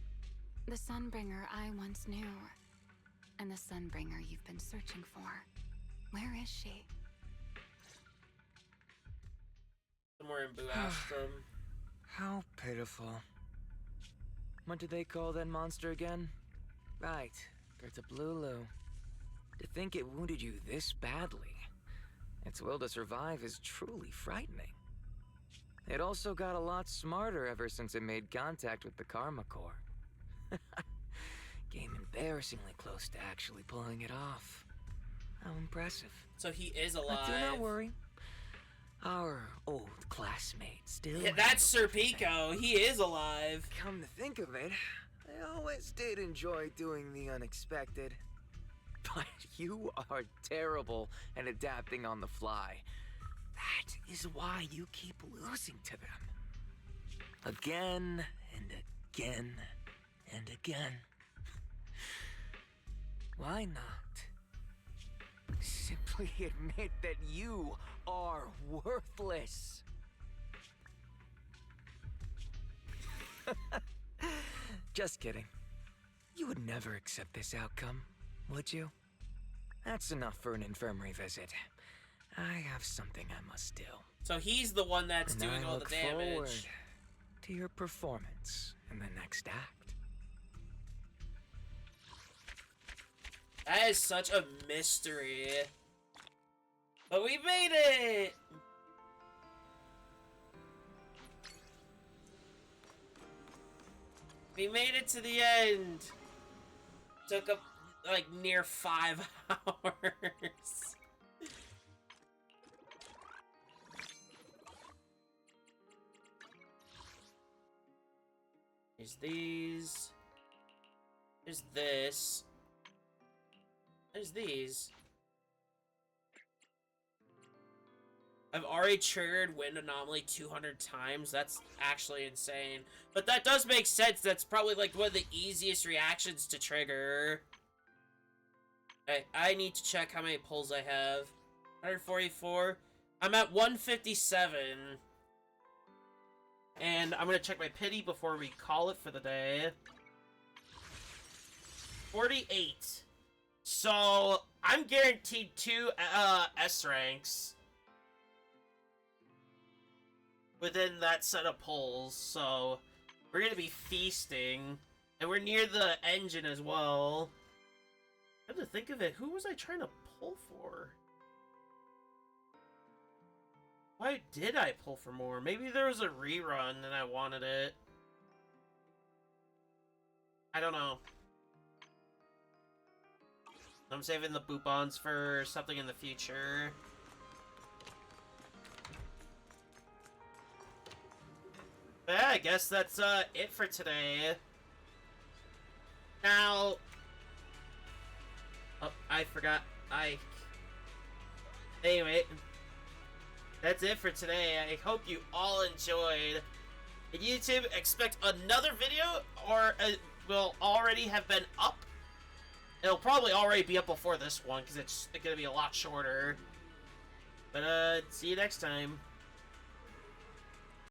The Sunbringer I once knew, and the Sunbringer you've been searching for. Where is she? Somewhere in Buastrom. How pitiful. What did they call that monster again? Right, Gertablulu. To think it wounded you this badly. Its will to survive is truly frightening. It also got a lot smarter ever since it made contact with the Karma Core. Came embarrassingly close to actually pulling it off. How impressive. So he is alive. But do not worry. Our old classmate still. Yeah, that's Sir Pico. He is alive. Come to think of it, I always did enjoy doing the unexpected. But you are terrible at adapting on the fly. That is why you keep losing to them. Again and again and again. Why not simply admit that you are worthless? Just kidding. You would never accept this outcome, would you? That's enough for an infirmary visit. I have something I must do. So he's the one that's And doing I all the look damage. forward to your performance in the next act. That is such a mystery. But we made it! We made it to the end. Took up like near 5 hours. There's these. There's this. There's these. I've already triggered wind anomaly 200 times. That's actually insane. But that does make sense. That's probably like one of the easiest reactions to trigger. I need to check how many pulls I have. 144. I'm at 157. And I'm gonna check my pity before we call it for the day. 48. So, I'm guaranteed 2 S ranks within that set of pulls, so we're gonna be feasting. And we're near the engine as well. I have to think of it. Who was I trying to pull for? Why did I pull for more? Maybe there was a rerun and I wanted it. I don't know. I'm saving the boopons for something in the future. But yeah, I guess that's it for today. Now... Oh, I forgot. Anyway, that's it for today. I hope you all enjoyed. And YouTube, expect another video, or will already have been up. It'll probably already be up before this one, because it's going to be a lot shorter. But, see you next time.